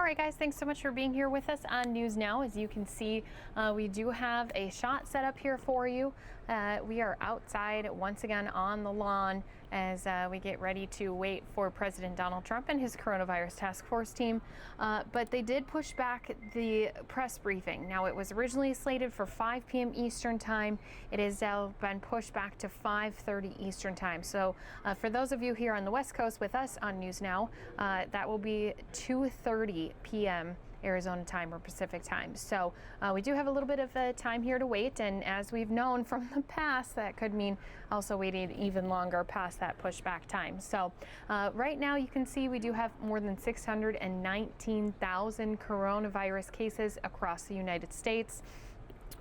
All right, guys, thanks so much for being here with us on News Now. As you can see, we do have a shot set up here for you. We are outside once again on the lawn as we get ready to wait for President Donald Trump and his coronavirus task force team. But they did push back the press briefing. Now, it was originally slated for 5 p.m. Eastern time. It has now been pushed back to 5:30 Eastern time. So for those of you here on the West Coast with us on News Now, that will be 2:30 p.m. Arizona time or Pacific time. So we do have a little bit of time here to wait, and as we've known from the past, that could mean also waiting even longer past that pushback time. So right now you can see we do have more than 619,000 coronavirus cases across the United States.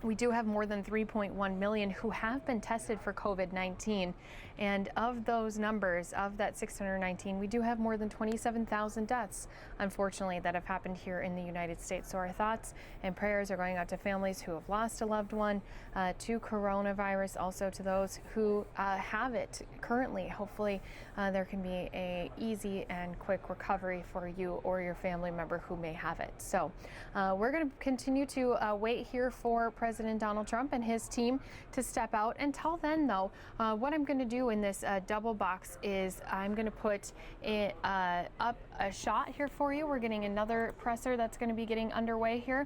We do have more than 3.1 million who have been tested for COVID-19. And of those numbers, of that 619, we do have more than 27,000 deaths, unfortunately, that have happened here in the United States. So our thoughts and prayers are going out to families who have lost a loved one to coronavirus, also to those who have it currently. Hopefully there can be a easy and quick recovery for you or your family member who may have it. So we're going to continue to wait here for President Donald Trump and his team to step out. Until then, though, what I'm going to do in this double box is I'm going to put it, up a shot here for you. We're getting another presser that's going to be getting underway here.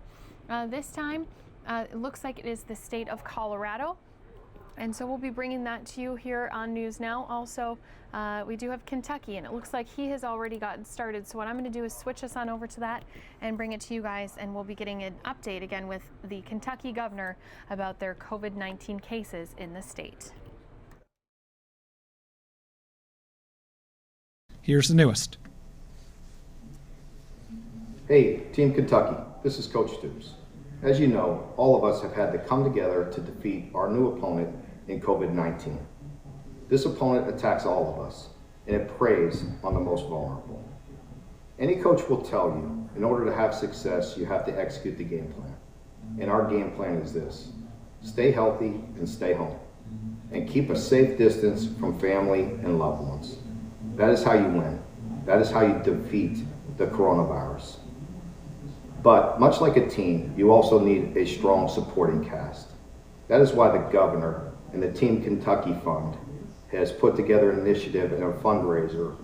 This time, it looks like it is the state of Colorado. And so we'll be bringing that to you here on News Now. Also, we do have Kentucky, and it looks like he has already gotten started. So what I'm going to do is switch us on over to that and bring it to you guys, and we'll be getting an update again with the Kentucky governor about their COVID-19 cases in the state. Here's the newest. Hey, Team Kentucky, this is Coach Stoops. As you know, all of us have had to come together to defeat our new opponent in COVID-19. This opponent attacks all of us, and it preys on the most vulnerable. Any coach will tell you, in order to have success, you have to execute the game plan. And our game plan is this: stay healthy and stay home, and keep a safe distance from family and loved ones. That is how you win. That is how you defeat the coronavirus. But much like a team, you also need a strong supporting cast. That is why the governor and the Team Kentucky Fund has put together an initiative and a fundraiser,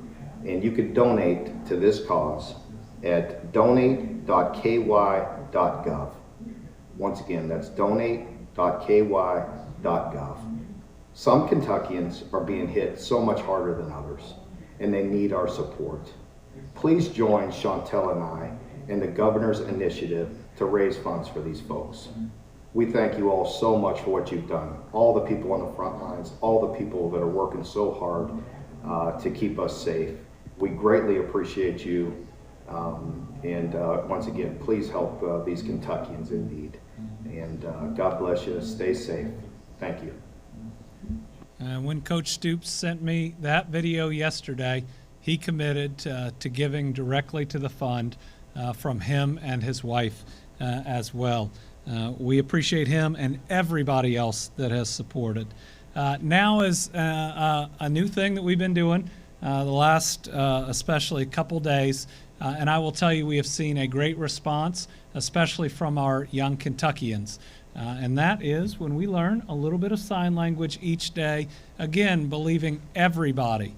and you could donate to this cause at donate.ky.gov. Once again, that's donate.ky.gov. Some Kentuckians are being hit so much harder than others, and they need our support. Please join Chantel and I in the governor's initiative to raise funds for these folks. We thank you all so much for what you've done. All the people on the front lines, all the people that are working so hard to keep us safe. We greatly appreciate you. Once again, please help these Kentuckians in need. And God bless you. Stay safe. Thank you. When Coach Stoops sent me that video yesterday, he committed to giving directly to the fund from him and his wife as well. We appreciate him and everybody else that has supported. Now is a new thing that we've been doing the last especially couple days, and I will tell you we have seen a great response, especially from our young Kentuckians. And that is when we learn a little bit of sign language each day, again, believing everybody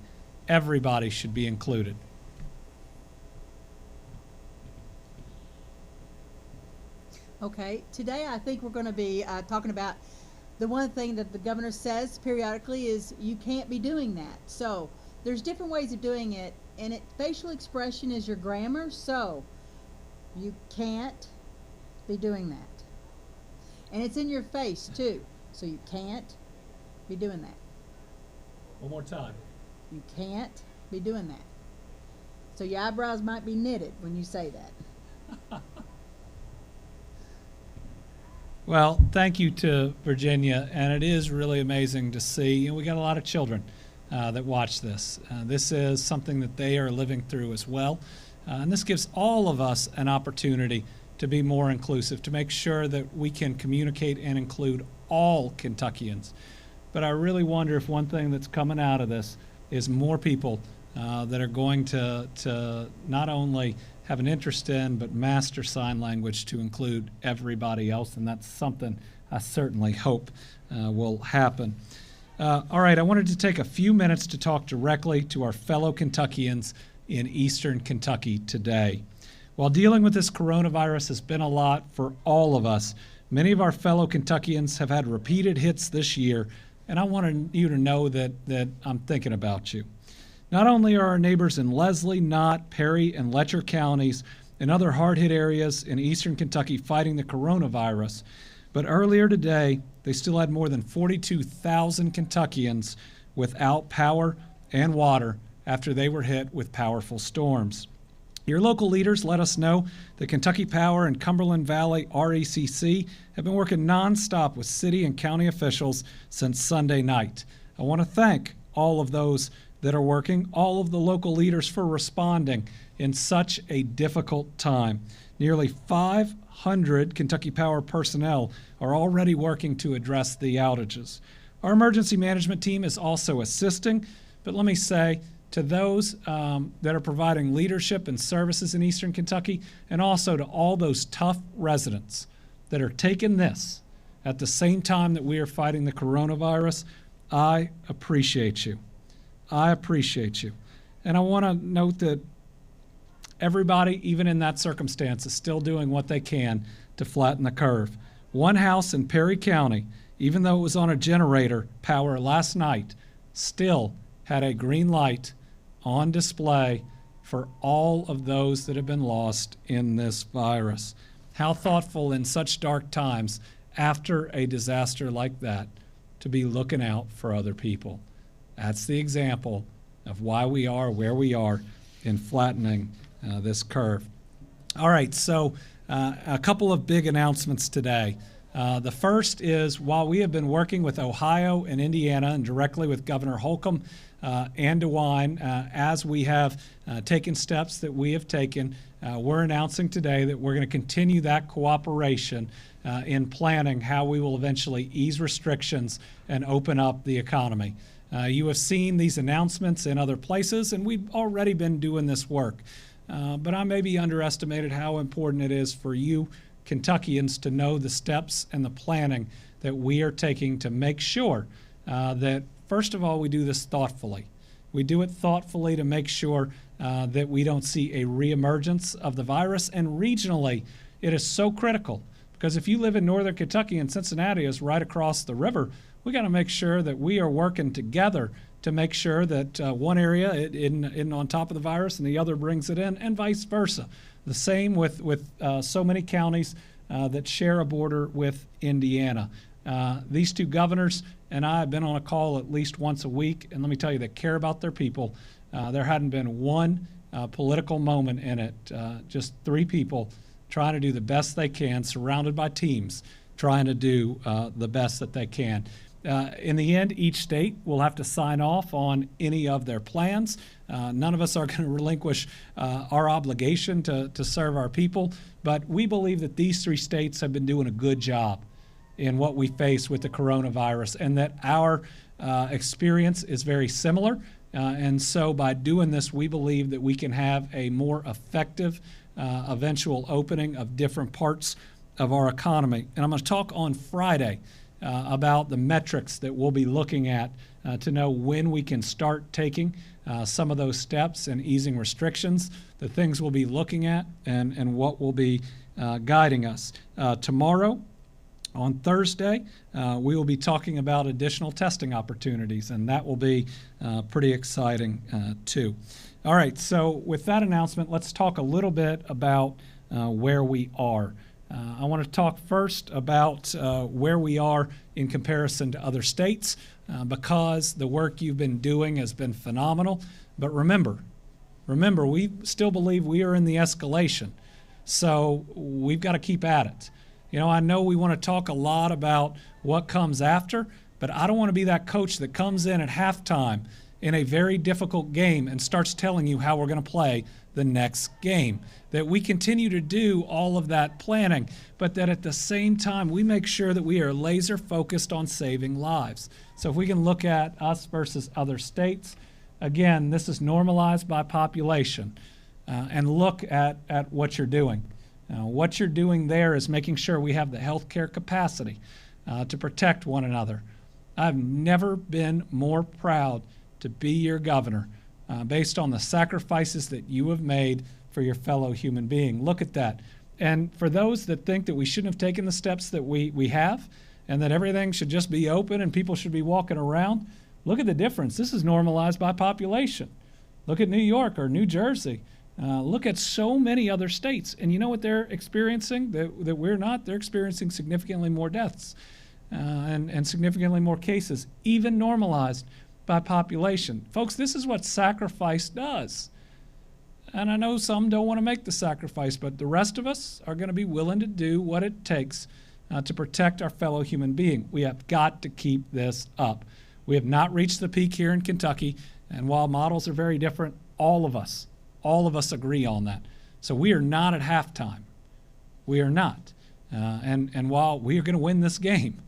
should be included. Okay, today I think we're going to be talking about the one thing that the governor says periodically is you can't be doing that. So there's different ways of doing it, and facial expression is your grammar, so you can't be doing that. And it's in your face too, so you can't be doing that. One more time. You can't be doing that. So your eyebrows might be knitted when you say that. Well, thank you to Virginia, and it is really amazing to see. We got a lot of children that watch this. This is something that they are living through as well, and this gives all of us an opportunity to be more inclusive, to make sure that we can communicate and include all Kentuckians. But I really wonder if one thing that's coming out of this is more people that are going to not only have an interest in, but master sign language to include everybody else, and that's something I certainly hope will happen. All right, I wanted to take a few minutes to talk directly to our fellow Kentuckians in Eastern Kentucky today. While dealing with this coronavirus has been a lot for all of us, many of our fellow Kentuckians have had repeated hits this year, and I wanted you to know that I'm thinking about you. Not only are our neighbors in Leslie, Knott, Perry, and Letcher counties and other hard-hit areas in Eastern Kentucky fighting the coronavirus, but earlier today, they still had more than 42,000 Kentuckians without power and water after they were hit with powerful storms. Your local leaders let us know that Kentucky Power and Cumberland Valley RECC have been working nonstop with city and county officials since Sunday night. I want to thank all of those that are working, all of the local leaders for responding in such a difficult time. Nearly 500 Kentucky Power personnel are already working to address the outages. Our emergency management team is also assisting, but let me say, to those that are providing leadership and services in Eastern Kentucky, and also to all those tough residents that are taking this at the same time that we are fighting the coronavirus, I appreciate you. I appreciate you. And I want to note that everybody, even in that circumstance, is still doing what they can to flatten the curve. One house in Perry County, even though it was on a generator power last night, still had a green light on display for all of those that have been lost in this virus. How thoughtful in such dark times after a disaster like that to be looking out for other people. That's the example of why we are where we are in flattening this curve. All right, so a couple of big announcements today. The first is, while we have been working with Ohio and Indiana and directly with Governor Holcomb and DeWine, as we have taken steps that we have taken, we're announcing today that we're going to continue that cooperation in planning how we will eventually ease restrictions and open up the economy. You have seen these announcements in other places, and we've already been doing this work. But I maybe underestimated how important it is for you Kentuckians to know the steps and the planning that we are taking to make sure that, first of all, we do this thoughtfully. We do it thoughtfully to make sure that we don't see a reemergence of the virus. And regionally, it is so critical, because if you live in northern Kentucky and Cincinnati is right across the river, we got to make sure that we are working together to make sure that one area isn't on top of the virus and the other brings it in, and vice versa. The same with so many counties that share a border with Indiana. These two governors and I have been on a call at least once a week, and let me tell you, they care about their people. There hadn't been one political moment in it, just three people trying to do the best they can, surrounded by teams trying to do the best that they can. In the end, each state will have to sign off on any of their plans. None of us are going to relinquish our obligation to serve our people, but we believe that these three states have been doing a good job in what we face with the coronavirus, and that our experience is very similar. And so by doing this, we believe that we can have a more effective eventual opening of different parts of our economy. And I'm going to talk on Friday about the metrics that we'll be looking at to know when we can start taking some of those steps and easing restrictions, the things we'll be looking at, and what will be guiding us. Tomorrow, on Thursday, we will be talking about additional testing opportunities, and that will be pretty exciting too. All right, so with that announcement, let's talk a little bit about where we are. I want to talk first about where we are in comparison to other states, because the work you've been doing has been phenomenal. But remember, we still believe we are in the escalation, so we've got to keep at it. You know, I know we want to talk a lot about what comes after, but I don't want to be that coach that comes in at halftime in a very difficult game and starts telling you how we're going to play the next game. That we continue to do all of that planning, but that at the same time we make sure that we are laser focused on saving lives. So if we can look at us versus other states, again, this is normalized by population. and look at what you're doing. What you're doing there is making sure we have the healthcare capacity to protect one another. I've never been more proud to be your governor based on the sacrifices that you have made for your fellow human being. Look at that. And for those that think that we shouldn't have taken the steps that we have and that everything should just be open and people should be walking around, look at the difference. This is normalized by population. Look at New York or New Jersey. Look at so many other states. And you know what they're experiencing that we're not? They're experiencing significantly more deaths and significantly more cases, even normalized by population. Folks, this is what sacrifice does. And I know some don't want to make the sacrifice, but the rest of us are going to be willing to do what it takes to protect our fellow human being. We have got to keep this up. We have not reached the peak here in Kentucky, and while models are very different, all of us agree on that. So we are not at halftime. We are not. And while we are going to win this game,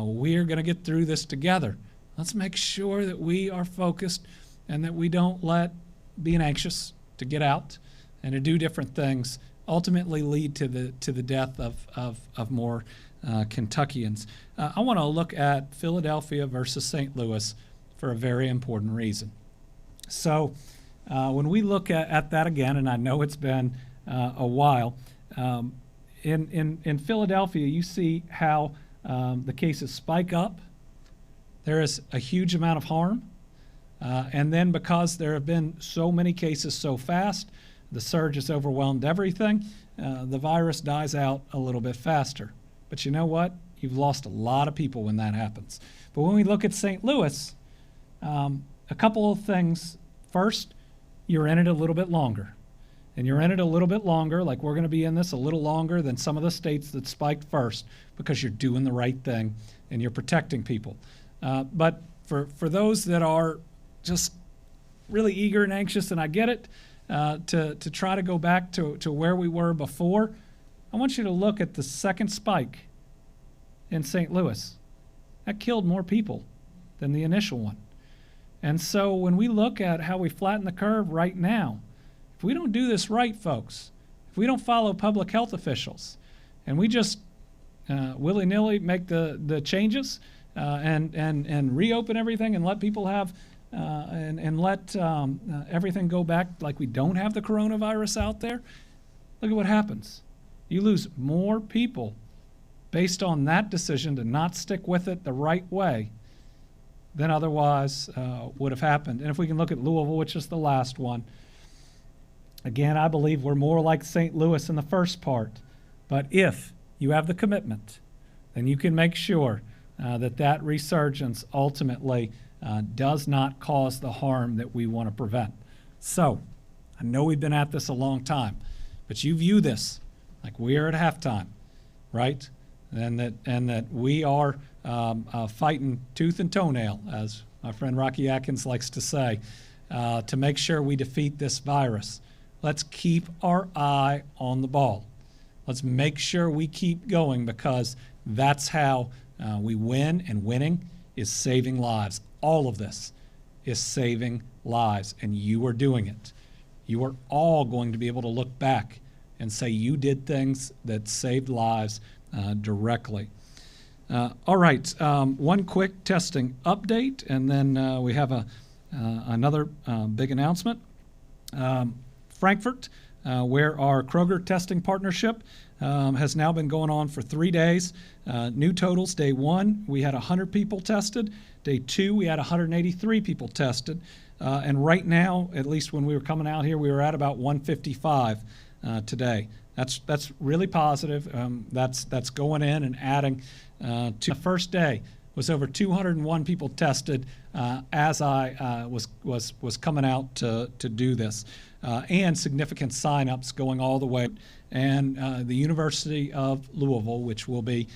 we are going to get through this together. Let's make sure that we are focused and that we don't let being anxious to get out and to do different things ultimately lead to the death of more Kentuckians. I want to look at Philadelphia versus St. Louis for a very important reason. So when we look at that again, and I know it's been a while, in Philadelphia you see how the cases spike up. There is a huge amount of harm. And then because there have been so many cases so fast, the surge has overwhelmed everything, the virus dies out a little bit faster. But you know what? You've lost a lot of people when that happens. But when we look at St. Louis, a couple of things. First, you're in it a little bit longer. And you're in it a little bit longer, like we're going to be in this a little longer than some of the states that spiked first, because you're doing the right thing and you're protecting people. But for those that are just really eager and anxious, and I get it, to try to go back to where we were before, I want you to look at the second spike in St. Louis. That killed more people than the initial one. And so when we look at how we flatten the curve right now, if we don't do this right, folks, if we don't follow public health officials, and we just willy-nilly make the changes and reopen everything and let people have and let everything go back like we don't have the coronavirus out there, look at what happens. You lose more people based on that decision to not stick with it the right way than otherwise would have happened. And if we can look at Louisville, which is the last one, again, I believe we're more like St. Louis in the first part. But if you have the commitment, then you can make sure that resurgence ultimately does not cause the harm that we want to prevent. So, I know we've been at this a long time, but you view this like we are at halftime, right? And that we are fighting tooth and toenail, as my friend Rocky Atkins likes to say, to make sure we defeat this virus. Let's keep our eye on the ball. Let's make sure we keep going, because that's how we win, and winning is saving lives. All of this is saving lives, and you are doing it. You are all going to be able to look back and say you did things that saved lives directly. All right, one quick testing update, and then we have another big announcement. Frankfurt, where our Kroger testing partnership has now been going on for 3 days. New totals: day 1, we had 100 people tested. Day 2, we had 183 people tested. And right now, at least when we were coming out here, we were at about 155 today. That's really positive. That's going in and adding to the first day was over 201 people tested as I was coming out to do this, and significant sign-ups going all the way. And the University of Louisville, which will be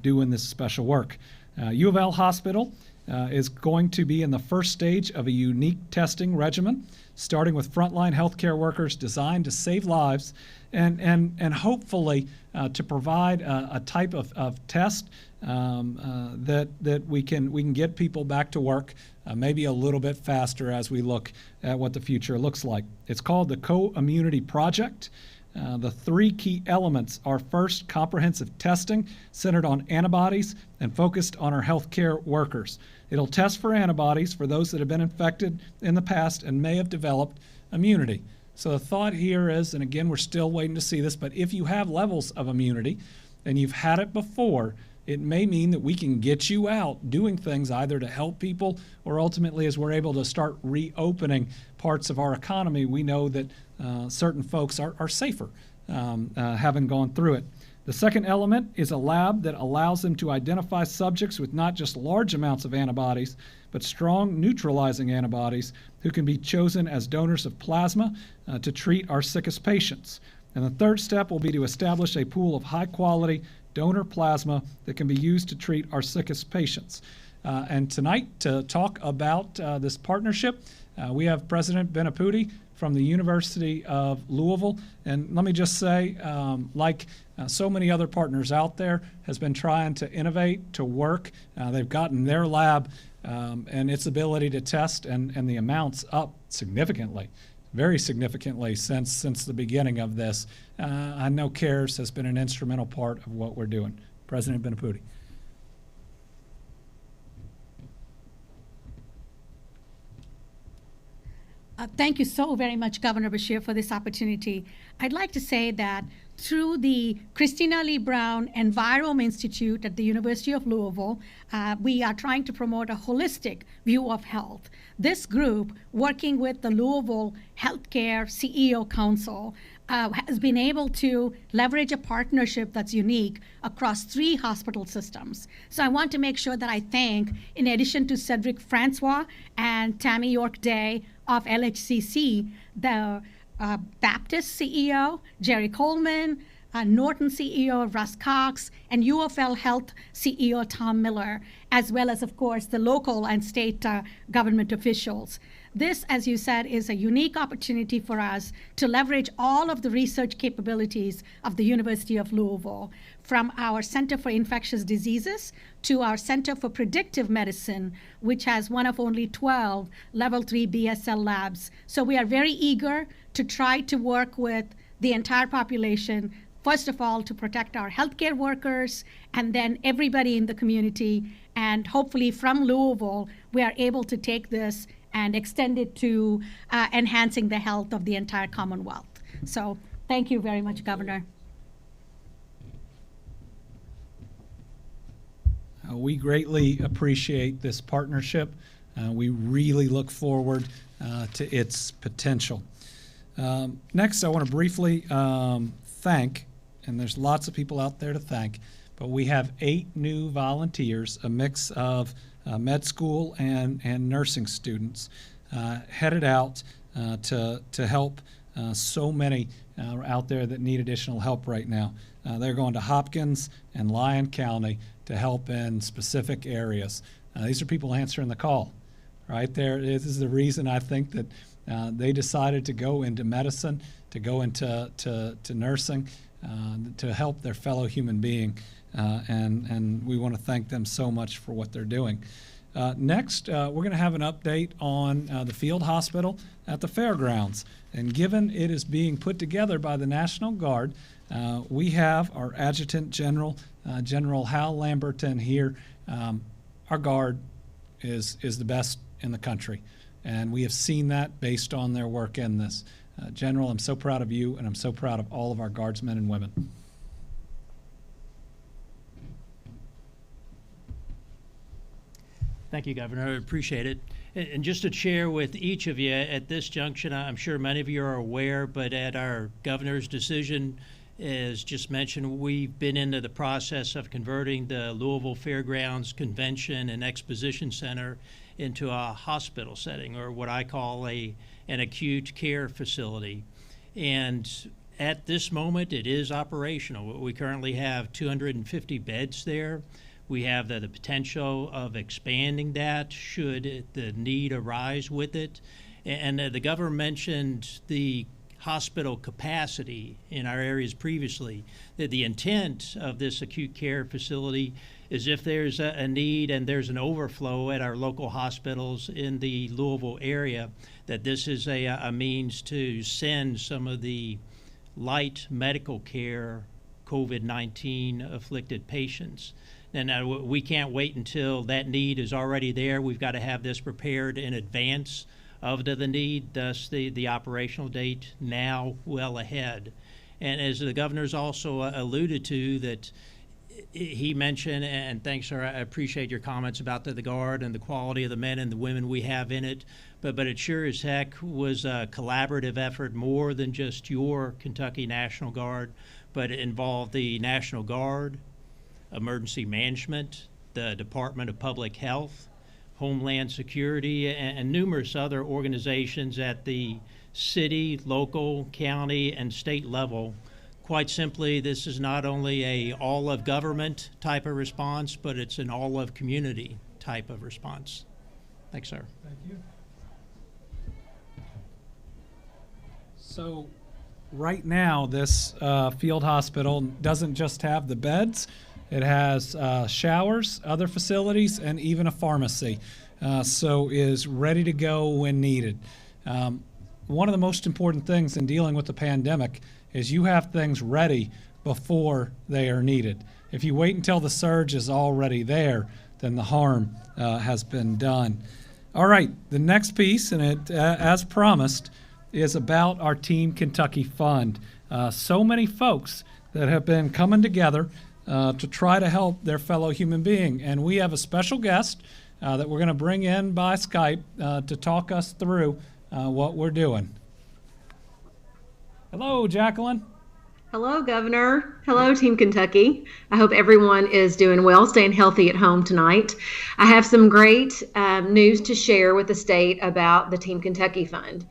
doing this special work. U of L Hospital is going to be in the first stage of a unique testing regimen, starting with frontline healthcare workers designed to save lives and hopefully to provide a type of test that we can get people back to work maybe a little bit faster as we look at what the future looks like. It's called the Co-Immunity Project. The three key elements are: first, comprehensive testing centered on antibodies and focused on our healthcare workers. It'll test for antibodies for those that have been infected in the past and may have developed immunity. So the thought here is, and again, we're still waiting to see this, but if you have levels of immunity and you've had it before, it may mean that we can get you out doing things either to help people or ultimately as we're able to start reopening parts of our economy, we know that certain folks are safer having gone through it. The second element is a lab that allows them to identify subjects with not just large amounts of antibodies, but strong neutralizing antibodies who can be chosen as donors of plasma to treat our sickest patients. And the third step will be to establish a pool of high-quality donor plasma that can be used to treat our sickest patients. And tonight, to talk about this partnership, we have President Benapudi from the University of Louisville. And let me just say, like so many other partners out there, has been trying to innovate, to work. They've gotten their lab and its ability to test and the amounts up significantly, very significantly since the beginning of this. I know CARES has been an instrumental part of what we're doing. President Benapudi. Thank you so very much, Governor Beshear, for this opportunity. I'd like to say that through the Christina Lee Brown Envirome Institute at the University of Louisville, we are trying to promote a holistic view of health. This group, working with the Louisville Healthcare CEO Council, has been able to leverage a partnership that's unique across 3 hospital systems. So I want to make sure that I thank, in addition to Cedric Francois and Tammy York Day of LHCC, the Baptist CEO, Jerry Coleman, Norton CEO, Russ Cox, and UFL Health CEO, Tom Miller, as well as, of course, the local and state government officials. This, as you said, is a unique opportunity for us to leverage all of the research capabilities of the University of Louisville, from our Center for Infectious Diseases to our Center for Predictive Medicine, which has one of only 12 Level 3 BSL labs. So we are very eager to try to work with the entire population, first of all, to protect our healthcare workers, and then everybody in the community. And hopefully from Louisville, we are able to take this and extend it to enhancing the health of the entire Commonwealth. So thank you very much, Governor. We greatly appreciate this partnership. We really look forward to its potential. Next, I want to briefly thank, and there's lots of people out there to thank, but we have 8 new volunteers, a mix of med school and nursing students headed out to help so many out there that need additional help right now. They're going to Hopkins and Lyon County to help in specific areas. These are people answering the call, right there. This is the reason I think that they decided to go into medicine, to go into nursing, to help their fellow human being. And we want to thank them so much for what they're doing. Next, we're going to have an update on the field hospital at the fairgrounds. And given it is being put together by the National Guard, we have our Adjutant General, General Hal Lamberton here. Our Guard is the best in the country, and we have seen that based on their work in this. General, I'm so proud of you, and I'm so proud of all of our Guardsmen and women. Thank you, Governor. I appreciate it. And just to share with each of you at this junction, I'm sure many of you are aware, but at our governor's decision, as just mentioned, we've been into the process of converting the Louisville Fairgrounds Convention and Exposition Center into a hospital setting, or what I call an acute care facility. And at this moment, it is operational. We currently have 250 beds there. We have the potential of expanding that should the need arise with it. And the governor mentioned the hospital capacity in our areas previously, that the intent of this acute care facility is if there's a need and there's an overflow at our local hospitals in the Louisville area, that this is a means to send some of the light medical care COVID-19 afflicted patients. And we can't wait until that need is already there. We've got to have this prepared in advance of the need, thus the operational date now well ahead. And as the governor's also alluded to, that he mentioned, and thanks, sir, I appreciate your comments about the Guard and the quality of the men and the women we have in it, but it sure as heck was a collaborative effort, more than just your Kentucky National Guard, but it involved the National Guard, Emergency Management, the Department of Public Health, Homeland Security, and numerous other organizations at the city, local, county, and state level. Quite simply, this is not only a all of government type of response, but it's an all of community type of response. Thanks, sir. Thank you. So right now, this field hospital doesn't just have the beds. It has showers, other facilities, and even a pharmacy, so is ready to go when needed. One of the most important things in dealing with the pandemic is you have things ready before they are needed. If you wait until the surge is already there, then the harm has been done. All right, the next piece, and it, as promised, is about our Team Kentucky Fund. So many folks that have been coming together to try to help their fellow human being. And we have a special guest that we're going to bring in by Skype to talk us through what we're doing. Hello, Jacqueline. Hello, Governor. Hello, Team Kentucky. I hope everyone is doing well, staying healthy at home tonight. I have some great news to share with the state about the Team Kentucky Fund.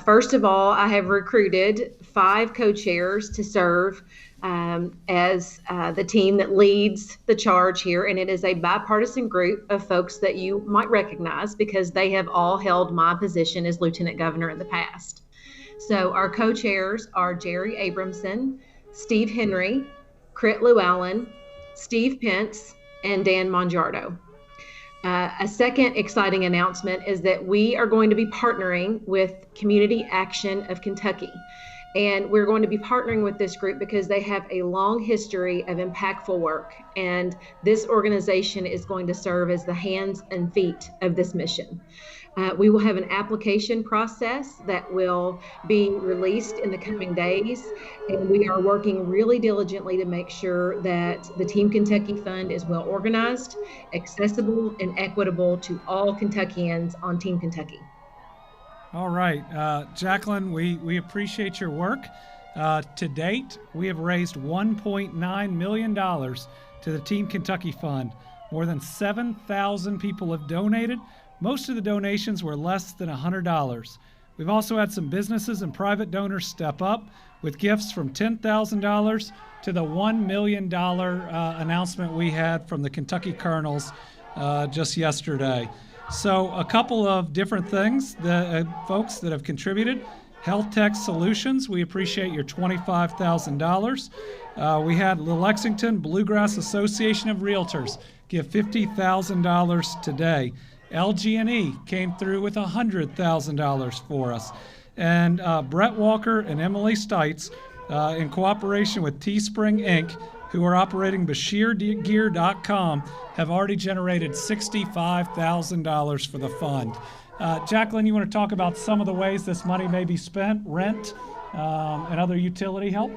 First of all, I have recruited 5 co-chairs to serve as the team that leads the charge here, and it is a bipartisan group of folks that you might recognize because they have all held my position as Lieutenant Governor in the past. So our co-chairs are Jerry Abramson, Steve Henry, Crit Llewellyn, Steve Pence, and Dan Mongiardo. A second exciting announcement is that we are going to be partnering with Community Action of Kentucky. And we're going to be partnering with this group because they have a long history of impactful work. And this organization is going to serve as the hands and feet of this mission. We will have an application process that will be released in the coming days, and we are working really diligently to make sure that the Team Kentucky Fund is well organized, accessible, and equitable to all Kentuckians on Team Kentucky. All right, Jacqueline, we appreciate your work. To date, we have raised $1.9 million to the Team Kentucky Fund. More than 7,000 people have donated. Most of the donations were less than $100. We've also had some businesses and private donors step up with gifts from $10,000 to the $1 million announcement we had from the Kentucky Colonels just yesterday. So a couple of different things, the folks that have contributed. Health Tech Solutions, we appreciate your $25,000. We had the Lexington Bluegrass Association of Realtors give $50,000 today. LG&E came through with $100,000 for us. And Brett Walker and Emily Stites, in cooperation with Teespring Inc., who are operating BashirGear.com, have already generated $65,000 for the fund. Jacqueline, you want to talk about some of the ways this money may be spent, rent, and other utility help?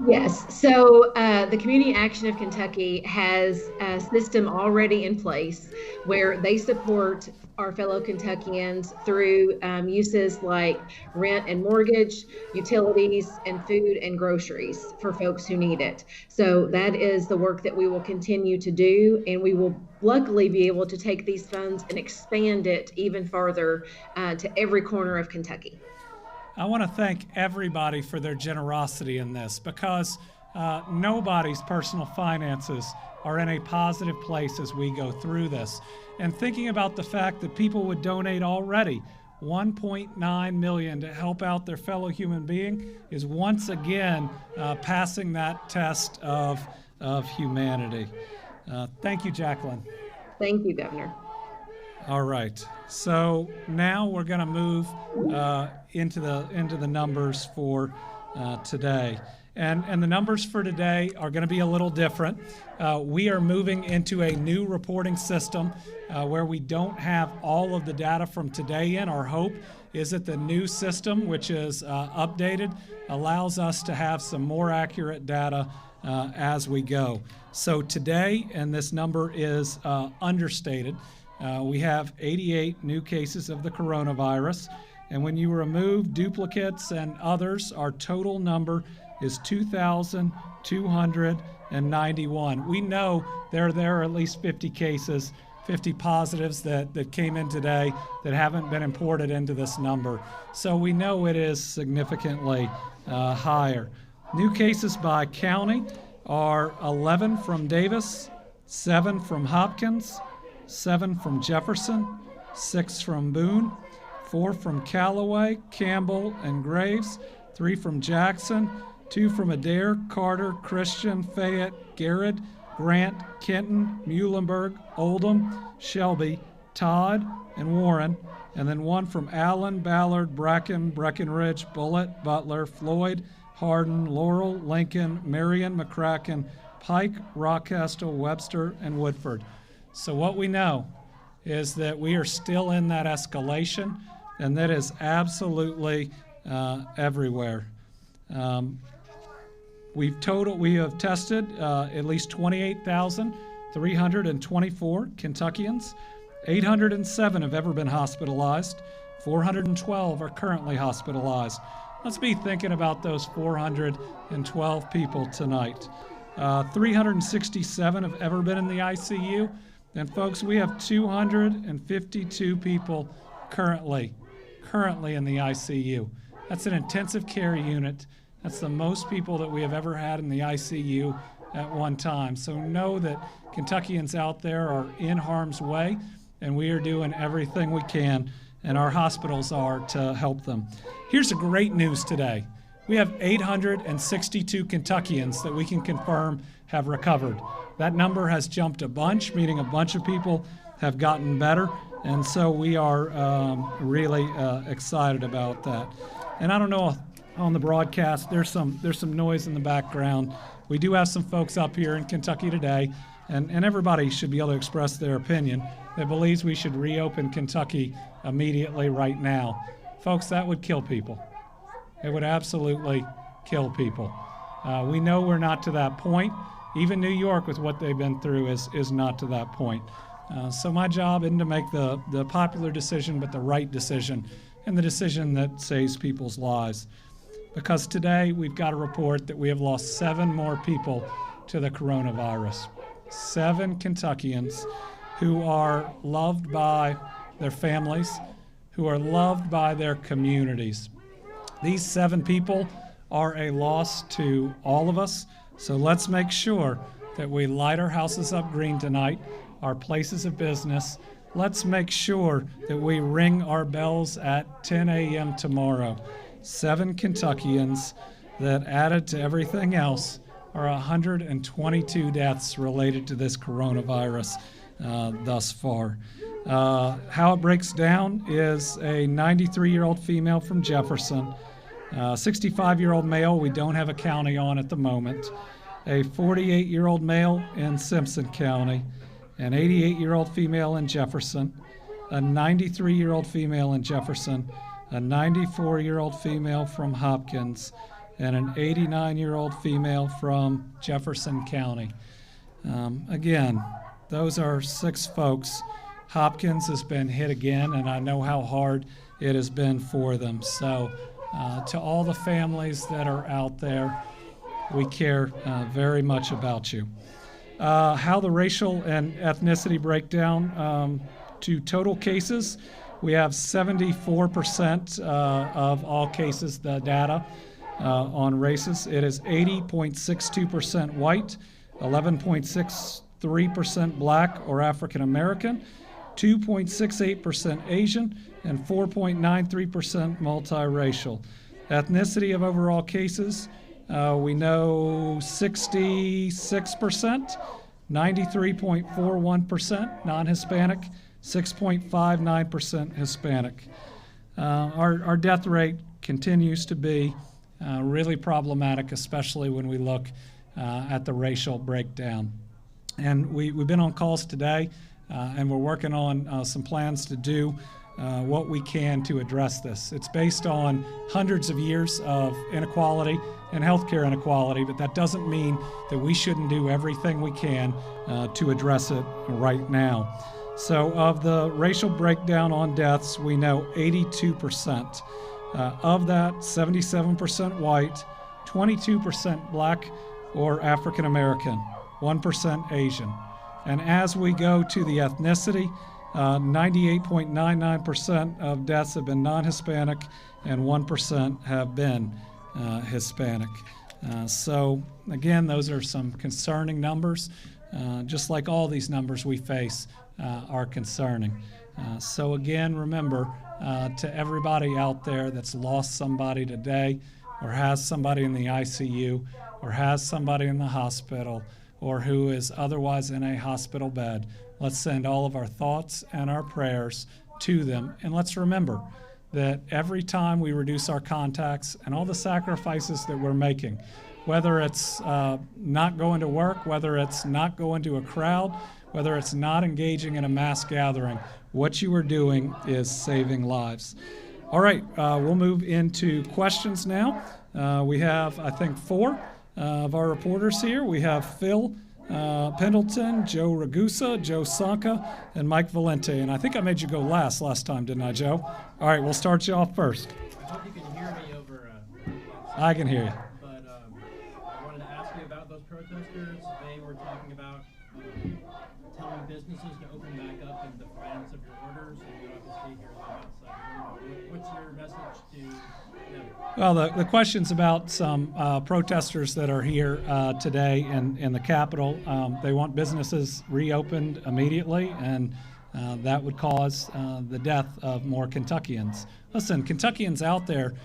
Yes. So the Community Action of Kentucky has a system already in place where they support our fellow Kentuckians through uses like rent and mortgage, utilities, and food and groceries for folks who need it. So that is the work that we will continue to do, and we will luckily be able to take these funds and expand it even farther to every corner of Kentucky. I want to thank everybody for their generosity in this because Nobody's personal finances are in a positive place as we go through this. And thinking about the fact that people would donate already $1.9 million to help out their fellow human being is once again passing that test of humanity. Thank you, Jacqueline. Thank you, Governor. All right. So now we're going to move into the numbers for today. And the numbers for today are going to be a little different. We are moving into a new reporting system where we don't have all of the data from today in. Our hope is that the new system, which is updated, allows us to have some more accurate data as we go. So today, and this number is understated, we have 88 new cases of the coronavirus. And when you remove duplicates and others, our total number is 2,291. We know there are at least 50 cases, 50 positives that came in today that haven't been imported into this number. So we know it is significantly higher. New cases by county are 11 from Davis, 7 from Hopkins, 7 from Jefferson, 6 from Boone, 4 from Callaway, Campbell, and Graves, 3 from Jackson, 2 from Adair, Carter, Christian, Fayette, Garrett, Grant, Kenton, Muhlenberg, Oldham, Shelby, Todd, and Warren, and then 1 from Allen, Ballard, Bracken, Breckenridge, Bullitt, Butler, Floyd, Hardin, Laurel, Lincoln, Marion, McCracken, Pike, Rockcastle, Webster, and Woodford. So what we know is that we are still in that escalation, and that is absolutely everywhere. We have tested at least 28,324 Kentuckians. 807 have ever been hospitalized. 412 are currently hospitalized. Let's be thinking about those 412 people tonight. 367 have ever been in the ICU. And folks, we have 252 people currently in the ICU. That's an intensive care unit. That's the most people that we have ever had in the ICU at one time. So know that Kentuckians out there are in harm's way, and we are doing everything we can, and our hospitals are, to help them. Here's the great news today. We have 862 Kentuckians that we can confirm have recovered. That number has jumped a bunch, meaning a bunch of people have gotten better, and so we are really excited about that. And I don't know, on the broadcast, there's some noise in the background. We do have some folks up here in Kentucky today, and everybody should be able to express their opinion that believes we should reopen Kentucky immediately right now. Folks, that would kill people. It would absolutely kill people. We know we're not to that point. Even New York, with what they've been through, is not to that point. So my job isn't to make the popular decision, but the right decision, and the decision that saves people's lives. Because today we've got a report that we have lost 7 more people to the coronavirus. 7 Kentuckians who are loved by their families, who are loved by their communities. These 7 people are a loss to all of us, so let's make sure that we light our houses up green tonight, our places of business. Let's make sure that we ring our bells at 10 a.m. tomorrow. 7 Kentuckians that, added to everything else, are 122 deaths related to this coronavirus thus far. How it breaks down is a 93-year-old female from Jefferson, 65-year-old male we don't have a county on at the moment, a 48-year-old male in Simpson County, an 88-year-old female in Jefferson, a 93-year-old female in Jefferson, a 94-year-old female from Hopkins, and an 89-year-old female from Jefferson County. Again, those are 6 folks. Hopkins has been hit again, and I know how hard it has been for them. So to all the families that are out there, we care very much about you. How the racial and ethnicity breakdown to total cases. We have 74% of all cases, the data. on races. It is 80.62% white, 11.63% black or African American, 2.68% Asian, and 4.93% multiracial. Ethnicity of overall cases, we know 66%, 93.41% non-Hispanic, 6.59% Hispanic. Our death rate continues to be really problematic, especially when we look at the racial breakdown. And we've been on calls today, and we're working on some plans to do what we can to address this. It's based on hundreds of years of inequality and healthcare inequality, but that doesn't mean that we shouldn't do everything we can to address it right now. So of the racial breakdown on deaths, we know 82%. Of that, 77% white, 22% black or African American, 1% Asian. And as we go to the ethnicity, 98.99% of deaths have been non-Hispanic and 1% have been Hispanic. So again, those are some concerning numbers. Just like all these numbers we face are concerning. So again, remember, to everybody out there that's lost somebody today, or has somebody in the ICU, or has somebody in the hospital, or who is otherwise in a hospital bed, let's send all of our thoughts and our prayers to them. And let's remember that every time we reduce our contacts and all the sacrifices that we're making, whether it's not going to work, whether it's not going to a crowd, whether it's not engaging in a mass gathering, what you are doing is saving lives. All right, we'll move into questions now. We have, I think, 4 of our reporters here. We have Phil Pendleton, Joe Ragusa, Joe Sanka, and Mike Valente. And I think I made you go last time, didn't I, Joe? All right, we'll start you off first. I hope you can hear me over. I can hear you. But I wanted to ask you about those protesters. They were talking about telling businesses to open back up in defiance of your orders, and you obviously hear them outside. What's your message to them? Well, the question's about some protesters that are here today in the Capitol. They want businesses reopened immediately, and that would cause the death of more Kentuckians. Listen, Kentuckians out there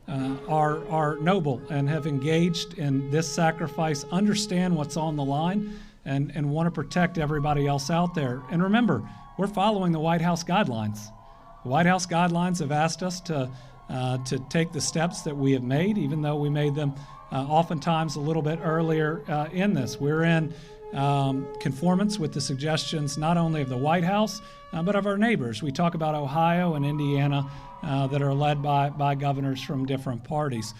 are noble and have engaged in this sacrifice, understand what's on the line, and want to protect everybody else out there. And remember, we're following the White House guidelines. The White House guidelines have asked us to take the steps that we have made, even though we made them oftentimes a little bit earlier in this. We're in conformance with the suggestions not only of the White House, but of our neighbors. We talk about Ohio and Indiana that are led by governors from different parties.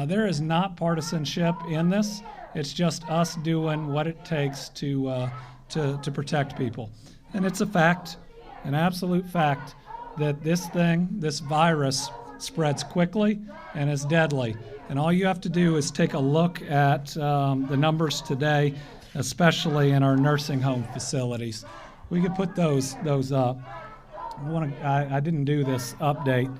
There is not partisanship in this. It's just us doing what it takes to protect people. And it's a fact, an absolute fact, that this virus spreads quickly and is deadly. And all you have to do is take a look at the numbers today, especially in our nursing home facilities. We could put those up. I didn't do this update,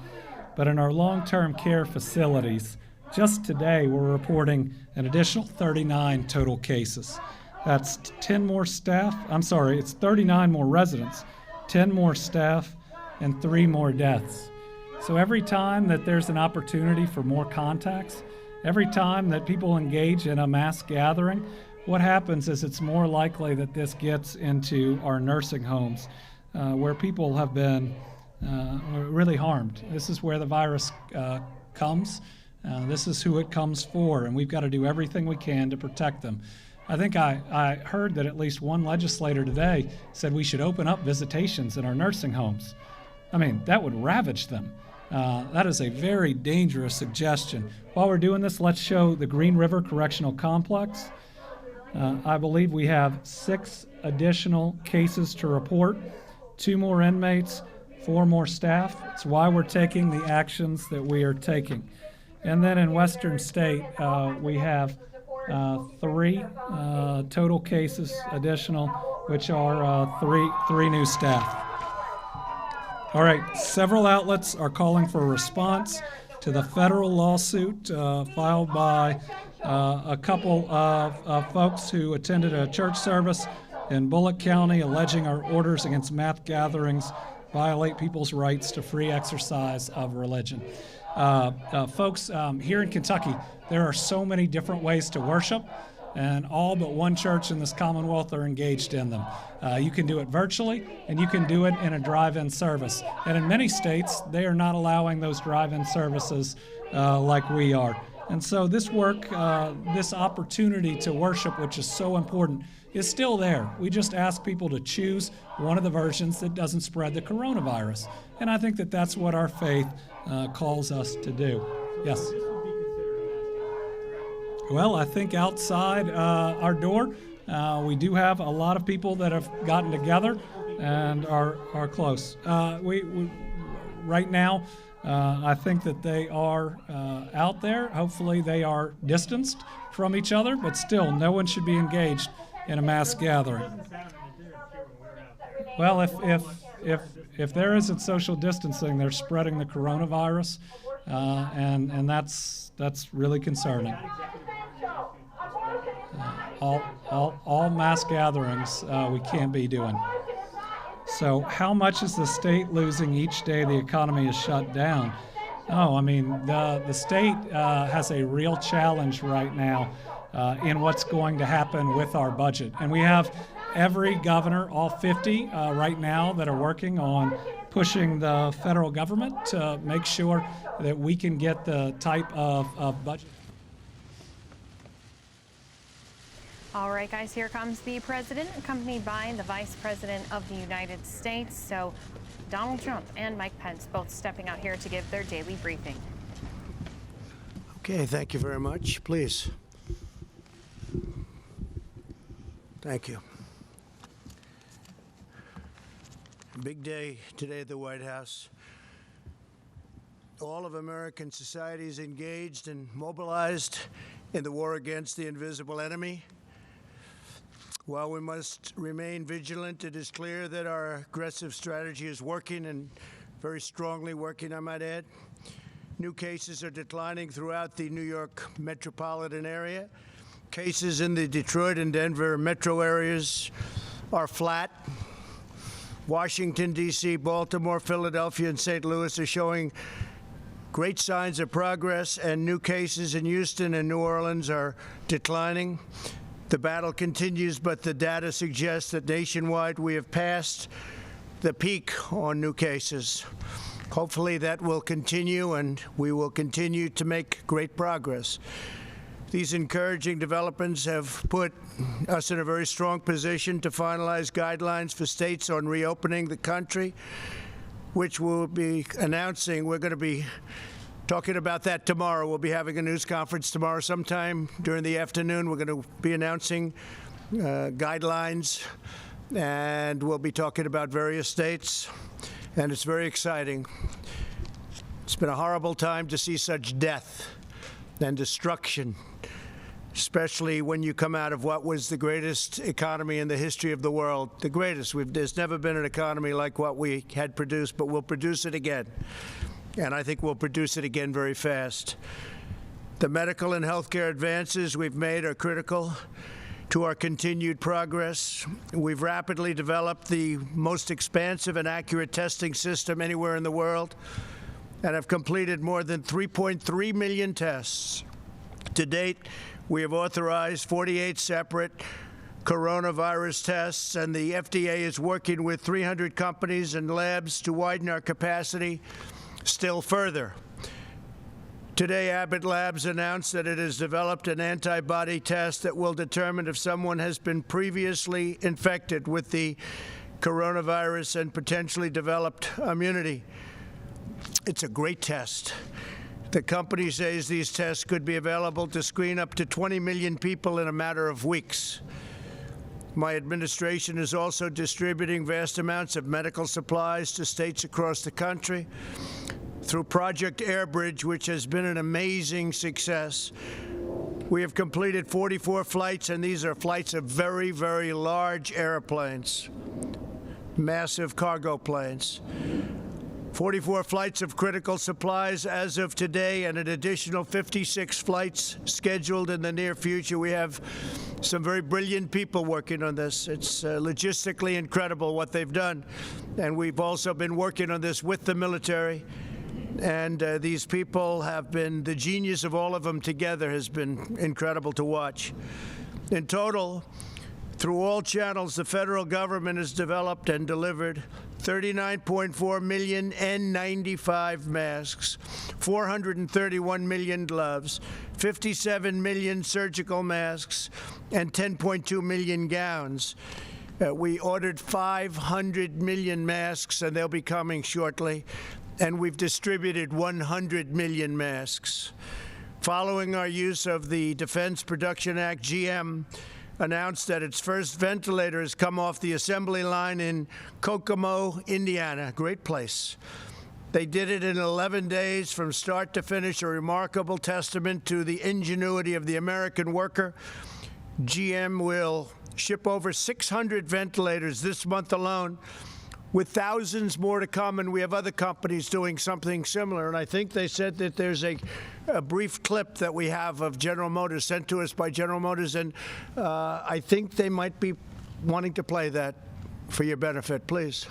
but in our long-term care facilities, just today we're reporting an additional 39 total cases. That's 10 more staff. It's 39 more residents, 10 more staff, and 3 more deaths. So every time that there's an opportunity for more contacts, every time that people engage in a mass gathering, what happens is it's more likely that this gets into our nursing homes where people have been really harmed. This is where the virus comes. This is who it comes for, and we've got to do everything we can to protect them. I think I heard that at least one legislator today said we should open up visitations in our nursing homes. I mean, that would ravage them. That is a very dangerous suggestion. While we're doing this, let's show the Green River Correctional Complex. I believe we have 6 additional cases to report, 2 more inmates, 4 more staff. That's why we're taking the actions that we are taking. And then in Western State, we have 3 total cases additional, which are 3 new staff. All right, several outlets are calling for a response to the federal lawsuit filed by a couple of folks who attended a church service in Bullock County alleging our orders against mass gatherings violate people's rights to free exercise of religion. Folks, here in Kentucky, there are so many different ways to worship, and all but one church in this Commonwealth are engaged in them. You can do it virtually, and you can do it in a drive-in service. And in many states, they are not allowing those drive-in services like we are. And so this work, this opportunity to worship, which is so important, is still there. We just ask people to choose one of the versions that doesn't spread the coronavirus. And I think that that's what our faith calls us to do. Yes? Well, I think outside our door, we do have a lot of people that have gotten together and are close. Right now, I think that they are out there. Hopefully they are distanced from each other, but still, no one should be engaged in a mass gathering. Well, if there isn't social distancing, they're spreading the coronavirus, and that's really concerning. All mass gatherings we can't be doing. So how much is the state losing each day the economy is shut down? Oh, I mean, the state has a real challenge right now in what's going to happen with our budget. And we have every governor, all 50 right now, that are working on pushing the federal government to make sure that we can get the type of budget. All right, guys, here comes the president, accompanied by the vice president of the United States. So Donald Trump and Mike Pence both stepping out here to give their daily briefing. Okay, thank you very much. Please. Thank you. Big day today at the White House. All of American society is engaged and mobilized in the war against the invisible enemy. While we must remain vigilant, it is clear that our aggressive strategy is working, and very strongly working, I might add. New cases are declining throughout the New York metropolitan area. Cases in the Detroit and Denver metro areas are flat. Washington, D.C., Baltimore, Philadelphia, and St. Louis are showing great signs of progress, and new cases in Houston and New Orleans are declining. The battle continues, but the data suggests that nationwide we have passed the peak on new cases. Hopefully that will continue, and we will continue to make great progress. These encouraging developments have put us in a very strong position to finalize guidelines for states on reopening the country, which we'll be announcing. We're going to be talking about that tomorrow. We'll be having a news conference tomorrow sometime during the afternoon. We're going to be announcing guidelines, and we'll be talking about various states, and it's very exciting. It's been a horrible time to see such death and destruction, especially when you come out of what was the greatest economy in the history of the world, the greatest. There's never been an economy like what we had produced, but we'll produce it again. And I think we'll produce it again very fast. The medical and healthcare advances we've made are critical to our continued progress. We've rapidly developed the most expansive and accurate testing system anywhere in the world, and have completed more than 3.3 million tests. To date, we have authorized 48 separate coronavirus tests, and the FDA is working with 300 companies and labs to widen our capacity still further. Today, Abbott Labs announced that it has developed an antibody test that will determine if someone has been previously infected with the coronavirus and potentially developed immunity. It's a great test. The company says these tests could be available to screen up to 20 million people in a matter of weeks. My administration is also distributing vast amounts of medical supplies to states across the country through Project Airbridge, which has been an amazing success. We have completed 44 flights, and these are flights of very, very large airplanes, massive cargo planes. 44 flights of critical supplies as of today, and an additional 56 flights scheduled in the near future. We have some very brilliant people working on this. It's logistically incredible what they've done. And we've also been working on this with the military. And these people have been, the genius of all of them together has been incredible to watch. In total, through all channels, the federal government has developed and delivered 39.4 million N95 masks, 431 million gloves, 57 million surgical masks, and 10.2 million gowns. We ordered 500 million masks, and they'll be coming shortly. And we've distributed 100 million masks. Following our use of the Defense Production Act, GM announced that its first ventilator has come off the assembly line in Kokomo, Indiana. Great place. They did it in 11 days from start to finish, a remarkable testament to the ingenuity of the American worker. GM will ship over 600 ventilators this month alone, with thousands more to come, and we have other companies doing something similar. And I think they said that there's a brief clip that we have of General Motors, sent to us by General Motors, and I think they might be wanting to play that for your benefit. Please.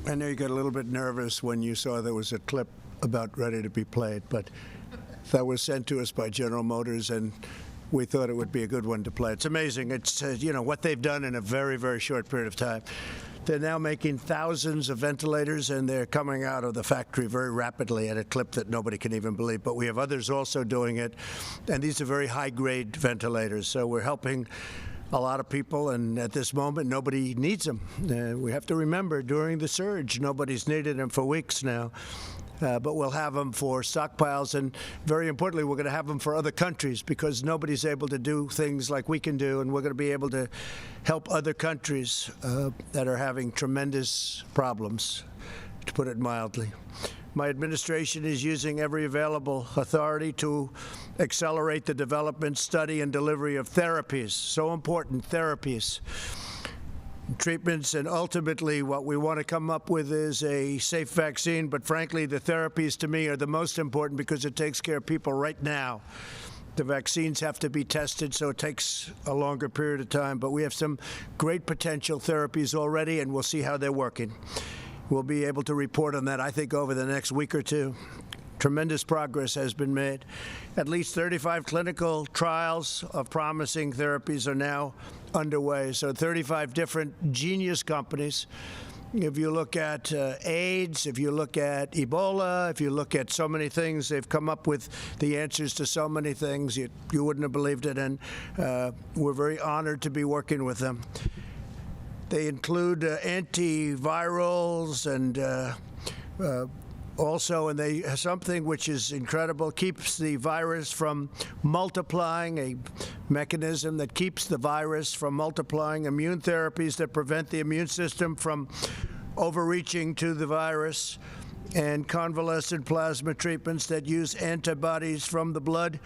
I know you got a little bit nervous when you saw there was a clip about ready to be played, but that was sent to us by General Motors, and we thought it would be a good one to play. It's amazing. It's, you know, what they've done in a very, very short period of time. They're now making thousands of ventilators, and they're coming out of the factory very rapidly at a clip that nobody can even believe. But we have others also doing it, and these are very high-grade ventilators. So we're helping a lot of people, and at this moment, nobody needs them. We have to remember, during the surge, nobody's needed them for weeks now. But we'll have them for stockpiles, and very importantly, we're going to have them for other countries, because nobody's able to do things like we can do, and we're going to be able to help other countries that are having tremendous problems, to put it mildly. My administration is using every available authority to accelerate the development, study, and delivery of therapies, so important therapies, treatments, and ultimately what we want to come up with is a safe vaccine. But frankly, the therapies to me are the most important, because it takes care of people right now. The vaccines have to be tested, so it takes a longer period of time. But we have some great potential therapies already, and we'll see how they're working. We'll be able to report on that, I think, over the next week or two. Tremendous progress has been made. At least 35 clinical trials of promising therapies are now underway. So 35 different genius companies. If you look at AIDS, if you look at Ebola, if you look at so many things, they've come up with the answers to so many things. You wouldn't have believed it, and we're very honored to be working with them. They include antivirals and also, and they something which is incredible, keeps the virus from multiplying, a mechanism that keeps the virus from multiplying, immune therapies that prevent the immune system from overreaching to the virus, and convalescent plasma treatments that use antibodies from the blood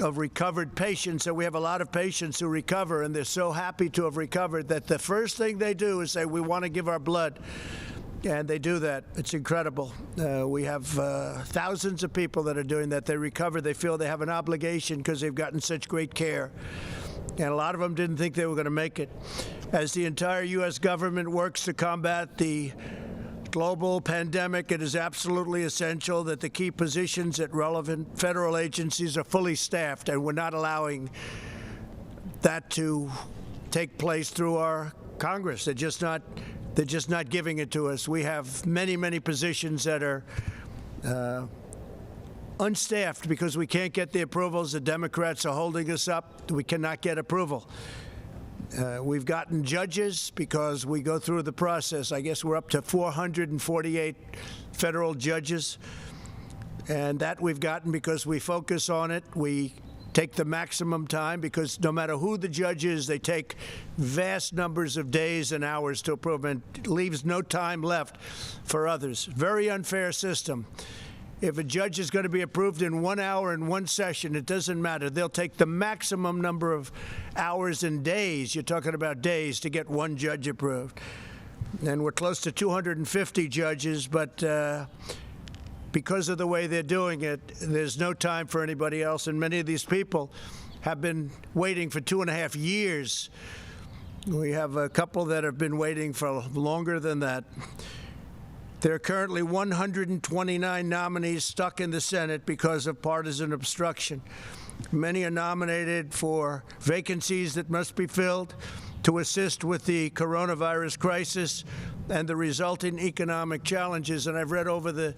of recovered patients. So we have a lot of patients who recover, and they're so happy to have recovered that the first thing they do is say, we want to give our blood. And they do that. It's incredible. We have thousands of people that are doing that. They recover. They feel they have an obligation because they've gotten such great care. And a lot of them didn't think they were going to make it. As the entire U.S. government works to combat the global pandemic, it is absolutely essential that the key positions at relevant federal agencies are fully staffed, and we're not allowing that to take place through our Congress. They're just not giving it to us. We have many positions that are unstaffed because we can't get the approvals. The Democrats are holding us up. We cannot get approval. We've gotten judges because we go through the process. I guess we're up to 448 federal judges, and that we've gotten because we focus on it. We take the maximum time because no matter who the judge is, they take vast numbers of days and hours to approve, and it leaves no time left for others. Very unfair system. If a judge is going to be approved in 1 hour in one session, it doesn't matter. They'll take the maximum number of hours and days. You're talking about days to get one judge approved. And we're close to 250 judges, but because of the way they're doing it, there's no time for anybody else. And many of these people have been waiting for 2.5 years. We have a couple that have been waiting for longer than that. There are currently 129 nominees stuck in the Senate because of partisan obstruction. Many are nominated for vacancies that must be filled to assist with the coronavirus crisis and the resulting economic challenges. And I've read over the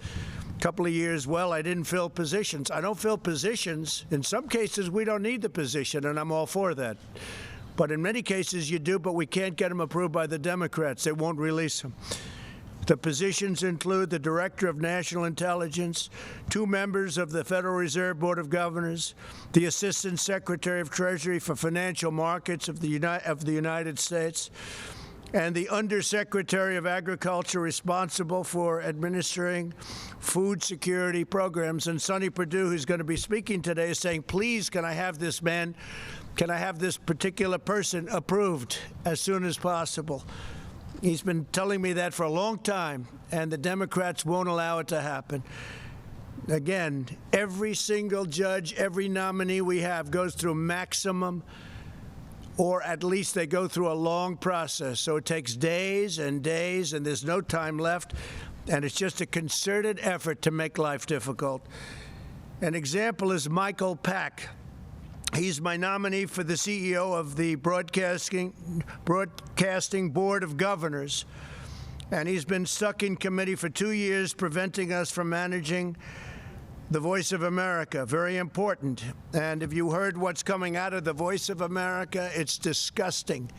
couple of years, well, I didn't fill positions. I don't fill positions. In some cases, we don't need the position, and I'm all for that. But in many cases, you do, but we can't get them approved by the Democrats. They won't release them. The positions include the Director of National Intelligence, 2 members of the Federal Reserve Board of Governors, the Assistant Secretary of Treasury for Financial Markets of the United States, and the Undersecretary of Agriculture responsible for administering food security programs. And Sonny Perdue, who's going to be speaking today, is saying, please, can I have this man, can I have this particular person approved as soon as possible? He's been telling me that for a long time, and the Democrats won't allow it to happen. Again, every single judge, every nominee we have goes through maximum, or at least they go through a long process. So it takes days and days, and there's no time left, and it's just a concerted effort to make life difficult. An example is Michael Pack. He's my nominee for the CEO of the Broadcasting Board of Governors, and he's been stuck in committee for 2 years, preventing us from managing the Voice of America. Very important. And if you heard what's coming out of the Voice of America, it's disgusting.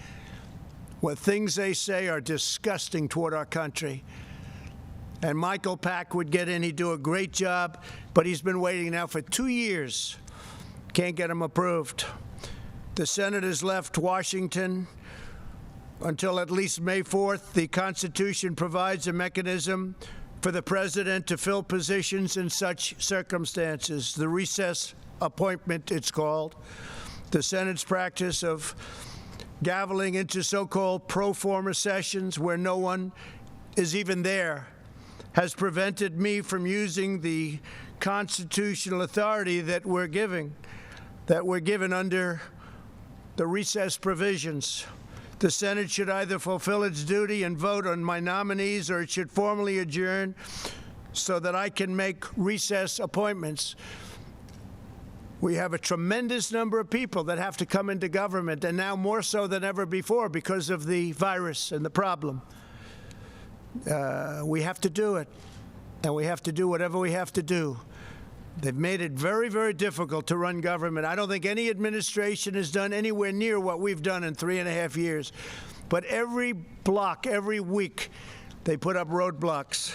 What things they say are disgusting toward our country. And Michael Pack would get in. He'd do a great job, but he's been waiting now for 2 years. Can't get him approved. The Senate has left Washington until at least May 4th. The Constitution provides a mechanism for the president to fill positions in such circumstances. The recess appointment, it's called. The Senate's practice of gaveling into so-called pro forma sessions where no one is even there has prevented me from using the constitutional authority that we're given under the recess provisions. The Senate should either fulfill its duty and vote on my nominees, or it should formally adjourn so that I can make recess appointments. We have a tremendous number of people that have to come into government, and now more so than ever before because of the virus and the problem. We have to do it, and we have to do whatever we have to do. They've made it very, very difficult to run government. I don't think any administration has done anywhere near what we've done in 3.5 years. But every block, every week, they put up roadblocks.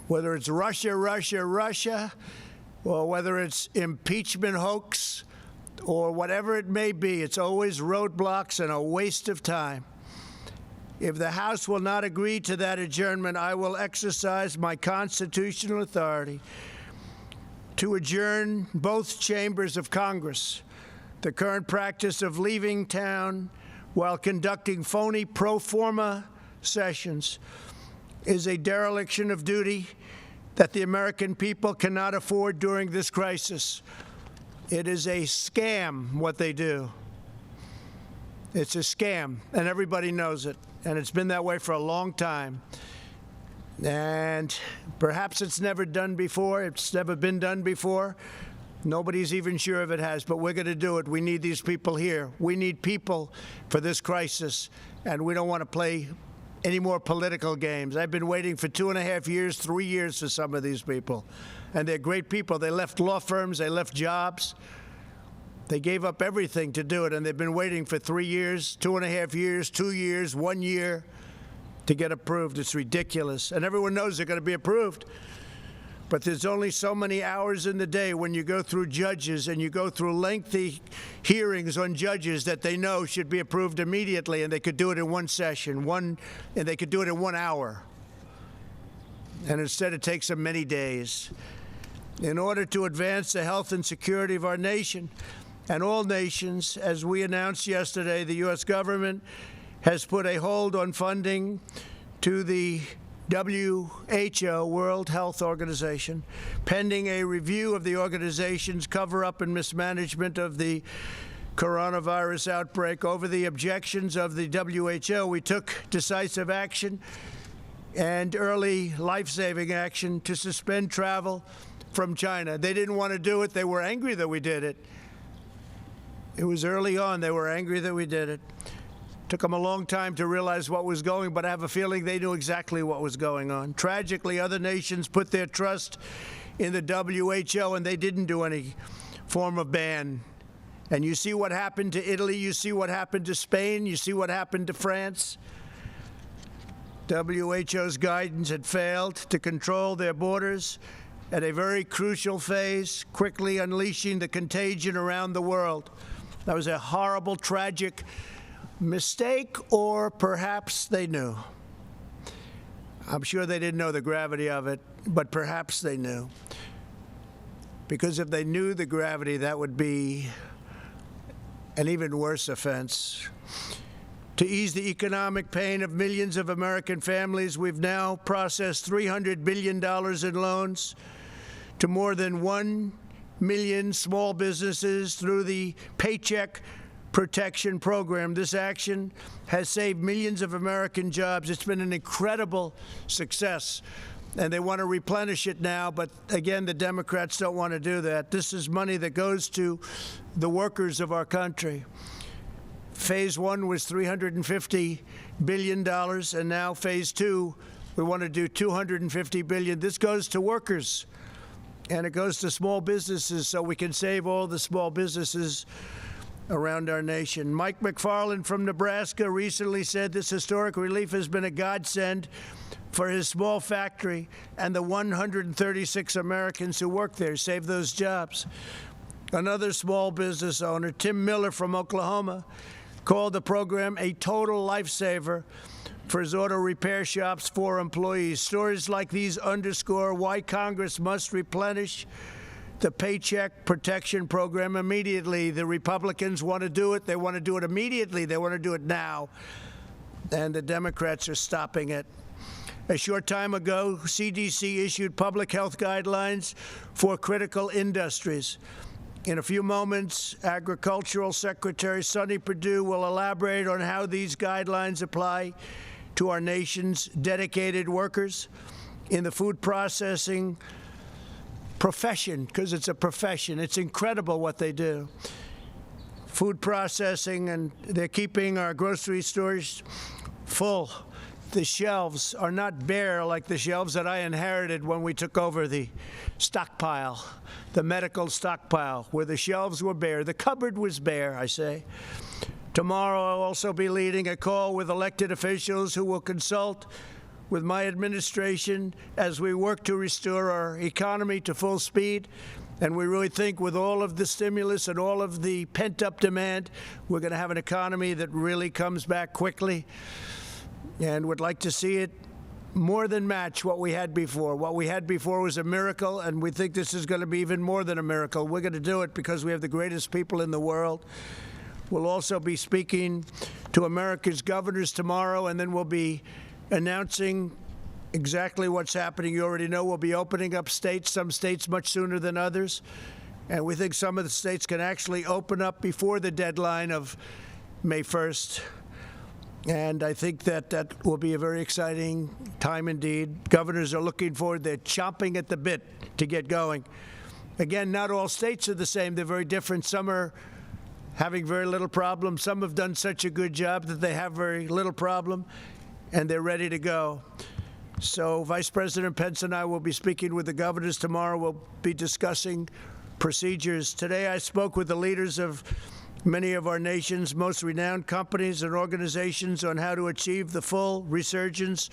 Whether it's Russia, or whether it's impeachment hoax, or whatever it may be, it's always roadblocks and a waste of time. If the House will not agree to that adjournment, I will exercise my constitutional authority to adjourn both chambers of Congress. The current practice of leaving town while conducting phony pro forma sessions is a dereliction of duty that the American people cannot afford during this crisis. It is a scam what they do. It's a scam, and everybody knows it, and it's been that way for a long time. And perhaps it's never done before. It's never been done before. Nobody's even sure if it has, but we're going to do it. We need these people here. We need people for this crisis, and we don't want to play any more political games. I've been waiting for 2.5 years, 3 years for some of these people, and they're great people. They left law firms. They left jobs. They gave up everything to do it, and they've been waiting for 3 years, 2.5 years, 2 years, 1 year to get approved. It's ridiculous. And everyone knows they're going to be approved. But there's only so many hours in the day when you go through judges and you go through lengthy hearings on judges that they know should be approved immediately, and they could do it in one session, and they could do it in 1 hour. And instead it takes them many days. In order to advance the health and security of our nation and all nations, as we announced yesterday, the U.S. government has put a hold on funding to the WHO, World Health Organization, pending a review of the organization's cover-up and mismanagement of the coronavirus outbreak. Over the objections of the WHO, we took decisive action and early life-saving action to suspend travel from China. They didn't want to do it. They were angry that we did it. It was early on. They were angry that we did it. Took them a long time to realize what was going, but I have a feeling they knew exactly what was going on. Tragically, other nations put their trust in the WHO, and they didn't do any form of ban. And you see what happened to Italy. You see what happened to Spain. You see what happened to France. WHO's guidance had failed to control their borders at a very crucial phase, quickly unleashing the contagion around the world. That was a horrible, tragic mistake, or perhaps they knew. I'm sure they didn't know the gravity of it, but perhaps they knew. Because if they knew the gravity, that would be an even worse offense. To ease the economic pain of millions of American families, we've now processed $300 billion in loans to more than 1 million small businesses through the Paycheck Protection Program. This action has saved millions of American jobs. It's been an incredible success, and they want to replenish it now, but again, the Democrats don't want to do that. This is money that goes to the workers of our country. Phase 1 was $350 billion, and now Phase 2, we want to do $250 billion. This goes to workers, and it goes to small businesses, so we can save all the small businesses around our nation. Mike McFarland from Nebraska recently said this historic relief has been a godsend for his small factory and the 136 Americans who work there. Save those jobs. Another small business owner, Tim Miller from Oklahoma, called the program a total lifesaver for his auto repair shop's 4 employees. Stories like these underscore why Congress must replenish the Paycheck Protection Program immediately. The Republicans want to do it. They want to do it immediately. They want to do it now. And the Democrats are stopping it. A short time ago, CDC issued public health guidelines for critical industries. In a few moments, Agricultural Secretary Sonny Perdue will elaborate on how these guidelines apply to our nation's dedicated workers in the food processing profession, because it's a profession. It's incredible what they do. Food processing, and they're keeping our grocery stores full. The shelves are not bare like the shelves that I inherited when we took over the stockpile, the medical stockpile, where the shelves were bare. The cupboard was bare, I say. Tomorrow I'll also be leading a call with elected officials who will consult with my administration as we work to restore our economy to full speed. And we really think with all of the stimulus and all of the pent-up demand, we're going to have an economy that really comes back quickly, and would like to see it more than match what we had before. What we had before was a miracle, and we think this is going to be even more than a miracle. We're going to do it because we have the greatest people in the world. We'll also be speaking to America's governors tomorrow, and then we'll be announcing exactly what's happening. You already know we'll be opening up states, some states much sooner than others. And we think some of the states can actually open up before the deadline of May 1st. And I think that that will be a very exciting time indeed. Governors are looking forward. They're chomping at the bit to get going. Again, not all states are the same. They're very different. Some are having very little problem. Some have done such a good job that they have very little problem, and they're ready to go. So Vice President Pence and I will be speaking with the governors tomorrow. We'll be discussing procedures. Today I spoke with the leaders of many of our nation's most renowned companies and organizations on how to achieve the full resurgence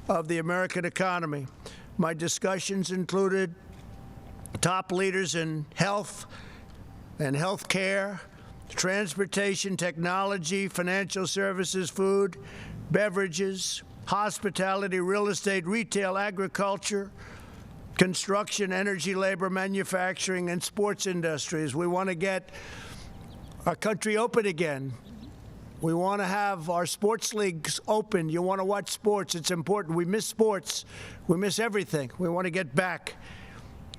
of the American economy. My discussions included top leaders in health and health care, transportation, technology, financial services, food, beverages, hospitality, real estate, retail, agriculture, construction, energy, labor, manufacturing, and sports industries. We want to get our country open again. We want to have our sports leagues open. You want to watch sports. It's important. We miss sports. We miss everything. We want to get back.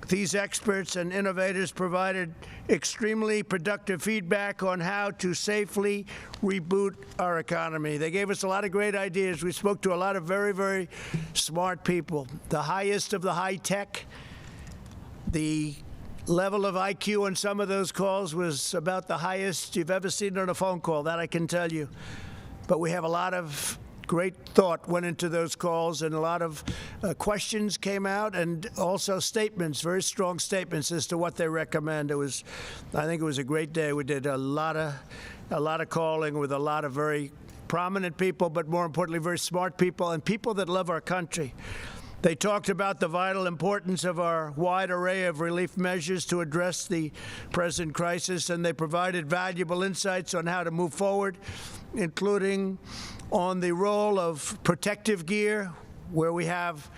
These experts and innovators provided extremely productive feedback on how to safely reboot our economy. They gave us a lot of great ideas. We spoke to a lot of very, very smart people. The highest of the high tech. The level of IQ on some of those calls was about the highest you've ever seen on a phone call, that I can tell you. But we have a lot of great thought went into those calls, and a lot of questions came out, and also statements, very strong statements as to what they recommend. I think it was a great day. We did a lot of calling with a lot of very prominent people, but more importantly, very smart people and people that love our country. They talked about the vital importance of our wide array of relief measures to address the present crisis, and they provided valuable insights on how to move forward, including on the role of protective gear, where we have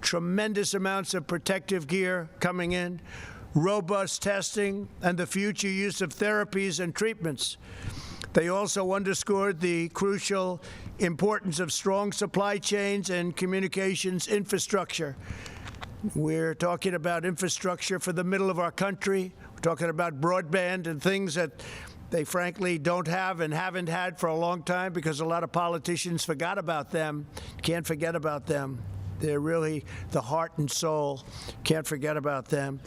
tremendous amounts of protective gear coming in, robust testing, and the future use of therapies and treatments. They also underscored the crucial importance of strong supply chains and communications infrastructure. We're talking about infrastructure for the middle of our country. We're talking about broadband and things that they frankly don't have and haven't had for a long time because a lot of politicians forgot about them. Can't forget about them. They're really the heart and soul. Can't forget about them.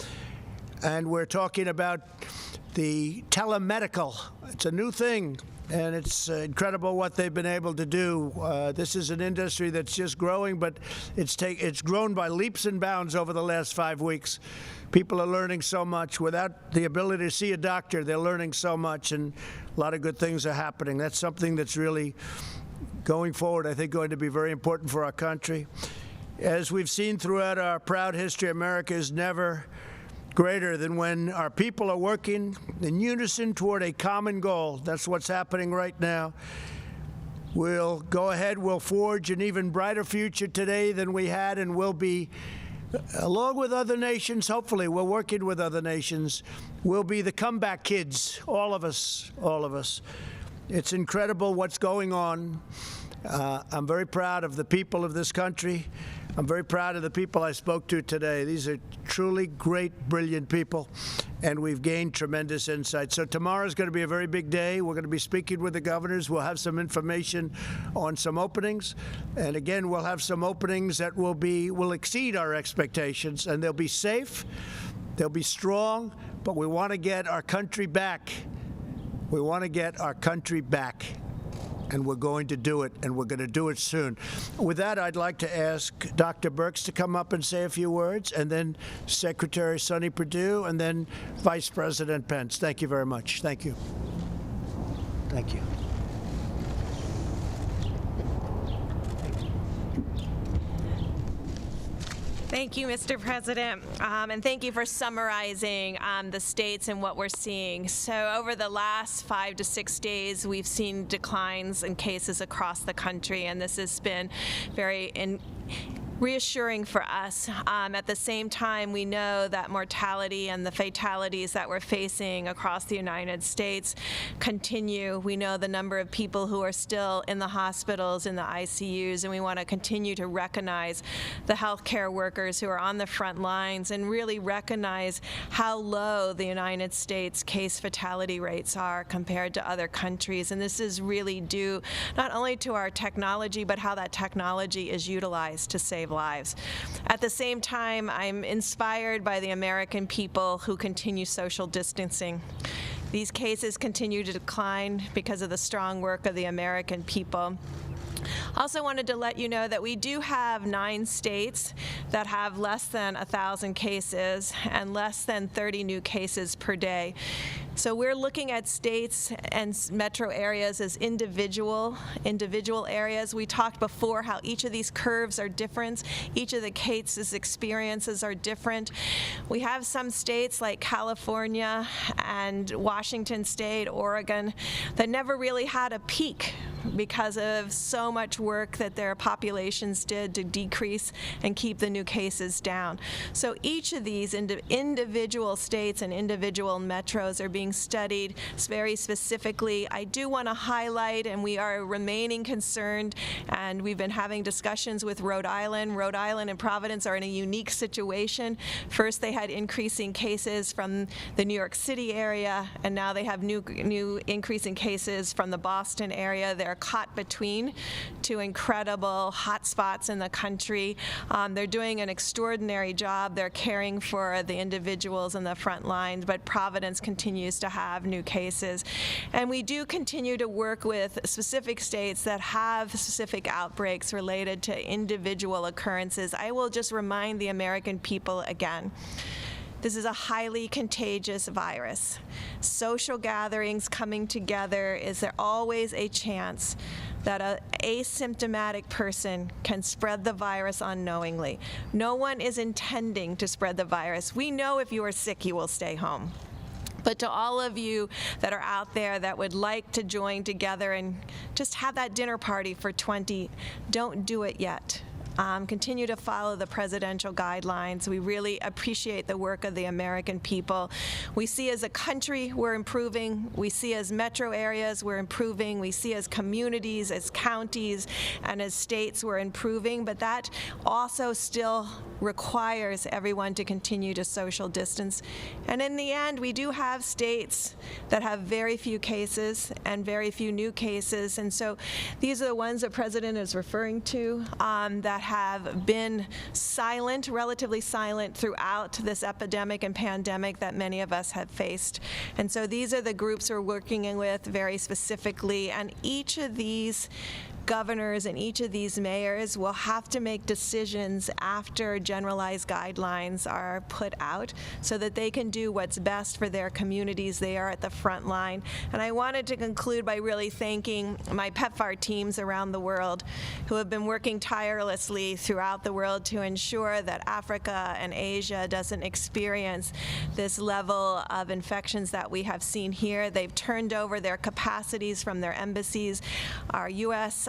And we're talking about the telemedical. It's a new thing, and it's incredible what they've been able to do. This is an industry that's just growing, but it's grown by leaps and bounds over the last 5 weeks. People are learning so much. Without the ability to see a doctor, they're learning so much, and a lot of good things are happening. That's something that's really, going forward, I think going to be very important for our country. As we've seen throughout our proud history, America is never greater than when our people are working in unison toward a common goal. That's what's happening right now. We'll go ahead, we'll forge an even brighter future today than we had, and we'll be, along with other nations, hopefully, we're working with other nations, we'll be the comeback kids, all of us, all of us. It's incredible what's going on. I'm very proud of the people of this country. I'm very proud of the people I spoke to today. These are truly great, brilliant people, and we've gained tremendous insight. So tomorrow is going to be a very big day. We're going to be speaking with the governors. We'll have some information on some openings, and again, we'll have some openings that will exceed our expectations, and they'll be safe, they'll be strong, but we want to get our country back. We want to get our country back. And we're going to do it, and we're going to do it soon. With that, I'd like to ask Dr. Birx to come up and say a few words, and then Secretary Sonny Perdue, and then Vice President Pence. Thank you very much. Thank you. Thank you. Thank you, Mr. President, and thank you for summarizing the states and what we're seeing. So over the last 5 to 6 days, we've seen declines in cases across the country, and this has been very reassuring for us. At the same time, we know that mortality and the fatalities that we're facing across the United States continue. We know the number of people who are still in the hospitals, in the ICUs, and we want to continue to recognize the healthcare workers who are on the front lines and really recognize how low the United States case fatality rates are compared to other countries. And this is really due not only to our technology, but how that technology is utilized to save lives. At the same time, I'm inspired by the American people who continue social distancing. These cases continue to decline because of the strong work of the American people. Also wanted to let you know that we do have 9 states that have less than 1,000 cases and less than 30 new cases per day. So we're looking at states and metro areas as individual areas. We talked before how each of these curves are different. Each of the cases' experiences are different. We have some states like California and Washington State, Oregon, that never really had a peak because of so much work that their populations did to decrease and keep the new cases down. So each of these individual states and individual metros are being studied very specifically. I do want to highlight, and we are remaining concerned, and we've been having discussions with Rhode Island. Rhode Island and Providence are in a unique situation. First, they had increasing cases from the New York City area, and now they have new increasing cases from the Boston area. They're caught between two incredible hot spots in the country. They're doing an extraordinary job. They're caring for the individuals in the front lines, but Providence continues to have new cases. And we do continue to work with specific states that have specific outbreaks related to individual occurrences. I will just remind the American people again. This is a highly contagious virus. Social gatherings coming together, is there always a chance that an asymptomatic person can spread the virus unknowingly? No one is intending to spread the virus. We know if you are sick, you will stay home. But to all of you that are out there that would like to join together and just have that dinner party for 20, don't do it yet. Continue to follow the presidential guidelines. We really appreciate the work of the American people. We see as a country we're improving. We see as metro areas we're improving. We see as communities, as counties, and as states we're improving. But that also still requires everyone to continue to social distance. And in the end, we do have states that have very few cases and very few new cases. And so these are the ones the president is referring to that have been silent, relatively silent throughout this epidemic and pandemic that many of us have faced. And so these are the groups we're working with very specifically, and each of these governors and each of these mayors will have to make decisions after generalized guidelines are put out so that they can do what's best for their communities. They are at the front line. And I wanted to conclude by really thanking my PEPFAR teams around the world who have been working tirelessly throughout the world to ensure that Africa and Asia doesn't experience this level of infections that we have seen here. They've turned over their capacities from their embassies. Our U.S.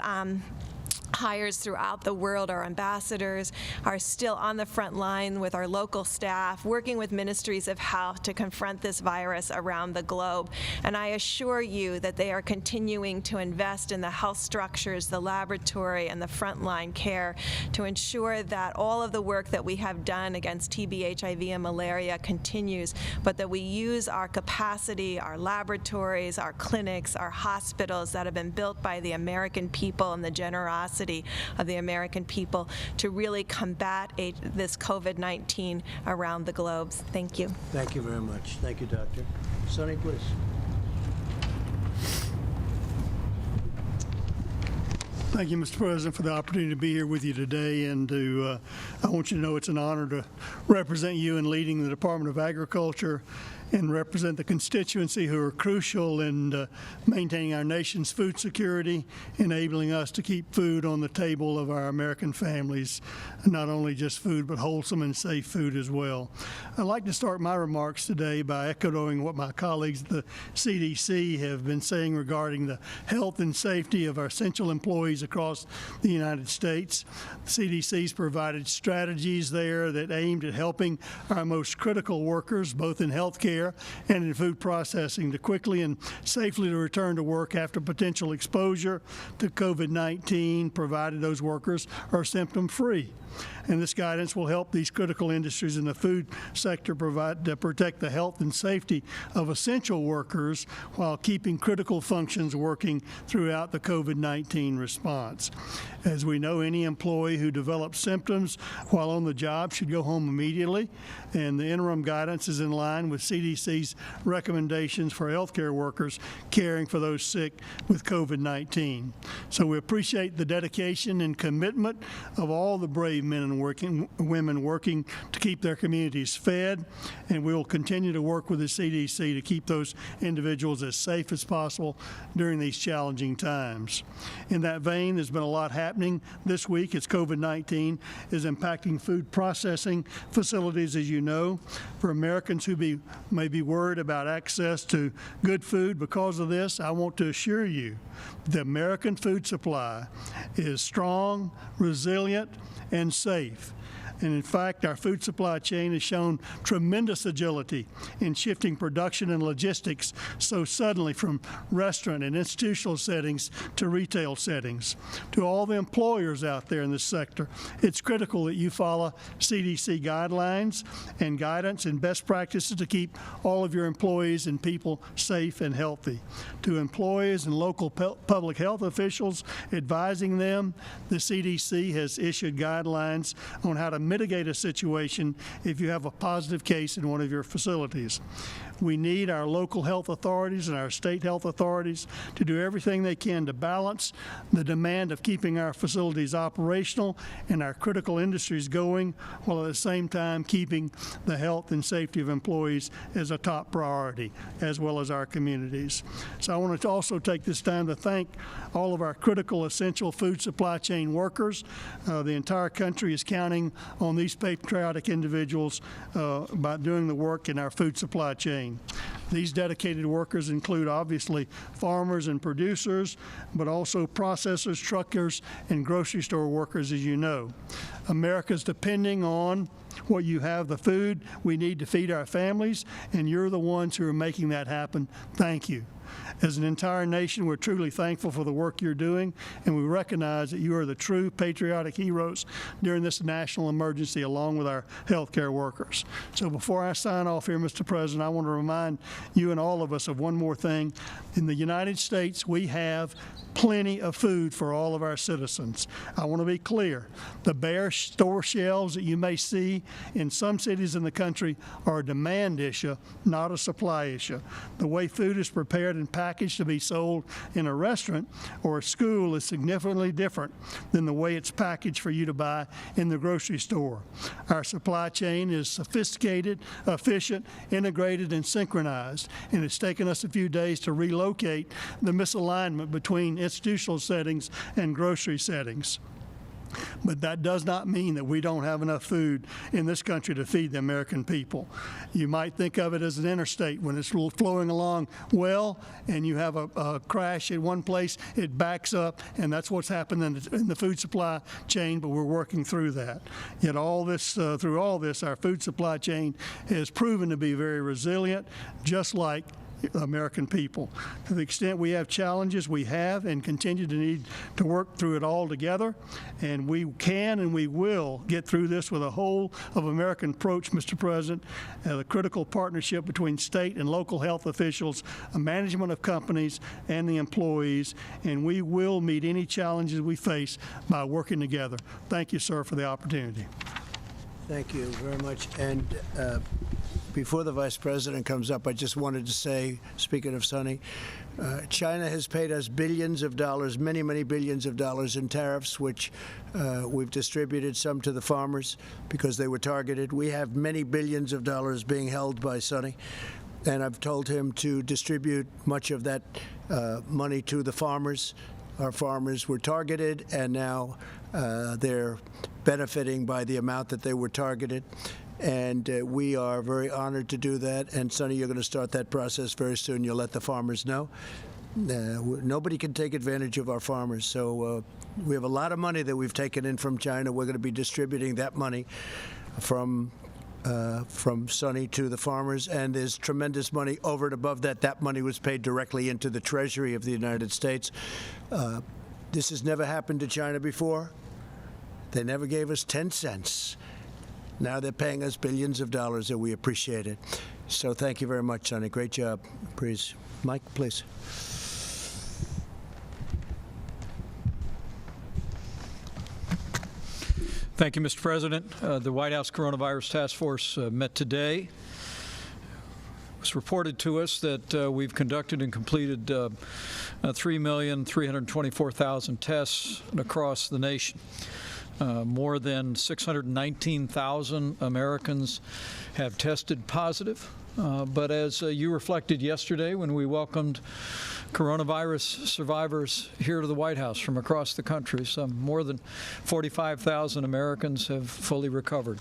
hires throughout the world, our ambassadors, are still on the front line with our local staff, working with ministries of health to confront this virus around the globe. And I assure you that they are continuing to invest in the health structures, the laboratory, and the frontline care to ensure that all of the work that we have done against TB, HIV, and malaria continues, but that we use our capacity, our laboratories, our clinics, our hospitals that have been built by the American people and the generosity of the American people to really combat this COVID-19 around the globe. Thank you. Thank you very much. Thank you, Doctor. Sonny, please. Thank you, Mr. President, for the opportunity to be here with you today. And I want you to know it's an honor to represent you in leading the Department of Agriculture and represent the constituency who are crucial in maintaining our nation's food security, enabling us to keep food on the table of our American families, not only just food, but wholesome and safe food as well. I'd like to start my remarks today by echoing what my colleagues at the CDC have been saying regarding the health and safety of our essential employees across the United States. The CDC's provided strategies there that aimed at helping our most critical workers, both in healthcare and in food processing, to quickly and safely return to work after potential exposure to COVID-19, provided those workers are symptom-free. And this guidance will help these critical industries in the food sector protect the health and safety of essential workers while keeping critical functions working throughout the COVID-19 response. As we know, any employee who develops symptoms while on the job should go home immediately, and the interim guidance is in line with CDC's recommendations for healthcare workers caring for those sick with COVID-19. So we appreciate the dedication and commitment of all the brave men and women working to keep their communities fed, and we will continue to work with the CDC to keep those individuals as safe as possible during these challenging times. In that vein, there's been a lot happening this week as COVID-19 is impacting food processing facilities, as you know. For Americans who may be worried about access to good food because of this, I want to assure you the American food supply is strong, resilient, and safe. And in fact, our food supply chain has shown tremendous agility in shifting production and logistics so suddenly from restaurant and institutional settings to retail settings. To all the employers out there in this sector, it's critical that you follow CDC guidelines and guidance and best practices to keep all of your employees and people safe and healthy. To employees and local public health officials advising them, the CDC has issued guidelines on how to mitigate a situation if you have a positive case in one of your facilities. We need our local health authorities and our state health authorities to do everything they can to balance the demand of keeping our facilities operational and our critical industries going, while at the same time keeping the health and safety of employees as a top priority, as well as our communities. So I want to also take this time to thank all of our critical, essential food supply chain workers. The entire country is counting on these patriotic individuals by doing the work in our food supply chain. These dedicated workers include, obviously, farmers and producers, but also processors, truckers, and grocery store workers, as you know. America's depending on what you have, the food we need to feed our families, and you're the ones who are making that happen. Thank you. As an entire nation, we're truly thankful for the work you're doing, and we recognize that you are the true patriotic heroes during this national emergency, along with our healthcare workers. So before I sign off here, Mr. President, I want to remind you and all of us of one more thing. In the United States, we have plenty of food for all of our citizens. I want to be clear. The bare store shelves that you may see in some cities in the country are a demand issue, not a supply issue. The way food is prepared and packaged to be sold in a restaurant or a school is significantly different than the way it's packaged for you to buy in the grocery store. Our supply chain is sophisticated, efficient, integrated, and synchronized, and it's taken us a few days to relocate the misalignment between institutional settings and grocery settings. But that does not mean that we don't have enough food in this country to feed the American people. You might think of it as an interstate when it's flowing along well and you have a crash at one place, it backs up, and that's what's happened in the food supply chain, but we're working through that. Yet through all this, our food supply chain has proven to be very resilient, just like American people. To the extent we have challenges, we have and continue to need to work through it all together, and we can and we will get through this with a whole of American approach, Mr. President, the critical partnership between state and local health officials, management of companies, and the employees, and we will meet any challenges we face by working together. Thank you, sir, for the opportunity. Thank you very much. And before the Vice President comes up, I just wanted to say, speaking of Sonny, China has paid us billions of dollars, many, many billions of dollars in tariffs, which we've distributed some to the farmers because they were targeted. We have many billions of dollars being held by Sonny. and I've told him to distribute much of that money to the farmers. Our farmers were targeted, and now they're benefiting by the amount that they were targeted. And we are very honored to do that. And Sonny, you're going to start that process very soon. You'll let the farmers know. Nobody can take advantage of our farmers. So we have a lot of money that we've taken in from China. We're going to be distributing that money from Sonny to the farmers, and there's tremendous money over and above that. That money was paid directly into the Treasury of the United States. This has never happened to China before. They never gave us 10 cents. Now they're paying us billions of dollars, and we appreciate it. So thank you very much, Sonny. Great job. Please. Mike, please. Thank you, Mr. President. The White House Coronavirus Task Force met today. It was reported to us that we've conducted and completed 3,324,000 tests across the nation. More than 619,000 Americans have tested positive. But as you reflected yesterday when we welcomed coronavirus survivors here to the White House from across the country, some more than 45,000 Americans have fully recovered.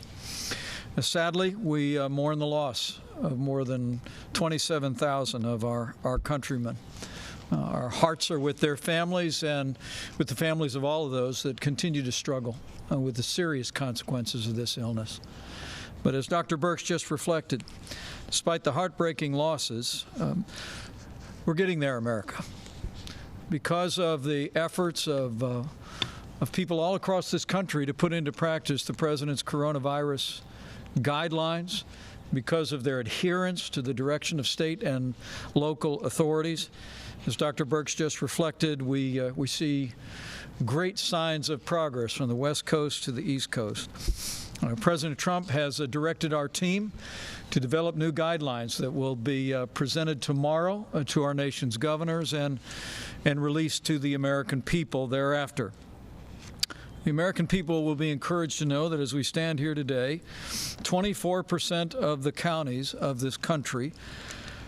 Sadly, we mourn the loss of more than 27,000 of our countrymen. Our hearts are with their families and with the families of all of those that continue to struggle with the serious consequences of this illness. But as Dr. Birx just reflected, despite the heartbreaking losses, we're getting there, America. Because of the efforts of people all across this country to put into practice the President's coronavirus guidelines, because of their adherence to the direction of state and local authorities. As Dr. Birx just reflected, we see great signs of progress from the West Coast to the East Coast. President Trump has directed our team to develop new guidelines that will be presented tomorrow to our nation's governors and released to the American people thereafter. The American people will be encouraged to know that as we stand here today, 24% of the counties of this country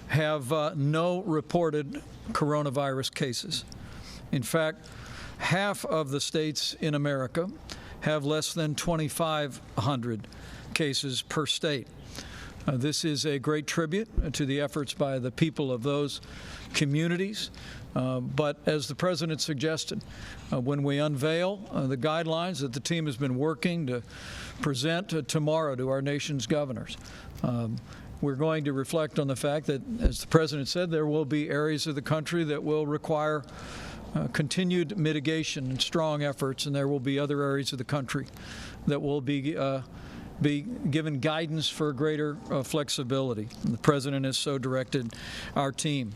have no reported coronavirus cases. In fact, half of the states in America have less than 2,500 cases per state. This is a great tribute to the efforts by the people of those communities. But as the President suggested, when we unveil the guidelines that the team has been working to present tomorrow to our nation's governors, we're going to reflect on the fact that, as the President said, there will be areas of the country that will require continued mitigation and strong efforts, and there will be other areas of the country that will be given guidance for greater flexibility. And the President has so directed our team.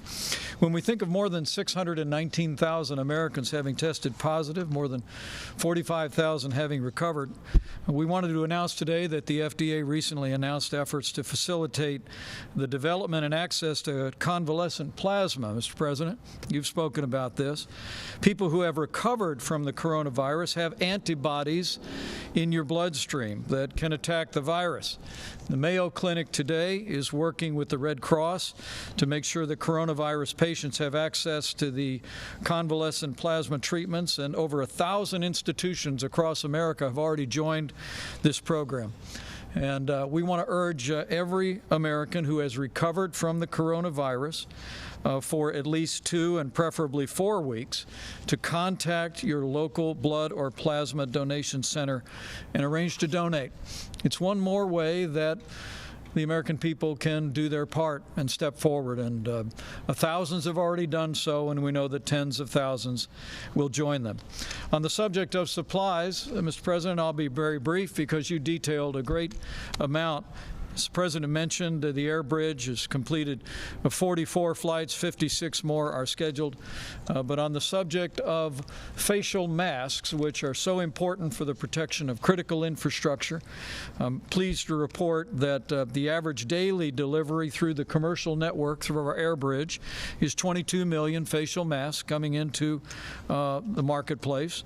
When we think of more than 619,000 Americans having tested positive, more than 45,000 having recovered, we wanted to announce today that the FDA recently announced efforts to facilitate the development and access to convalescent plasma. Mr. President, you've spoken about this. People who have recovered from the coronavirus have antibodies in your bloodstream that can attack the virus. The Mayo Clinic today is working with the Red Cross to make sure that coronavirus patients have access to the convalescent plasma treatments, and over 1,000 institutions across America have already joined this program. And we want to urge every American who has recovered from the coronavirus for at least 2 and preferably 4 weeks to contact your local blood or plasma donation center and arrange to donate. It's one more way that the American people can do their part and step forward, and thousands have already done so, and we know that tens of thousands will join them. On the subject of supplies, Mr. President, I'll be very brief because you detailed a great amount. As the President mentioned, the air bridge has completed 44 flights, 56 more are scheduled. But on the subject of facial masks, which are so important for the protection of critical infrastructure, I'm pleased to report that the average daily delivery through the commercial network through our air bridge is 22 million facial masks coming into the marketplace.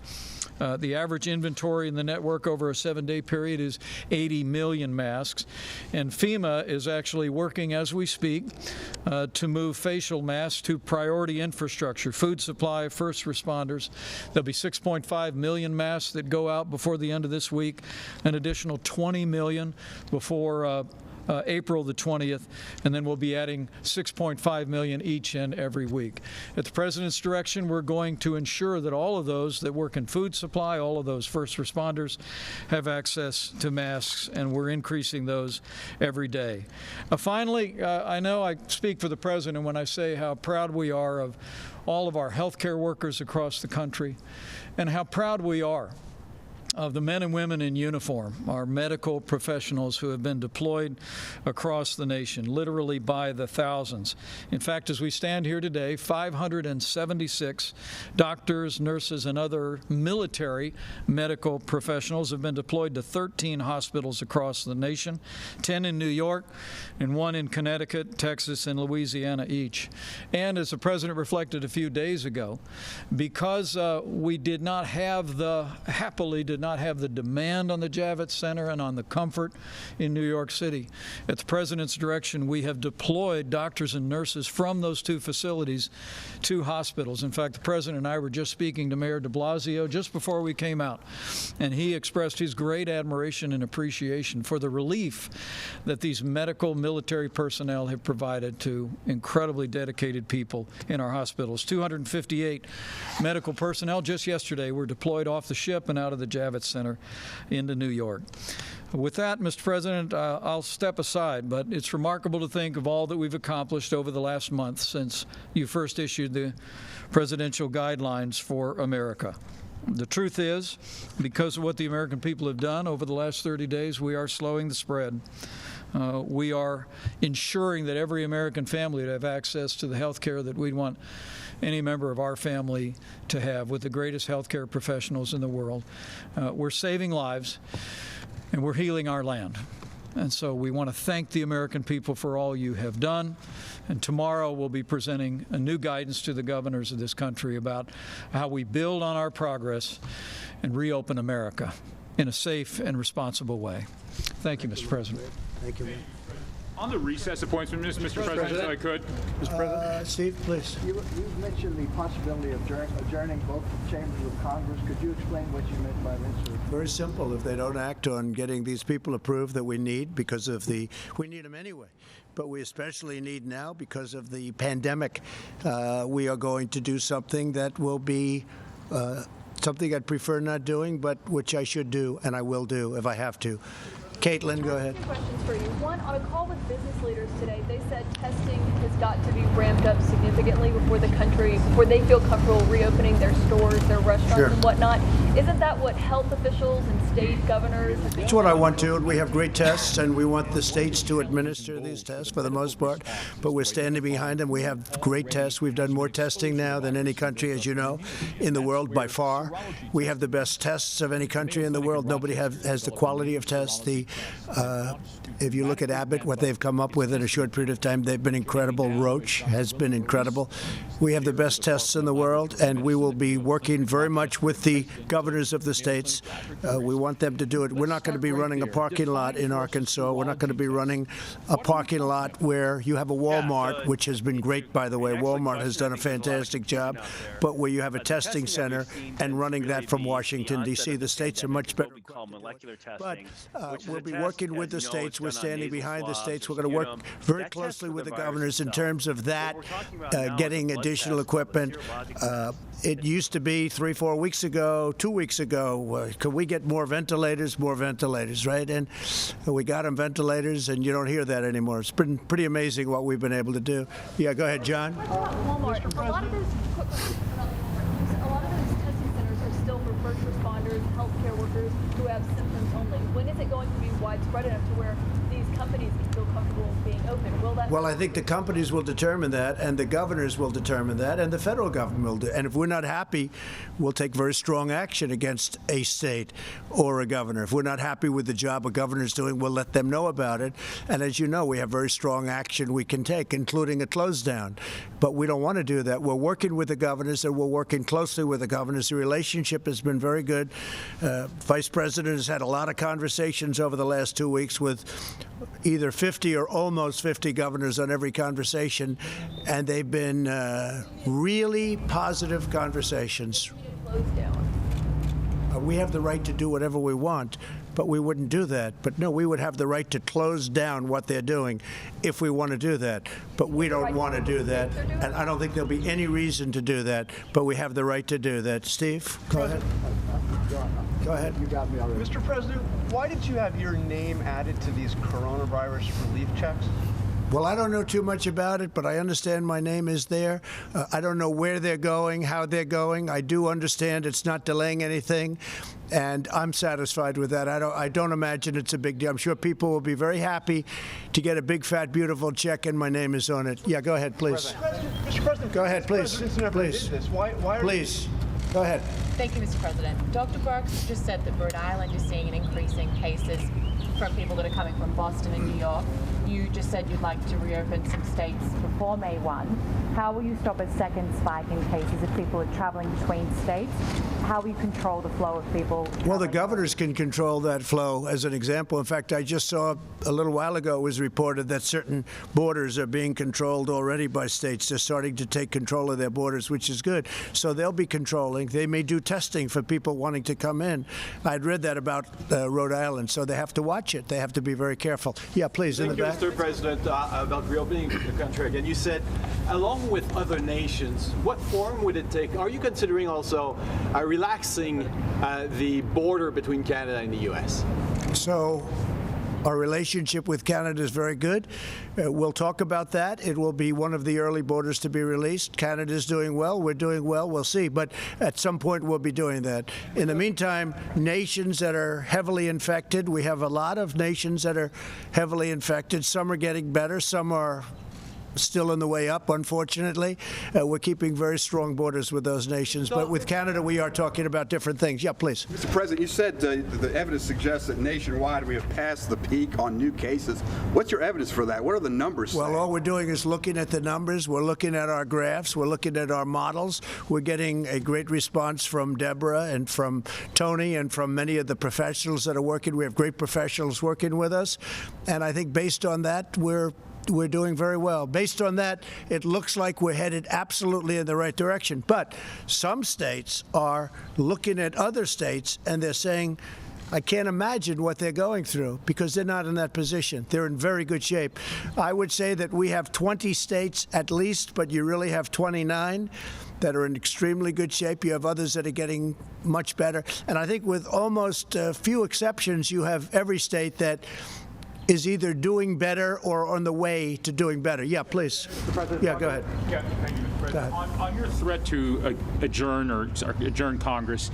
The average inventory in the network over a 7-day period is 80 million masks. And FEMA is actually working as we speak to move facial masks to priority infrastructure, food supply, first responders. There'll be 6.5 million masks that go out before the end of this week, an additional 20 million before April the 20th, and then we'll be adding 6.5 million each and every week. At the President's direction, we're going to ensure that all of those that work in food supply, all of those first responders, have access to masks, and we're increasing those every day. Finally, I know I speak for the President when I say how proud we are of all of our healthcare workers across the country, and how proud we are of the men and women in uniform, our medical professionals who have been deployed across the nation, literally by the thousands. In fact, as we stand here today, 576 doctors, nurses, and other military medical professionals have been deployed to 13 hospitals across the nation, 10 in New York, and 1 in Connecticut, Texas, and Louisiana each. And as the President reflected a few days ago, because we did not have the demand on the Javits Center and on the comfort in New York City. At the President's direction, we have deployed doctors and nurses from those 2 facilities to hospitals. In fact, the President and I were just speaking to Mayor de Blasio just before we came out, and he expressed his great admiration and appreciation for the relief that these medical military personnel have provided to incredibly dedicated people in our hospitals. 258 medical personnel just yesterday were deployed off the ship and out of the Javits Center into New York. With that, Mr. President, I'll step aside, but it's remarkable to think of all that we've accomplished over the last month since you first issued the presidential guidelines for America. The truth is, because of what the American people have done over the last 30 days, we are slowing the spread. We are ensuring that every American family would have access to the health care that we'd want any member of our family to have, with the greatest health care professionals in the world. We're saving lives, and we're healing our land. And so we want to thank the American people for all you have done. And tomorrow we'll be presenting a new guidance to the governors of this country about how we build on our progress and reopen America in a safe and responsible way. Thank you, Mr. President. Thank you. On the recess appointments, Mr. President, if I could. Mr. President. Steve, please. You've mentioned the possibility of adjourning both chambers of Congress. Could you explain what you meant by this? Very simple. If they don't act on getting these people approved that we need, because of we need them anyway, but we especially need now because of the pandemic, we are going to do something that will be something I'd prefer not doing, but which I should do, and I will do if I have to. Caitlin, go ahead. Two questions for you. One, on a call with business leaders today, they said testing has got to be ramped up significantly before they feel comfortable reopening their stores, their restaurants, and whatnot. Isn't that what health officials and state governors have been? That's what I want to, and we have great tests, and we want the states to administer these tests for the most part, but we're standing behind them. We have great tests. We've done more testing now than any country, as you know, in the world by far. We have the best tests of any country in the world. Nobody has the quality of tests. If you look at Abbott, what they've come up with in a short period of time, they've been incredible. Roche has been incredible. We have the best tests in the world, and we will be working very much with the governors of the states. We want them to do it. We're not going to be running a parking lot in Arkansas. We're not going to be running a parking lot where you have a Walmart, which has been great, by the way. Walmart has done a fantastic job, but where you have a testing center and running that from Washington, D.C. The states are much better. But we'll be working with the states. We're standing behind the states. We're going to work very closely with the governors in terms of that, getting additional equipment. It used to be 3-4 weeks ago, 2 weeks ago, could we get more ventilators, right? And we got them ventilators, and you don't hear that anymore. It's been pretty amazing what we've been able to do. Yeah, go ahead, John. Walmart. A lot of those testing centers are still for first responders, healthcare workers who have symptoms only. When is it going to be widespread enough to where these companies can feel comfortable being open? Will that? Well, I think the companies will determine that, and the governors will determine that, and the federal government will do. And if we're not happy, we'll take very strong action against a state or a governor. If we're not happy with the job a governor's doing, we'll let them know about it. And as you know, we have very strong action we can take, including a close down. But we don't want to do that. We're working with the governors, and we're working closely with the governors. The relationship has been very good. Vice President has had a lot of conversations over the last 2 weeks with either 50 or almost 50 governors on every conversation, and they've been really positive conversations. We have the right to do whatever we want, but we wouldn't do that. But no, we would have the right to close down what they're doing if we want to do that. But we don't want to do that, and I don't think there'll be any reason to do that, but we have the right to do that. Steve, go ahead. Go ahead. You got me already. Mr. President, why did you have your name added to these coronavirus relief checks? Well, I don't know too much about it, but I understand my name is there. I don't know where they're going, how they're going. I do understand it's not delaying anything, and I'm satisfied with that. I don't imagine it's a big deal. I'm sure people will be very happy to get a big, fat, beautiful check, and my name is on it. Yeah, go ahead, please. Mr. President, go ahead, please. Please. Why are please. Go ahead. Thank you, Mr. President. Dr. Birx just said that Rhode Island is seeing an increase in cases from people that are coming from Boston and New York. You just said you'd like to reopen some states before May 1. How will you stop a second spike in cases if people are traveling between states? How will you control the flow of people? Well, the governors can control that flow, as an example. In fact, I just saw a little while ago it was reported that certain borders are being controlled already by states. They're starting to take control of their borders, which is good. So they'll be controlling. They may do testing for people wanting to come in. I'd read that about Rhode Island, so they have to watch it. They have to be very careful. Yeah, please, in the back. Mr. President, about reopening the country again, you said, along with other nations, what form would it take? Are you considering also relaxing the border between Canada and the U.S.? So our relationship with Canada is very good. We'll talk about that. It will be one of the early borders to be released. Canada's doing well. We're doing well. We'll see. But at some point, we'll be doing that. In the meantime, nations that are heavily infected, we have a lot of nations that are heavily infected. Some are getting better. Some are still on the way up, unfortunately. We're keeping very strong borders with those nations. But with Canada, we are talking about different things. Yeah, please. Mr. President, you said the evidence suggests that nationwide we have passed the peak on new cases. What's your evidence for that? What are the numbers? Well, all we're doing is looking at the numbers. We're looking at our graphs. We're looking at our models. We're getting a great response from Deborah and from Tony and from many of the professionals that are working. We have great professionals working with us. And I think based on that, we're doing very well. Based on that, it looks like we're headed absolutely in the right direction. But some states are looking at other states and they're saying, I can't imagine what they're going through because they're not in that position. They're in very good shape. I would say that we have 20 states at least, but you really have 29 that are in extremely good shape. You have others that are getting much better. And I think with almost few exceptions, you have every state that is either doing better or on the way to doing better. Yeah, please. Yeah, go ahead. Yeah, thank you, Mr. President. On your threat to adjourn Congress,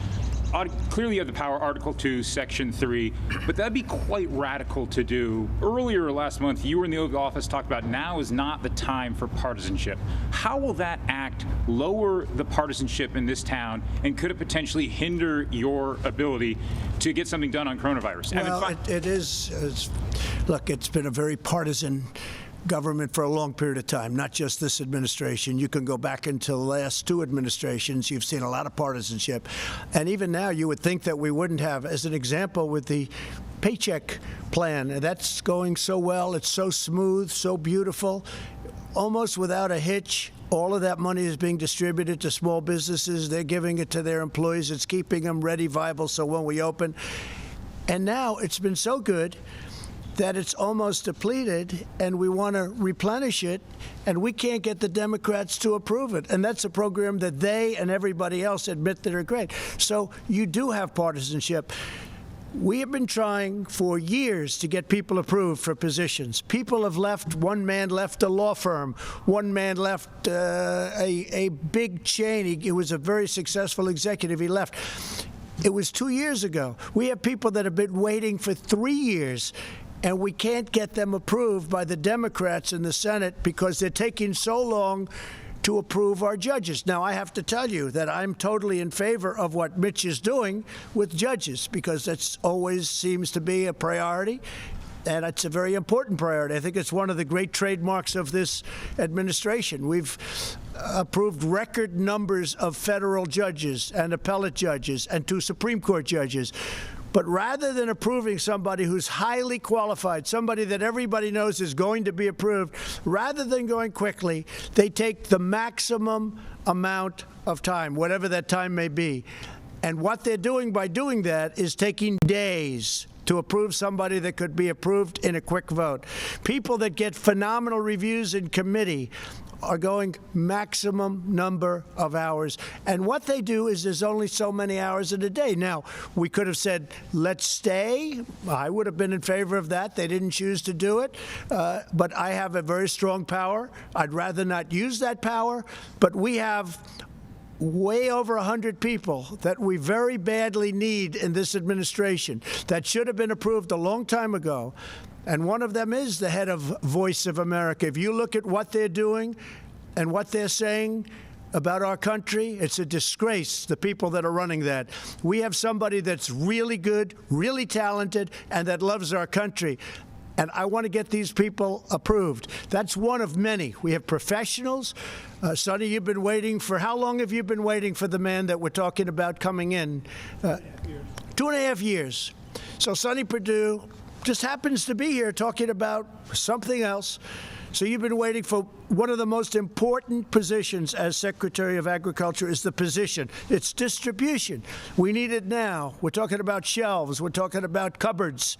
clearly you have the power, Article 2, Section 3, but that'd be quite radical to do. Earlier last month, you were in the Oval Office talked about now is not the time for partisanship. How will that act lower the partisanship in this town, and could it potentially hinder your ability to get something done on coronavirus? Well, it is. Look, it's been a very partisan government for a long period of time, not just this administration. You can go back into the last two administrations. You've seen a lot of partisanship. And even now, you would think that we wouldn't have, as an example, with the paycheck plan. That's going so well. It's so smooth, so beautiful, almost without a hitch. All of that money is being distributed to small businesses. They're giving it to their employees. It's keeping them ready, viable, so when we open. And now it's been so good that it's almost depleted, and we want to replenish it, and we can't get the Democrats to approve it. And that's a program that they and everybody else admit that are great. So you do have partisanship. We have been trying for years to get people approved for positions. People have left. One man left a law firm. One man left a big chain. He was a very successful executive. He left. It was 2 years ago. We have people that have been waiting for 3 years, and we can't get them approved by the Democrats in the Senate because they're taking so long to approve our judges. Now, I have to tell you that I'm totally in favor of what Mitch is doing with judges, because that always seems to be a priority, and it's a very important priority. I think it's one of the great trademarks of this administration. We've approved record numbers of federal judges and appellate judges and 2 Supreme Court judges. But rather than approving somebody who's highly qualified, somebody that everybody knows is going to be approved, rather than going quickly, they take the maximum amount of time, whatever that time may be. And what they're doing by doing that is taking days to approve somebody that could be approved in a quick vote. People that get phenomenal reviews in committee are going maximum number of hours. And what they do is there's only so many hours in a day. Now, we could have said, let's stay. I would have been in favor of that. They didn't choose to do it. But I have a very strong power. I'd rather not use that power. But we have way over 100 people that we very badly need in this administration that should have been approved a long time ago. And one of them is the head of Voice of America. If you look at what they're doing and what they're saying about our country, it's a disgrace, the people that are running that. We have somebody that's really good, really talented, and that loves our country. And I want to get these people approved. That's one of many. We have professionals. Sonny, you've been waiting for, how long have you been waiting for the man that we're talking about coming in? 2.5 years. So Sonny Perdue just happens to be here talking about something else. So you've been waiting for one of the most important positions as Secretary of Agriculture is the position. It's distribution. We need it now. We're talking about shelves. We're talking about cupboards.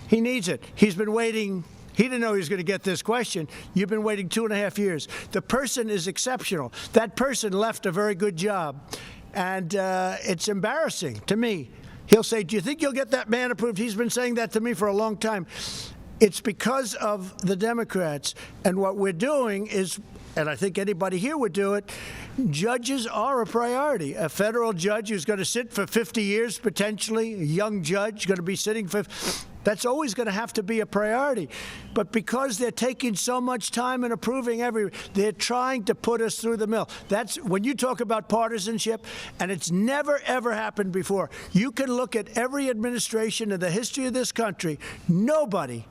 He needs it. He's been waiting. He didn't know he was going to get this question. You've been waiting 2.5 years. The person is exceptional. That person left a very good job. And it's embarrassing to me. He'll say, do you think you'll get that man approved? He's been saying that to me for a long time. It's because of the Democrats. And what we're doing is, and I think anybody here would do it, judges are a priority. A federal judge who's going to sit for 50 years, potentially, a young judge going to be sitting for, that's always going to have to be a priority. But because they're taking so much time and approving they're trying to put us through the mill. That's when you talk about partisanship, and it's never, ever happened before. You can look at every administration in the history of this country. Nobody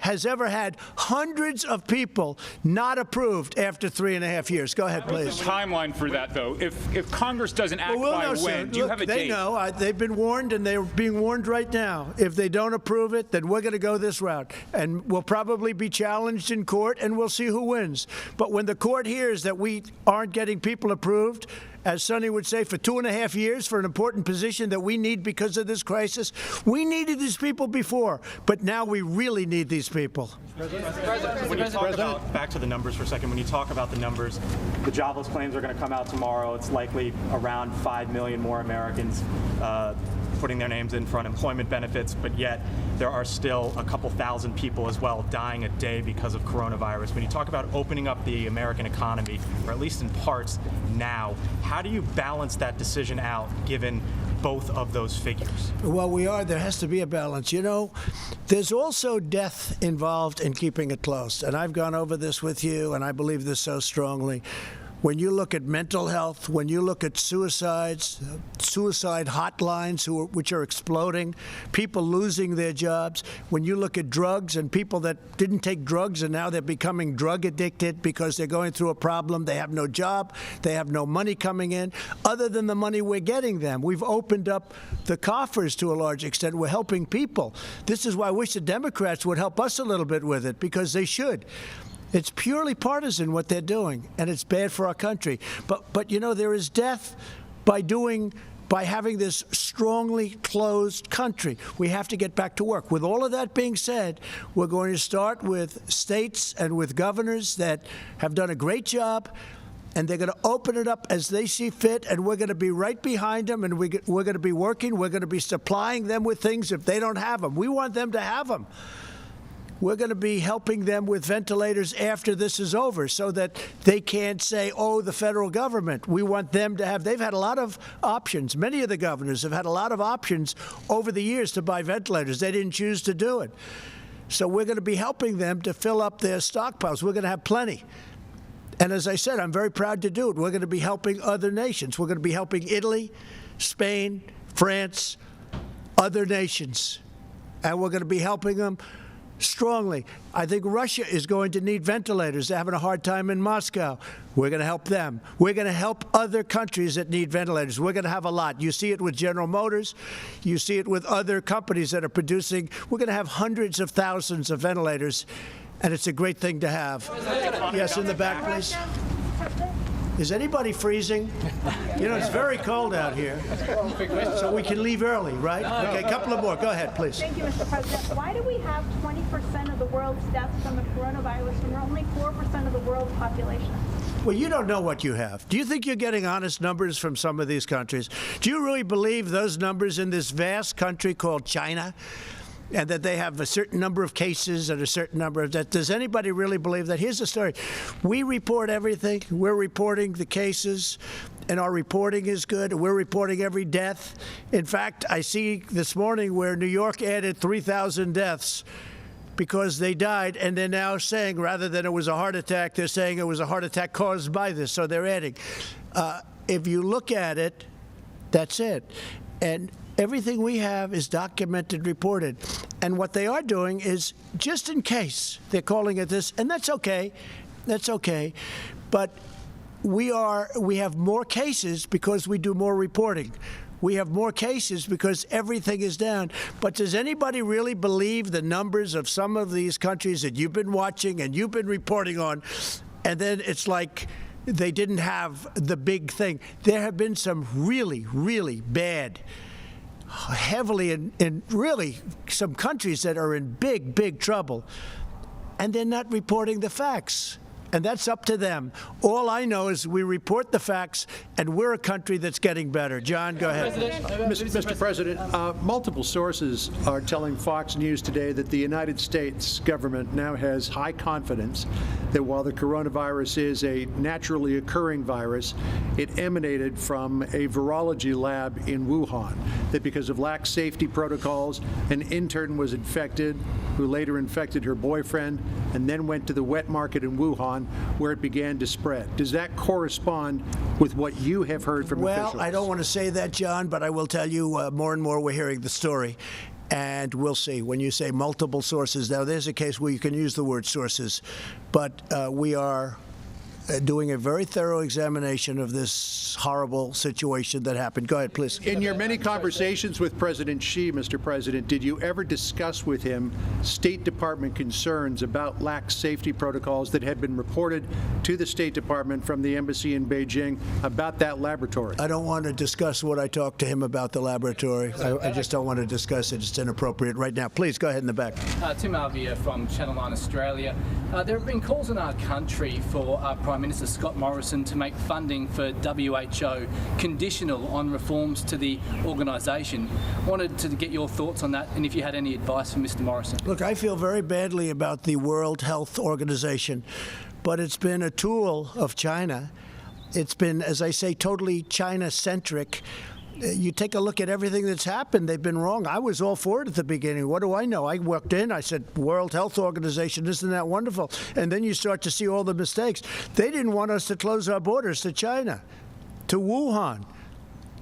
has ever had hundreds of people not approved after 3.5 years. Go ahead, please. What's the timeline for that, though? If Congress doesn't act by when, do you have a date? They know. They've been warned, and they're being warned right now. If they don't approve it, then we're going to go this route. And we'll probably be challenged in court, and we'll see who wins. But when the court hears that we aren't getting people approved, as Sonny would say, for 2.5 years for an important position that we need because of this crisis. We needed these people before, but now we really need these people. When you talk about, back to the numbers for a second, when you talk about the numbers, the jobless claims are going to come out tomorrow. It's likely around 5 million more Americans putting their names in for unemployment benefits, but yet there are still a couple thousand people as well dying a day because of coronavirus. When you talk about opening up the American economy, or at least in parts now, how do you balance that decision out given both of those figures? Well, there has to be a balance. You know, there's also death involved in keeping it close. And I've gone over this with you, and I believe this so strongly. When you look at mental health, when you look at suicides, suicide hotlines which are exploding, people losing their jobs, when you look at drugs and people that didn't take drugs and now they're becoming drug addicted because they're going through a problem, they have no job, they have no money coming in, other than the money we're getting them. We've opened up the coffers to a large extent. We're helping people. This is why I wish the Democrats would help us a little bit with it, because they should. It's purely partisan what they're doing, and it's bad for our country. But you know, there is death by having this strongly closed country. We have to get back to work. With all of that being said, we're going to start with states and with governors that have done a great job, and they're going to open it up as they see fit, and we're going to be right behind them, and we're going to be working. We're going to be supplying them with things if they don't have them. We want them to have them. We're going to be helping them with ventilators after this is over so that they can't say, oh, the federal government. We want them to have, they've had a lot of options. Many of the governors have had a lot of options over the years to buy ventilators. They didn't choose to do it. So we're going to be helping them to fill up their stockpiles. We're going to have plenty. And as I said, I'm very proud to do it. We're going to be helping other nations. We're going to be helping Italy, Spain, France, other nations. And we're going to be helping them strongly. I think Russia is going to need ventilators. They're having a hard time in Moscow. We're going to help them. We're going to help other countries that need ventilators. We're going to have a lot. You see it with General Motors. You see it with other companies that are producing. We're going to have hundreds of thousands of ventilators, and it's a great thing to have. Yes, in the back, please. Is anybody freezing? You know, it's very cold out here, so we can leave early, right? Okay, a couple of more. Go ahead, please. Thank you, Mr. President. Why do we have 20% of the world's deaths from the coronavirus when we're only 4% of the world's population? Well, you don't know what you have. Do you think you're getting honest numbers from some of these countries? Do you really believe those numbers in this vast country called China? And that they have a certain number of cases and a certain number of deaths. Does anybody really believe that? Here's the story. We report everything. We're reporting the cases, and our reporting is good. We're reporting every death. In fact, I see this morning where New York added 3,000 deaths because they died, and they're now saying, rather than it was a heart attack, they're saying it was a heart attack caused by this, so they're adding. If you look at it, that's it. And everything we have is documented, reported. And what they are doing is, just in case, they're calling it this, and that's okay. That's okay. But we have more cases because we do more reporting. We have more cases because everything is down. But does anybody really believe the numbers of some of these countries that you've been watching and you've been reporting on, and then it's like they didn't have the big thing? There have been some really, really bad, heavily in really some countries that are in big, big trouble, and they're not reporting the facts. And that's up to them. All I know is we report the facts, and we're a country that's getting better. John, go ahead. Mr. President, multiple sources are telling Fox News today that the United States government now has high confidence that while the coronavirus is a naturally occurring virus, it emanated from a virology lab in Wuhan, that because of lax safety protocols, an intern was infected, who later infected her boyfriend, and then went to the wet market in Wuhan, where it began to spread. Does that correspond with what you have heard from officials? Well, I don't want to say that, John, but I will tell you more and more we're hearing the story. And we'll see. When you say multiple sources, now there's a case where you can use the word sources, but we are doing a very thorough examination of this horrible situation that happened. Go ahead, please. In your many conversations with President Xi, Mr. President, did you ever discuss with him State Department concerns about lax safety protocols that had been reported to the State Department from the embassy in Beijing about that laboratory? I don't want to discuss what I talked to him about the laboratory. I just don't want to discuss it. It's inappropriate right now. Please, go ahead in the back. Tim Alvia from Channel 9 Australia. There have been calls in our country for Prime Minister Scott Morrison to make funding for WHO conditional on reforms to the organisation. Wanted to get your thoughts on that, and if you had any advice for Mr. Morrison. Look, I feel very badly about the World Health Organization, but it's been a tool of China. It's been, as I say, totally China-centric. You take a look at everything that's happened, they've been wrong. I was all for it at the beginning. What do I know? I walked in, I said, World Health Organization, isn't that wonderful? And then you start to see all the mistakes. They didn't want us to close our borders to China, to Wuhan.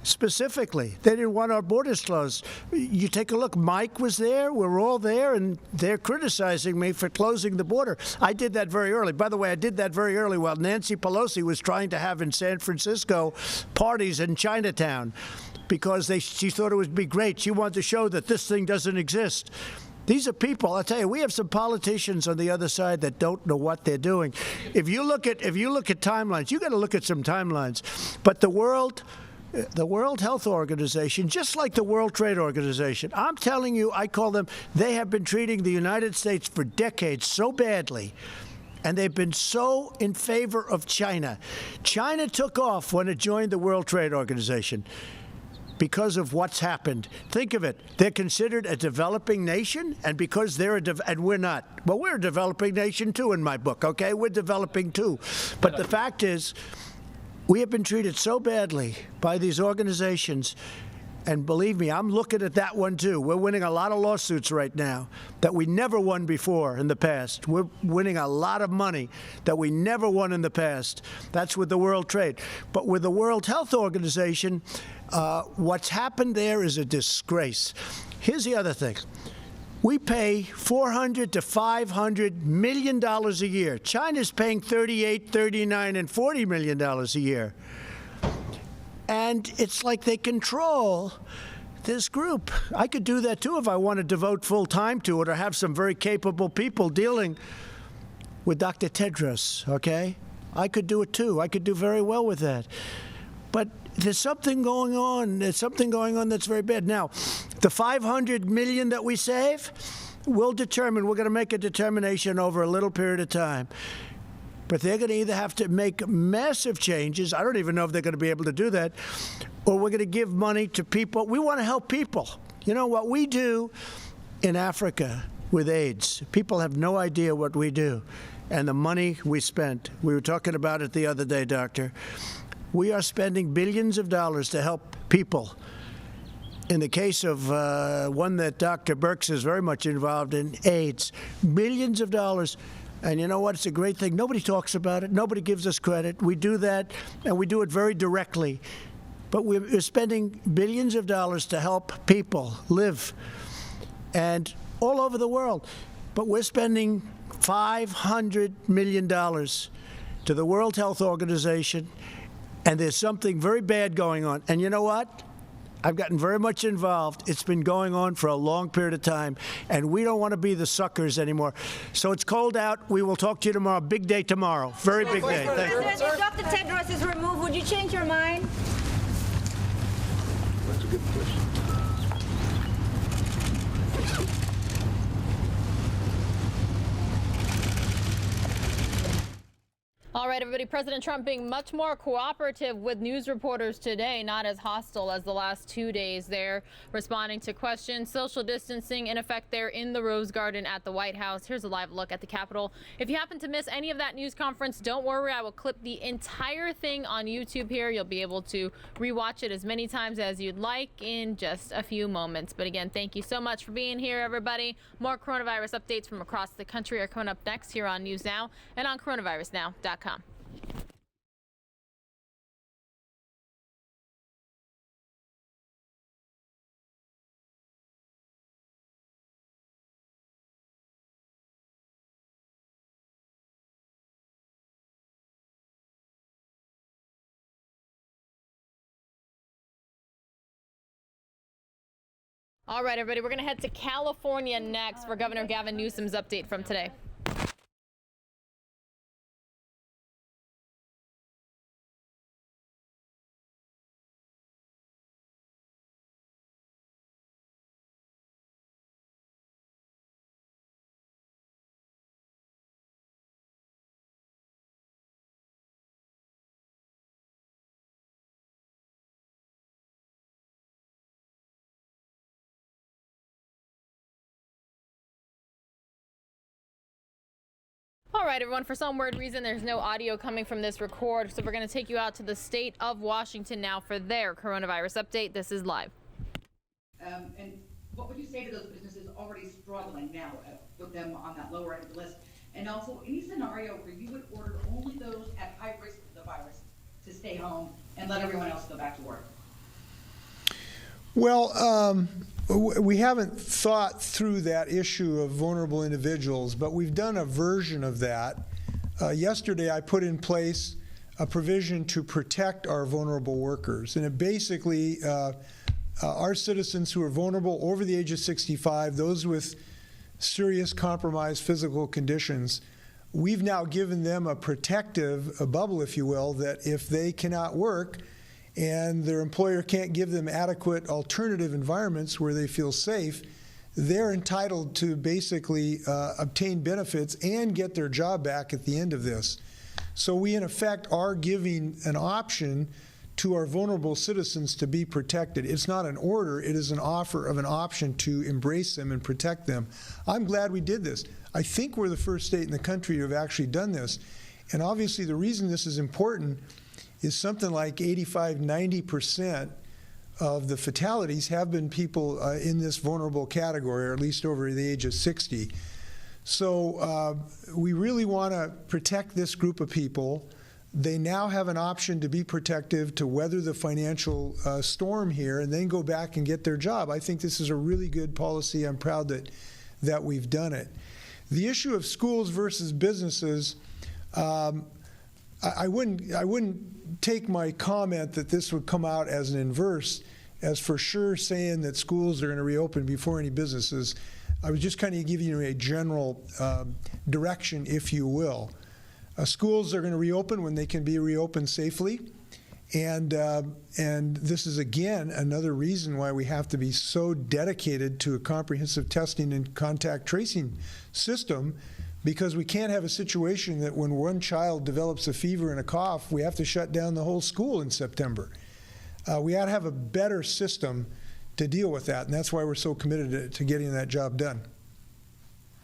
Specifically, they didn't want our borders closed. You take a look, Mike was there, we're all there, and they're criticizing me for closing the border. I did that very early. By the way, I did that very early while Nancy Pelosi was trying to have in San Francisco parties in Chinatown because she thought it would be great. She wanted to show that this thing doesn't exist. These are people, I'll tell you, we have some politicians on the other side that don't know what they're doing. If you look at timelines, you got to look at some timelines. But the World Health Organization, just like the World Trade Organization, I'm telling you, I call them, they have been treating the United States for decades so badly, and they've been so in favor of China. China took off when it joined the World Trade Organization. because of what's happened. Think of it. They're considered a developing nation, and because they're and we're not. Well, we're a developing nation too in my book, okay? We're developing too. But the fact is, we have been treated so badly by these organizations, and believe me, I'm looking at that one too. We're winning a lot of lawsuits right now that we never won before in the past. We're winning a lot of money that we never won in the past. That's with the World Trade. But with the World Health Organization, what's happened there is a disgrace. Here's the other thing. We pay $400 to $500 million a year. China's paying $38, $39, and $40 million a year. And it's like they control this group. I could do that too if I want to devote full time to it or have some very capable people dealing with Dr. Tedros, okay? I could do it too. I could do very well with that. But there's something going on. There's something going on that's very bad. Now, the $500 million that we save, we're going to make a determination over a little period of time. But they're going to either have to make massive changes. I don't even know if they're going to be able to do that. Or we're going to give money to people. We want to help people. You know what we do in Africa with AIDS? People have no idea what we do. And the money we spent. We were talking about it the other day, Doctor. We are spending billions of dollars to help people. In the case of one that Dr. Birx is very much involved in, AIDS, billions of dollars. And you know what? It's a great thing. Nobody talks about it. Nobody gives us credit. We do that, and we do it very directly. But we're spending billions of dollars to help people live, and all over the world. But we're spending $500 million to the World Health Organization, and there's something very bad going on. And you know what? I've gotten very much involved. It's been going on for a long period of time, and we don't want to be the suckers anymore. So it's cold out. We will talk to you tomorrow. Big day tomorrow. Very big day. Thank you. If Dr. Tedros is removed, would you change your mind? That's a good question. All right, everybody. President Trump being much more cooperative with news reporters today, not as hostile as the last 2 days. They're responding to questions, social distancing in effect there in the Rose Garden at the White House. Here's a live look at the Capitol. If you happen to miss any of that news conference, don't worry. I will clip the entire thing on YouTube here. You'll be able to rewatch it as many times as you'd like in just a few moments. But again, thank you so much for being here, everybody. More coronavirus updates from across the country are coming up next here on News Now and on coronavirusnow.com. All right, everybody, we're going to head to California next for Governor Gavin Newsom's update from today. All right, everyone, for some weird reason, there's no audio coming from this record, so we're going to take you out to the state of Washington now for their coronavirus update. This is live. And what would you say to those businesses already struggling now, with them on that lower end of the list? And also, any scenario where you would order only those at high risk of the virus to stay home and let everyone else go back to work? Well, we haven't thought through that issue of vulnerable individuals, but we've done a version of that. Yesterday, I put in place a provision to protect our vulnerable workers. And it basically, our citizens who are vulnerable over the age of 65, those with serious compromised physical conditions, we've now given them a protective, a bubble, if you will, that if they cannot work, and their employer can't give them adequate alternative environments where they feel safe, they're entitled to basically obtain benefits and get their job back at the end of this. So we, in effect, are giving an option to our vulnerable citizens to be protected. It's not an order, it is an offer of an option to embrace them and protect them. I'm glad we did this. I think we're the first state in the country to have actually done this. And obviously the reason this is important is something like 85–90% of the fatalities have been people in this vulnerable category, or at least over the age of 60. So we really want to protect this group of people. They now have an option to be protective, to weather the financial storm here, and then go back and get their job. I think this is a really good policy. I'm proud that we've done it. The issue of schools versus businesses, I wouldn't take my comment that this would come out as an inverse as for sure saying that schools are going to reopen before any businesses. I was just kind of giving you a general direction, if you will. Schools are going to reopen when they can be reopened safely, and this is again another reason why we have to be so dedicated to a comprehensive testing and contact tracing system, because we can't have a situation that when one child develops a fever and a cough, we have to shut down the whole school in September. We ought to have a better system to deal with that, and that's why we're so committed to getting that job done.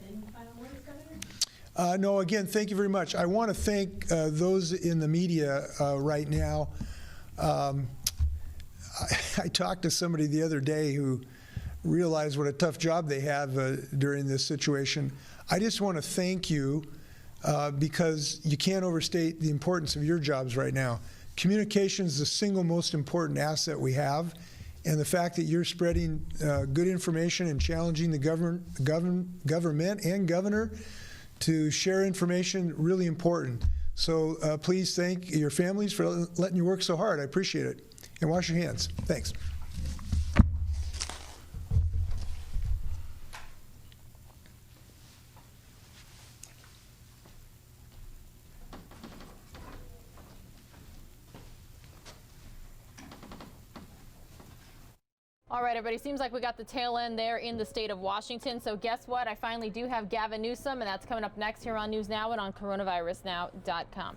Any final words, Governor? No, again, thank you very much. I want to thank those in the media right now. I talked to somebody the other day who realized what a tough job they have during this situation. I just want to thank you because you can't overstate the importance of your jobs right now. Communication is the single most important asset we have, and the fact that you're spreading good information and challenging the government and governor to share information, really important. So please thank your families for letting you work so hard. I appreciate it. And wash your hands. Thanks. All right, everybody, seems like we got the tail end there in the state of Washington. So guess what? I finally do have Gavin Newsom, and that's coming up next here on News Now and on coronavirusnow.com.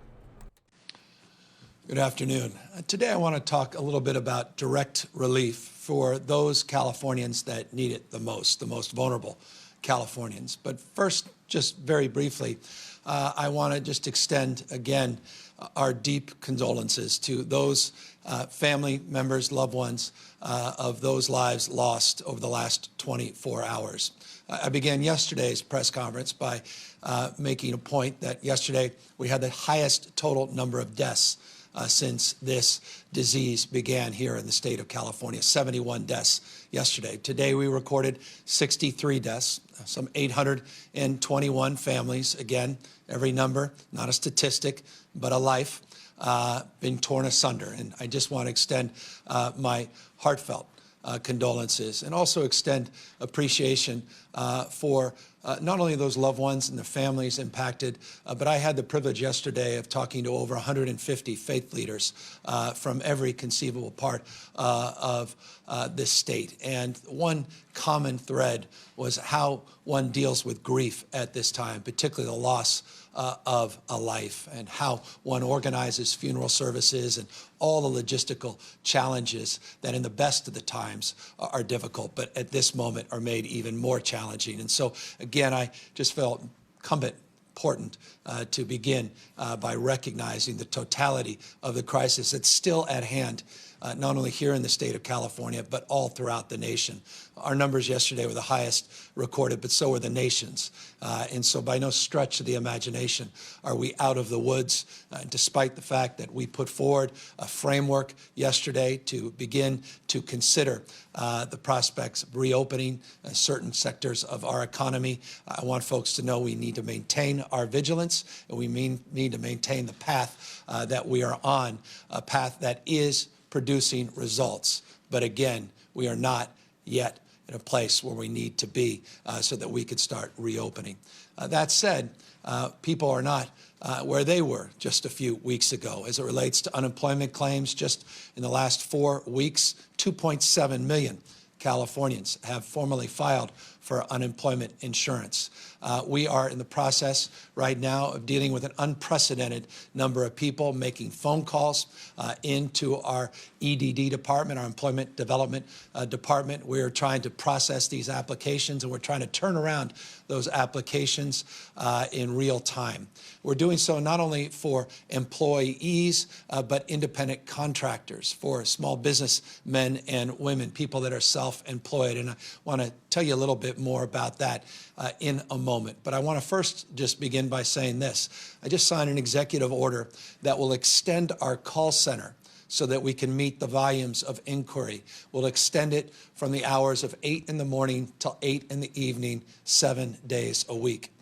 Good afternoon. Today I want to talk a little bit about direct relief for those Californians that need it the most vulnerable Californians. But first, just very briefly, I want to just extend again our deep condolences to those family members, loved ones of those lives lost over the last 24 hours. I began yesterday's press conference by making a point that yesterday we had the highest total number of deaths since this disease began here in the state of California, 71 deaths yesterday. Today we recorded 63 deaths, some 821 families, again, every number, not a statistic, but a life being torn asunder. And I just want to extend my heartfelt condolences and also extend appreciation for not only those loved ones and the families impacted, but I had the privilege yesterday of talking to over 150 faith leaders from every conceivable part of this state. And one common thread was how one deals with grief at this time, particularly the loss of a life, and how one organizes funeral services and all the logistical challenges that in the best of the times are difficult, but at this moment are made even more challenging. And so, again, I just felt important to begin by recognizing the totality of the crisis that's still at hand, not only here in the state of California, but all throughout the nation. Our numbers yesterday were the highest recorded, but so were the nation's. And so by no stretch of the imagination are we out of the woods, despite the fact that we put forward a framework yesterday to begin to consider the prospects of reopening certain sectors of our economy. I want folks to know we need to maintain our vigilance, and we need to maintain the path that we are on, a path that is producing results. But again, we are not yet in a place where we need to be so that we could start reopening. That said, people are not where they were just a few weeks ago as it relates to unemployment claims. Just in the last 4 weeks, 2.7 million Californians have formally filed for for unemployment insurance. We are in the process right now of dealing with an unprecedented number of people making phone calls into our EDD department, our Employment Development Department. We're trying to process these applications, and we're trying to turn around those applications in real time. We're doing so not only for employees, but independent contractors, for small business men and women, people that are self-employed. And I want to tell you a little bit more about that in a moment. But I want to first just begin by saying this. I just signed an executive order that will extend our call center so that we can meet the volumes of inquiry. We'll extend it from the hours of 8 in the morning till 8 in the evening, 7 days a week.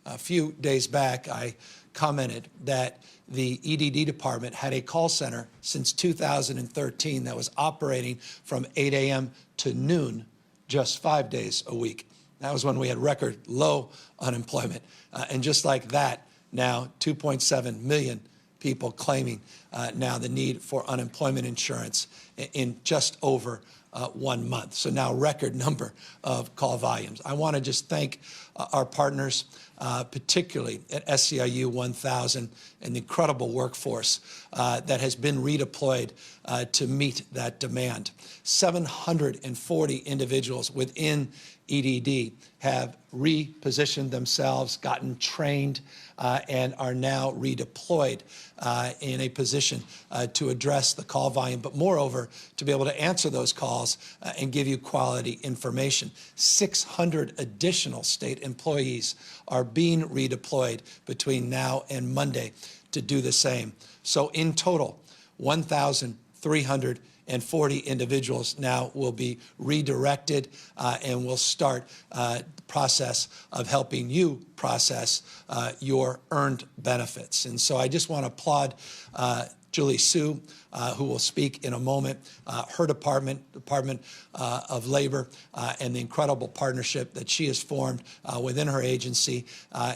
A few days back, I commented that the EDD department had a call center since 2013 that was operating from 8 a.m. to noon, just 5 days a week. That was when we had record low unemployment. And just like that, now 2.7 million people claiming now the need for unemployment insurance in just over 1 month. So now record number of call volumes. I want to just thank our partners, particularly at SEIU 1000, and the incredible workforce that has been redeployed to meet that demand. 740 individuals within EDD have repositioned themselves, gotten trained, and are now redeployed in a position to address the call volume, but moreover, to be able to answer those calls and give you quality information. 600 additional state employees are being redeployed between now and Monday to do the same. So in total, 1,340 individuals now will be redirected and will start the process of helping you process your earned benefits. And so I just want to applaud Julie Sue, who will speak in a moment, her Department of Labor, and the incredible partnership that she has formed within her agency,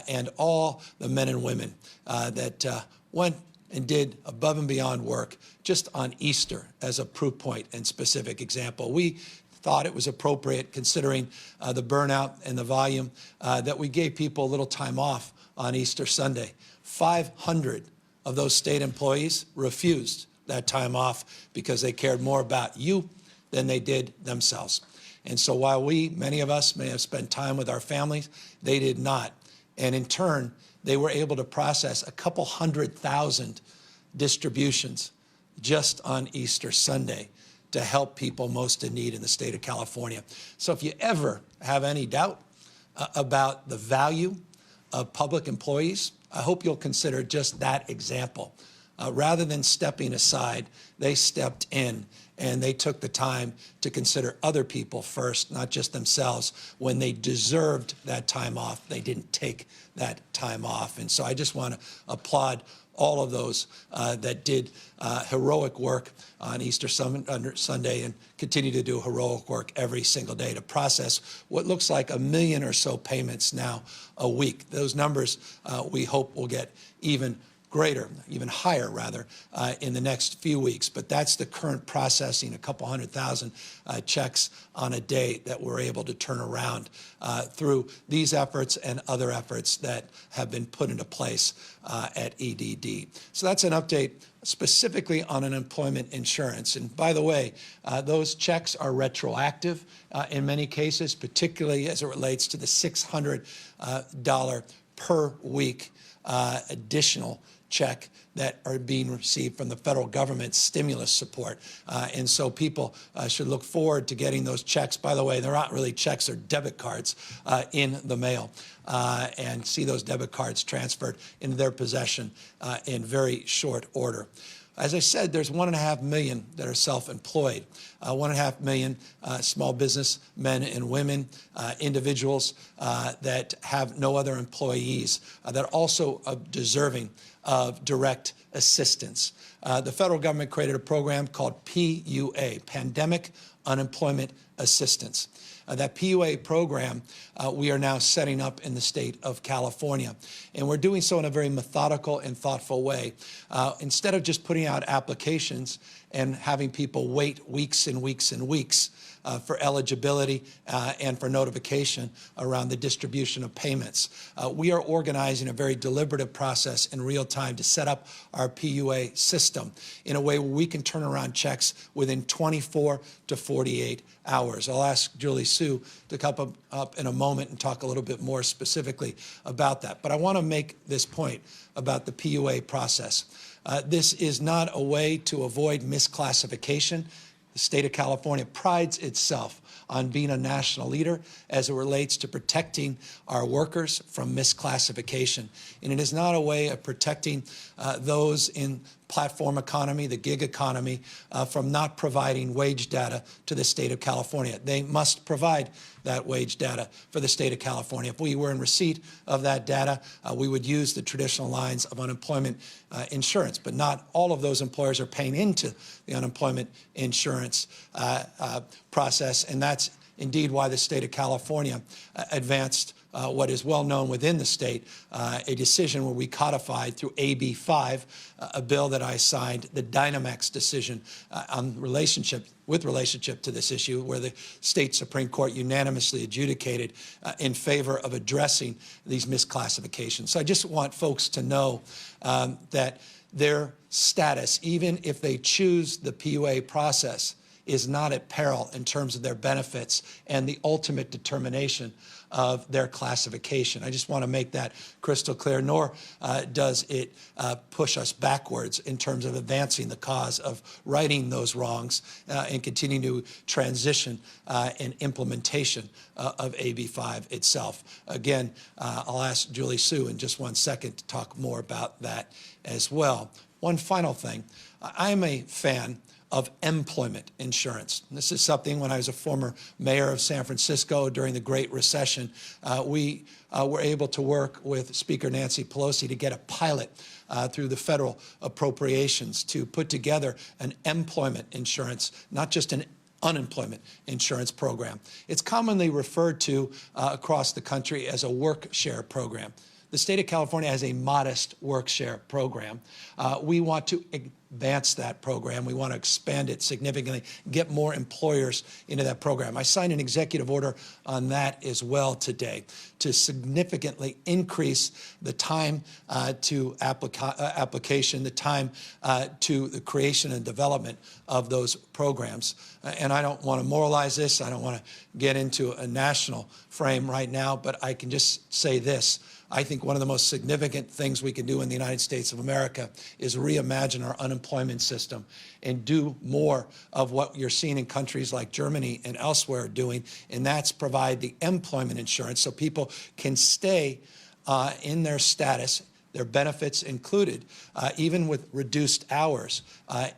and all the men and women that went and did above and beyond work just on Easter as a proof point and specific example. We thought it was appropriate, considering the burnout and the volume, that we gave people a little time off on Easter Sunday. 500 of those state employees refused that time off because they cared more about you than they did themselves. And so while many of us may have spent time with our families, they did not. And in turn, they were able to process a couple 100,000 distributions just on Easter Sunday to help people most in need in the state of California. So if you ever have any doubt about the value of public employees, I hope you'll consider just that example. Rather than stepping aside, they stepped in and they took the time to consider other people first, not just themselves. When they deserved that time off, they didn't take that time off. And so I just want to applaud all of those that did heroic work on Easter Sunday and continue to do heroic work every single day to process what looks like 1 million or so payments now a week. Those numbers we hope will get even greater, even higher rather, in the next few weeks. But that's the current processing, a couple 100,000 checks on a day that we're able to turn around through these efforts and other efforts that have been put into place at EDD. So that's an update specifically on unemployment insurance. And by the way, those checks are retroactive in many cases, particularly as it relates to the $600 per week additional check that are being received from the federal government stimulus support. And so people should look forward to getting those checks. By the way, they're not really checks, they're debit cards in the mail, and see those debit cards transferred into their possession in very short order. As I said, there's 1.5 million that are self-employed, 1.5 million small business men and women, individuals that have no other employees that are also deserving of direct assistance. The federal government created a program called PUA, Pandemic Unemployment Assistance. That PUA program we are now setting up in the state of California. And we're doing so in a very methodical and thoughtful way. Instead of just putting out applications and having people wait weeks and weeks and weeks for eligibility and for notification around the distribution of payments. We are organizing a very deliberative process in real time to set up our PUA system in a way where we can turn around checks within 24 to 48 hours. I'll ask Julie Su to come up in a moment and talk a little bit more specifically about that. But I want to make this point about the PUA process. This is not a way to avoid misclassification. The state of California prides itself on being a national leader as it relates to protecting our workers from misclassification. And it is not a way of protecting those in platform economy, the gig economy, from not providing wage data to the state of California. They must provide that wage data for the state of California. If we were in receipt of that data, we would use the traditional lines of unemployment insurance, but not all of those employers are paying into the unemployment insurance process, and that's indeed why the state of California advanced what is well known within the state, a decision where we codified through AB 5, a bill that I signed, the Dynamex decision on relationship to this issue, where the state Supreme Court unanimously adjudicated in favor of addressing these misclassifications. So I just want folks to know that their status, even if they choose the PUA process, is not at peril in terms of their benefits and the ultimate determination of their classification. I just want to make that crystal clear, nor does it push us backwards in terms of advancing the cause of righting those wrongs and continuing to transition and implementation of AB 5 itself. Again, I'll ask Julie Su in just 1 second to talk more about that as well. One final thing, I'm a fan of employment insurance. And this is something, when I was a former mayor of San Francisco during the Great Recession, we were able to work with Speaker Nancy Pelosi to get a pilot through the federal appropriations to put together an employment insurance, not just an unemployment insurance program. It's commonly referred to across the country as a work share program. The state of California has a modest work share program. We want to advance that program. We want to expand it significantly, get more employers into that program. I signed an executive order on that as well today to significantly increase the time to application, the time to the creation and development of those programs. And I don't want to moralize this. I don't want to get into a national frame right now, but I can just say this. I think one of the most significant things we can do in the United States of America is reimagine our unemployment system and do more of what you're seeing in countries like Germany and elsewhere doing, and that's provide the employment insurance so people can stay in their status, their benefits included, even with reduced hours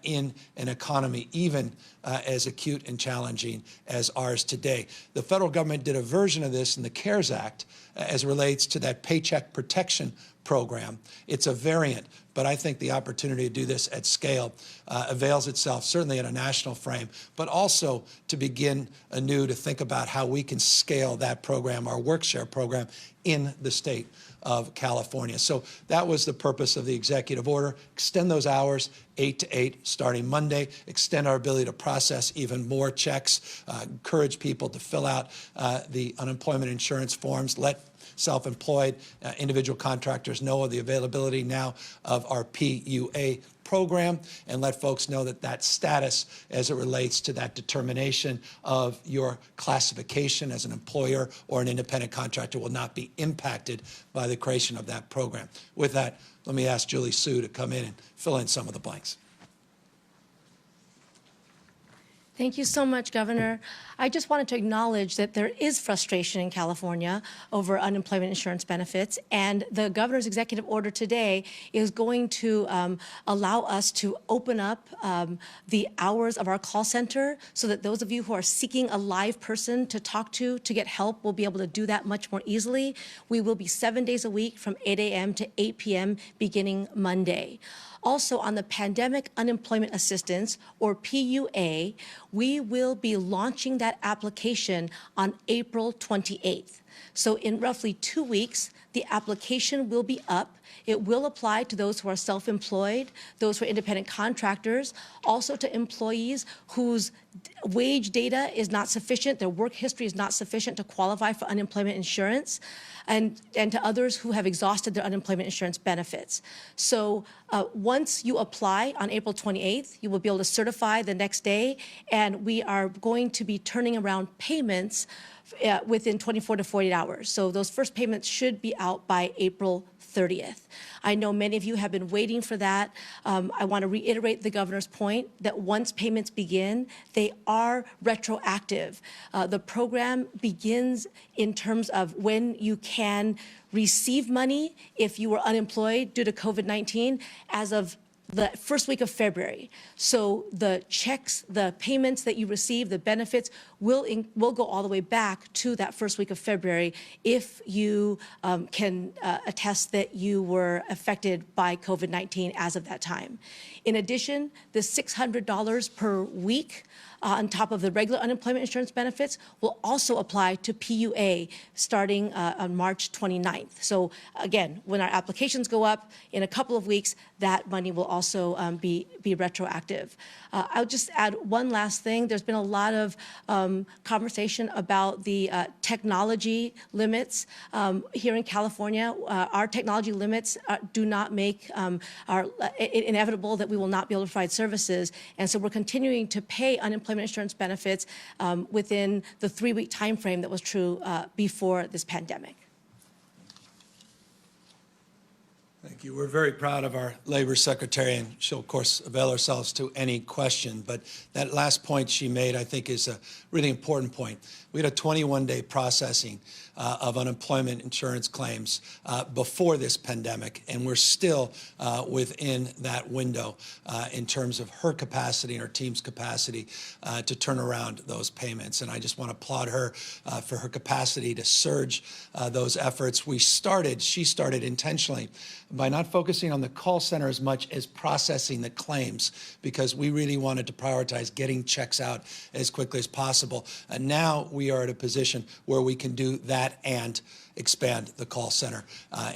in an economy, even as acute and challenging as ours today. The federal government did a version of this in the CARES Act as relates to that Paycheck Protection Program. It's a variant, but I think the opportunity to do this at scale avails itself, certainly in a national frame, but also to begin anew to think about how we can scale that program, our work share program, in the state of California. So that was the purpose of the executive order. Extend those hours 8 to 8 starting Monday, extend our ability to process even more checks, encourage people to fill out the unemployment insurance forms, let self-employed individual contractors know of the availability now of our PUA program, and let folks know that that status as it relates to that determination of your classification as an employer or an independent contractor will not be impacted by the creation of that program. With that, let me ask Julie Su to come in and fill in some of the blanks. Thank you so much, Governor. I just wanted to acknowledge that there is frustration in California over unemployment insurance benefits, and the governor's executive order today is going to allow us to open up the hours of our call center so that those of you who are seeking a live person to talk to get help will be able to do that much more easily. We will be 7 days a week from 8 a.m. to 8 p.m. beginning Monday. Also, on the Pandemic Unemployment Assistance, or PUA, we will be launching that application on April 28th. So in roughly 2 weeks, the application will be up. It will apply to those who are self-employed, those who are independent contractors, also to employees whose wage data is not sufficient, their work history is not sufficient to qualify for unemployment insurance, and to others who have exhausted their unemployment insurance benefits. So once you apply on April 28th, you will be able to certify the next day, and we are going to be turning around payments within 24 to 48 hours. So those first payments should be out by April 30th. I know many of you have been waiting for that. I want to reiterate the governor's point that once payments begin, they are retroactive. The program begins in terms of when you can receive money if you were unemployed due to COVID-19 as of the first week of February. So the checks, the payments that you receive, the benefits will go all the way back to that first week of February if you can attest that you were affected by COVID-19 as of that time. In addition, the $600 per week on top of the regular unemployment insurance benefits will also apply to PUA starting on March 29th. So again, when our applications go up in a couple of weeks, that money will also be retroactive. I'll just add one last thing. There's been a lot of conversation about the technology limits here in California. Our technology limits do not make it inevitable that we will not be able to provide services. And so we're continuing to pay unemployment insurance benefits within the 3-week time frame that was true before this pandemic. Thank you. We're very proud of our Labor Secretary, and she'll, of course, avail herself to any question. But that last point she made, I think, is a really important point. We had a 21-day processing of unemployment insurance claims before this pandemic, and we're still within that window in terms of her capacity and her team's capacity to turn around those payments. And I just want to applaud her for her capacity to surge those efforts. She started intentionally by not focusing on the call center as much as processing the claims, because we really wanted to prioritize getting checks out as quickly as possible. And now we are at a position where we can do that and expand the call center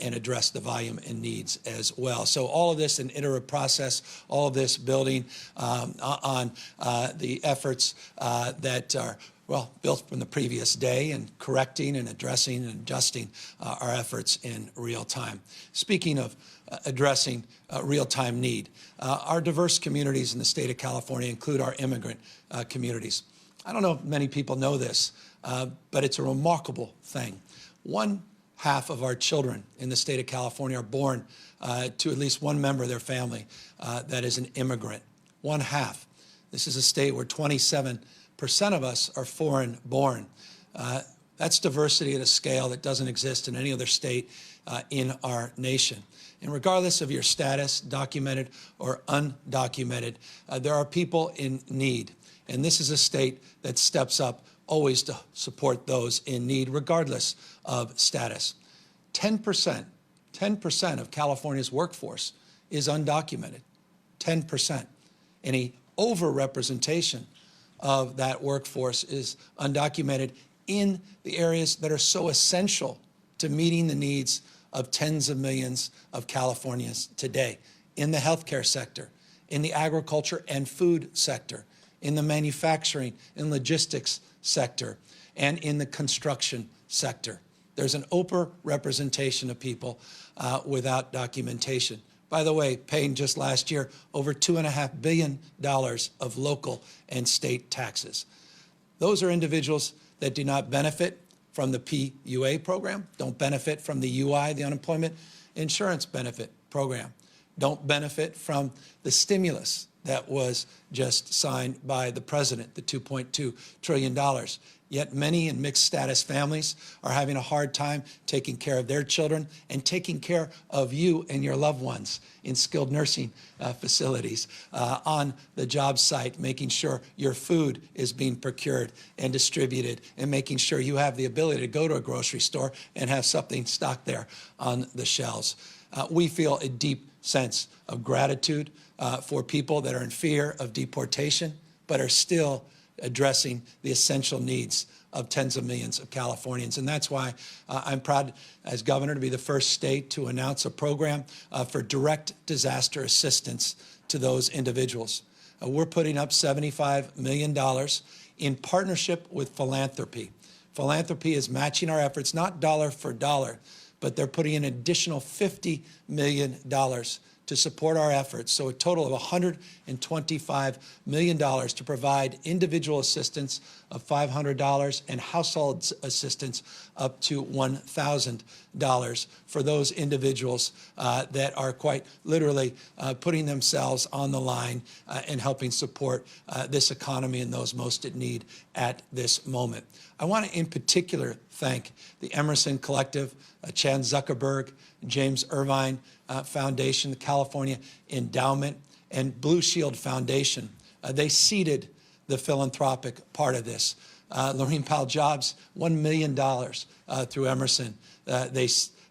and address the volume and needs as well. So all of this an iterative process, all of this building on the efforts that are built from the previous day, and correcting and addressing and adjusting our efforts in real time. Speaking of addressing real-time need, our diverse communities in the state of California include our immigrant communities. I don't know if many people know this, but it's a remarkable thing. 1/2 of our children in the state of California are born to at least one member of their family that is an immigrant. 1/2. This is a state where 27% of us are foreign born. That's diversity at a scale that doesn't exist in any other state in our nation. And regardless of your status, documented or undocumented, there are people in need. And this is a state that steps up always to support those in need, regardless of status. 10% of California's workforce is undocumented. 10%. Any overrepresentation of that workforce is undocumented in the areas that are so essential to meeting the needs of tens of millions of Californians today, in the healthcare sector, in the agriculture and food sector, in the manufacturing and logistics sector, and in the construction sector. There's an overrepresentation of people without documentation. By the way, paying just last year over $2.5 billion of local and state taxes. Those are individuals that do not benefit from the PUA program, don't benefit from the UI, the unemployment insurance benefit program, don't benefit from the stimulus that was just signed by the president, the $2.2 trillion. Yet many in mixed status families are having a hard time taking care of their children and taking care of you and your loved ones in skilled nursing facilities, on the job site, making sure your food is being procured and distributed, and making sure you have the ability to go to a grocery store and have something stocked there on the shelves. We feel a deep sense of gratitude for people that are in fear of deportation, but are still addressing the essential needs of tens of millions of Californians. And that's why I'm proud as governor to be the first state to announce a program for direct disaster assistance to those individuals. We're putting up $75 million in partnership with philanthropy. Philanthropy is matching our efforts, not dollar for dollar, but they're putting in an additional $50 million to support our efforts. So a total of $125 million to provide individual assistance of $500 and household assistance up to $1,000 for those individuals that are quite literally putting themselves on the line and helping support this economy and those most in need at this moment. I want to in particular thank the Emerson Collective, Chan Zuckerberg, James Irvine Foundation, the California Endowment, and Blue Shield Foundation. They seeded the philanthropic part of this. Lorene Powell Jobs, $1 million through Emerson they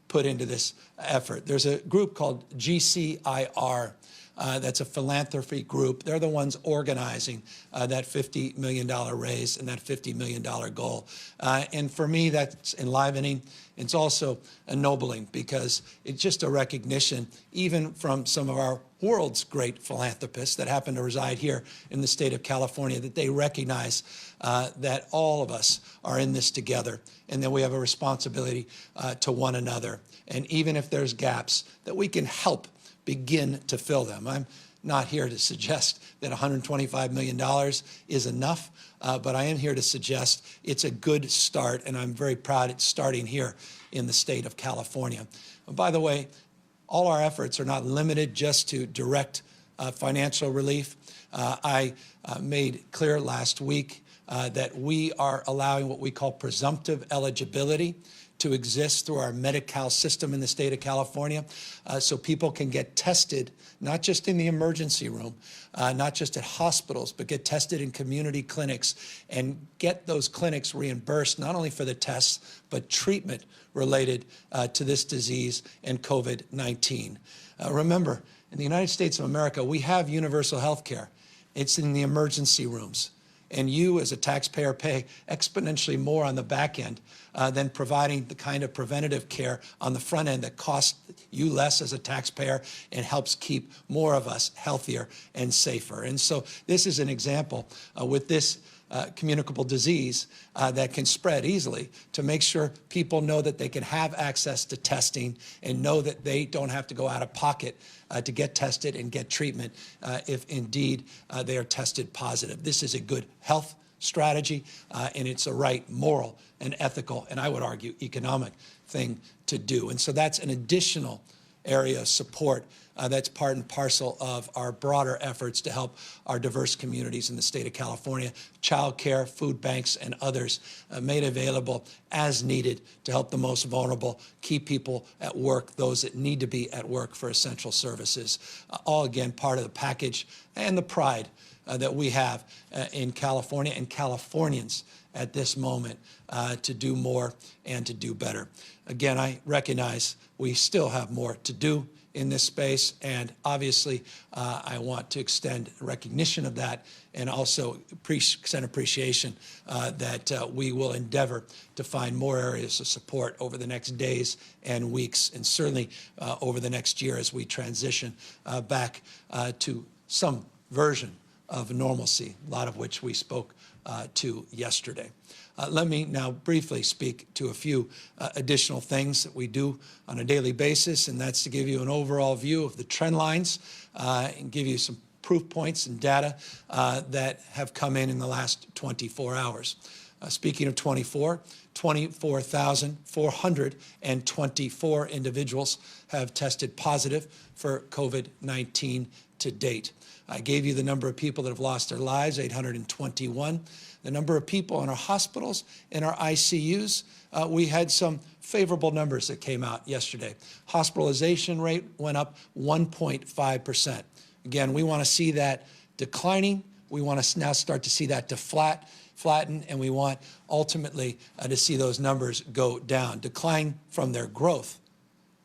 put into this effort. There's a group called GCIR. That's a philanthropy group. They're the ones organizing that $50 million raise and that $50 million goal. And for me, that's enlivening. It's also ennobling because it's just a recognition, even from some of our world's great philanthropists that happen to reside here in the state of California, that they recognize that all of us are in this together and that we have a responsibility to one another. And even if there's gaps, that we can help begin to fill them. I'm not here to suggest that $125 million is enough, but I am here to suggest it's a good start, and I'm very proud it's starting here in the state of California. And by the way, all our efforts are not limited just to direct financial relief. I made clear last week that we are allowing what we call presumptive eligibility to exist through our Medi-Cal system in the state of California, so people can get tested, not just in the emergency room, not just at hospitals, but get tested in community clinics and get those clinics reimbursed not only for the tests, but treatment related to this disease and COVID-19. Remember, in the United States of America, we have universal health care. It's in the emergency rooms. And you, as a taxpayer, pay exponentially more on the back end than providing the kind of preventative care on the front end that costs you less as a taxpayer and helps keep more of us healthier and safer. And so this is an example with this communicable disease that can spread easily, to make sure people know that they can have access to testing and know that they don't have to go out of pocket to get tested and get treatment if indeed they are tested positive. This is a good health strategy, and it's a right moral and ethical, and I would argue economic thing to do. And so that's an additional area of support that's part and parcel of our broader efforts to help our diverse communities in the state of California. Child care, food banks, and others made available as needed to help the most vulnerable, keep people at work, those that need to be at work for essential services. All, again, part of the package and the pride that we have in California and Californians at this moment to do more and to do better. Again, I recognize we still have more to do in this space, and obviously I want to extend recognition of that and also extend appreciation that we will endeavor to find more areas of support over the next days and weeks, and certainly over the next year as we transition back to some version of normalcy, a lot of which we spoke to yesterday. Let me now briefly speak to a few additional things that we do on a daily basis, and that's to give you an overall view of the trend lines and give you some proof points and data that have come in the last 24 hours. Speaking of 24,424 individuals have tested positive for COVID-19 to date. I gave you the number of people that have lost their lives, 821. The number of people in our hospitals, in our ICUs, we had some favorable numbers that came out yesterday. Hospitalization rate went up 1.5%. Again, we want to see that declining. We want to now start to see that to flatten, and we want ultimately to see those numbers go down, decline from their growth,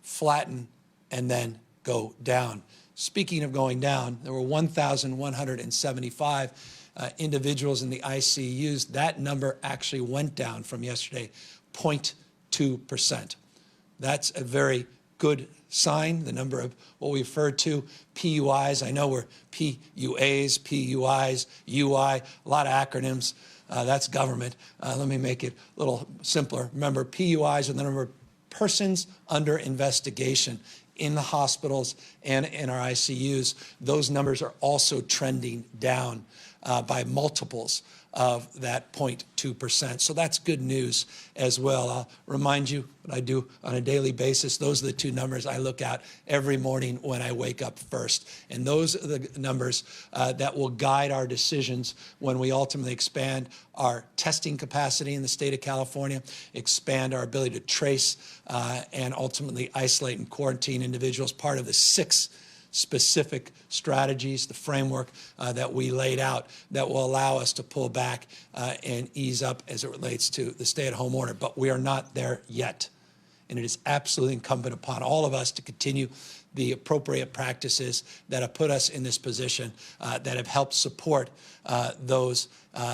flatten, and then go down. Speaking of going down, there were 1,175 individuals in the ICUs, that number actually went down from yesterday, 0.2%. That's a very good sign. The number of what we refer to PUIs, I know we're PUAs, PUIs, UI, a lot of acronyms. That's government. Let me make it a little simpler. Remember, PUIs are the number of persons under investigation in the hospitals and in our ICUs. Those numbers are also trending down by multiples of that 0.2%. So that's good news as well. I'll remind you what I do on a daily basis. Those are the two numbers I look at every morning when I wake up first. And those are the numbers that will guide our decisions when we ultimately expand our testing capacity in the state of California, expand our ability to trace and ultimately isolate and quarantine individuals, part of the 6 specific strategies, the framework that we laid out that will allow us to pull back and ease up as it relates to the stay-at-home order. But we are not there yet. And it is absolutely incumbent upon all of us to continue the appropriate practices that have put us in this position, that have helped support those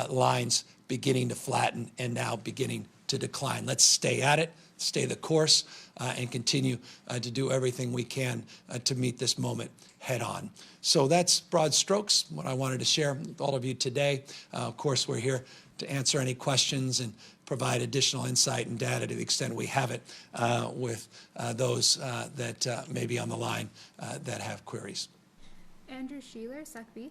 lines beginning to flatten and now beginning to decline. Let's stay at it, stay the course, and continue to do everything we can to meet this moment head on. So that's broad strokes, what I wanted to share with all of you today. Of course, we're here to answer any questions and provide additional insight and data to the extent we have it with those that may be on the line that have queries. Andrew Sheeler, SecB.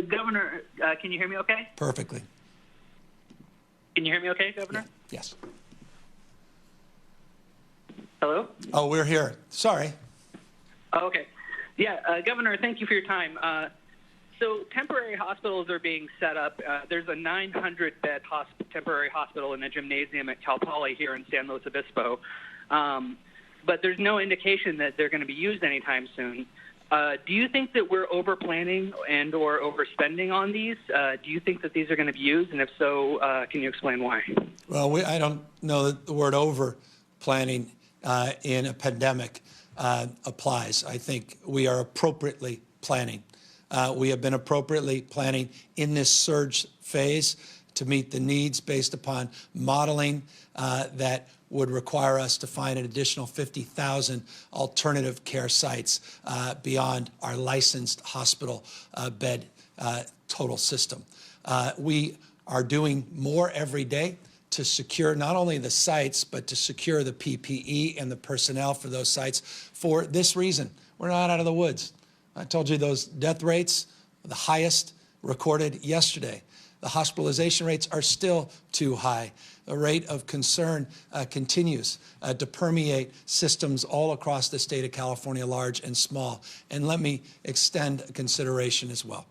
Governor, can you hear me okay? Perfectly. Can you hear me okay, Governor? Yeah. Yes. Hello? Oh, we're here. Sorry. Oh, okay. Yeah, Governor, thank you for your time. So temporary hospitals are being set up. There's a 900-bed temporary hospital in a gymnasium at Cal Poly here in San Luis Obispo. But there's no indication that they're going to be used anytime soon. Do you think that we're over-planning and or overspending on these? Do you think that these are going to be used? And if so, can you explain why? Well, I don't know that the word over-planning in a pandemic applies. I think we are appropriately planning. We have been appropriately planning in this surge phase to meet the needs based upon modeling that would require us to find an additional 50,000 alternative care sites beyond our licensed hospital bed total system. We are doing more every day to secure not only the sites, but to secure the PPE and the personnel for those sites for this reason. We're not out of the woods. I told you those death rates, the highest recorded yesterday. The hospitalization rates are still too high. The rate of concern continues to permeate systems all across the state of California, large and small. And let me extend a consideration as well.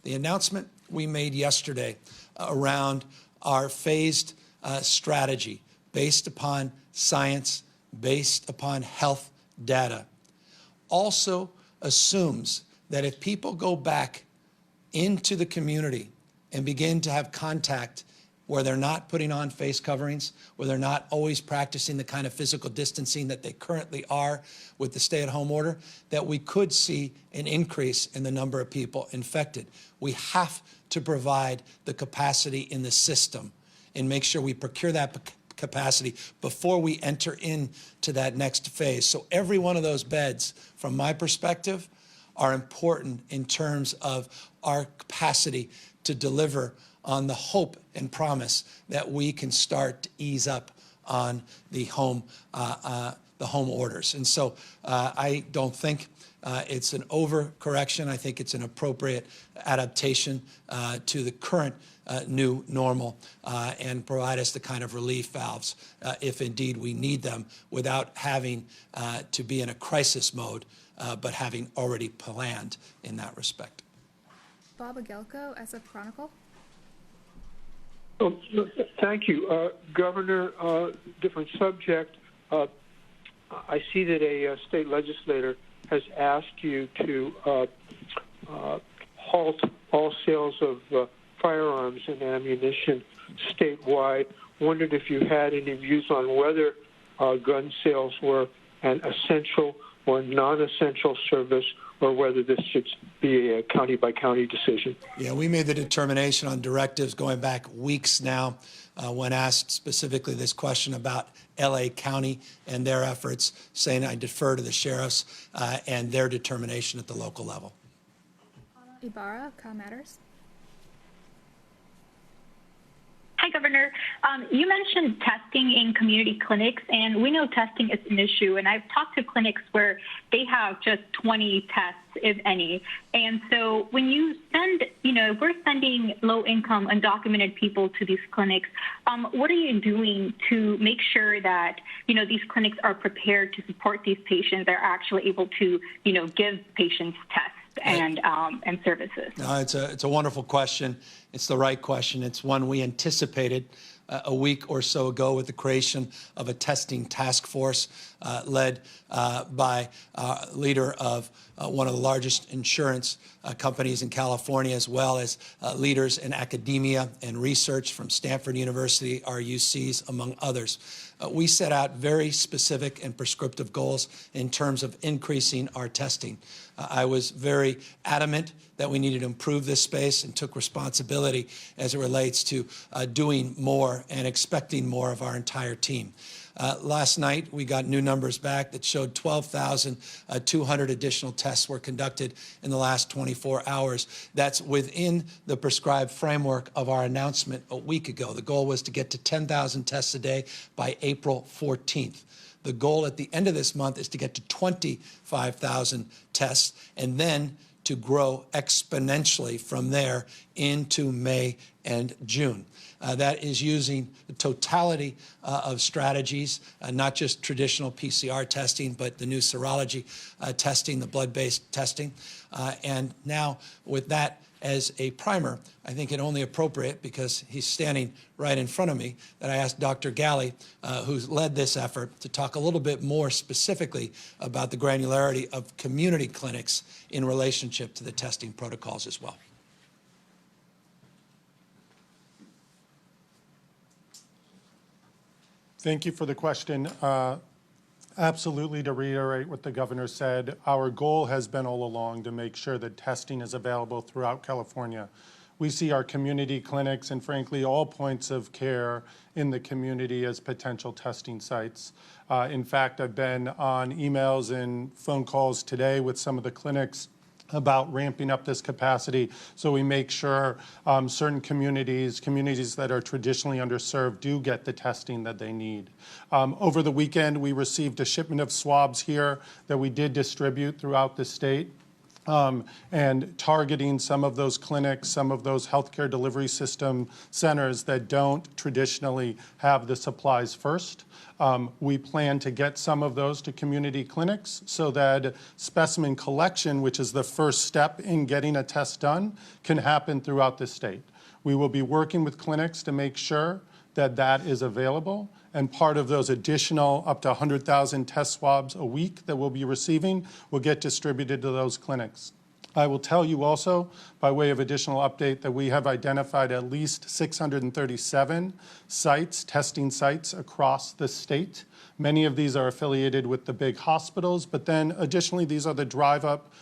The announcement we made yesterday around our phased strategy based upon science, based upon health data, also assumes that if people go back into the community and begin to have contact where they're not putting on face coverings, where they're not always practicing the kind of physical distancing that they currently are with the stay-at-home order, that we could see an increase in the number of people infected. We have to provide the capacity in the system and make sure we procure that capacity before we enter into that next phase. So every one of those beds, from my perspective, are important in terms of our capacity to deliver on the hope and promise that we can start to ease up on the home orders. And so I don't think it's an overcorrection. I think it's an appropriate adaptation to the current new normal and provide us the kind of relief valves if indeed we need them without having to be in a crisis mode, but having already planned in that respect. Bob Agelko, SF Chronicle. Thank you. Governor, different subject. I see that a state legislator has asked you to halt all sales of firearms and ammunition statewide. Wondered if you had any views on whether gun sales were an essential or non-essential service, or whether this should be a county-by-county decision? Yeah, we made the determination on directives going back weeks now when asked specifically this question about L.A. County and their efforts, saying I defer to the sheriffs and their determination at the local level. Ibarra, Cal Matters. Hi, Governor. You mentioned testing in community clinics, and we know testing is an issue. And I've talked to clinics where they have just 20 tests, if any. And so when you send, if we're sending low-income, undocumented people to these clinics, what are you doing to make sure that, these clinics are prepared to support these patients? They're actually able to, give patients tests and services? No, it's a wonderful question. It's the right question. It's one we anticipated a week or so ago with the creation of a testing task force led by leader of one of the largest insurance companies in California, as well as leaders in academia and research from Stanford University, RUCs, among others. We set out very specific and prescriptive goals in terms of increasing our testing. I was very adamant that we needed to improve this space and took responsibility as it relates to doing more and expecting more of our entire team. Last night, we got new numbers back that showed 12,200 additional tests were conducted in the last 24 hours. That's within the prescribed framework of our announcement a week ago. The goal was to get to 10,000 tests a day by April 14th. The goal at the end of this month is to get to 25,000 tests and then to grow exponentially from there into May and June. That is using the totality of strategies, not just traditional PCR testing, but the new serology testing, the blood-based testing. And now with that as a primer, I think it only appropriate, because he's standing right in front of me, that I asked Dr. Galley, who's led this effort, to talk a little bit more specifically about the granularity of community clinics in relationship to the testing protocols as well. Thank you for the question. Absolutely, to reiterate what the governor said, our goal has been all along to make sure that testing is available throughout California. We see our community clinics and, frankly, all points of care in the community as potential testing sites. In fact, I've been on emails and phone calls today with some of the clinics about ramping up this capacity so we make sure certain communities that are traditionally underserved do get the testing that they need. Over the weekend, we received a shipment of swabs here that we did distribute throughout the state. And targeting some of those clinics, some of those healthcare delivery system centers that don't traditionally have the supplies first. We plan to get some of those to community clinics so that specimen collection, which is the first step in getting a test done, can happen throughout the state. We will be working with clinics to make sure that that is available, and part of those additional up to 100,000 test swabs a week that we'll be receiving will get distributed to those clinics. I will tell you also, by way of additional update, that we have identified at least 637 sites, testing sites across the state. Many of these are affiliated with the big hospitals, but then additionally, these are the drive-up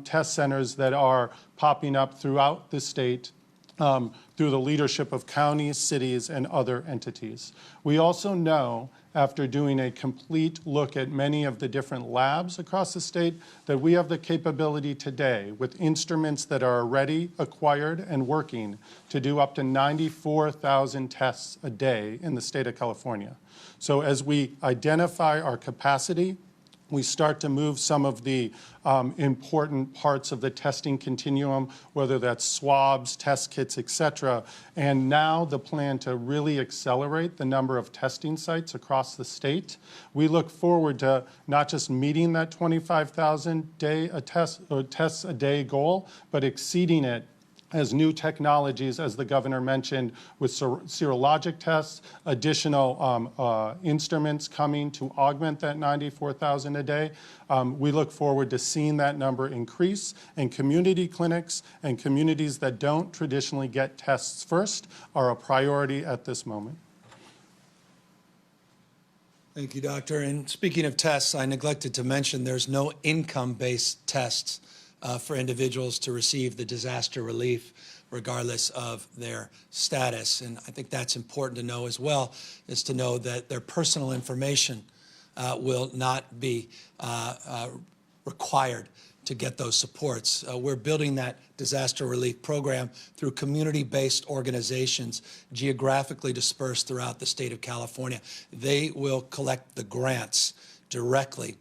test centers that are popping up throughout the state through the leadership of counties, cities, and other entities. We also know, after doing a complete look at many of the different labs across the state, that we have the capability today, with instruments that are already acquired and working, to do up to 94,000 tests a day in the state of California. So as we identify our capacity, we start to move some of the important parts of the testing continuum, whether that's swabs, test kits, et cetera. And now the plan to really accelerate the number of testing sites across the state. We look forward to not just meeting that 25,000 tests a day goal, but exceeding it as new technologies, as the governor mentioned, with serologic tests, additional instruments coming to augment that 94,000 a day. We look forward to seeing that number increase, and community clinics and communities that don't traditionally get tests first are a priority at this moment. Thank you, Doctor. And speaking of tests, I neglected to mention there's no income-based tests for individuals to receive the disaster relief regardless of their status. And I think that's important to know as well, is to know that their personal information will not be required to get those supports. We're building that disaster relief program through community-based organizations geographically dispersed throughout the state of California. They will collect the grants directly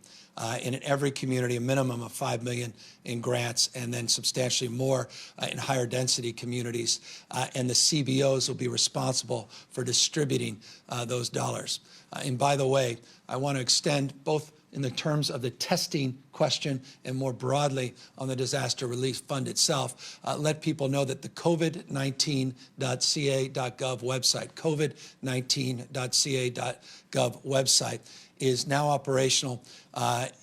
in every community, a minimum of $5 million in grants, and then substantially more in higher density communities. And the CBOs will be responsible for distributing those dollars. And by the way, I want to extend both in the terms of the testing question and more broadly on the disaster relief fund itself, let people know that the covid19.ca.gov website, covid19.ca.gov website is now operational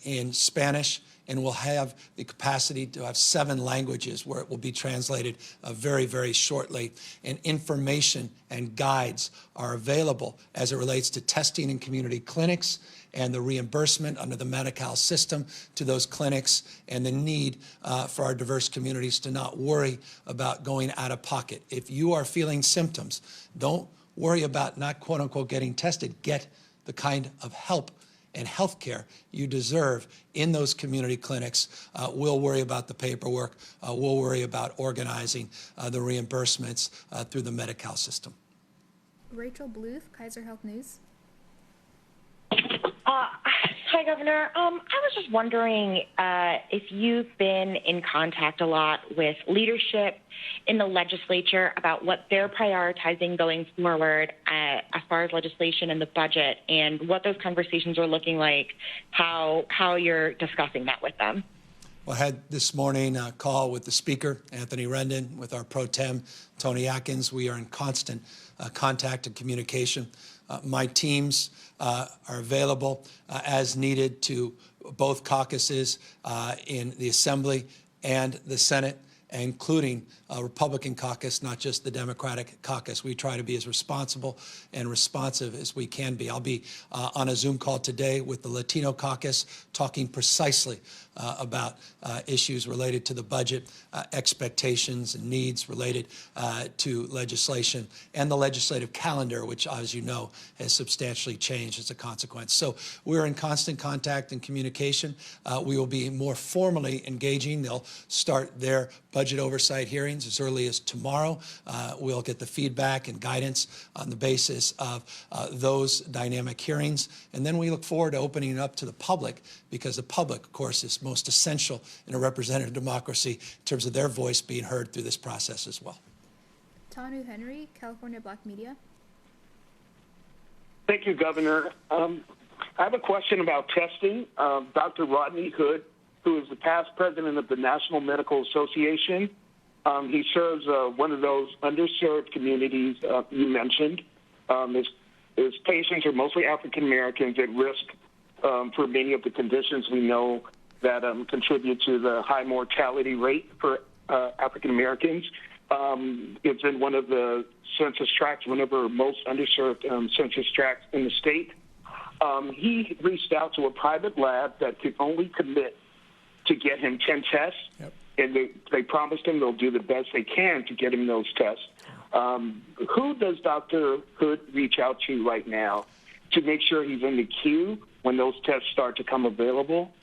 in Spanish and will have the capacity to have 7 languages where it will be translated very, very shortly. And information and guides are available as it relates to testing in community clinics and the reimbursement under the Medi-Cal system to those clinics and the need for our diverse communities to not worry about going out of pocket. If you are feeling symptoms, don't worry about not quote unquote getting tested. Get the kind of help and health care you deserve in those community clinics. We'll worry about the paperwork. We'll worry about organizing the reimbursements through the Medi-Cal system. Rachel Bluth, Kaiser Health News. Hi, Governor. I was just wondering if you've been in contact a lot with leadership in the legislature about what they're prioritizing going forward as far as legislation and the budget, and what those conversations are looking like, how you're discussing that with them. Well, I had this morning a call with the Speaker, Anthony Rendon, with our pro tem, Tony Atkins. We are in constant contact and communication. My teams are available as needed to both caucuses in the Assembly and the Senate, including a Republican caucus, not just the Democratic caucus. We try to be as responsible and responsive as we can be. I'll be on a Zoom call today with the Latino caucus, talking precisely about issues related to the budget, expectations and needs related to legislation, and the legislative calendar, which, as you know, has substantially changed as a consequence. So we're in constant contact and communication. We will be more formally engaging. They'll start their budget oversight hearings as early as tomorrow. We'll get the feedback and guidance on the basis of those dynamic hearings. And then we look forward to opening it up to the public, because the public, of course, is most essential in a representative democracy in terms of their voice being heard through this process as well. Tanu Henry, California Black Media. Thank you, Governor. I have a question about testing. Dr. Rodney Hood, who is the past president of the National Medical Association, he serves one of those underserved communities you mentioned. His patients are mostly African Americans at risk for many of the conditions we know that contribute to the high mortality rate for African Americans. It's in one of the census tracts, one of our most underserved census tracts in the state. He reached out to a private lab that could only commit to get him 10 tests, and they promised him they'll do the best they can to get him those tests. Who does Dr. Hood reach out to right now to make sure he's in the queue when those tests start to come available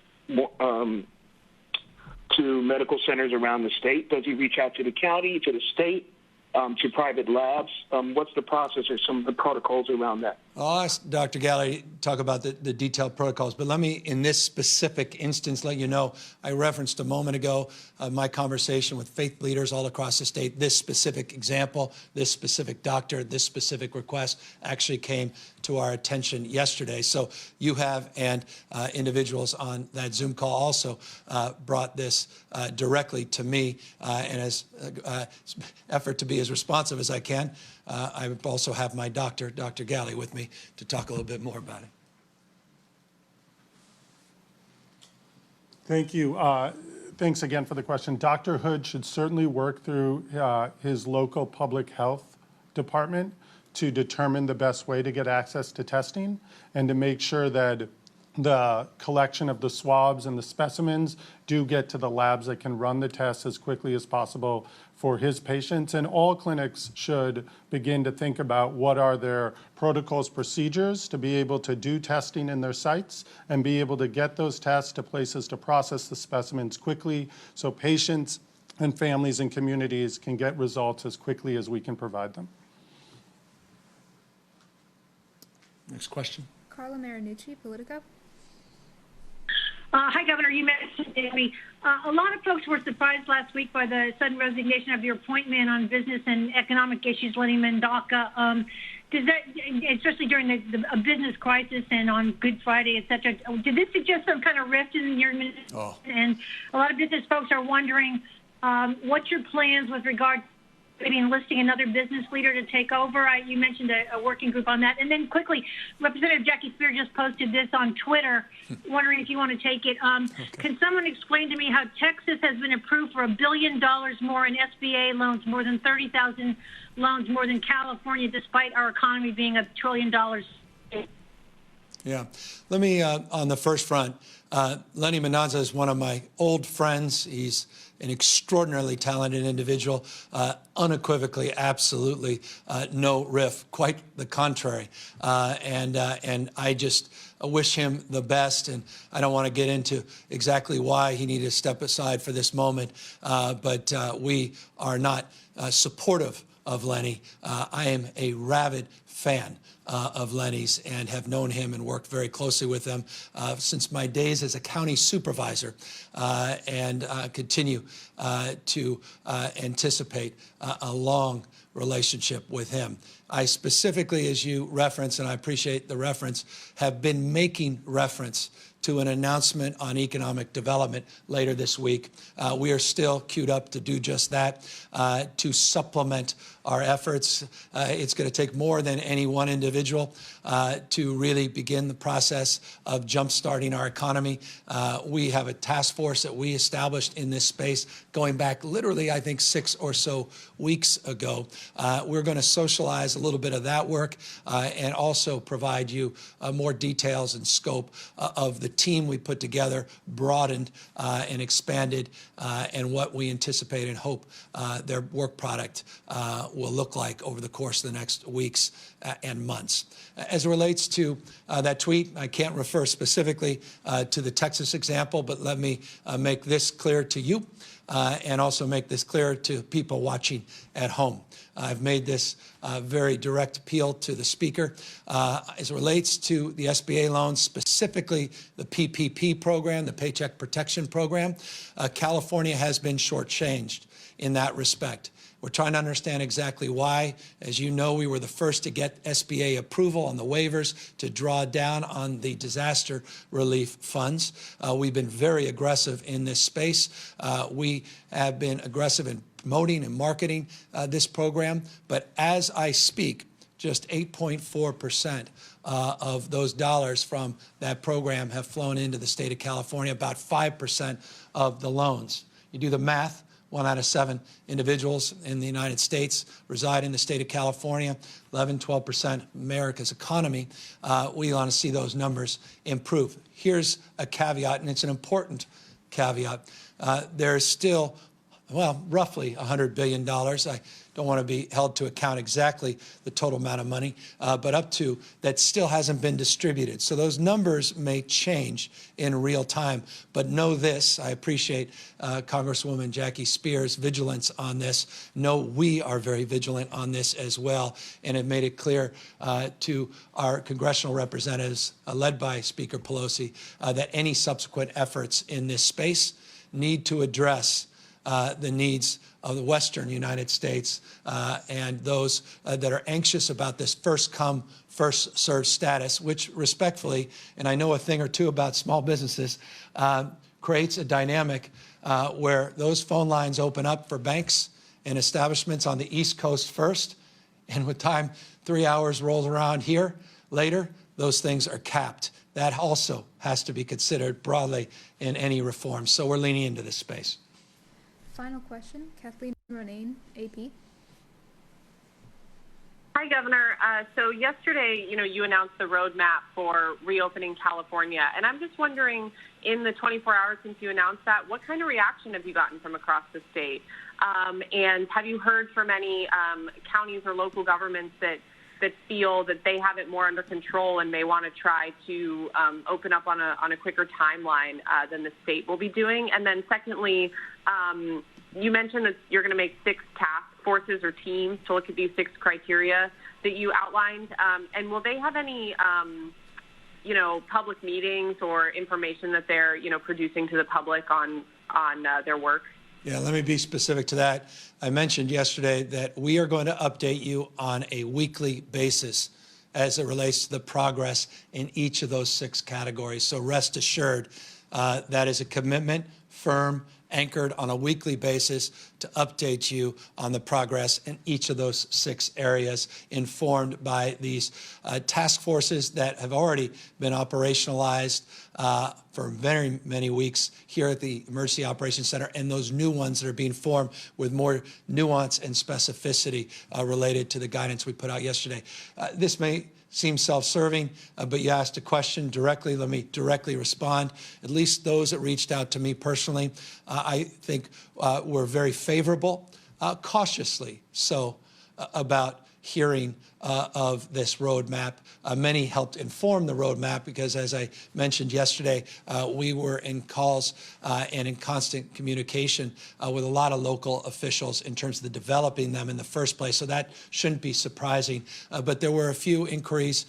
to medical centers around the state? Does he reach out to the county, to the state, to private labs? What's the process or some of the protocols around that? I'll ask Dr. Galley to talk about the detailed protocols, but let me, in this specific instance, let you know, I referenced a moment ago my conversation with faith leaders all across the state. This specific example, this specific doctor, this specific request actually came to our attention yesterday. So you have, and individuals on that Zoom call also brought this directly to me, and as effort to be as responsive as I can, I also have my doctor, Dr. Galley, with me to talk a little bit more about it. Thank you. Thanks again for the question. Dr. Hood should certainly work through his local public health department to determine the best way to get access to testing and to make sure that the collection of the swabs and the specimens do get to the labs that can run the tests as quickly as possible for his patients. And all clinics should begin to think about what are their protocols, procedures to be able to do testing in their sites and be able to get those tests to places to process the specimens quickly so patients and families and communities can get results as quickly as we can provide them. Next question. Carla Marinucci, Politico. Hi, Governor. You mentioned Amy. A lot of folks were surprised last week by the sudden resignation of your appointment on business and economic issues, letting in DACA. Does that, especially during a business crisis and on Good Friday, et cetera, did this suggest some kind of rift in your administration? Oh. And a lot of business folks are wondering what's your plans with regard to maybe enlisting another business leader to take over. You mentioned a working group on that. And then quickly, Representative Jackie Spear just posted this on Twitter, wondering if you want to take it. Can someone explain to me how Texas has been approved for $1 billion more in SBA loans, more than 30,000 loans more than California, despite our economy being $1 trillion? Yeah. Let me, on the first front, Lenny Mendoza is one of my old friends. He's an extraordinarily talented individual, unequivocally, absolutely no riff, quite the contrary. And I just wish him the best, and I don't want to get into exactly why he needed to step aside for this moment, but we are not supportive of Lenny. I am a rabid fan of Lenny's and have known him and worked very closely with him since my days as a county supervisor, and continue to anticipate a long relationship with him. I specifically, as you reference, and I appreciate the reference, have been making reference to an announcement on economic development later this week. We are still queued up to do just that, to supplement our efforts. It's going to take more than any one individual to really begin the process of jumpstarting our economy. We have a task force that we established in this space going back literally, I think, 6 or so weeks ago. We're going to socialize a little bit of that work and also provide you more details and scope of the team we put together, broadened and expanded, and what we anticipate and hope their work product will look like over the course of the next weeks and months. As it relates to that tweet, I can't refer specifically to the Texas example, but let me make this clear to you and also make this clear to people watching at home. I've made this very direct appeal to the Speaker. As it relates to the SBA loans, specifically the PPP program, the Paycheck Protection Program, California has been shortchanged in that respect. We're trying to understand exactly why. As you know, we were the first to get SBA approval on the waivers to draw down on the disaster relief funds. We've been very aggressive in this space. We have been aggressive in promoting and marketing this program. But as I speak, just 8.4% of those dollars from that program have flown into the state of California, about 5% of the loans. You do the math. 1 out of 7 individuals in the United States reside in the state of California, 11–12% of America's economy. We want to see those numbers improve. Here's a caveat, and it's an important caveat. There's still, well, roughly $100 billion. I don't want to be held to account exactly the total amount of money, but up to that still hasn't been distributed. So those numbers may change in real time. But know this, I appreciate Congresswoman Jackie Spear's vigilance on this. Know we are very vigilant on this as well, and have made it clear to our congressional representatives, led by Speaker Pelosi, that any subsequent efforts in this space need to address the needs of the Western United States and those that are anxious about this first come, first served status, which respectfully, and I know a thing or two about small businesses, creates a dynamic where those phone lines open up for banks and establishments on the East Coast first, and with time 3 hours rolls around here later, those things are capped. That also has to be considered broadly in any reform. So we're leaning into this space. Final question, Kathleen Ronayne, AP. Hi, Governor. So yesterday, you announced the roadmap for reopening California, and I'm just wondering, in the 24 hours since you announced that, what kind of reaction have you gotten from across the state? And have you heard from any counties or local governments that feel that they have it more under control and may want to try to open up on a quicker timeline than the state will be doing? And then secondly, you mentioned that you're going to make 6 task forces or teams to look at these 6 criteria that you outlined. And will they have any, public meetings or information that they're, producing to the public on their work? Yeah, let me be specific to that. I mentioned yesterday that we are going to update you on a weekly basis as it relates to the progress in each of those 6 categories. So rest assured, that is a commitment, firm, anchored on a weekly basis to update you on the progress in each of those 6 areas, informed by these task forces that have already been operationalized for very many weeks here at the Emergency Operations Center, and those new ones that are being formed with more nuance and specificity related to the guidance we put out yesterday. This may seem self-serving, but you asked a question directly. Let me directly respond. At least those that reached out to me personally, I think were very favorable, cautiously so, about hearing of this roadmap. Many helped inform the roadmap because, as I mentioned yesterday, we were in calls and in constant communication with a lot of local officials in terms of the developing them in the first place. So that shouldn't be surprising. But there were a few inquiries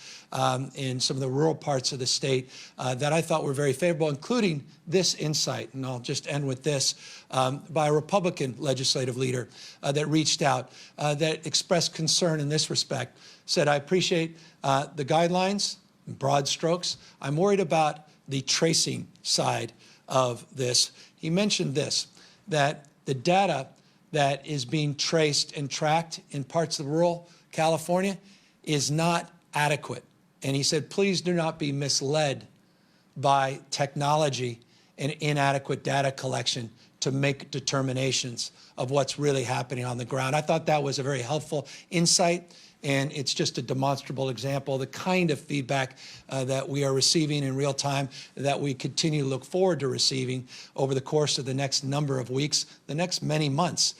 in some of the rural parts of the state that I thought were very favorable, including this insight, and I'll just end with this, by a Republican legislative leader that reached out, that expressed concern in this respect, said, I appreciate the guidelines, broad strokes. I'm worried about the tracing side of this. He mentioned this, that the data that is being traced and tracked in parts of rural California is not adequate. And he said, please do not be misled by technology and inadequate data collection to make determinations of what's really happening on the ground. I thought that was a very helpful insight, and it's just a demonstrable example of the kind of feedback that we are receiving in real time, that we continue to look forward to receiving over the course of the next number of weeks, the next many months.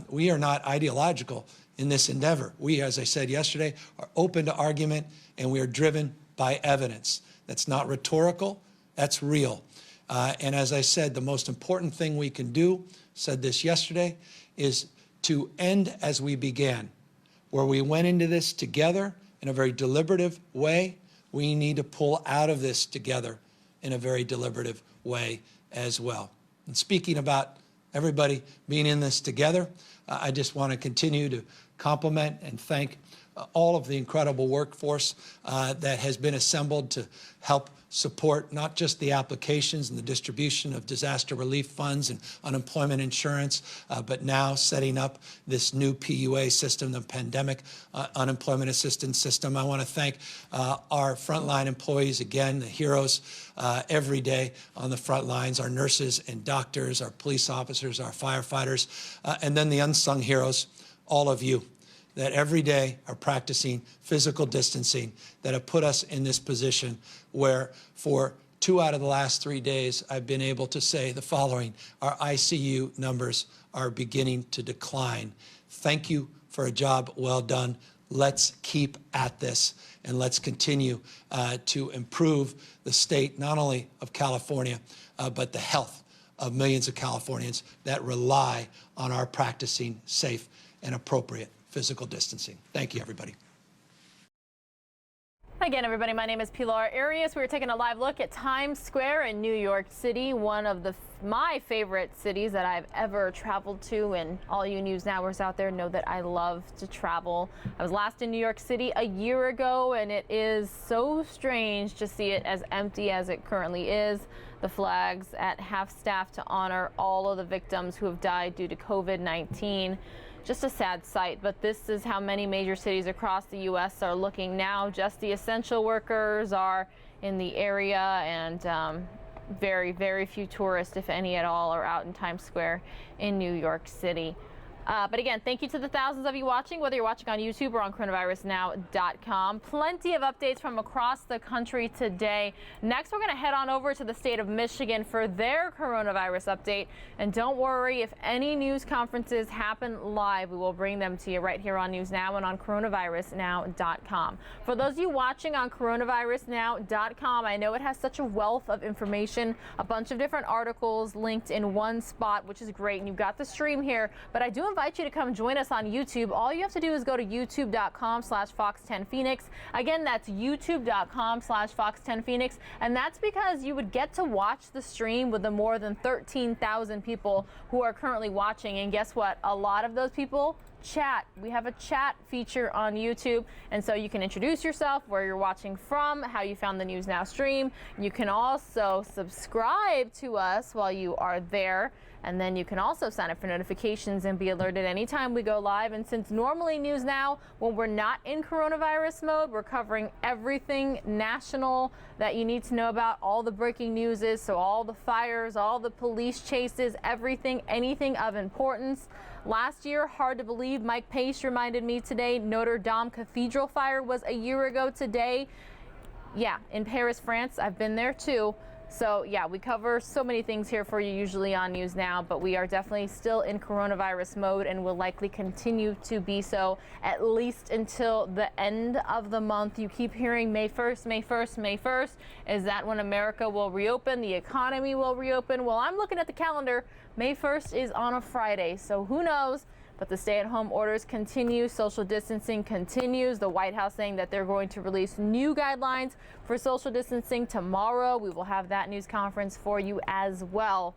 We are not ideological in this endeavor. We, as I said yesterday, are open to argument, and we are driven by evidence. That's not rhetorical, that's real. And as I said, the most important thing we can do, said this yesterday, is to end as we began, where we went into this together in a very deliberative way. We need to pull out of this together in a very deliberative way as well. And speaking about everybody being in this together, I just want to continue to compliment and thank all of the incredible workforce that has been assembled to help support not just the applications and the distribution of disaster relief funds and unemployment insurance, but now setting up this new PUA system, the Pandemic Unemployment Assistance System. I want to thank our frontline employees again, the heroes every day on the front lines, our nurses and doctors, our police officers, our firefighters, and then the unsung heroes, all of you, that every day are practicing physical distancing, that have put us in this position where for 2 out of the last 3 days, I've been able to say the following: our ICU numbers are beginning to decline. Thank you for a job well done. Let's keep at this, and let's continue to improve the state, not only of California, but the health of millions of Californians that rely on our practicing safe and appropriate physical distancing. Thank you, everybody. Again, everybody, my name is Pilar Arias. We're taking a live look at Times Square in New York City, one of my favorite cities that I've ever traveled to, and all you News Nowers out there know that I love to travel. I was last in New York City a year ago, and it is so strange to see it as empty as it currently is. The flags at half-staff to honor all of the victims who have died due to COVID-19. Just a sad sight, but this is how many major cities across the U.S. are looking now. Just the essential workers are in the area, and very, very few tourists, if any at all, are out in Times Square in New York City. But again, thank you to the thousands of you watching, whether you're watching on YouTube or on coronavirusnow.com. Plenty of updates from across the country today. Next, we're going to head on over to the state of Michigan for their coronavirus update. And don't worry, if any news conferences happen live, we will bring them to you right here on News Now and on coronavirusnow.com. For those of you watching on coronavirusnow.com, I know it has such a wealth of information, a bunch of different articles linked in one spot, which is great. And you've got the stream here, but I do invite you to come join us on YouTube. All you have to do is go to youtube.com/Fox10Phoenix. Again, that's youtube.com/Fox10Phoenix. And that's because you would get to watch the stream with the more than 13,000 people who are currently watching. And guess what? A lot of those people chat. We have a chat feature on YouTube, and so you can introduce yourself, where you're watching from, how you found the News Now stream. You can also subscribe to us while you are there, and then you can also sign up for notifications and be alerted anytime we go live. And since normally News Now, when we're not in coronavirus mode, we're covering everything national that you need to know about, all the breaking news is, so all the fires, all the police chases, everything, anything of importance. Last year, hard to believe, Mike Pace reminded me today, Notre Dame Cathedral fire was a year ago today. Yeah, in Paris, France. I've been there too. So yeah, we cover so many things here for you usually on News Now, but we are definitely still in coronavirus mode and will likely continue to be so at least until the end of the month. You keep hearing May 1st, May 1st, May 1st. Is that when America will reopen, the economy will reopen? Well, I'm looking at the calendar. May 1st is on a Friday, so who knows? But the stay-at-home orders continue, social distancing continues. The White House saying that they're going to release new guidelines for social distancing tomorrow. We will have that news conference for you as well.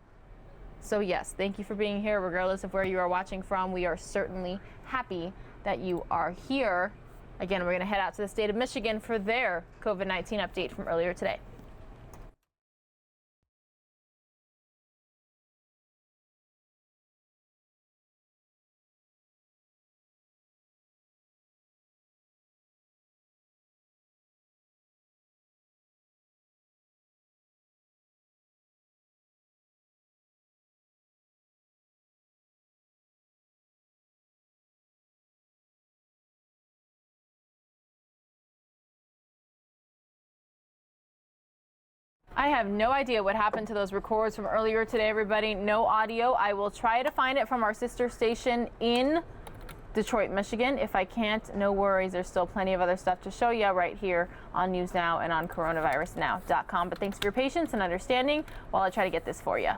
So yes, thank you for being here, regardless of where you are watching from. We are certainly happy that you are here. Again, we're going to head out to the state of Michigan for their COVID-19 update from earlier today. I have no idea what happened to those records from earlier today, everybody. No audio. I will try to find it from our sister station in Detroit, Michigan. If I can't, no worries. There's still plenty of other stuff to show you right here on News Now and on coronavirusnow.com. But thanks for your patience and understanding while I try to get this for you.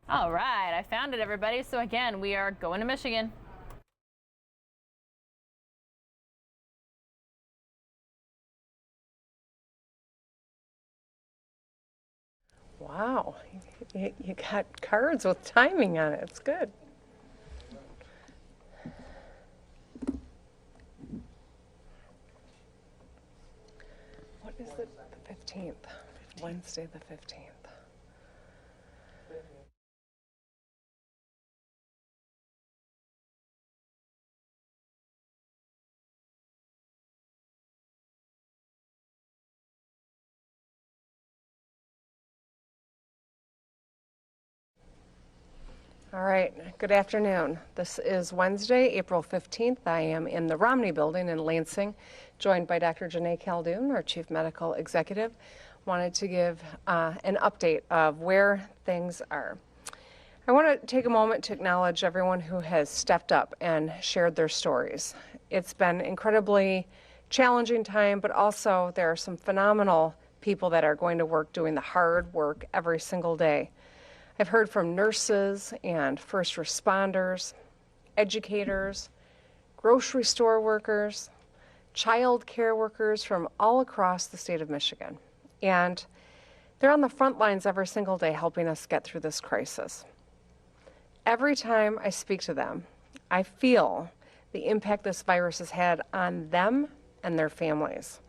All right, I found it, everybody. So again, we are going to Michigan. Wow, you got cards with timing on it. It's good. What is it? The 15th. Wednesday the 15th. All right, good afternoon. This is Wednesday, April 15th. I am in the Romney Building in Lansing, joined by Dr. Janae Caldoun, our Chief Medical Executive. Wanted to give an update of where things are. I want to take a moment to acknowledge everyone who has stepped up and shared their stories. It's been incredibly challenging time, but also there are some phenomenal people that are going to work doing the hard work every single day. I've heard from nurses and first responders, educators, grocery store workers, child care workers from all across the state of Michigan. And they're on the front lines every single day helping us get through this crisis. Every time I speak to them, I feel the impact this virus has had on them and their families.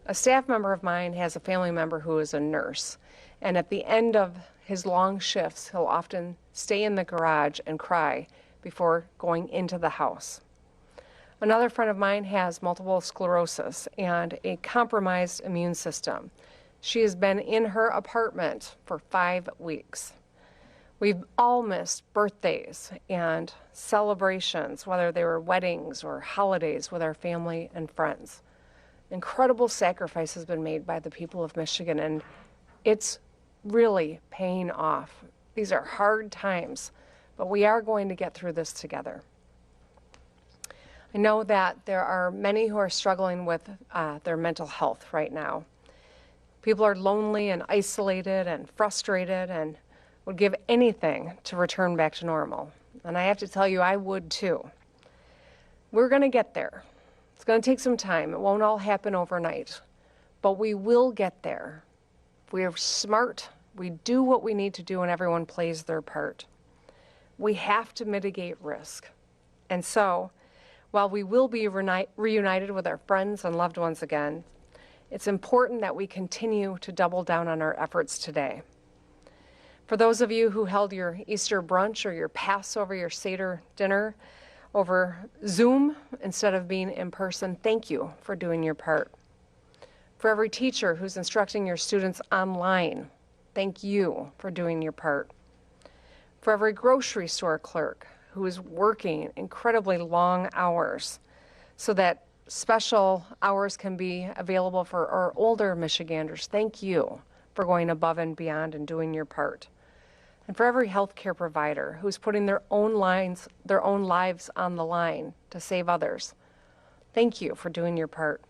A staff member of mine has a family member who is a nurse, and at the end of his long shifts, he'll often stay in the garage and cry before going into the house. Another friend of mine has multiple sclerosis and a compromised immune system. She has been in her apartment for 5 weeks. We've all missed birthdays and celebrations, whether they were weddings or holidays with our family and friends. Incredible sacrifice has been made by the people of Michigan, and it's really paying off. These are hard times, but we are going to get through this together. I know that there are many who are struggling with their mental health right now. People are lonely and isolated and frustrated and would give anything to return back to normal. And I have to tell you, I would too. We're going to get there. It's going to take some time. It won't all happen overnight, but we will get there. If we are smart, we do what we need to do, and everyone plays their part. We have to mitigate risk. And so, while we will be reunited with our friends and loved ones again, it's important that we continue to double down on our efforts today. For those of you who held your Easter brunch or your Passover, your Seder dinner over Zoom instead of being in person, thank you for doing your part. For every teacher who's instructing your students online, thank you for doing your part. For every grocery store clerk who is working incredibly long hours so that special hours can be available for our older Michiganders, thank you for going above and beyond and doing your part. And for every healthcare provider who's putting their own lives on the line to save others, thank you for doing your part.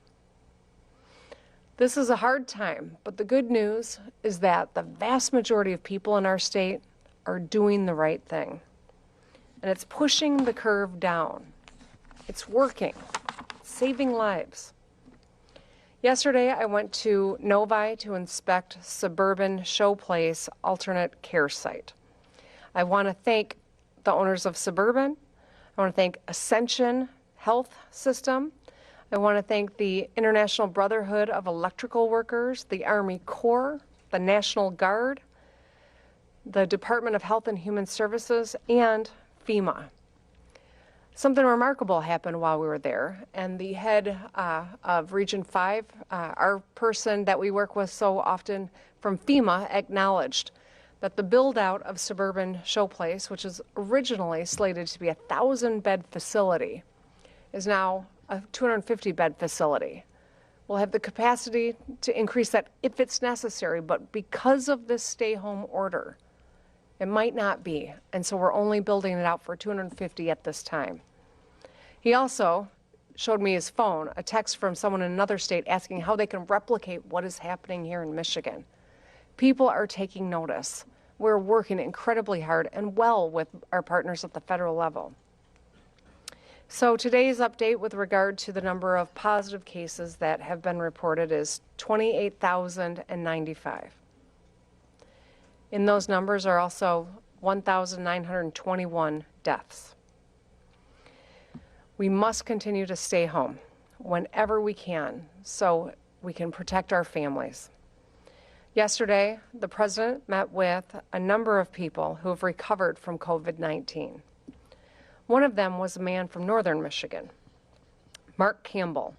This is a hard time, but the good news is that the vast majority of people in our state are doing the right thing. And it's pushing the curve down. It's working, saving lives. Yesterday, I went to Novi to inspect Suburban Showplace alternate care site. I want to thank the owners of Suburban. I want to thank Ascension Health System. I want to thank the International Brotherhood of Electrical Workers, the Army Corps, the National Guard, the Department of Health and Human Services, and FEMA. Something remarkable happened while we were there, and the head of Region 5, our person that we work with so often from FEMA, acknowledged that the build-out of Suburban Showplace, which is originally slated to be a 1,000-bed facility, is now a 250-bed facility. We'll have the capacity to increase that if it's necessary, but because of this stay-home order, it might not be, and so we're only building it out for 250 at this time. He also showed me his phone, a text from someone in another state asking how they can replicate what is happening here in Michigan. People are taking notice. We're working incredibly hard and well with our partners at the federal level. So today's update with regard to the number of positive cases that have been reported is 28,095. In those numbers are also 1,921 deaths. We must continue to stay home whenever we can so we can protect our families. Yesterday, the president met with a number of people who have recovered from COVID-19. One of them was a man from northern Michigan, Mark Campbell,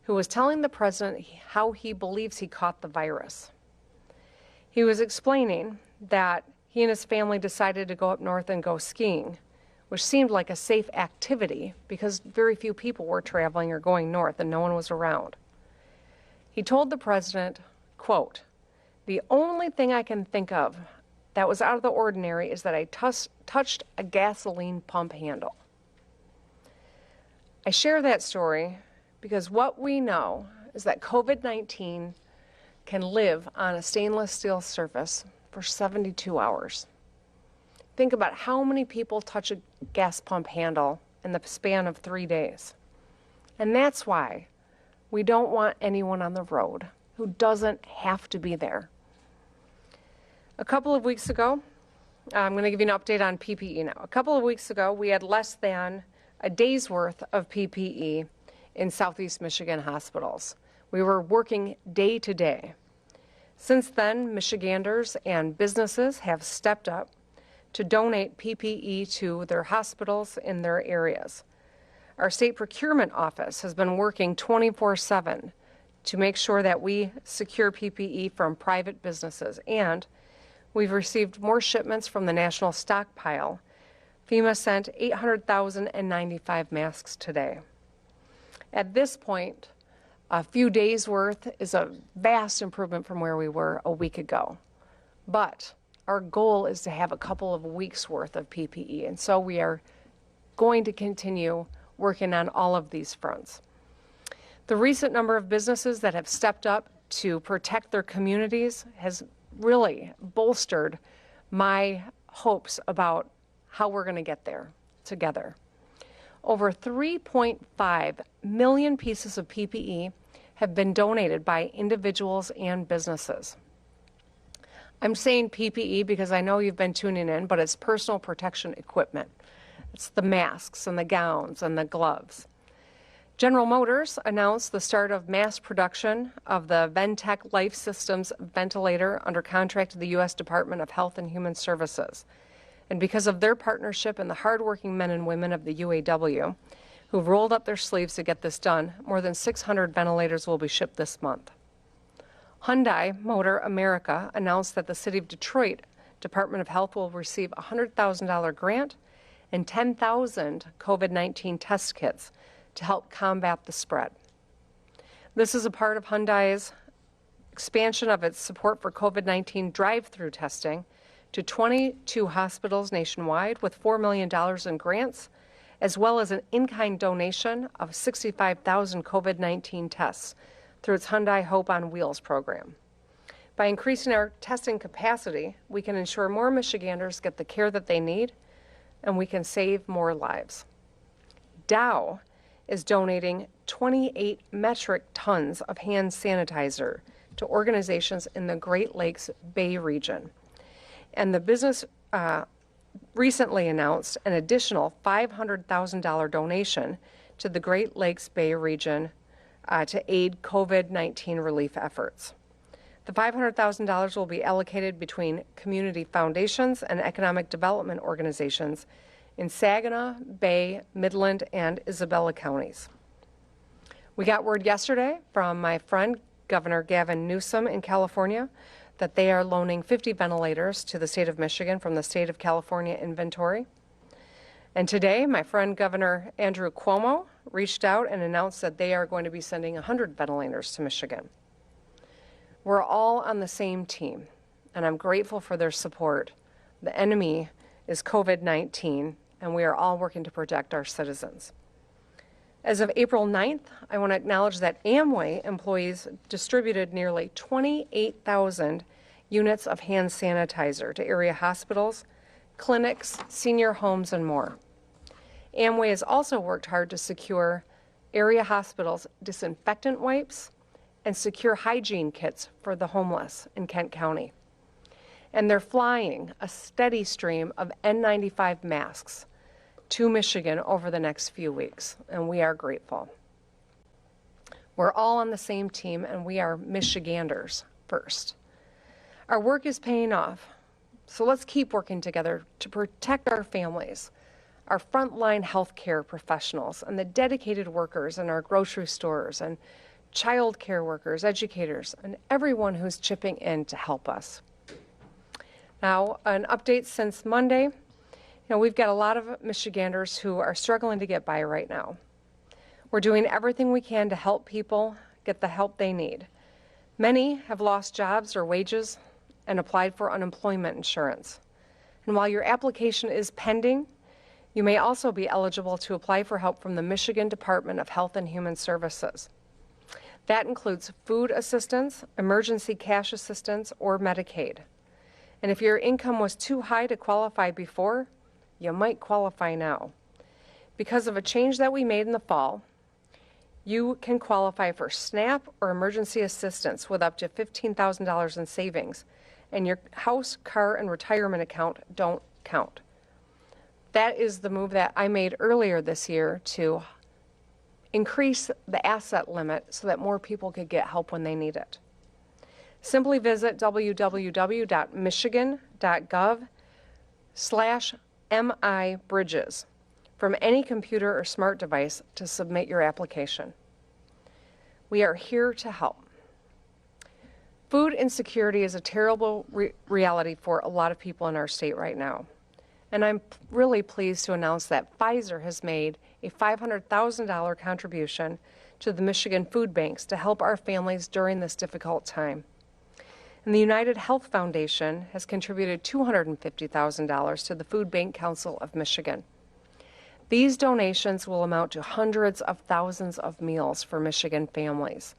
who was telling the president how he believes he caught the virus. He was explaining that he and his family decided to go up north and go skiing, which seemed like a safe activity because very few people were traveling or going north and no one was around. He told the president, quote, "The only thing I can think of that was out of the ordinary is that I touched a gasoline pump handle." I share that story because what we know is that COVID-19 can live on a stainless steel surface for 72 hours. Think about how many people touch a gas pump handle in the span of 3 days. And that's why we don't want anyone on the road who doesn't have to be there. A couple of weeks ago, I'm going to give you an update on PPE now. A couple of weeks ago, we had less than a day's worth of PPE in Southeast Michigan hospitals. We were working day to day. Since then, Michiganders and businesses have stepped up to donate PPE to their hospitals in their areas. Our state procurement office has been working 24/7 to make sure that we secure PPE from private businesses, and we've received more shipments from the national stockpile. FEMA sent 800,095 masks today. At this point, a few days' worth is a vast improvement from where we were a week ago. But our goal is to have a couple of weeks' worth of PPE, and so we are going to continue working on all of these fronts. The recent number of businesses that have stepped up to protect their communities has really bolstered my hopes about how we're going to get there together. Over 3.5 million pieces of PPE have been donated by individuals and businesses. I'm saying PPE because I know you've been tuning in, but it's personal protection equipment. It's the masks and the gowns and the gloves. General Motors announced the start of mass production of the Ventec Life Systems ventilator under contract to the U.S. Department of Health and Human Services. And because of their partnership and the hardworking men and women of the UAW who've rolled up their sleeves to get this done, more than 600 ventilators will be shipped this month. Hyundai Motor America announced that the City of Detroit Department of Health will receive a $100,000 grant and 10,000 COVID-19 test kits to help combat the spread. This is a part of Hyundai's expansion of its support for COVID-19 drive-through testing to 22 hospitals nationwide with $4 million in grants, as well as an in-kind donation of 65,000 COVID-19 tests through its Hyundai Hope on Wheels program. By increasing our testing capacity, we can ensure more Michiganders get the care that they need, and we can save more lives. Dow is donating 28 metric tons of hand sanitizer to organizations in the Great Lakes Bay region. And the business recently announced an additional $500,000 donation to the Great Lakes Bay region to aid COVID-19 relief efforts. The $500,000 will be allocated between community foundations and economic development organizations in Saginaw, Bay, Midland, and Isabella counties. We got word yesterday from my friend, Governor Gavin Newsom in California, that they are loaning 50 ventilators to the state of Michigan from the state of California inventory. And today, my friend Governor Andrew Cuomo reached out and announced that they are going to be sending 100 ventilators to Michigan. We're all on the same team, and I'm grateful for their support. The enemy is COVID-19, and we are all working to protect our citizens. As of April 9th, I want to acknowledge that Amway employees distributed nearly 28,000 units of hand sanitizer to area hospitals, clinics, senior homes, and more. Amway has also worked hard to secure area hospitals disinfectant wipes and secure hygiene kits for the homeless in Kent County. And they're flying a steady stream of N95 masks to Michigan over the next few weeks, and we are grateful. We're all on the same team, and we are Michiganders first. Our work is paying off, so let's keep working together to protect our families, our frontline healthcare professionals, and the dedicated workers in our grocery stores, and child care workers, educators, and everyone who's chipping in to help us. Now, an update since Monday. We've got a lot of Michiganders who are struggling to get by right now. We're doing everything we can to help people get the help they need. Many have lost jobs or wages and applied for unemployment insurance. And while your application is pending, you may also be eligible to apply for help from the Michigan Department of Health and Human Services. That includes food assistance, emergency cash assistance, or Medicaid. And if your income was too high to qualify before, you might qualify now. Because of a change that we made in the fall, you can qualify for SNAP or emergency assistance with up to $15,000 in savings, and your house, car, and retirement account don't count. That is the move that I made earlier this year to increase the asset limit so that more people could get help when they need it. Simply visit www.michigan.gov/MIBridges from any computer or smart device to submit your application. We are here to help. Food insecurity is a terrible reality for a lot of people in our state right now. And I'm really pleased to announce that Pfizer has made a $500,000 contribution to the Michigan food banks to help our families during this difficult time. And the United Health Foundation has contributed $250,000 to the Food Bank Council of Michigan. These donations will amount to hundreds of thousands of meals for Michigan families.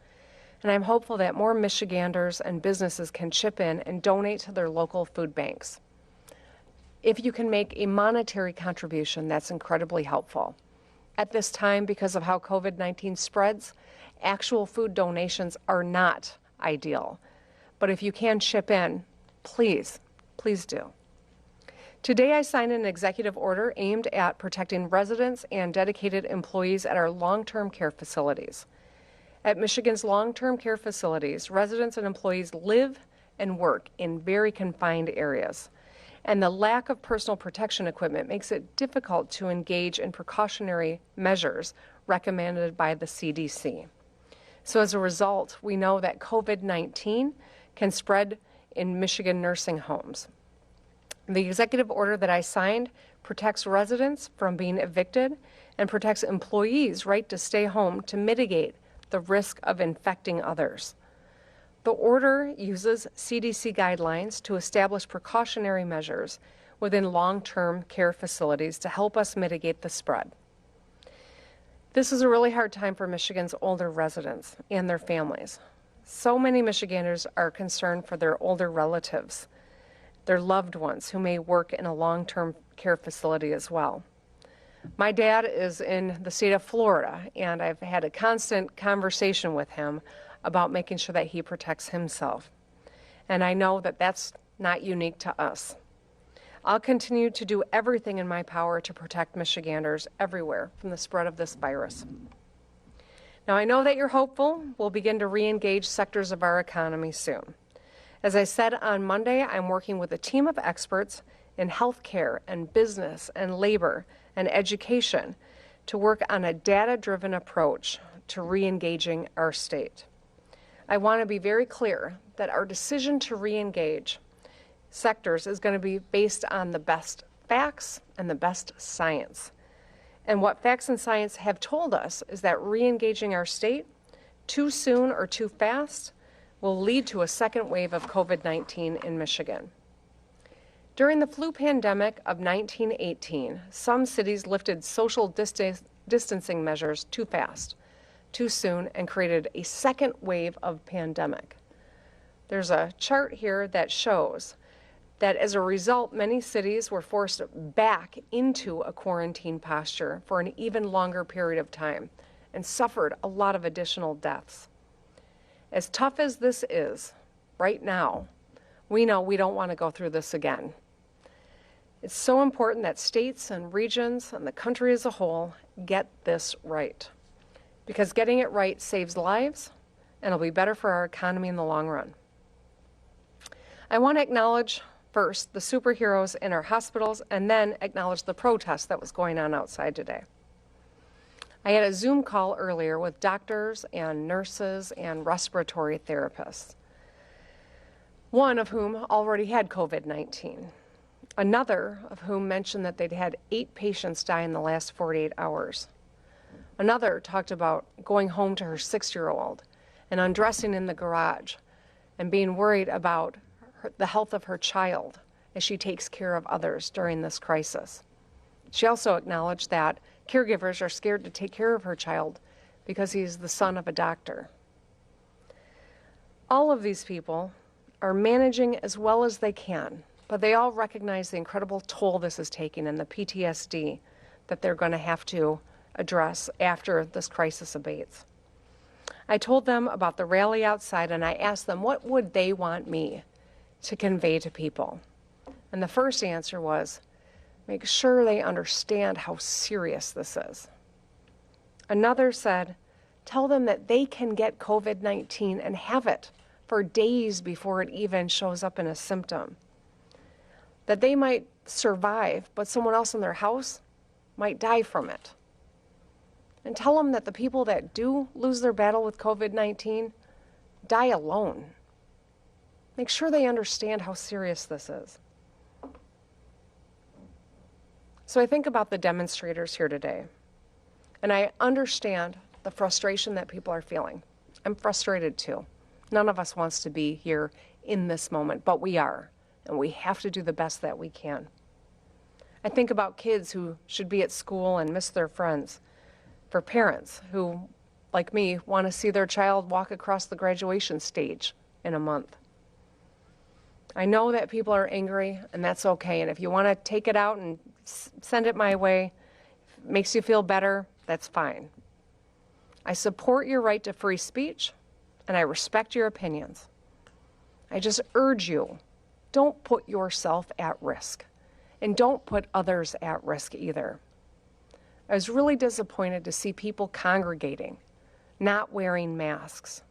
And I'm hopeful that more Michiganders and businesses can chip in and donate to their local food banks. If you can make a monetary contribution, that's incredibly helpful. At this time, because of how COVID-19 spreads, actual food donations are not ideal. But if you can chip in, please, please do. Today, I signed an executive order aimed at protecting residents and dedicated employees at our long-term care facilities. At Michigan's long-term care facilities, residents and employees live and work in very confined areas, and the lack of personal protection equipment makes it difficult to engage in precautionary measures recommended by the CDC. So as a result, we know that COVID-19 can spread in Michigan nursing homes. The executive order that I signed protects residents from being evicted and protects employees' right to stay home to mitigate the risk of infecting others. The order uses CDC guidelines to establish precautionary measures within long-term care facilities to help us mitigate the spread. This is a really hard time for Michigan's older residents and their families. So many Michiganders are concerned for their older relatives, their loved ones who may work in a long-term care facility as well. My dad is in the state of Florida, and I've had a constant conversation with him about making sure that he protects himself. And I know that that's not unique to us. I'll continue to do everything in my power to protect Michiganders everywhere from the spread of this virus. Now, I know that you're hopeful we'll begin to re-engage sectors of our economy soon. As I said on Monday, I'm working with a team of experts in healthcare and business and labor and education to work on a data-driven approach to re-engaging our state. I want to be very clear that our decision to re-engage sectors is going to be based on the best facts and the best science. And what facts and science have told us is that re-engaging our state too soon or too fast will lead to a second wave of COVID-19 in Michigan. During the flu pandemic of 1918, some cities lifted social distancing measures too fast, too soon, and created a second wave of pandemic. There's a chart here that shows that as a result, many cities were forced back into a quarantine posture for an even longer period of time and suffered a lot of additional deaths. As tough as this is right now, we know we don't want to go through this again. It's so important that states and regions and the country as a whole get this right, because getting it right saves lives and it'll be better for our economy in the long run. I want to acknowledge first the superheroes in our hospitals and then acknowledge the protest that was going on outside today. I had a Zoom call earlier with doctors and nurses and respiratory therapists, one of whom already had COVID-19, another of whom mentioned that they'd had 8 patients die in the last 48 hours. Another talked about going home to her 6-year-old and undressing in the garage and being worried about the health of her child as she takes care of others during this crisis. She also acknowledged that caregivers are scared to take care of her child because he's the son of a doctor. All of these people are managing as well as they can, but they all recognize the incredible toll this is taking and the PTSD that they're going to have to address after this crisis abates. I told them about the rally outside, and I asked them what would they want me to convey to people. And the first answer was, make sure they understand how serious this is. Another said, tell them that they can get COVID-19 and have it for days before it even shows up in a symptom. That they might survive, but someone else in their house might die from it. And tell them that the people that do lose their battle with COVID-19 die alone. Make sure they understand how serious this is. So I think about the demonstrators here today, and I understand the frustration that people are feeling. I'm frustrated too. None of us wants to be here in this moment, but we are, and we have to do the best that we can. I think about kids who should be at school and miss their friends, for parents who, like me, want to see their child walk across the graduation stage in a month. I know that people are angry, and that's okay, and if you want to take it out and send it my way, if it makes you feel better, that's fine. I support your right to free speech, and I respect your opinions. I just urge you, don't put yourself at risk, and don't put others at risk either. I was really disappointed to see people congregating, not wearing masks.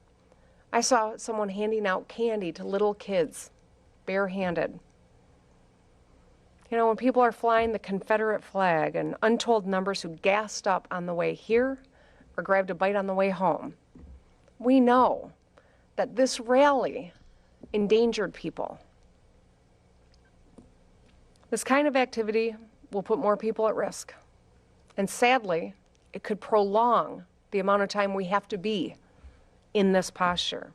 I saw someone handing out candy to little kids, barehanded. You know, when people are flying the Confederate flag and untold numbers who gassed up on the way here or grabbed a bite on the way home, we know that this rally endangered people. This kind of activity will put more people at risk. And sadly, it could prolong the amount of time we have to be in this posture.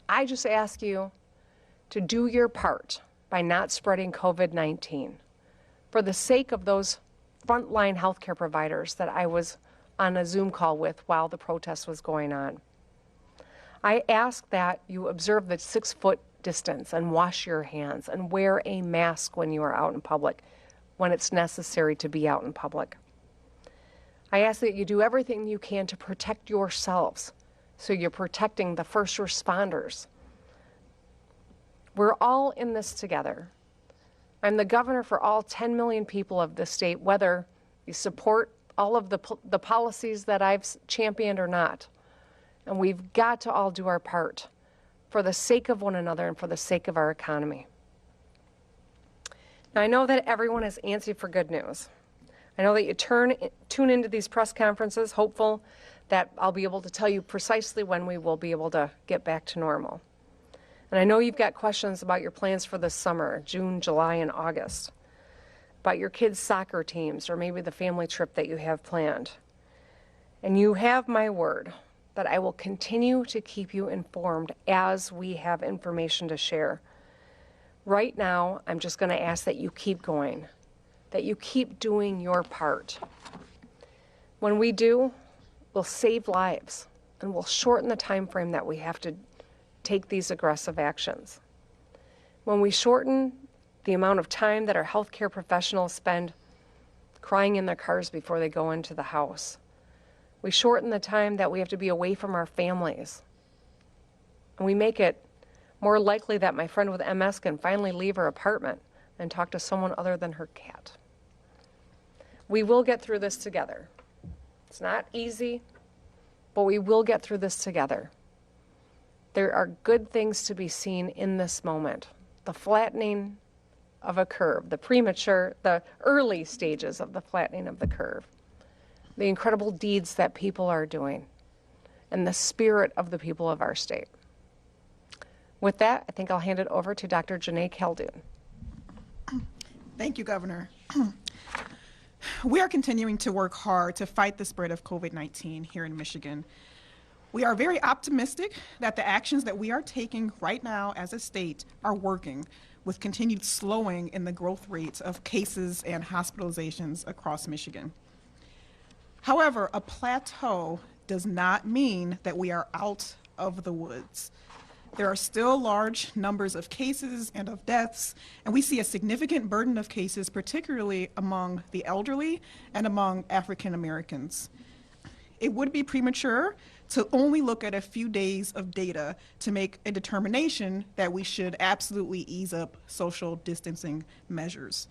I just ask you to do your part by not spreading COVID-19 for the sake of those frontline healthcare providers that I was on a Zoom call with while the protest was going on. I ask that you observe the 6-foot distance and wash your hands and wear a mask when you are out in public, when it's necessary to be out in public. I ask that you do everything you can to protect yourselves, so you're protecting the first responders. We're all in this together. I'm the governor for all 10 million people of this state, whether you support all of the policies that I've championed or not. And we've got to all do our part for the sake of one another and for the sake of our economy. Now, I know that everyone is antsy for good news. I know that you tune into these press conferences hopeful that I'll be able to tell you precisely when we will be able to get back to normal. And I know you've got questions about your plans for this summer, June, July, and August, about your kids' soccer teams or maybe the family trip that you have planned. And you have my word that I will continue to keep you informed as we have information to share. Right now, I'm just going to ask that you keep going, that you keep doing your part. When we do, we'll save lives and we'll shorten the time frame that we have to take these aggressive actions. When we shorten the amount of time that our healthcare professionals spend crying in their cars before they go into the house, we shorten the time that we have to be away from our families. And we make it more likely that my friend with MS can finally leave her apartment and talk to someone other than her cat. We will get through this together. It's not easy, but we will get through this together. There are good things to be seen in this moment. The flattening of a curve, the early stages of the flattening of the curve, the incredible deeds that people are doing, and the spirit of the people of our state. With that, I think I'll hand it over to Dr. Janae Khaldun. Thank you, Governor. We are continuing to work hard to fight the spread of COVID-19 here in Michigan. We are very optimistic that the actions that we are taking right now as a state are working, with continued slowing in the growth rates of cases and hospitalizations across Michigan. However, a plateau does not mean that we are out of the woods. There are still large numbers of cases and of deaths, and we see a significant burden of cases, particularly among the elderly and among African Americans. It would be premature to only look at a few days of data to make a determination that we should absolutely ease up social distancing measures.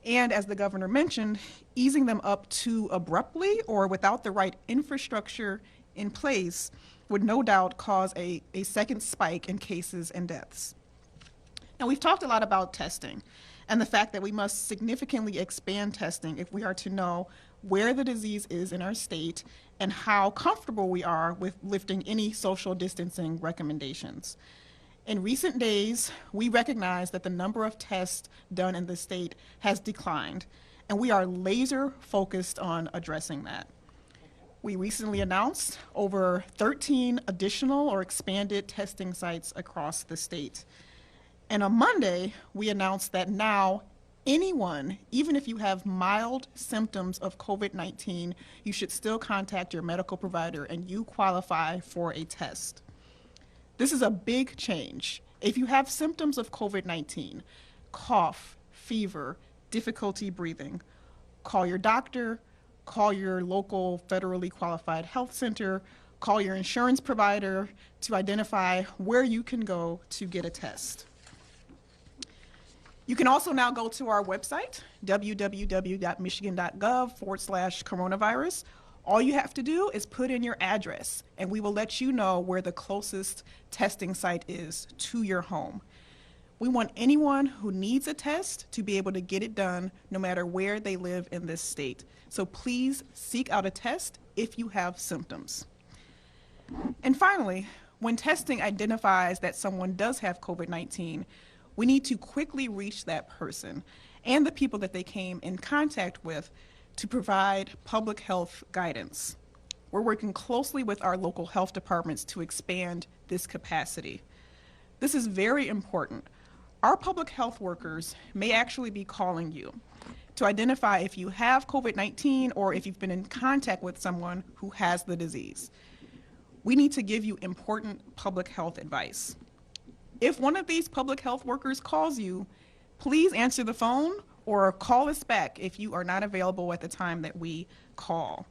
And as the governor mentioned, easing them up too abruptly or without the right infrastructure in place would no doubt cause a second spike in cases and deaths. Now, we've talked a lot about testing and the fact that we must significantly expand testing if we are to know where the disease is in our state and how comfortable we are with lifting any social distancing recommendations. In recent days, we recognize that the number of tests done in the state has declined, and we are laser focused on addressing that. We recently announced over 13 additional or expanded testing sites across the state. And on Monday, we announced that now anyone, even if you have mild symptoms of COVID-19, you should still contact your medical provider and you qualify for a test. This is a big change. If you have symptoms of COVID-19, cough, fever, difficulty breathing, call your doctor, call your local federally qualified health center, call your insurance provider to identify where you can go to get a test. You can also now go to our website, www.michigan.gov/coronavirus. All you have to do is put in your address, and we will let you know where the closest testing site is to your home. We want anyone who needs a test to be able to get it done no matter where they live in this state. So please seek out a test if you have symptoms. And finally, when testing identifies that someone does have COVID-19, we need to quickly reach that person and the people that they came in contact with to provide public health guidance. We're working closely with our local health departments to expand this capacity. This is very important. Our public health workers may actually be calling you to identify if you have COVID-19 or if you've been in contact with someone who has the disease. We need to give you important public health advice. If one of these public health workers calls you, please answer the phone or call us back if you are not available at the time that we call.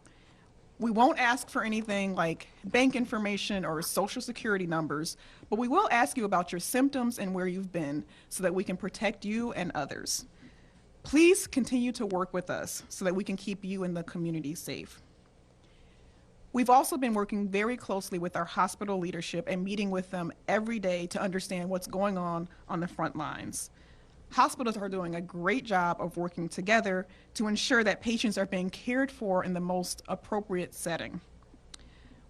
We won't ask for anything like bank information or social security numbers, but we will ask you about your symptoms and where you've been so that we can protect you and others. Please continue to work with us so that we can keep you and the community safe. We've also been working very closely with our hospital leadership and meeting with them every day to understand what's going on the front lines. Hospitals are doing a great job of working together to ensure that patients are being cared for in the most appropriate setting.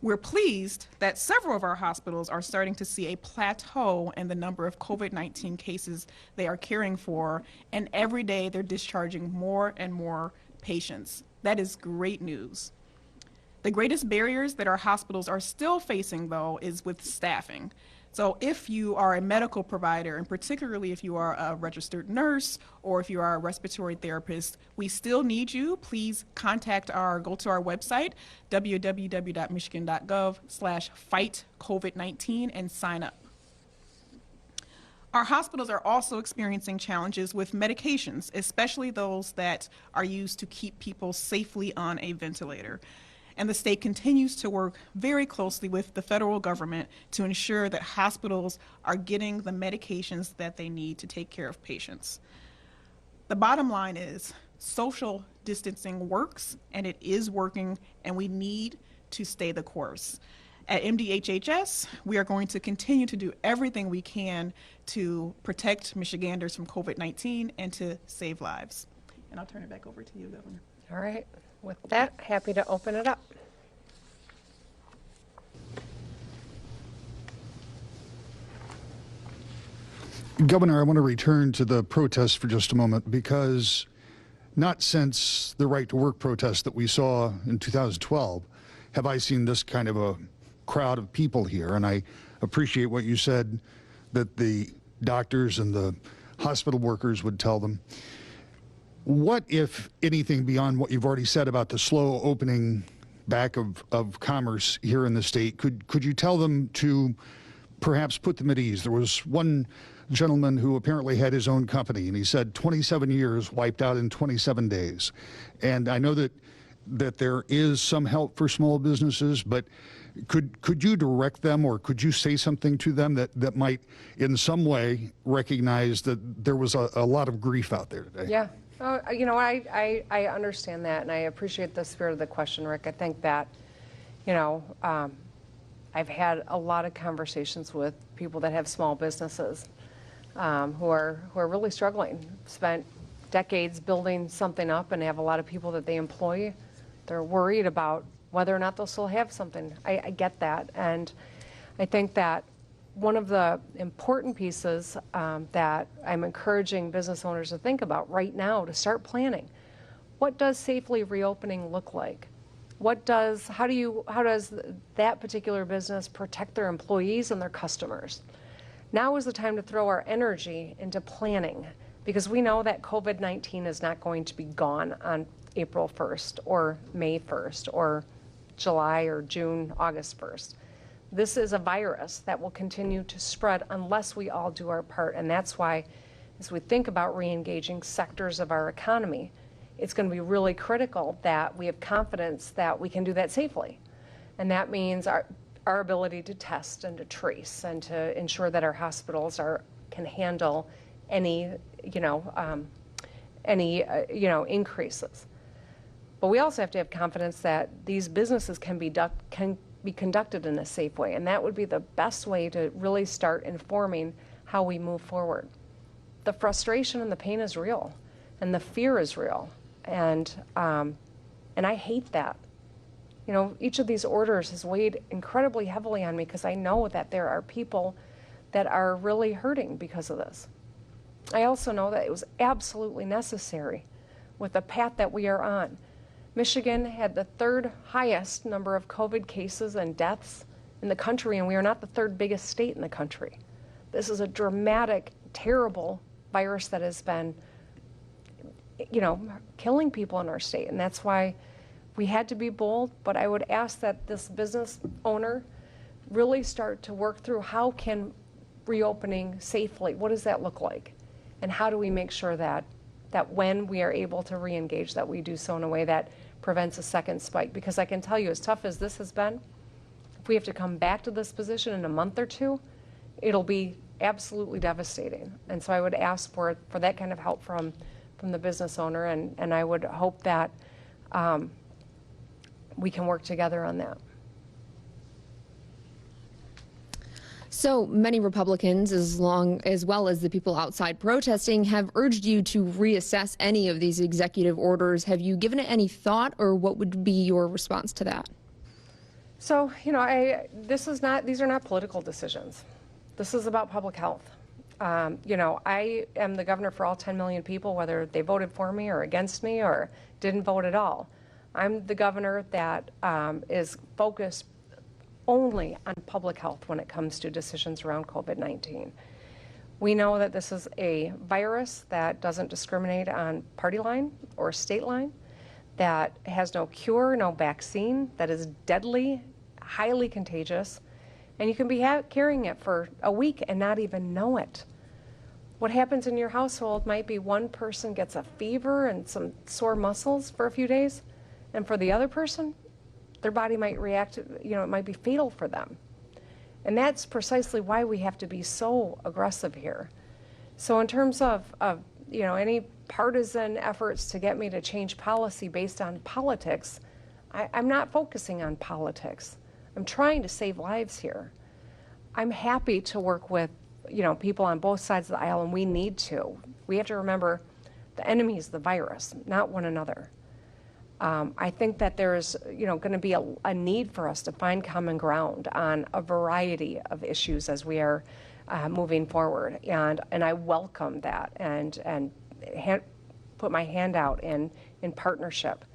We're pleased that several of our hospitals are starting to see a plateau in the number of COVID-19 cases they are caring for, and every day they're discharging more and more patients. That is great news. The greatest barriers that our hospitals are still facing, though, is with staffing. So if you are a medical provider, and particularly if you are a registered nurse or if you are a respiratory therapist, we still need you. Please go to our website, www.michigan.gov/fightcovid19 and sign up. Our hospitals are also experiencing challenges with medications, especially those that are used to keep people safely on a ventilator. And the state continues to work very closely with the federal government to ensure that hospitals are getting the medications that they need to take care of patients. The bottom line is social distancing works, and it is working, and we need to stay the course. At MDHHS, we are going to continue to do everything we can to protect Michiganders from COVID-19 and to save lives. And I'll turn it back over to you, Governor. All right. With that, happy to open it up. Governor, I want to return to the protests for just a moment because not since the right to work protest that we saw in 2012 have I seen this kind of a crowd of people here. And I appreciate what you said that the doctors and the hospital workers would tell them. What, if anything, beyond what you've already said about the slow opening back of commerce here in the state, could you tell them to perhaps put them at ease. There was one gentleman who apparently had his own company, and he said 27 years wiped out in 27 days. And I know that there is some help for small businesses, but could you direct them, or could you say something to them that might in some way recognize that there was a lot of grief out there today? Yeah. You know, I understand that, and I appreciate the spirit of the question, Rick. I think that, you know, I've had a lot of conversations with people that have small businesses who are really struggling, spent decades building something up and have a lot of people that they employ. They're worried about whether or not they'll still have something. I get that. And I think that one of the important pieces that I'm encouraging business owners to think about right now, to start planning, what does safely reopening look like? How does that particular business protect their employees and their customers? Now is the time to throw our energy into planning, because we know that COVID-19 is not going to be gone on April 1st or May 1st or July or June, August 1st. This is a virus that will continue to spread unless we all do our part. And that's why, as we think about re-engaging sectors of our economy, it's going to be really critical that we have confidence that we can do that safely. And that means our ability to test and to trace and to ensure that our hospitals can handle any increases. But we also have to have confidence that these businesses can be conducted in a safe way, and that would be the best way to really start informing how we move forward. The frustration and the pain is real, and the fear is real, and I hate that. You know, each of these orders has weighed incredibly heavily on me because I know that there are people that are really hurting because of this. I also know that it was absolutely necessary with the path that we are on. Michigan had the third highest number of COVID cases and deaths in the country, and we are not the third biggest state in the country. This is a dramatic, terrible virus that has been, you know, killing people in our state, and that's why we had to be bold. But I would ask that this business owner really start to work through how can reopening safely, what does that look like? And how do we make sure that when we are able to re-engage, that we do so in a way that prevents a second spike? Because I can tell you, as tough as this has been, if we have to come back to this position in a month or two, it'll be absolutely devastating. And so I would ask for that kind of help from the business owner, and I would hope that we can work together on that. So many Republicans, as well as the people outside protesting, have urged you to reassess any of these executive orders. Have you given it any thought, or what would be your response to that? So, you know, these are not political decisions. This is about public health. You know, I am the governor for all 10 million people, whether they voted for me or against me or didn't vote at all. I'm the governor that is focused only on public health when it comes to decisions around COVID-19. We know that this is a virus that doesn't discriminate on party line or state line, that has no cure, no vaccine, that is deadly, highly contagious, and you can be carrying it for a week and not even know it. What happens in your household might be one person gets a fever and some sore muscles for a few days, and for the other person, their body might react, you know, it might be fatal for them. And that's precisely why we have to be so aggressive here. So in terms of you know, any partisan efforts to get me to change policy based on politics, I'm not focusing on politics. I'm trying to save lives here. I'm happy to work with, you know, people on both sides of the aisle, and we need to. We have to remember the enemy is the virus, not one another. I think that there's, you know, going to be a need for us to find common ground on a variety of issues as we are moving forward, and I welcome that and put my hand out in partnership.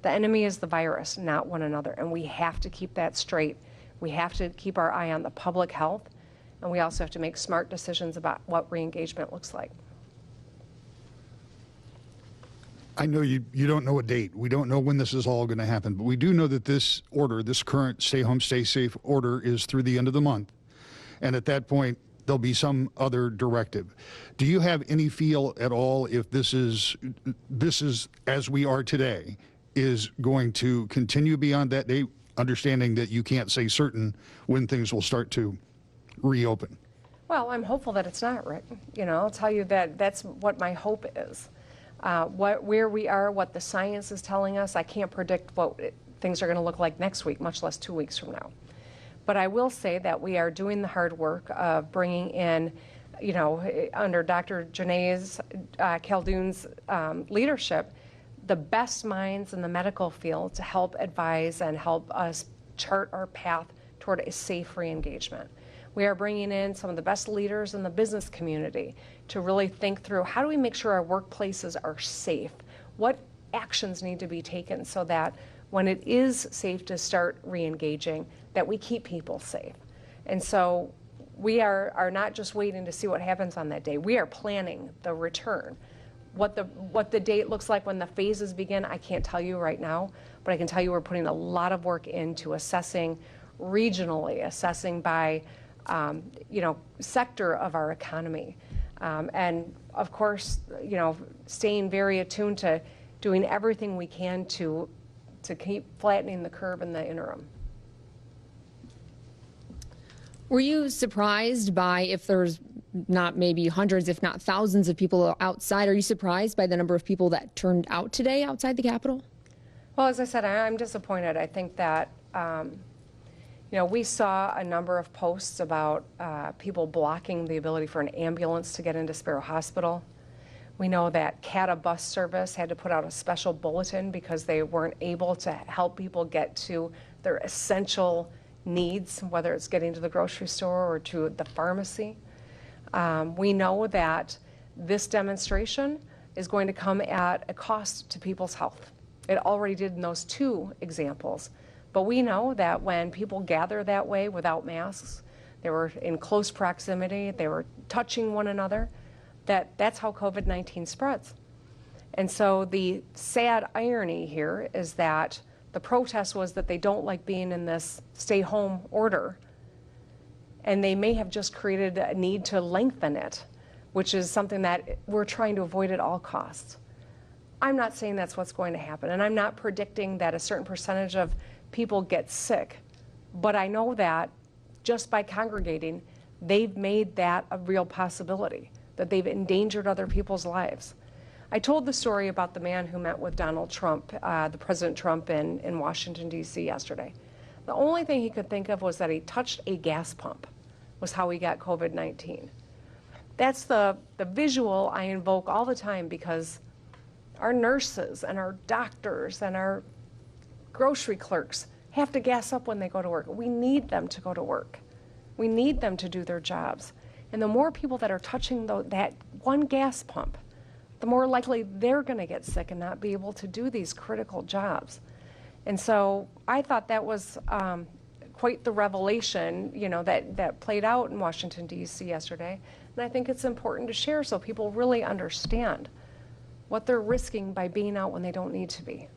The enemy is the virus, not one another, and we have to keep that straight. We have to keep our eye on the public health, and we also have to make smart decisions about what re-engagement looks like. I know you don't know a date. We don't know when this is all going to happen, but we do know that this order, this current stay home, stay safe order, is through the end of the month. and at that point, there'll be some other directive. Do you have any feel at all if this is as we are today, is going to continue beyond that day, understanding that you can't say certain when things will start to reopen? Well, I'm hopeful that it's not, Rick. You know, I'll tell you that that's what my hope is. Where we are, what the science is telling us, I can't predict what things are going to look like next week, much less 2 weeks from now. But I will say that we are doing the hard work of bringing in, you know, under Dr. Janae Khaldoun's leadership, the best minds in the medical field to help advise and help us chart our path toward a safe re-engagement. We are bringing in some of the best leaders in the business community to really think through how do we make sure our workplaces are safe? What actions need to be taken so that when it is safe to start re-engaging, that we keep people safe. And so we are not just waiting to see what happens on that day. We are planning the return. What the date looks like when the phases begin, I can't tell you right now, but I can tell you we're putting a lot of work into assessing regionally, assessing by you know, sector of our economy. And of course, you know, staying very attuned to doing everything we can to keep flattening the curve in the interim. Were you surprised by, if there's not maybe hundreds, if not thousands of people outside, are you surprised by the number of people that turned out today outside the Capitol? Well, as I said, I'm disappointed. I think that, you know, we saw a number of posts about people blocking the ability for an ambulance to get into Sparrow Hospital. We know that CATA bus service had to put out a special bulletin because they weren't able to help people get to their essential needs, whether it's getting to the grocery store or to the pharmacy. We know that this demonstration is going to come at a cost to people's health. It already did in those two examples. But we know that when people gather that way without masks, they were in close proximity, they were touching one another, that's how COVID-19 spreads. And so the sad irony here is that the protest was that they don't like being in this stay-home order, and they may have just created a need to lengthen it, which is something that we're trying to avoid at all costs. I'm not saying that's what's going to happen, and I'm not predicting that a certain percentage of people get sick, but I know that just by congregating, they've made that a real possibility, that they've endangered other people's lives. I told the story about the man who met with Donald Trump, the President Trump in Washington, D.C. yesterday. The only thing he could think of was that he touched a gas pump, was how he got COVID-19. That's the visual I invoke all the time because our nurses and our doctors and our grocery clerks have to gas up when they go to work. We need them to go to work. We need them to do their jobs. And the more people that are touching that one gas pump, the more likely they're going to get sick and not be able to do these critical jobs. And so I thought that was quite the revelation, you know, that played out in Washington, D.C. yesterday. And I think it's important to share so people really understand what they're risking by being out when they don't need to be.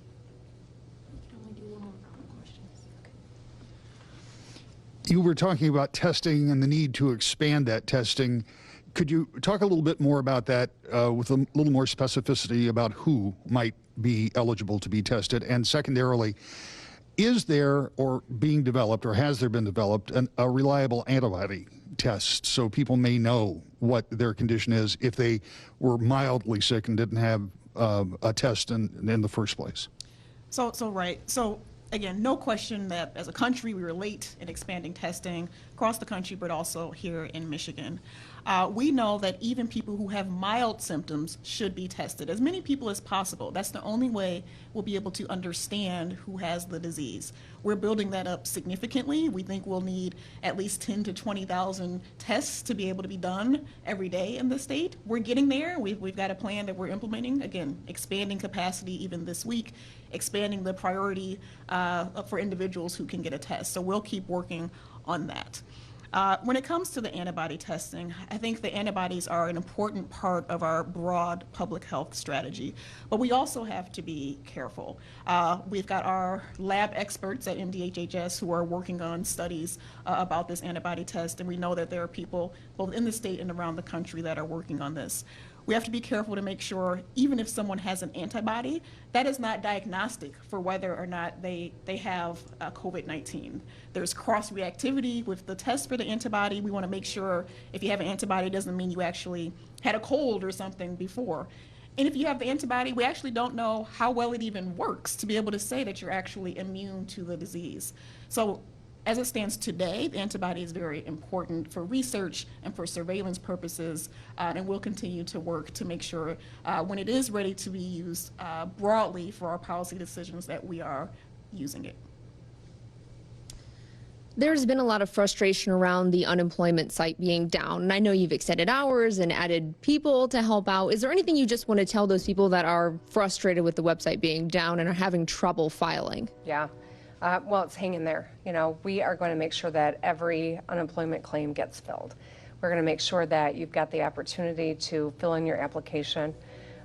You were talking about testing and the need to expand that testing. Could you talk a little bit more about that with a little more specificity about who might be eligible to be tested? And secondarily, is there or being developed or has there been developed a reliable antibody test so people may know what their condition is if they were mildly sick and didn't have a test in the first place? So again, no question that as a country we were late in expanding testing across the country, but also here in Michigan. We know that even people who have mild symptoms should be tested, as many people as possible. That's the only way we'll be able to understand who has the disease. We're building that up significantly. We think we'll need at least 10 to 20,000 tests to be able to be done every day in the state. We're getting there. We've got a plan that we're implementing, again, expanding capacity even this week, expanding the priority for individuals who can get a test. So we'll keep working on that. When it comes to the antibody testing, I think the antibodies are an important part of our broad public health strategy, but we also have to be careful. We've got our lab experts at MDHHS who are working on studies about this antibody test, and we know that there are people both in the state and around the country that are working on this. We have to be careful to make sure, even if someone has an antibody, that is not diagnostic for whether or not they have COVID-19. There's cross-reactivity with the test for the antibody. We want to make sure if you have an antibody, it doesn't mean you actually had a cold or something before. And if you have the antibody, we actually don't know how well it even works to be able to say that you're actually immune to the disease. So as it stands today, the antibody is very important for research and for surveillance purposes, and we'll continue to work to make sure when it is ready to be used broadly for our policy decisions that we are using it. There's been a lot of frustration around the unemployment site being down, and I know you've extended hours and added people to help out. Is there anything you just want to tell those people that are frustrated with the website being down and are having trouble filing? Yeah. Well, it's hanging there. You know, we are going to make sure that every unemployment claim gets filled. We're going to make sure that you've got the opportunity to fill in your application.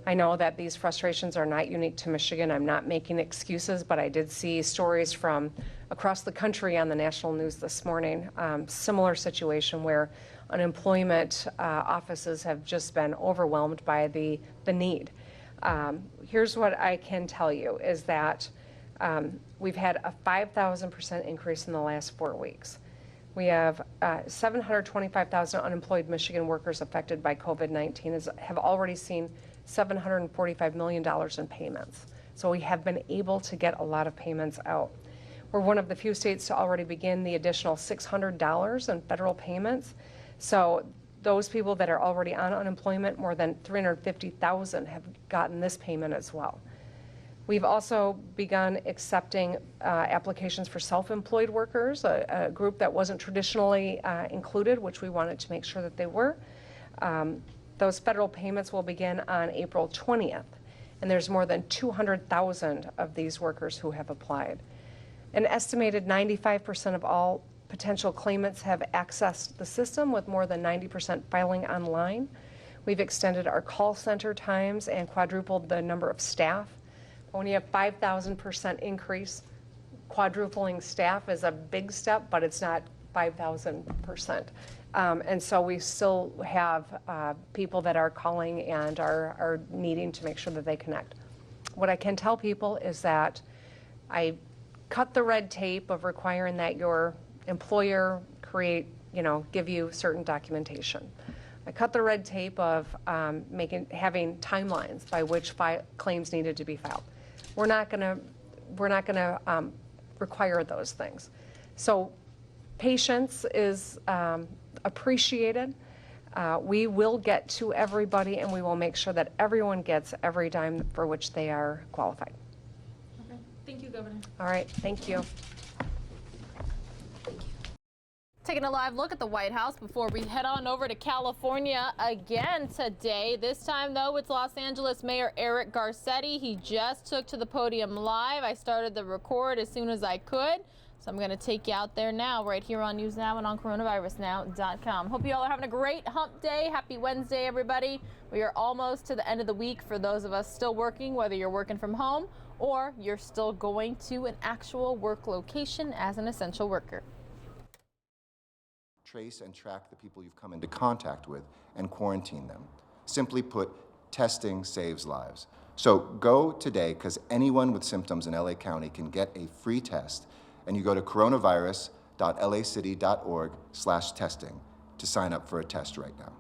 I know that these frustrations are not unique to Michigan. I'm not making excuses, but I did see stories from across the country on the national news this morning. Similar situation where unemployment offices have just been overwhelmed by the need. Here's what I can tell you is that we've had a 5,000% increase in the last 4 weeks. We have 725,000 unemployed Michigan workers affected by COVID-19 have already seen $745 million in payments. So we have been able to get a lot of payments out. We're one of the few states to already begin the additional $600 in federal payments. So those people that are already on unemployment, more than 350,000 have gotten this payment as well. We've also begun accepting applications for self-employed workers, a group that wasn't traditionally included, which we wanted to make sure that they were. Those federal payments will begin on April 20th, and there's more than 200,000 of these workers who have applied. An estimated 95% of all potential claimants have accessed the system, with more than 90% filing online. We've extended our call center times and quadrupled the number of staff. When you have 5,000% increase, quadrupling staff is a big step, but it's not 5,000%. And so we still have people that are calling and are needing to make sure that they connect. What I can tell people is that I cut the red tape of requiring that your employer give you certain documentation. I cut the red tape of having timelines by which claims needed to be filed. We're not going to require those things. So patience is appreciated. We will get to everybody, and we will make sure that everyone gets every dime for which they are qualified. Okay. Thank you, Governor. All right. Thank you. Taking a live look at the White House before we head on over to California again today. This time, though, it's Los Angeles Mayor Eric Garcetti. He just took to the podium live. I started the record as soon as I could. So I'm going to take you out there now, right here on News Now and on coronavirusnow.com. Hope you all are having a great hump day. Happy Wednesday, everybody. We are almost to the end of the week for those of us still working, whether you're working from home or you're still going to an actual work location as an essential worker. Trace and track the people you've come into contact with and quarantine them. Simply put, testing saves lives. So go today, because anyone with symptoms in LA County can get a free test, and you go to coronavirus.lacity.org/testing to sign up for a test right now.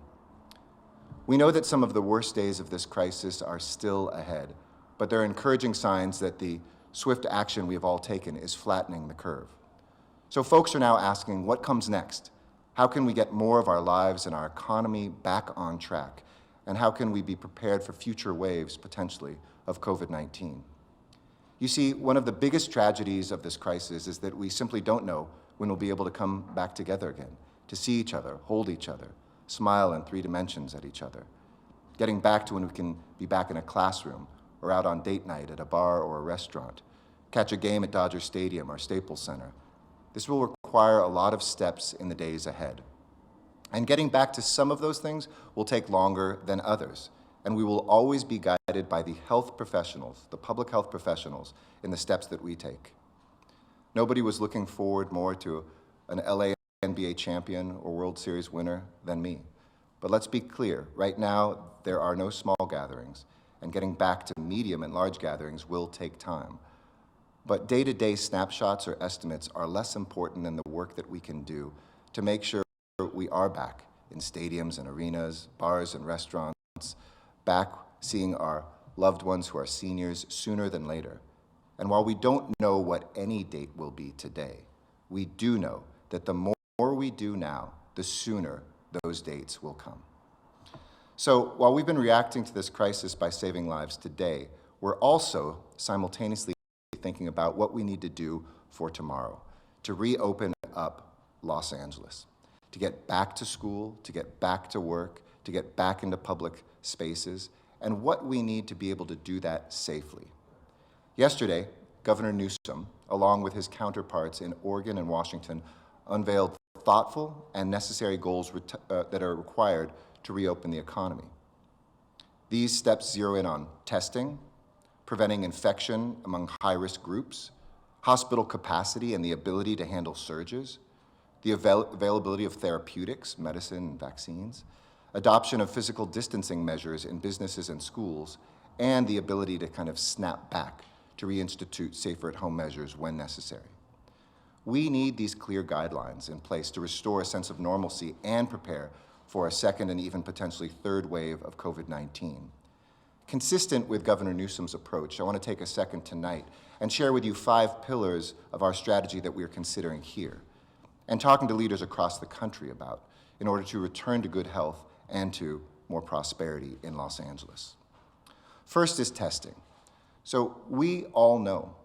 We know that some of the worst days of this crisis are still ahead, but there are encouraging signs that the swift action we have all taken is flattening the curve. So folks are now asking, what comes next? How can we get more of our lives and our economy back on track? And how can we be prepared for future waves, potentially, of COVID-19? You see, one of the biggest tragedies of this crisis is that we simply don't know when we'll be able to come back together again, to see each other, hold each other, smile in 3 dimensions at each other. Getting back to when we can be back in a classroom or out on date night at a bar or a restaurant, catch a game at Dodger Stadium or Staples Center. This will require require a lot of steps in the days ahead. And getting back to some of those things will take longer than others. And we will always be guided by the health professionals, the public health professionals, in the steps that we take. Nobody was looking forward more to an LA NBA champion or World Series winner than me. But let's be clear, right now there are no small gatherings, and getting back to medium and large gatherings will take time. But day-to-day snapshots or estimates are less important than the work that we can do to make sure we are back in stadiums and arenas, bars and restaurants, back seeing our loved ones who are seniors sooner than later. And while we don't know what any date will be today, we do know that the more we do now, the sooner those dates will come. So while we've been reacting to this crisis by saving lives today, we're also simultaneously thinking about what we need to do for tomorrow to reopen up Los Angeles, to get back to school, to get back to work, to get back into public spaces, and what we need to be able to do that safely. Yesterday, Governor Newsom, along with his counterparts in Oregon and Washington, unveiled thoughtful and necessary goals that are required to reopen the economy. These steps zero in on testing, preventing infection among high-risk groups, hospital capacity and the ability to handle surges, the availability of therapeutics, medicine, and vaccines, adoption of physical distancing measures in businesses and schools, and the ability to kind of snap back to reinstitute safer-at-home measures when necessary. We need these clear guidelines in place to restore a sense of normalcy and prepare for a second and even potentially third wave of COVID-19. Consistent with Governor Newsom's approach, I want to take a second tonight and share with you 5 pillars of our strategy that we are considering here and talking to leaders across the country about in order to return to good health and to more prosperity in Los Angeles. First is testing. So we all know,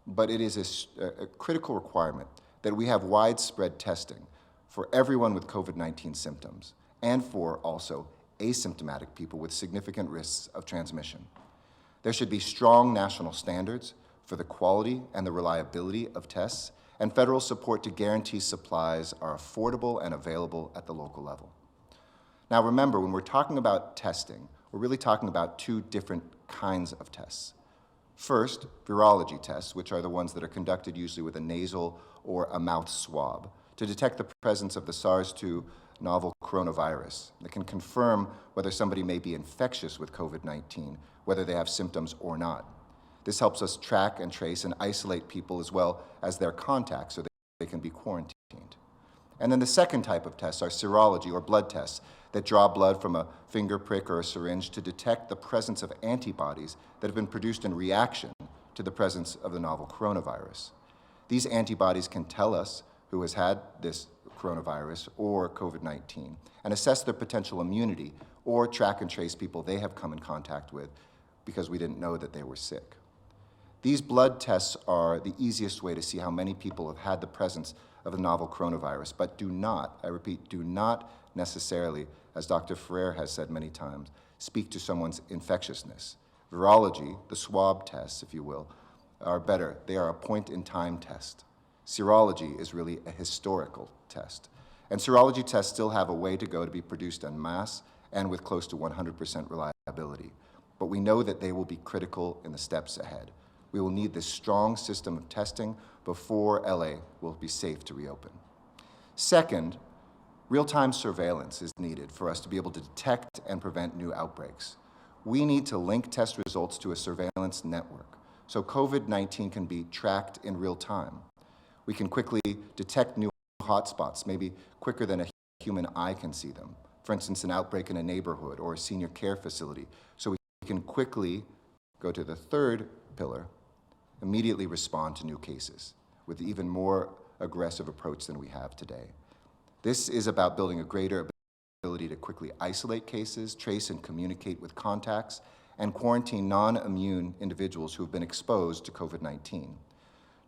but it is a critical requirement that we have widespread testing for everyone with COVID-19 symptoms and for also asymptomatic people with significant risks of transmission. There should be strong national standards for the quality and the reliability of tests and federal support to guarantee supplies are affordable and available at the local level. Now remember, when we're talking about testing, we're really talking about 2 different kinds of tests. First, virology tests, which are the ones that are conducted usually with a nasal or a mouth swab to detect the presence of the SARS-2 novel coronavirus that can confirm whether somebody may be infectious with COVID-19, whether they have symptoms or not. This helps us track and trace and isolate people as well as their contacts so that they can be quarantined. And then the second type of tests are serology or blood tests that draw blood from a finger prick or a syringe to detect the presence of antibodies that have been produced in reaction to the presence of the novel coronavirus. These antibodies can tell us who has had this coronavirus or COVID-19 and assess their potential immunity or track and trace people they have come in contact with because we didn't know that they were sick. These blood tests are the easiest way to see how many people have had the presence of the novel coronavirus, but do not, I repeat, do not necessarily, as Dr. Ferrer has said many times, speak to someone's infectiousness. Virology, the swab tests, if you will, are better. They are a point-in-time test. Serology is really a historical test. And serology tests still have a way to go to be produced en masse and with close to 100% reliability. But we know that they will be critical in the steps ahead. We will need this strong system of testing before LA will be safe to reopen. Second, real-time surveillance is needed for us to be able to detect and prevent new outbreaks. We need to link test results to a surveillance network so COVID-19 can be tracked in real time. We can quickly detect new hotspots, maybe quicker than a human eye can see them. For instance, an outbreak in a neighborhood or a senior care facility. So we can quickly go to the third pillar, immediately respond to new cases with an even more aggressive approach than we have today. This is about building a greater ability to quickly isolate cases, trace and communicate with contacts, and quarantine non-immune individuals who have been exposed to COVID-19.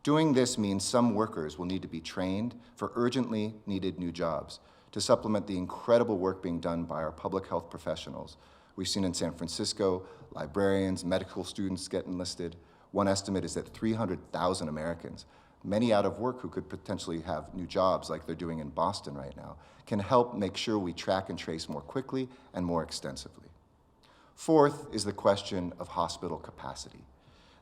Doing this means some workers will need to be trained for urgently needed new jobs to supplement the incredible work being done by our public health professionals. We've seen in San Francisco, librarians, medical students get enlisted. One estimate is that 300,000 Americans many out of work who could potentially have new jobs like they're doing in Boston right now, can help make sure we track and trace more quickly and more extensively. Fourth is the question of hospital capacity.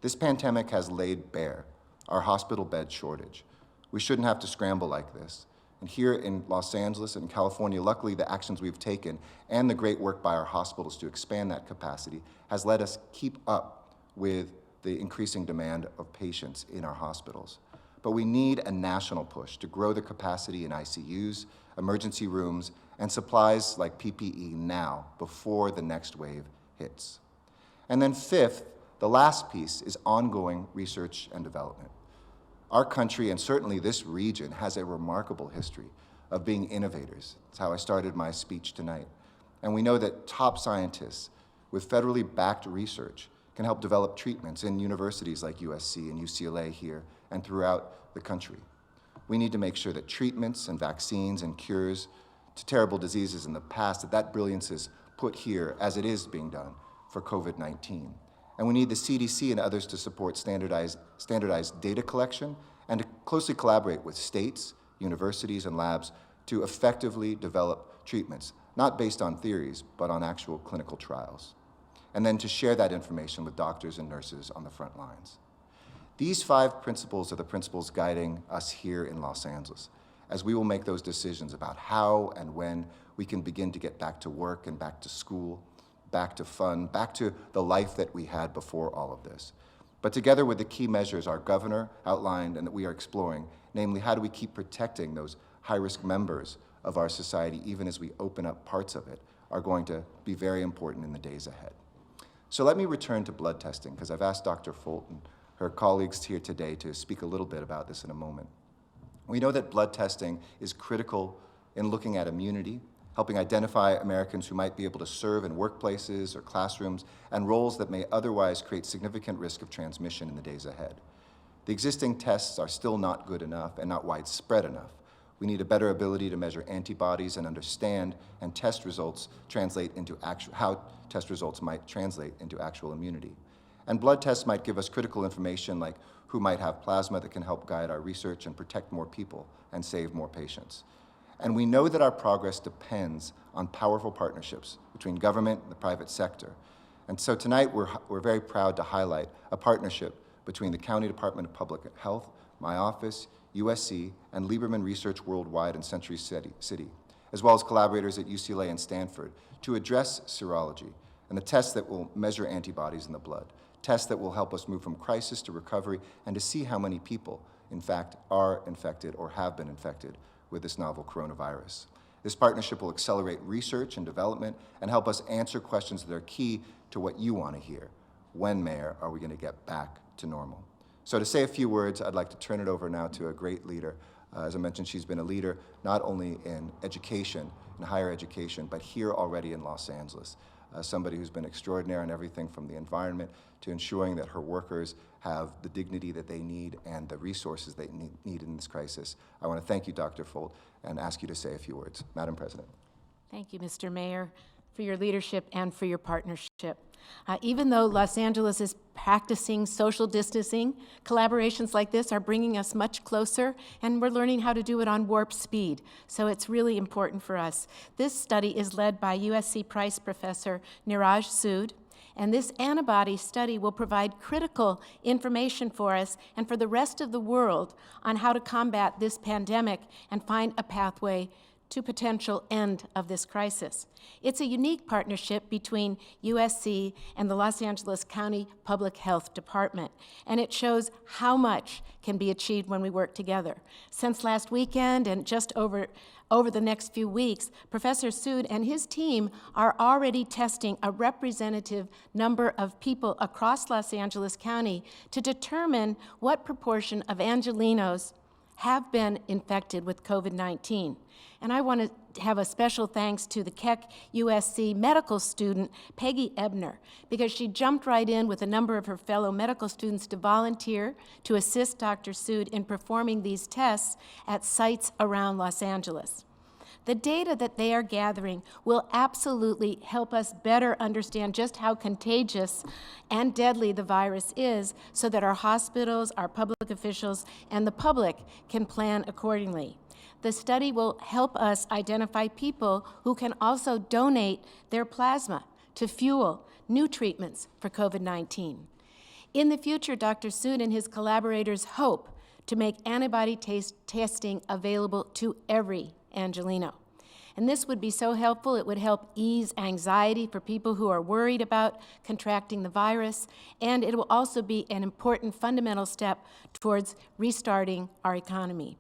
This pandemic has laid bare our hospital bed shortage. We shouldn't have to scramble like this. And here in Los Angeles and California, luckily the actions we've taken and the great work by our hospitals to expand that capacity has let us keep up with the increasing demand of patients in our hospitals. But we need a national push to grow the capacity in ICUs, emergency rooms, and supplies like PPE now before the next wave hits. And then fifth, the last piece is ongoing research and development. Our country, and certainly this region, has a remarkable history of being innovators. That's how I started my speech tonight. And we know that top scientists with federally backed research can help develop treatments in universities like USC and UCLA here and throughout the country. We need to make sure that treatments and vaccines and cures to terrible diseases in the past, that brilliance is put here as it is being done for COVID-19. And we need the CDC and others to support standardized data collection and to closely collaborate with states, universities, and labs to effectively develop treatments, not based on theories, but on actual clinical trials. And then to share that information with doctors and nurses on the front lines. These 5 principles are the principles guiding us here in Los Angeles, as we will make those decisions about how and when we can begin to get back to work and back to school, back to fun, back to the life that we had before all of this. But together with the key measures our governor outlined and that we are exploring, namely how do we keep protecting those high-risk members of our society even as we open up parts of it, are going to be very important in the days ahead. So let me return to blood testing, because I've asked Dr. Fulton, her colleagues here today, to speak a little bit about this in a moment. We know that blood testing is critical in looking at immunity, helping identify Americans who might be able to serve in workplaces or classrooms and roles that may otherwise create significant risk of transmission in the days ahead. The existing tests are still not good enough and not widespread enough. We need a better ability to measure antibodies and understand and test results translate into how test results might translate into actual immunity. And blood tests might give us critical information like who might have plasma that can help guide our research and protect more people and save more patients. And we know that our progress depends on powerful partnerships between government and the private sector. And so tonight we're very proud to highlight a partnership between the County Department of Public Health, my office, USC, and Lieberman Research Worldwide in Century City, as well as collaborators at UCLA and Stanford, to address serology and the tests that will measure antibodies in the blood, tests that will help us move from crisis to recovery and to see how many people, in fact, are infected or have been infected with this novel coronavirus. This partnership will accelerate research and development and help us answer questions that are key to what you want to hear. When, Mayor, are we going to get back to normal? So to say a few words, I'd like to turn it over now to a great leader. As I mentioned, she's been a leader not only in education, in higher education, but here already in Los Angeles. Somebody who's been extraordinary in everything from the environment to ensuring that her workers have the dignity that they need and the resources they need in this crisis. I want to thank you, Dr. Folt, and ask you to say a few words. Madam President. Thank you, Mr. Mayor, for your leadership and for your partnership. Even though Los Angeles is practicing social distancing, collaborations like this are bringing us much closer, and we're learning how to do it on warp speed. So it's really important for us. This study is led by USC Price professor Niraj Sood, and this antibody study will provide critical information for us and for the rest of the world on how to combat this pandemic and find a pathway to potential end of this crisis. It's a unique partnership between USC and the Los Angeles County Public Health Department, and it shows how much can be achieved when we work together. Since last weekend and just over the next few weeks, Professor Sood and his team are already testing a representative number of people across Los Angeles County to determine what proportion of Angelenos have been infected with COVID-19. And I want to have a special thanks to the Keck USC medical student, Peggy Ebner, because she jumped right in with a number of her fellow medical students to volunteer to assist Dr. Sood in performing these tests at sites around Los Angeles. The data that they are gathering will absolutely help us better understand just how contagious and deadly the virus is so that our hospitals, our public officials, and the public can plan accordingly. The study will help us identify people who can also donate their plasma to fuel new treatments for COVID-19. In the future, Dr. Sood and his collaborators hope to make antibody testing available to every Angelino. And this would be so helpful. It would help ease anxiety for people who are worried about contracting the virus, and it will also be an important fundamental step towards restarting our economy.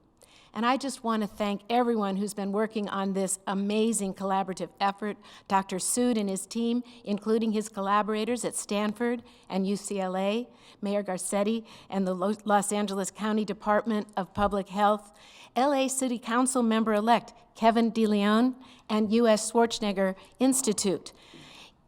And I just want to thank everyone who's been working on this amazing collaborative effort, Dr. Sood and his team, including his collaborators at Stanford and UCLA, Mayor Garcetti and the Los Angeles County Department of Public Health, LA City Council member-elect Kevin DeLeon, and U.S. Schwarzenegger Institute.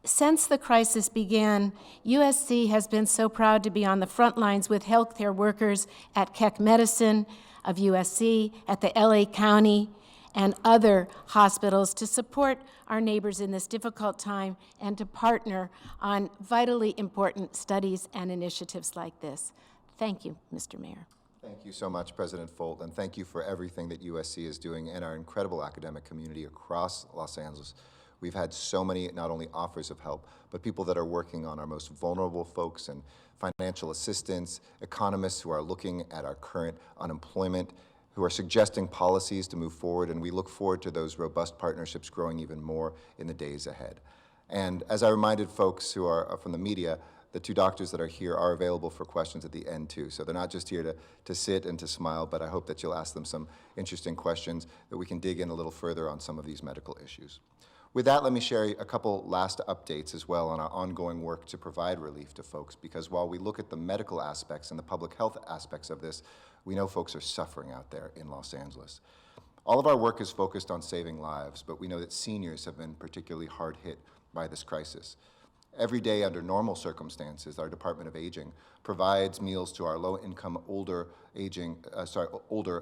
Since the crisis began, USC has been so proud to be on the front lines with healthcare workers at Keck Medicine of USC, at the LA County, and other hospitals to support our neighbors in this difficult time and to partner on vitally important studies and initiatives like this. Thank you, Mr. Mayor. Thank you so much, President Folt, and thank you for everything that USC is doing and our incredible academic community across Los Angeles. We've had so many, not only offers of help, but people that are working on our most vulnerable folks and financial assistance, economists who are looking at our current unemployment, who are suggesting policies to move forward, and we look forward to those robust partnerships growing even more in the days ahead. And as I reminded folks who are from the media, the two doctors that are here are available for questions at the end too. So they're not just here to sit and to smile, but I hope that you'll ask them some interesting questions that we can dig in a little further on some of these medical issues. With that, let me share a couple last updates as well on our ongoing work to provide relief to folks, because while we look at the medical aspects and the public health aspects of this, we know folks are suffering out there in Los Angeles. All of our work is focused on saving lives, but we know that seniors have been particularly hard hit by this crisis. Every day under normal circumstances, our Department of Aging provides meals to our low-income, older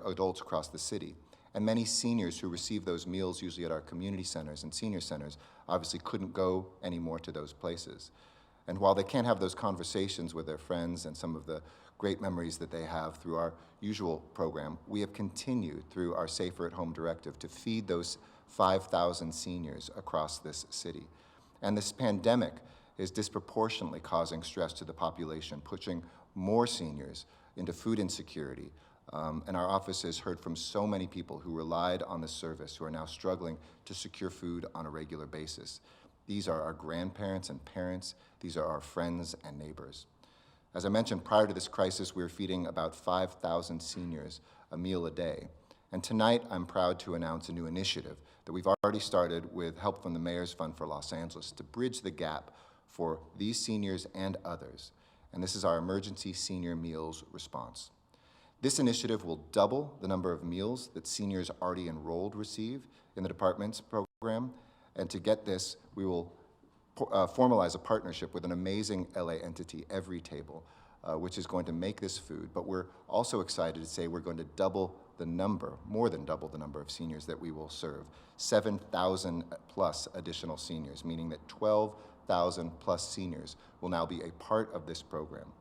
adults across the city. And many seniors who receive those meals, usually at our community centers and senior centers, obviously couldn't go anymore to those places. And while they can't have those conversations with their friends and some of the great memories that they have through our usual program, we have continued through our Safer at Home directive to feed those 5,000 seniors across this city. And this pandemic is disproportionately causing stress to the population, pushing more seniors into food insecurity. And our office has heard from so many people who relied on this service who are now struggling to secure food on a regular basis. These are our grandparents and parents. These are our friends and neighbors. As I mentioned, prior to this crisis, we were feeding about 5,000 seniors a meal a day. And tonight, I'm proud to announce a new initiative that we've already started with help from the Mayor's Fund for Los Angeles to bridge the gap for these seniors and others. And this is our Emergency Senior Meals Response. This initiative will double the number of meals that seniors already enrolled receive in the department's program. And to get this, we will formalize a partnership with an amazing LA entity, Every Table, which is going to make this food. But we're also excited to say we're going to double the number, more than double the number of seniors that we will serve. 7,000 plus additional seniors, meaning that 12,000 plus seniors will now be a part of this program.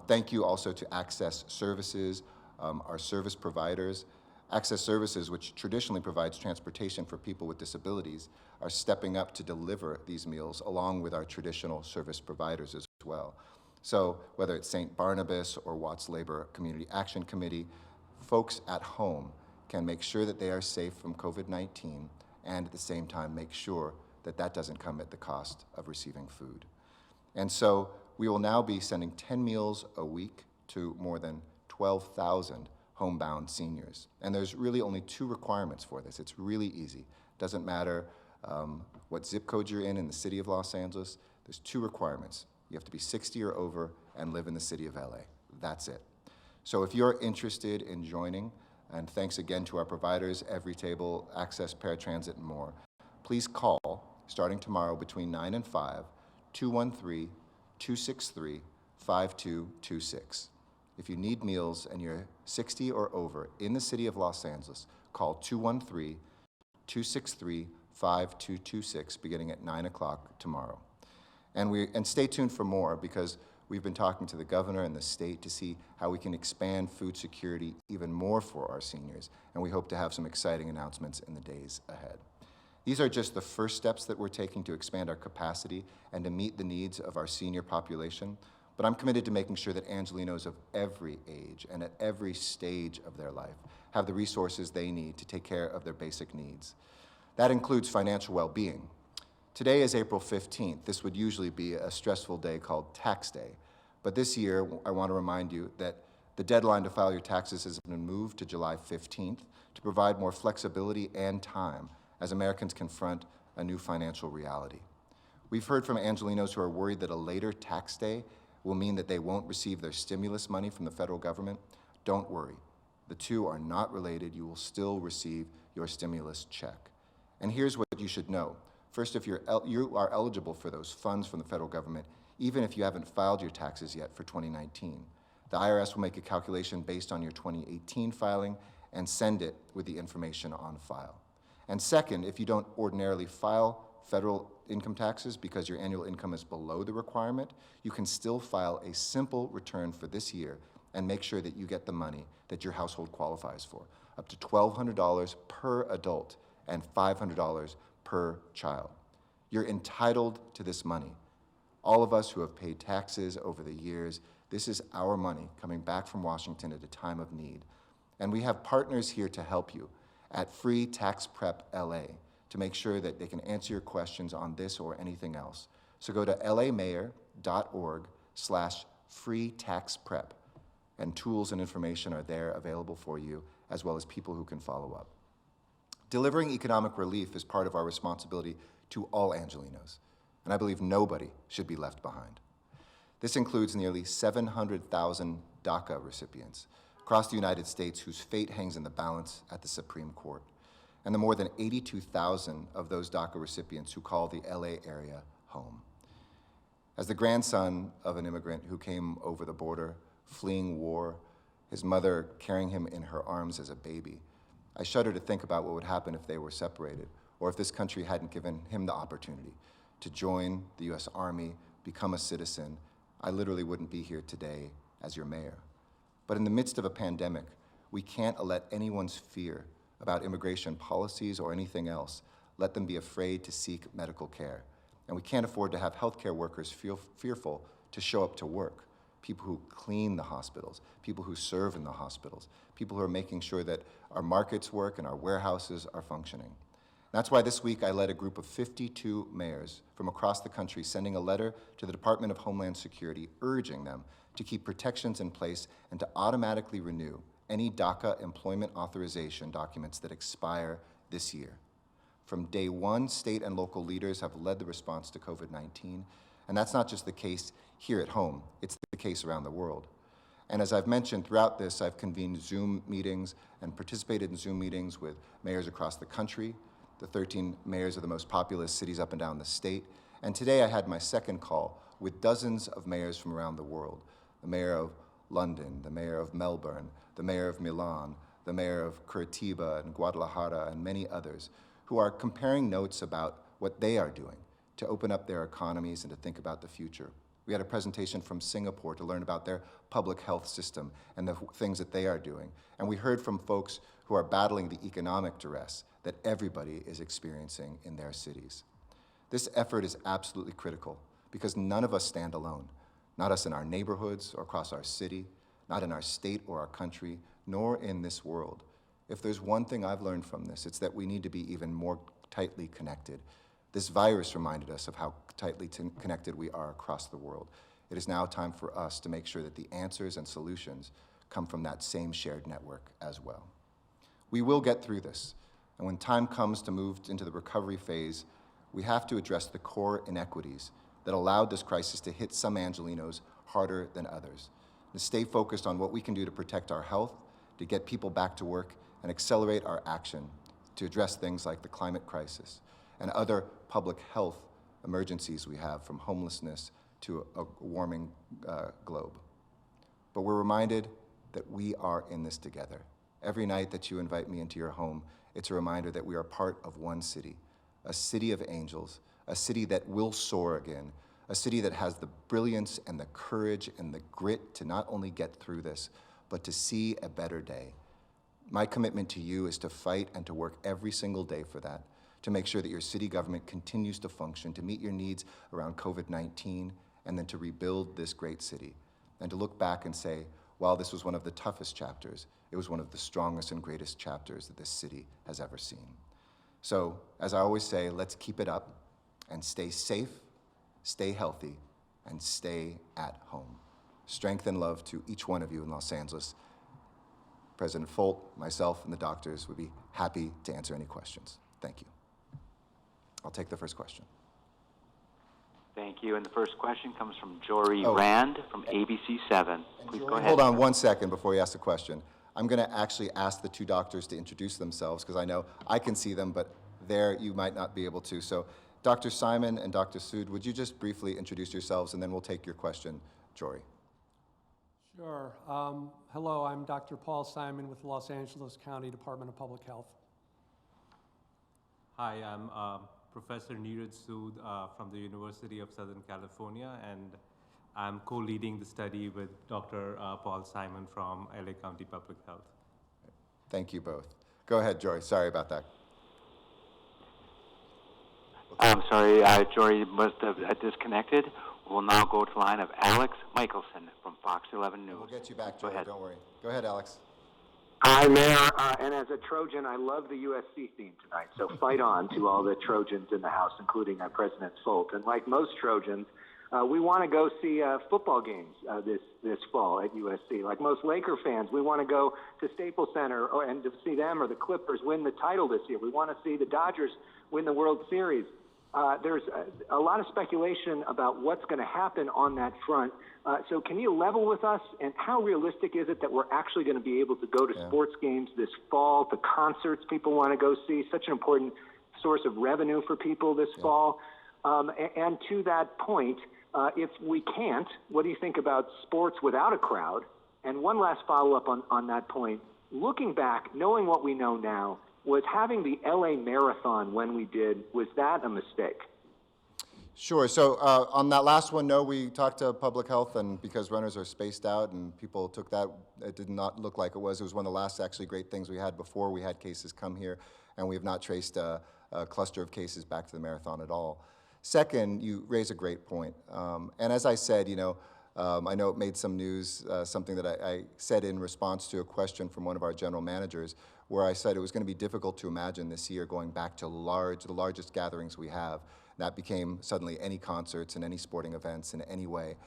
Thank you also to Access Services, our service providers. Access Services, which traditionally provides transportation for people with disabilities, are stepping up to deliver these meals along with our traditional service providers as well. So whether it's St. Barnabas or Watts Labor Community Action Committee, folks at home can make sure that they are safe from COVID-19 and at the same time make sure that that doesn't come at the cost of receiving food. And so we will now be sending 10 meals a week to more than 12,000 homebound seniors. And there's really only 2 requirements for this. It's really easy. Doesn't matter what zip code you're in the city of Los Angeles. There's 2 requirements. You have to be 60 or over and live in the city of LA. That's it. So if you're interested in joining, and thanks again to our providers, Every Table, Access Paratransit, and more, please call, starting tomorrow between 9 and 5, 213-263-5226. If you need meals and you're 60 or over in the city of Los Angeles, call 263-5226 beginning at 9 o'clock tomorrow. And stay tuned for more, because we've been talking to the governor and the state to see how we can expand food security even more for our seniors, and we hope to have some exciting announcements in the days ahead. These are just the first steps that we're taking to expand our capacity and to meet the needs of our senior population, but I'm committed to making sure that Angelenos of every age and at every stage of their life have the resources they need to take care of their basic needs. That includes financial well-being. Today is April 15th. This would usually be a stressful day called Tax Day, but this year I want to remind you that the deadline to file your taxes has been moved to July 15th to provide more flexibility and time as Americans confront a new financial reality. We've heard from Angelenos who are worried that a later tax day will mean that they won't receive their stimulus money from the federal government. Don't worry. The two are not related. You will still receive your stimulus check. And here's what you should know. First, if you are eligible for those funds from the federal government, even if you haven't filed your taxes yet for 2019. The IRS will make a calculation based on your 2018 filing and send it with the information on file. And second, if you don't ordinarily file federal income taxes because your annual income is below the requirement, you can still file a simple return for this year and make sure that you get the money that your household qualifies for, up to $1,200 per adult and $500 per child. You're entitled to this money. All of us who have paid taxes over the years, this is our money coming back from Washington at a time of need. And we have partners here to help you at Free Tax Prep LA to make sure that they can answer your questions on this or anything else. So go to lamayor.org/freetaxprep, and tools and information are there available for you, as well as people who can follow up. Delivering economic relief is part of our responsibility to all Angelenos, and I believe nobody should be left behind. This includes nearly 700,000 DACA recipients across the United States whose fate hangs in the balance at the Supreme Court, and the more than 82,000 of those DACA recipients who call the LA area home. As the grandson of an immigrant who came over the border, fleeing war, his mother carrying him in her arms as a baby, I shudder to think about what would happen if they were separated, or if this country hadn't given him the opportunity to join the US Army, become a citizen. I literally wouldn't be here today as your mayor. But in the midst of a pandemic, we can't let anyone's fear about immigration policies or anything else let them be afraid to seek medical care. And we can't afford to have healthcare workers feel fearful to show up to work. People who clean the hospitals, people who serve in the hospitals, people who are making sure that our markets work and our warehouses are functioning. That's why this week I led a group of 52 mayors from across the country sending a letter to the Department of Homeland Security urging them to keep protections in place and to automatically renew any DACA employment authorization documents that expire this year. From day one, state and local leaders have led the response to COVID-19, and that's not just the case here at home, it's the case around the world. And as I've mentioned throughout this, I've convened Zoom meetings and participated in Zoom meetings with mayors across the country, the 13 mayors of the most populous cities up and down the state, and today I had my second call with dozens of mayors from around the world, the mayor of London, the mayor of Melbourne, the mayor of Milan, the mayor of Curitiba and Guadalajara, and many others, who are comparing notes about what they are doing to open up their economies and to think about the future. We had a presentation from Singapore to learn about their public health system and the things that they are doing. And we heard from folks who are battling the economic duress that everybody is experiencing in their cities. This effort is absolutely critical because none of us stand alone. Not us in our neighborhoods or across our city, not in our state or our country, nor in this world. If there's one thing I've learned from this, it's that we need to be even more tightly connected. This virus reminded us of how tightly connected we are across the world. It is now time for us to make sure that the answers and solutions come from that same shared network as well. We will get through this, and when time comes to move into the recovery phase, we have to address the core inequities that allowed this crisis to hit some Angelenos harder than others, to stay focused on what we can do to protect our health, to get people back to work, and accelerate our action to address things like the climate crisis and other public health emergencies we have, from homelessness to a warming globe. But we're reminded that we are in this together, Every night that you invite me into your home, it's a reminder that we are part of one city, a city of angels, a city that will soar again, a city that has the brilliance and the courage and the grit to not only get through this, but to see a better day. My commitment to you is to fight and to work every single day for that, to make sure that your city government continues to function, to meet your needs around COVID-19, and then to rebuild this great city, and to look back and say, while this was one of the toughest chapters, it was one of the strongest and greatest chapters that this city has ever seen. So, as I always say, let's keep it up and stay safe, stay healthy, and stay at home. Strength and love to each one of you in Los Angeles. President Folt, myself, and the doctors would be happy to answer any questions. Thank you. I'll take the first question. Thank you. And the first question comes from Jory Rand from ABC7. Please go ahead. Hold on 1 second before you ask the question. I'm going to actually ask the two doctors to introduce themselves because I know I can see them, but there you might not be able to. So Dr. Simon and Dr. Sood, would you just briefly introduce yourselves and then we'll take your question, Jory. Sure. Hello, I'm Dr. Paul Simon with the Los Angeles County Department of Public Health. Hi, I'm Professor Neeraj Sood from the University of Southern California, and I'm co-leading the study with Dr. Paul Simon from LA County Public Health. Thank you both. Go ahead, Jory. Sorry about that. I'm sorry, Jory must have disconnected. We'll now go to the line of Alex Michelson from Fox 11 News. We'll get you back, Jory. Don't worry. Go ahead, Alex. Hi, Mayor. And as a Trojan, I love the USC theme tonight. So fight on to all the Trojans in the House, including President Folt. And like most Trojans, we want to go see football games this fall at USC. Like most Laker fans, we want to go to Staples Center and to see them or the Clippers win the title this year. We want to see the Dodgers win the World Series. There's a lot of speculation about what's going to happen on that front. So can you level with us, and how realistic is it that we're actually going to be able to go to sports games this fall, the concerts people want to go see, such an important source of revenue for people this fall? And to that point, if we can't, what do you think about sports without a crowd? And one last follow-up on that point. Looking back, knowing what we know now, was having the LA Marathon when we did, was that a mistake? Sure. So on that last one, no, we talked to public health, and because runners are spaced out and people took that, it did not look like it was. It was one of the last actually great things we had before we had cases come here, and we have not traced a cluster of cases back to the marathon at all. Second, you raise a great point. And as I said, I know it made some news, something that I said in response to a question from one of our general managers, where I said it was going to be difficult to imagine this year going back to the largest gatherings we have. That became suddenly any concerts and any sporting events in any way.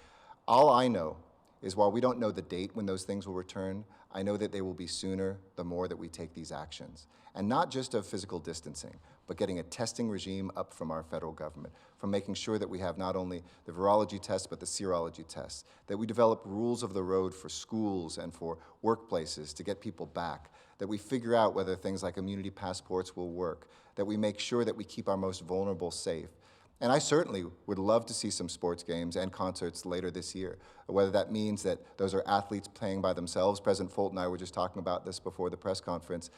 All I know is while we don't know the date when those things will return, I know that they will be sooner the more that we take these actions. And not just of physical distancing, but getting a testing regime up from our federal government, from making sure that we have not only the virology tests, but the serology tests, that we develop rules of the road for schools and for workplaces to get people back, that we figure out whether things like immunity passports will work, that we make sure that we keep our most vulnerable safe. And I certainly would love to see some sports games and concerts later this year, whether that means that those are athletes playing by themselves. President Folt and I were just talking about this before the press conference,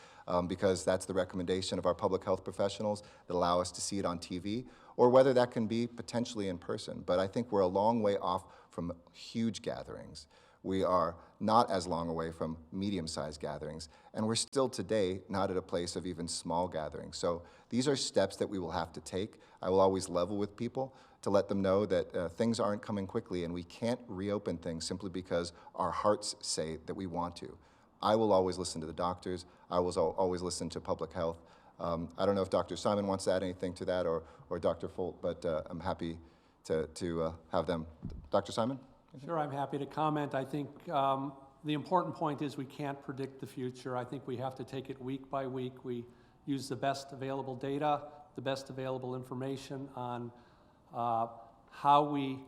because that's the recommendation of our public health professionals that allow us to see it on TV, or whether that can be potentially in person. But I think we're a long way off from huge gatherings. We are not as long away from medium-sized gatherings, and we're still today not at a place of even small gatherings. So these are steps that we will have to take. I will always level with people to let them know that things aren't coming quickly, and we can't reopen things simply because our hearts say that we want to. I will always listen to the doctors. I will always listen to public health. I don't know if Dr. Simon wants to add anything to that, or Dr. Folt, but I'm happy to have them. Dr. Simon? Sure, I'm happy to comment. I think the important point is we can't predict the future. I think we have to take it week by week. We use the best available data, the best available information on how we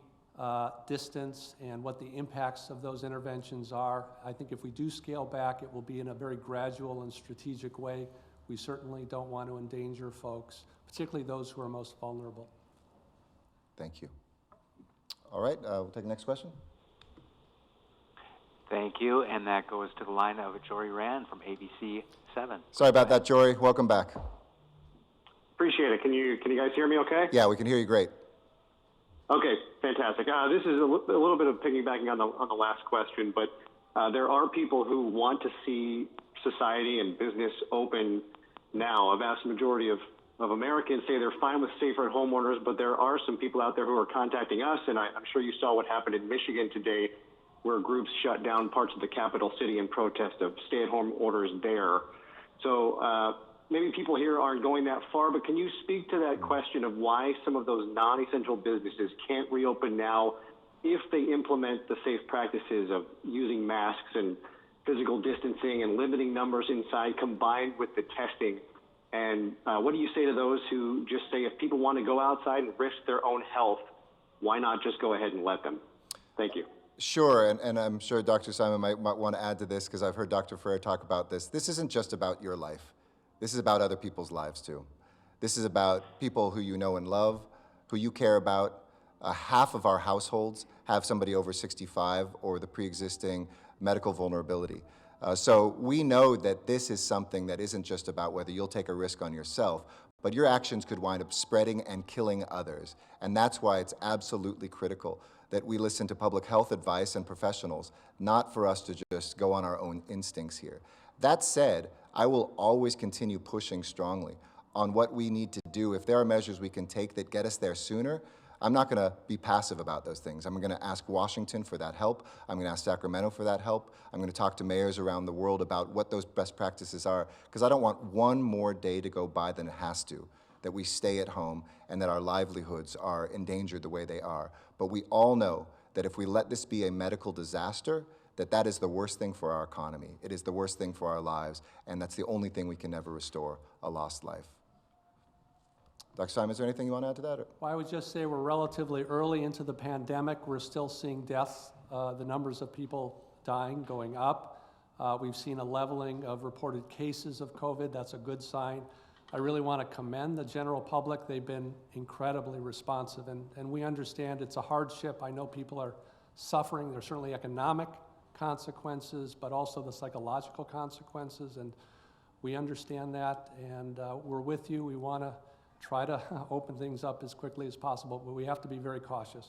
distance and what the impacts of those interventions are. I think if we do scale back, it will be in a very gradual and strategic way. We certainly don't want to endanger folks, particularly those who are most vulnerable. Thank you. All right, we'll take the next question. Thank you, and that goes to the line of Jory Rand from ABC 7. Sorry about that, Jory. Welcome back. Appreciate it. Can you guys hear me okay? Yeah, we can hear you great. Okay, fantastic. This is a little bit of piggybacking on the last question, but there are people who want to see society and business open now. A vast majority of Americans say they're fine with safer-at-home orders, but there are some people out there who are contacting us, and I'm sure you saw what happened in Michigan today, where groups shut down parts of the capital city in protest of stay-at-home orders there. So maybe people here aren't going that far, but can you speak to that question of why some of those non-essential businesses can't reopen now if they implement the safe practices of using masks and physical distancing and limiting numbers inside combined with the testing? And what do you say to those who just say if people want to go outside and risk their own health, why not just go ahead and let them? Thank you. Sure, and I'm sure Dr. Simon might want to add to this because I've heard Dr. Ferrer talk about this. This isn't just about your life. This is about other people's lives too. This is about people who you know and love, who you care about. Half of our households have somebody over 65 or the pre-existing medical vulnerability. So we know that this is something that isn't just about whether you'll take a risk on yourself, but your actions could wind up spreading and killing others. And that's why it's absolutely critical that we listen to public health advice and professionals, not for us to just go on our own instincts here. That said, I will always continue pushing strongly on what we need to do. If there are measures we can take that get us there sooner, I'm not going to be passive about those things. I'm going to ask Washington for that help. I'm going to ask Sacramento for that help. I'm going to talk to mayors around the world about what those best practices are, because I don't want one more day to go by than it has to, that we stay at home and that our livelihoods are endangered the way they are. But we all know that if we let this be a medical disaster, that is the worst thing for our economy. It is the worst thing for our lives, and that's the only thing we can never restore, a lost life. Dr. Simon, is there anything you want to add to that? Well, I would just say we're relatively early into the pandemic. We're still seeing deaths, the numbers of people dying going up. We've seen a leveling of reported cases of COVID. That's a good sign. I really want to commend the general public. They've been incredibly responsive, and we understand it's a hardship. I know people are suffering. There's certainly economic consequences, but also the psychological consequences, and we understand that, and we're with you. We want to try to open things up as quickly as possible, but we have to be very cautious.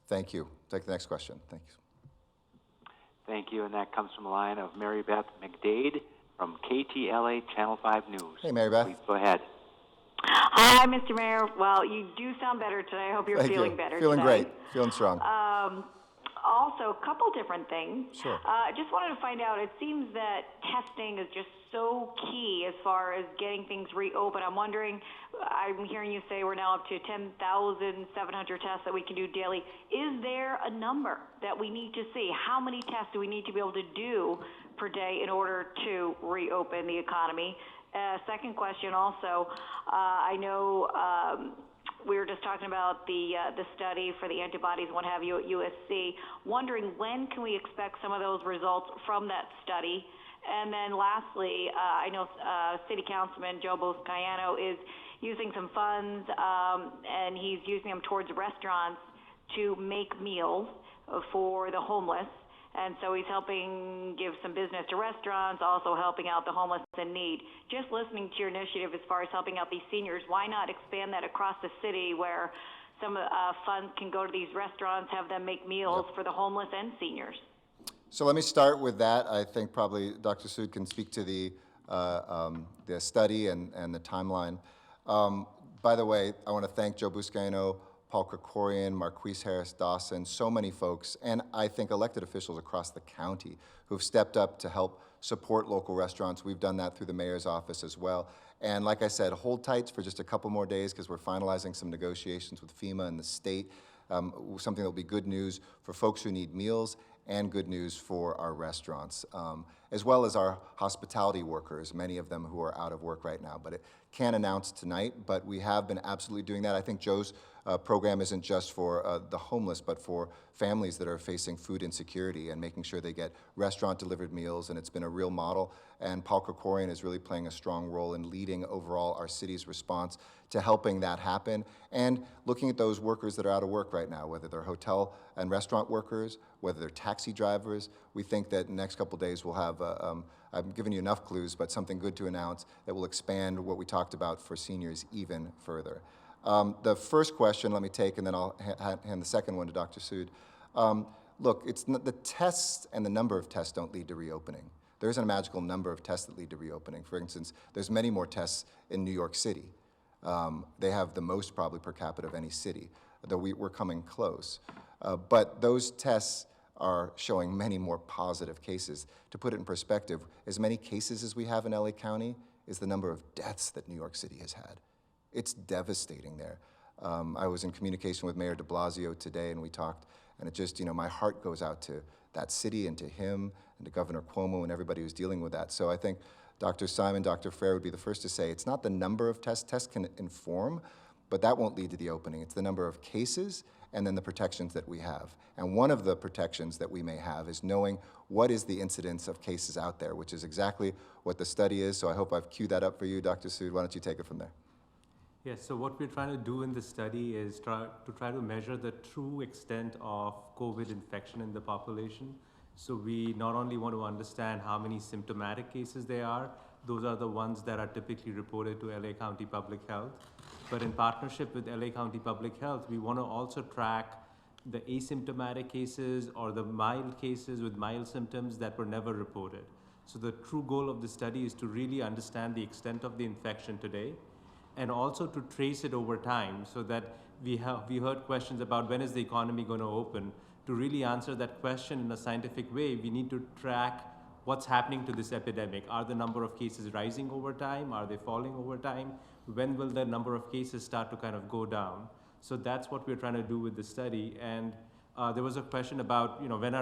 Thank you. Take the next question. Thank you. Thank you, and that comes from the line of Mary Beth McDade from KTLA Channel 5 News. Hey, Mary Beth. Please go ahead. Hi, Mr. Mayor. Well, you do sound better today. I hope you're feeling better Feeling today. great. Feeling strong. Also, a couple different things. Sure. I just wanted to find out, it seems that testing is just so key as far as getting things reopened. I'm wondering, I'm hearing you say we're now up to 10,700 tests that we can do daily. Is there a number that we need to see? How many tests do we need to be able to do per day in order to reopen the economy? Second question also, I know we were just talking about the study for the antibodies and what have you at USC. Wondering when can we expect some of those results from that study? And then lastly, I know City Councilman Joe Buscaino is using some funds and he's using them towards restaurants to make meals for the homeless. And so he's helping give some business to restaurants, also helping out the homeless in need. Just listening to your initiative as far as helping out these seniors, why not expand that across the city where some funds can go to these restaurants, have them make meals for the homeless and seniors? So let me start with that. I think probably Dr. Sood can speak to the study and the timeline. By the way, I want to thank Joe Buscaino, Paul Krikorian, Marquise Harris-Dawson, so many folks, and I think elected officials across the county who've stepped up to help support local restaurants. We've done that through the mayor's office as well. And like I said, hold tight for just a couple more days because we're finalizing some negotiations with FEMA and the state, something that will be good news for folks who need meals and good news for our restaurants. as well as our hospitality workers, many of them who are out of work right now. But it can't announce tonight, but we have been absolutely doing that. I think Joe's program isn't just for the homeless, but for families that are facing food insecurity and making sure they get restaurant-delivered meals, and it's been a real model. And Paul Krikorian is really playing a strong role in leading overall our city's response to helping that happen and looking at those workers that are out of work right now, whether they're hotel and restaurant workers, whether they're taxi drivers. We think that in the next couple of days we'll have, I've given you enough clues, but something good to announce that will expand what we talked about for seniors even further. The first question let me take, and then I'll hand the second one to Dr. Sood. Look, it's not, the tests and the number of tests don't lead to reopening. There isn't a magical number of tests that lead to reopening. For instance, there's many more tests in New York City. They have the most probably per capita of any city, though we're coming close. But those tests are showing many more positive cases. To put it in perspective, as many cases as we have in LA County is the number of deaths that New York City has had. It's devastating there. I was in communication with Mayor de Blasio today, and we talked, and it just, my heart goes out to that city and to him and to Governor Cuomo and everybody who's dealing with that. So I think Dr. Simon, Dr. Frere would be the first to say it's not the number of tests. Tests can inform, but that won't lead to the opening. It's the number of cases and then the protections that we have. And one of the protections that we may have is knowing what is the incidence of cases out there, which is exactly what the study is. So I hope I've queued that up for you, Dr. Sood. Why don't you take it from there? Yes, so what we're trying to do in the study is try to measure the true extent of COVID infection in the population. So we not only want to understand how many symptomatic cases there are, those are the ones that are typically reported to LA County Public Health. But in partnership with LA County Public Health, we want to also track the asymptomatic cases or the mild cases with mild symptoms that were never reported. So the true goal of the study is to really understand the extent of the infection today, and also to trace it over time, so that we heard questions about when is the economy going to open. To really answer that question in a scientific way, we need to track what's happening to this epidemic. Are the number of cases rising over time? Are they falling over time? When will the number of cases start to kind of go down? So that's what we're trying to do with the study. And there was a question about, when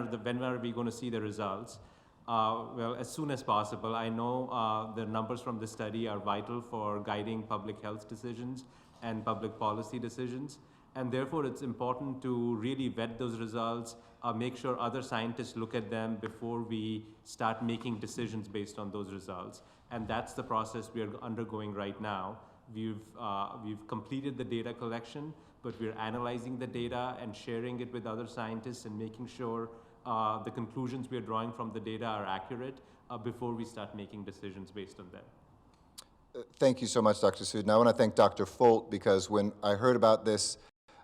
are we going to see the results? Well, as soon as possible. I know the numbers from the study are vital for guiding public health decisions and public policy decisions. And therefore, it's important to really vet those results, make sure other scientists look at them before we start making decisions based on those results. And that's the process we are undergoing right now. We've completed the data collection, but we're analyzing the data and sharing it with other scientists and making sure the conclusions we are drawing from the data are accurate before we start making decisions based on them. Thank you so much, Dr. Sood. And I want to thank Dr. Folt, because when I heard about this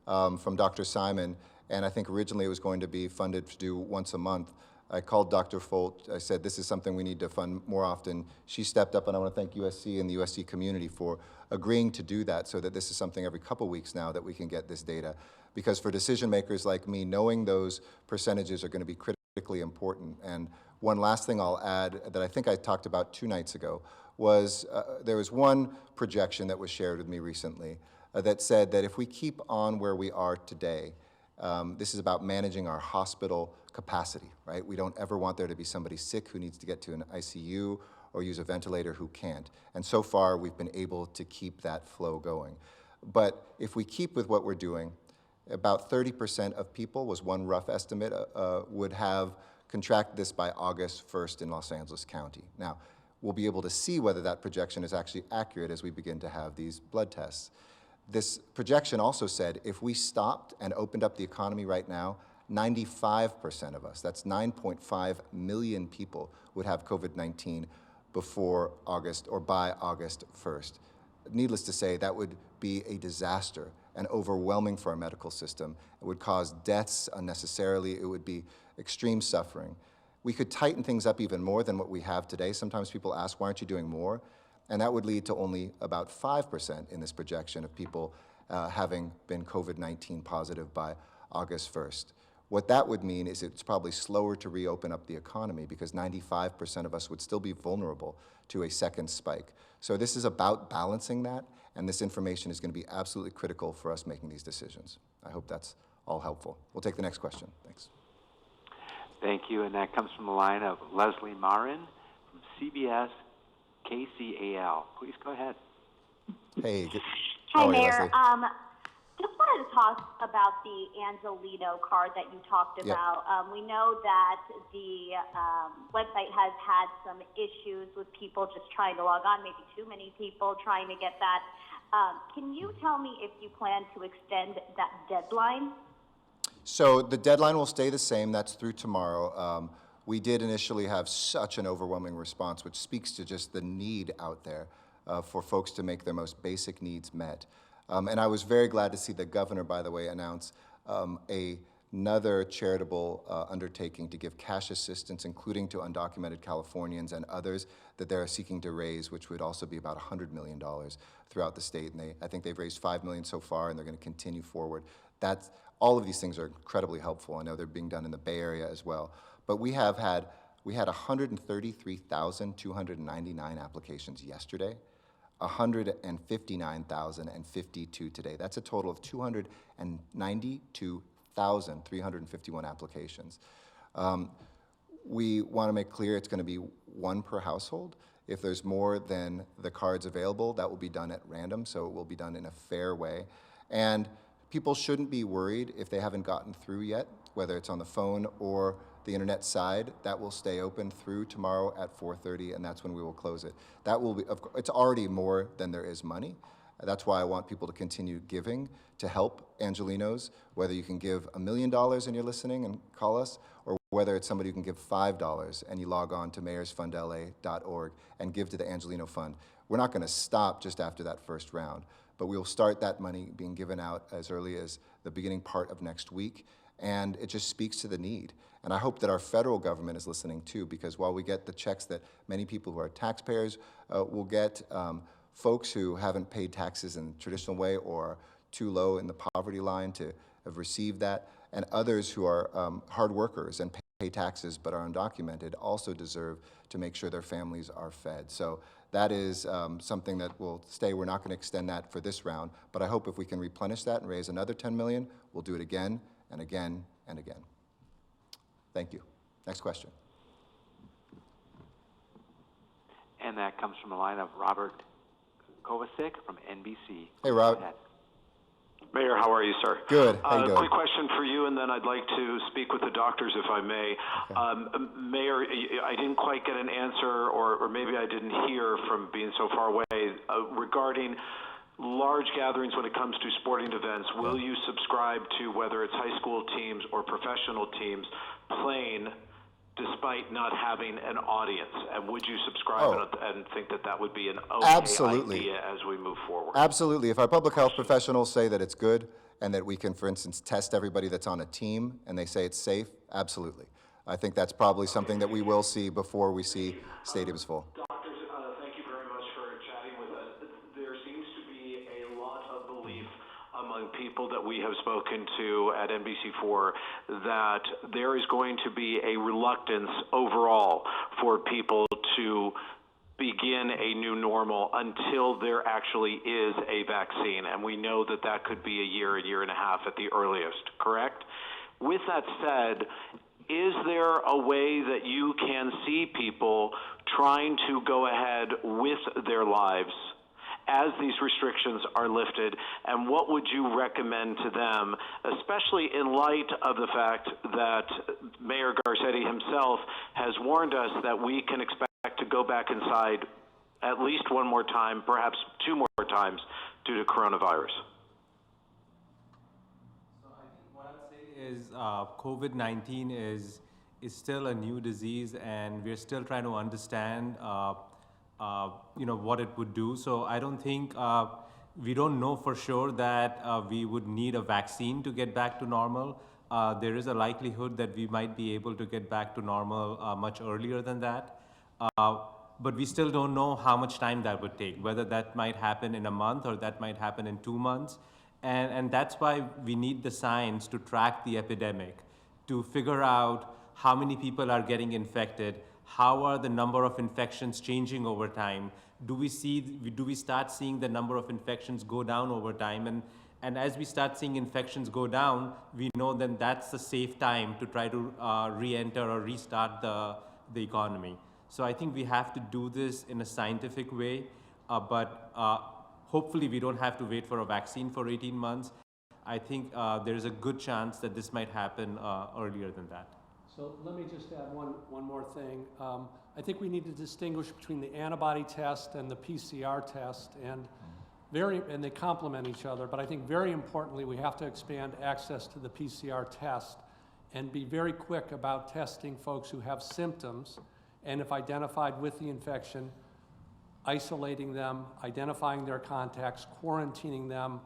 from Dr. Simon, and I think originally it was going to be funded to do once a month, I called Dr. Folt. I said, this is something we need to fund more often. She stepped up, and I want to thank USC and the USC community for agreeing to do that, so that this is something every couple weeks now that we can get this data. Because for decision makers like me, knowing those percentages are going to be critically important. And one last thing I'll add that I think I talked about 2 nights ago was there was one projection that was shared with me recently that said that if we keep on where we are today, this is about managing our hospital capacity, right? We don't ever want there to be somebody sick who needs to get to an ICU or use a ventilator who can't. And so far, we've been able to keep that flow going. But if we keep with what we're doing, about 30% of people, was one rough estimate, would have contracted this by August 1st in Los Angeles County. Now, we'll be able to see whether that projection is actually accurate as we begin to have these blood tests. This projection also said if we stopped and opened up the economy right now, 95% of us, that's 9.5 million people, would have COVID-19 before August or by August 1st. Needless to say, that would be a disaster and overwhelming for our medical system. It would cause deaths unnecessarily. It would be extreme suffering. We could tighten things up even more than what we have today. Sometimes people ask, why aren't you doing more? And that would lead to only about 5% in this projection of people having been COVID-19 positive by August 1st. What that would mean is it's probably slower to reopen up the economy because 95% of us would still be vulnerable to a second spike. So this is about balancing that, and this information is going to be absolutely critical for us making these decisions. I hope that's all helpful. We'll take the next question. Thanks. Thank you, and that comes from the line of Leslie Marin CBS KCAL. Please go ahead. Hey. Hi, How are you, Mayor. Leslie? Just wanted to talk about the Angelino card that you talked Yep. about. We know that the website has had some issues with people just trying to log on, maybe too many people trying to get that. Can you tell me if you plan to extend that deadline? So the deadline will stay the same. That's through tomorrow. We did initially have such an overwhelming response, which speaks to just the need out there for folks to make their most basic needs met. And I was very glad to see the governor, by the way, announce another charitable undertaking to give cash assistance, including to undocumented Californians and others that they're seeking to raise, which would also be about $100 million throughout the state. And I think they've raised $5 million so far, and they're going to continue forward. All of these things are incredibly helpful. I know they're being done in the Bay Area as well. But we had 133,299 applications yesterday. 159,052 today. That's a total of 292,351 applications. We want to make clear it's going to be one per household. If there's more than the cards available, that will be done at random, so it will be done in a fair way. And people shouldn't be worried if they haven't gotten through yet, whether it's on the phone or the internet side. That will stay open through tomorrow at 4:30, and that's when we will close it. That will be, it's already more than there is money. That's why I want people to continue giving to help Angelinos, whether you can give $1 million and you're listening and call us, or whether it's somebody who can give $5 and you log on to mayorsfundla.org and give to the Angelino Fund. We're not going to stop just after that first round, but we will start that money being given out as early as the beginning part of next week, and it just speaks to the need. And I hope that our federal government is listening too, because while we get the checks that many people who are taxpayers will get, folks who haven't paid taxes in the traditional way or too low in the poverty line to have received that, and others who are hard workers and pay taxes but are undocumented also deserve to make sure their families are fed. So that is something that will stay. We're not going to extend that for this round, but I hope if we can replenish that and raise another 10 million, we'll do it again and again and again. Thank you. Next question. And that comes from the line of Robert Kovacic from NBC. Hey, Rob. Mayor, how are you, sir? Good. How you doing? Quick question for you, and then I'd like to speak with the doctors, if I may. Okay. Mayor, I didn't quite get an answer, or maybe I didn't hear from being so far away, regarding large gatherings when it comes to sporting events. Will you subscribe to whether it's high school teams or professional teams playing despite not having an audience? And would you subscribe and think that that would be an okay idea as we move forward? Absolutely. If our public health professionals say that it's good and that we can, for instance, test everybody that's on a team and they say it's safe, absolutely. I think that's probably something that we will see before we see stadiums full. Doctors, thank you very much for chatting with us. There seems to be a lot of belief among people that we have spoken to at NBC4 that there is going to be a reluctance overall for people to begin a new normal until there actually is a vaccine. And we know that that could be a year and a half at the earliest, correct? With that said, is there a way that you can see people trying to go ahead with their lives as these restrictions are lifted, and what would you recommend to them, especially in light of the fact that Mayor Garcetti himself has warned us that we can expect to go back inside at least one more time, perhaps two more times, due to coronavirus? So I think what I'd say is COVID-19 is still a new disease, and we're still trying to understand what it would do. So I don't think, we don't know for sure that we would need a vaccine to get back to normal. There is a likelihood that we might be able to get back to normal much earlier than that. But we still don't know how much time that would take, whether that might happen in a month or that might happen in 2 months. And that's why we need the science to track the epidemic, to figure out how many people are getting infected, how are the number of infections changing over time? Do we start seeing the number of infections go down over time? And as we start seeing infections go down, we know then that's a safe time to try to re-enter or restart the economy. So I think we have to do this in a scientific way, but hopefully we don't have to wait for a vaccine for 18 months. I think there's a good chance that this might happen earlier than that. So let me just add one more thing. I think we need to distinguish between the antibody test and the PCR test, and they complement each other, but I think very importantly we have to expand access to the PCR test and be very quick about testing folks who have symptoms, and if identified with the infection, isolating them, identifying their contacts, quarantining them.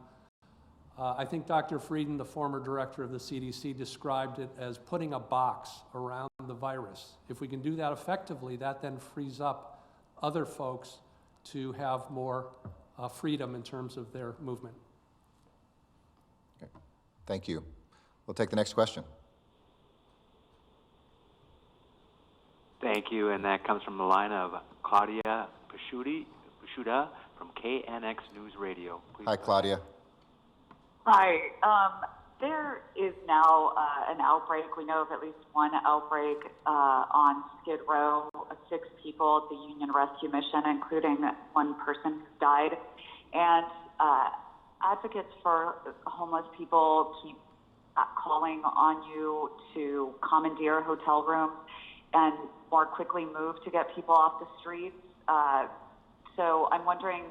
I think Dr. Frieden, the former director of the CDC, described it as putting a box around the virus. If we can do that effectively, that then frees up other folks to have more freedom in terms of their movement. Okay. Thank you. We'll take the next question. Thank you, and that comes from the line of Claudia Pashuda from KNX News Radio. Please. Hi, Claudia. Hi. There is now an outbreak. We know of at least one outbreak on Skid Row, 6 people at the Union Rescue Mission, including one person who died. And advocates for homeless people keep calling on you to commandeer hotel rooms and more quickly move to get people off the streets. So I'm wondering,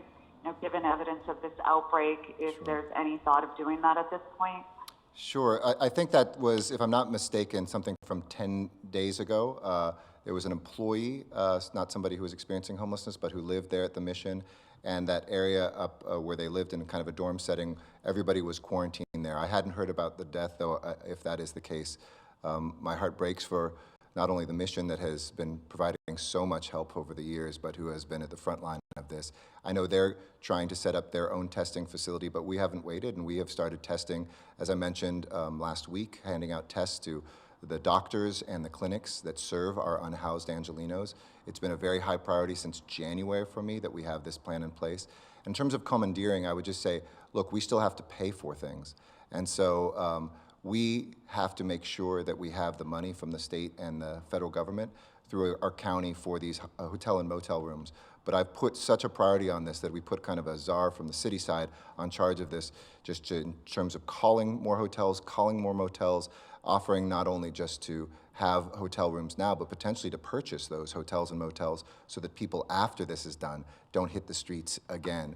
given evidence of this outbreak, if there's any thought of doing that at this point? Sure. I think that was, if I'm not mistaken, something from 10 days ago. There was an employee, not somebody who was experiencing homelessness, but who lived there at the mission. And that area up where they lived in kind of a dorm setting, everybody was quarantined there. I hadn't heard about the death, though, if that is the case. My heart breaks for not only the mission that has been providing so much help over the years, but who has been at the front line of this. I know they're trying to set up their own testing facility, but we haven't waited, and we have started testing, as I mentioned last week, handing out tests to the doctors and the clinics that serve our unhoused Angelenos. It's been a very high priority since January for me that we have this plan in place. In terms of commandeering, I would just say, look, we still have to pay for things. And so we have to make sure that we have the money from the state and the federal government through our county for these hotel and motel rooms. But I've put such a priority on this that we put kind of a czar from the city side on charge of this, just in terms of calling more hotels, calling more motels, offering not only just to have hotel rooms now, but potentially to purchase those hotels and motels so that people after this is done don't hit the streets again.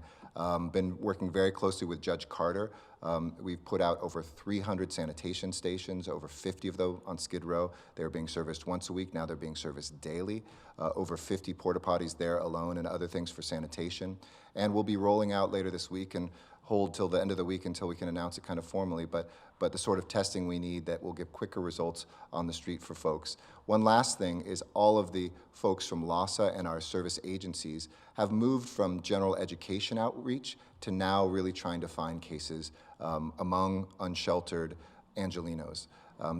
Been working very closely with Judge Carter. We've put out over 300 sanitation stations, over 50 of those on Skid Row. They're being serviced once a week. Now they're being serviced daily. Over 50 porta potties there alone and other things for sanitation. And we'll be rolling out later this week and hold till the end of the week until we can announce it kind of formally, but the sort of testing we need that will give quicker results on the street for folks. One last thing is all of the folks from LASA and our service agencies have moved from general education outreach to now really trying to find cases among unsheltered Angelenos.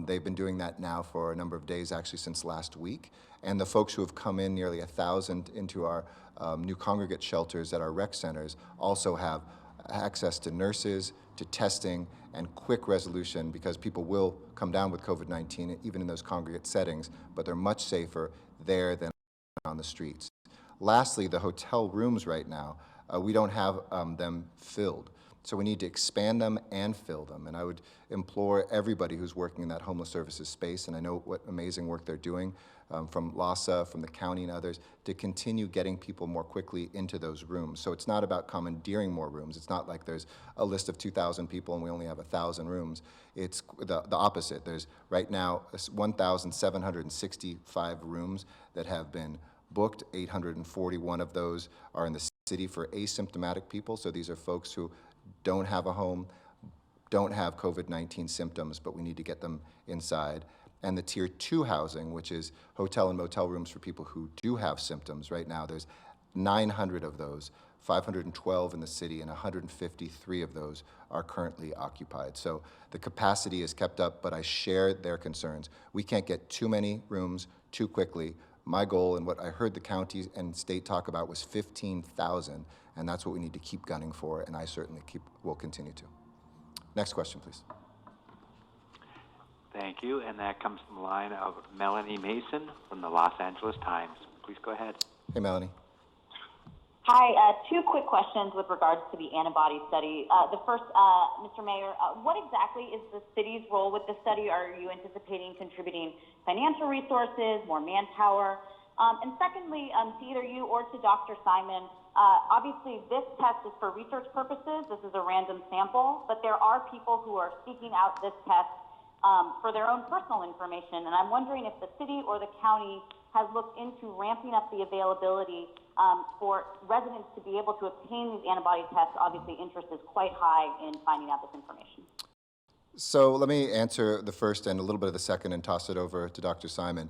They've been doing that now for a number of days, actually since last week. And the folks who have come in, nearly 1,000 into our new congregate shelters at our rec centers, also have access to nurses, to testing, and quick resolution, because people will come down with COVID-19 even in those congregate settings, but they're much safer there than on the streets. Lastly, the hotel rooms right now, we don't have them filled. So we need to expand them and fill them. And I would implore everybody who's working in that homeless services space, and I know what amazing work they're doing from LASA, from the county and others, to continue getting people more quickly into those rooms. So it's not about commandeering more rooms. It's not like there's a list of 2,000 people and we only have 1,000 rooms. It's the opposite. There's right now 1,765 rooms that have been booked. 841 of those are in the city for asymptomatic people. So these are folks who don't have a home, don't have COVID-19 symptoms, but we need to get them inside. And the Tier 2 housing, which is hotel and motel rooms for people who do have symptoms. Right now, there's 900 of those, 512 in the city, and 153 of those are currently occupied. So the capacity is kept up, but I share their concerns. We can't get too many rooms too quickly. My goal, and what I heard the county and state talk about, was 15,000, and that's what we need to keep gunning for, and I certainly will continue to. Next question, please. Thank you, and that comes from the line of Melanie Mason from the Los Angeles Times. Please go ahead. Hey, Melanie. Hi, two quick questions with regards to the antibody study. The first, Mr. Mayor, what exactly is the city's role with the study? Are you anticipating contributing financial resources, more manpower? And secondly, to either you or to Dr. Simon, obviously this test is for research purposes. This is a random sample, but there are people who are seeking out this test for their own personal information. And I'm wondering if the city or the county has looked into ramping up the availability for residents to be able to obtain these antibody tests. Obviously, interest is quite high in finding out this information. So let me answer the first and a little bit of the second and toss it over to Dr. Simon.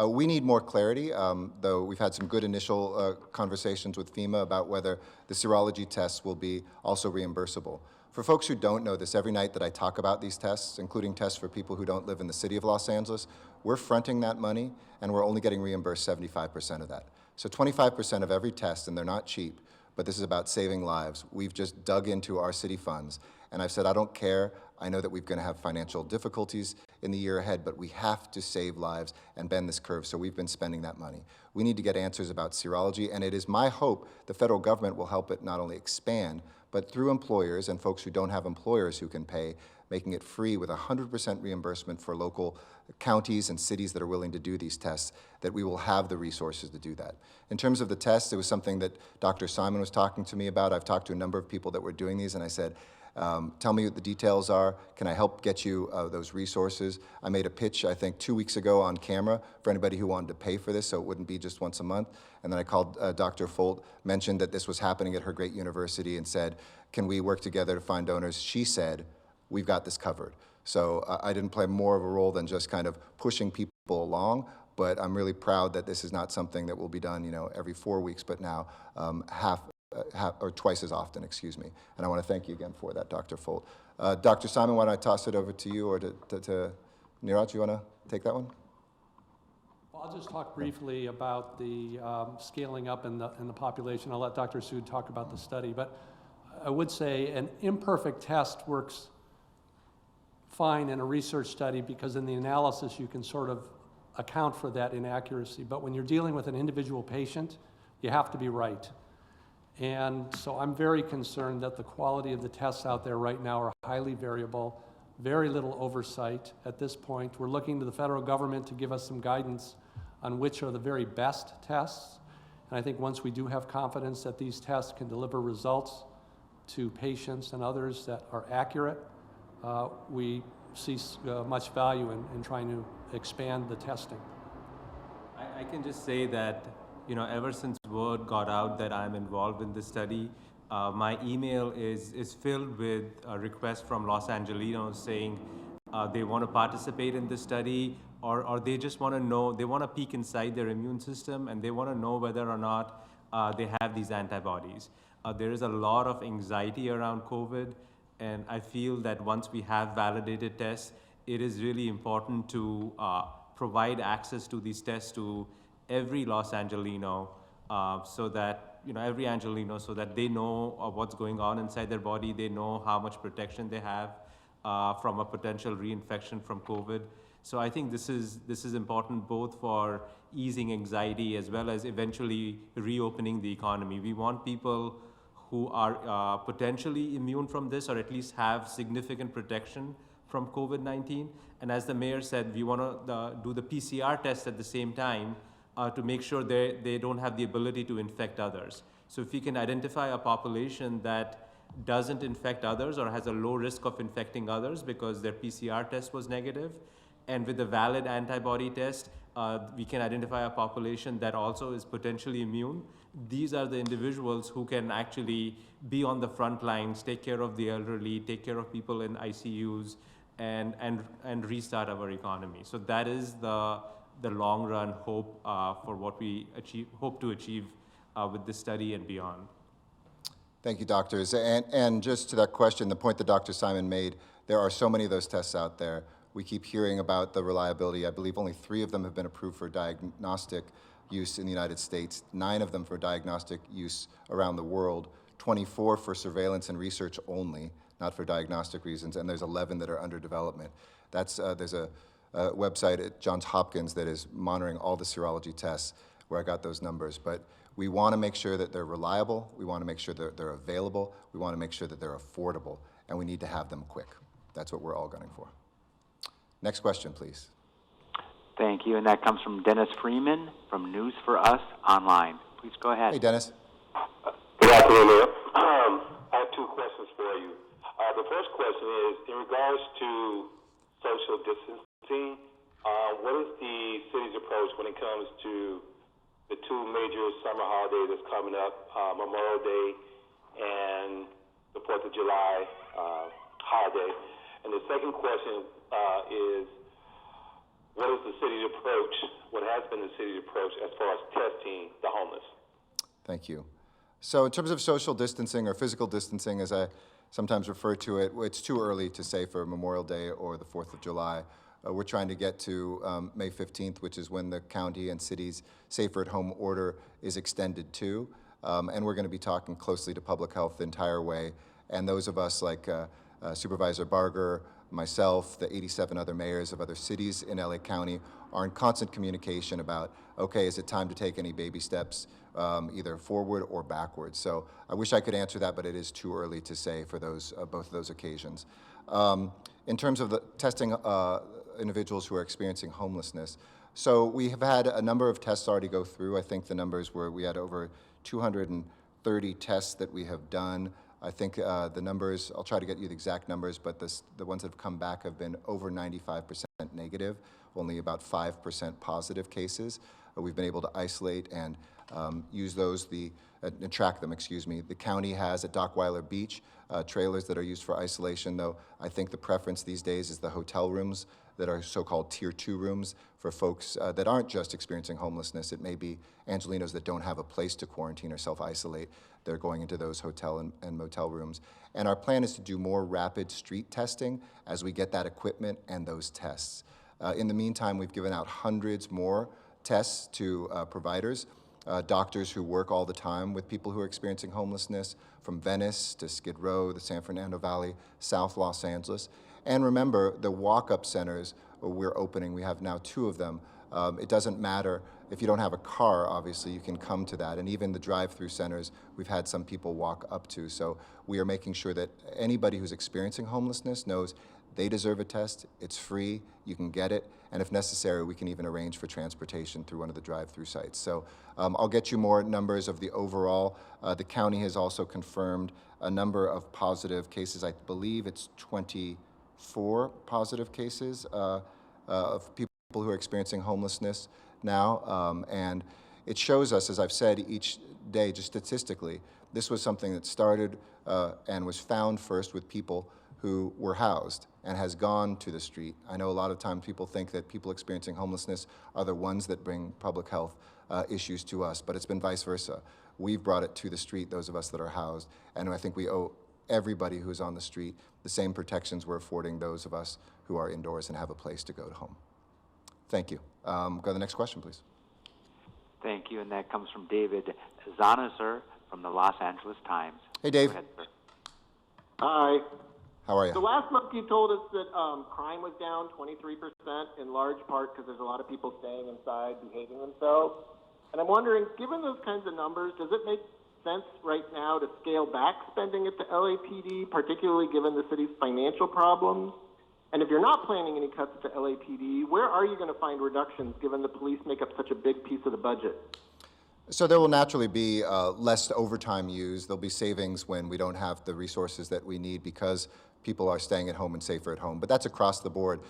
We need more clarity, though we've had some good initial conversations with FEMA about whether the serology tests will be also reimbursable. For folks who don't know this, every night that I talk about these tests, including tests for people who don't live in the city of Los Angeles, we're fronting that money and we're only getting reimbursed 75% of that. So 25% of every test, and they're not cheap, but this is about saving lives. We've just dug into our city funds, and I've said, I don't care. I know that we're going to have financial difficulties in the year ahead, but we have to save lives and bend this curve, so we've been spending that money. We need to get answers about serology, and it is my hope the federal government will help it not only expand, but through employers and folks who don't have employers who can pay, making it free with 100% reimbursement for local counties and cities that are willing to do these tests, that we will have the resources to do that. In terms of the tests, it was something that Dr. Simon was talking to me about. I've talked to a number of people that were doing these, and I said, tell me what the details are. Can I help get you those resources? I made a pitch, I think, 2 weeks ago on camera for anybody who wanted to pay for this, so it wouldn't be just once a month. And then I called Dr. Folt, mentioned that this was happening at her great university, and said, can we work together to find donors? She said, we've got this covered. So I didn't play more of a role than just kind of pushing people along, but I'm really proud that this is not something that will be done, every 4 weeks, but now half or twice as often, excuse me. And I want to thank you again for that, Dr. Folt. Dr. Simon, why don't I toss it over to you or to Neeraj? You want to take that one? Well, I'll just talk briefly about the scaling up in the population. I'll let Dr. Sood talk about the study, but I would say an imperfect test works fine in a research study because in the analysis you can sort of account for that inaccuracy. But when you're dealing with an individual patient, you have to be right. And so I'm very concerned that the quality of the tests out there right now are highly variable, very little oversight at this point. We're looking to the federal government to give us some guidance on which are the very best tests. And I think once we do have confidence that these tests can deliver results to patients and others that are accurate, we see much value in trying to expand the testing. I can just say that, ever since word got out that I'm involved in this study, my email is filled with requests from Los Angelinos saying they want to participate in this study, or they just want to know, they want to peek inside their immune system and they want to know whether or not they have these antibodies. There is a lot of anxiety around COVID, and I feel that once we have validated tests, it is really important to provide access to these tests to every Los Angelino, so that every Angelino, so that they know what's going on inside their body, they know how much protection they have from a potential reinfection from COVID. So I think this is important both for easing anxiety as well as eventually reopening the economy. We want people who are potentially immune from this, or at least have significant protection from COVID-19. And as the mayor said, we want to do the PCR test at the same time to make sure they don't have the ability to infect others. So if we can identify a population that doesn't infect others or has a low risk of infecting others because their PCR test was negative, and with a valid antibody test, we can identify a population that also is potentially immune. These are the individuals who can actually be on the front lines, take care of the elderly, take care of people in ICUs, and restart our economy. So that is the long run hope for what we hope to achieve with this study and beyond. Thank you, doctors. And just to that question, the point that Dr. Simon made, there are so many of those tests out there. We keep hearing about the reliability. I believe only 3 of them have been approved for diagnostic use in the United States, 9 of them for diagnostic use around the world, 24 for surveillance and research only, not for diagnostic reasons, and there's 11 that are under development. There's a website at Johns Hopkins that is monitoring all the serology tests. where I got those numbers, but we want to make sure that they're reliable, we want to make sure that they're available, we want to make sure that they're affordable, and we need to have them quick. That's what we're all gunning for. Next question, please. Thank you, and that comes from Dennis Freeman from News for Us Online. Please go ahead. Hey, Dennis. Good afternoon, Mayor. I have two questions for you. The first question is, in regards to social distancing, what is the city's approach when it comes to the two major summer holidays that's coming up, Memorial Day and the 4th of July holiday? And the second question is, what is the city's approach, what has been the city's approach as far as testing the homeless? Thank you. So in terms of social distancing or physical distancing, as I sometimes refer to it, it's too early to say for Memorial Day or the 4th of July. We're trying to get to May 15th, which is when the county and city's safer at home order is extended to. And we're going to be talking closely to public health the entire way. And those of us like Supervisor Barger, myself, the 87 other mayors of other cities in LA County are in constant communication about, okay, is it time to take any baby steps, either forward or backwards? So I wish I could answer that, but it is too early to say for those both of those occasions. In terms of the testing individuals who are experiencing homelessness, so we have had a number of tests already go through. I think the numbers were, we had over 230 tests that we have done. I think the numbers, I'll try to get you the exact numbers, but the ones that have come back have been over 95% negative, only about 5% positive cases. We've been able to isolate and use those, and track them, excuse me. The county has at Dockweiler Beach trailers that are used for isolation, though I think the preference these days is the hotel rooms that are so-called Tier 2 rooms for folks that aren't just experiencing homelessness. It may be Angelenos that don't have a place to quarantine or self-isolate. They're going into those hotel and motel rooms. And our plan is to do more rapid street testing as we get that equipment and those tests. In the meantime, we've given out hundreds more tests to providers, doctors who work all the time with people who are experiencing homelessness, from Venice to Skid Row, the San Fernando Valley, South Los Angeles. And remember, the walk-up centers we're opening, we have now 2 of them. It doesn't matter if you don't have a car, obviously, you can come to that. And even the drive-through centers, we've had some people walk up to. So we are making sure that anybody who's experiencing homelessness knows they deserve a test, it's free, you can get it, and if necessary, we can even arrange for transportation through one of the drive-through sites. So I'll get you more numbers of the overall. The county has also confirmed a number of positive cases. I believe it's 24 positive cases of people who are experiencing homelessness now. And it shows us, as I've said each day, just statistically, this was something that started and was found first with people who were housed and has gone to the street. I know a lot of times people think that people experiencing homelessness are the ones that bring public health issues to us, but it's been vice versa. We've brought it to the street, those of us that are housed, and I think we owe everybody who's on the street the same protections we're affording those of us who are indoors and have a place to go to home. Thank you. Go to the next question, please. Thank you, and that comes from David Zahner from the Los Angeles Times. Hey, Dave. Go ahead, sir. Hi. How are you? So last month you told us that crime was down 23%, in large part because there's a lot of people staying inside, behaving themselves. And I'm wondering, given those kinds of numbers, does it make sense right now to scale back spending at the LAPD, particularly given the city's financial problems? And if you're not planning any cuts at the LAPD, where are you going to find reductions given the police make up such a big piece of the budget? So there will naturally be less overtime used. There'll be savings when we don't have the resources that we need because people are staying at home and safer at home. But that's across the board.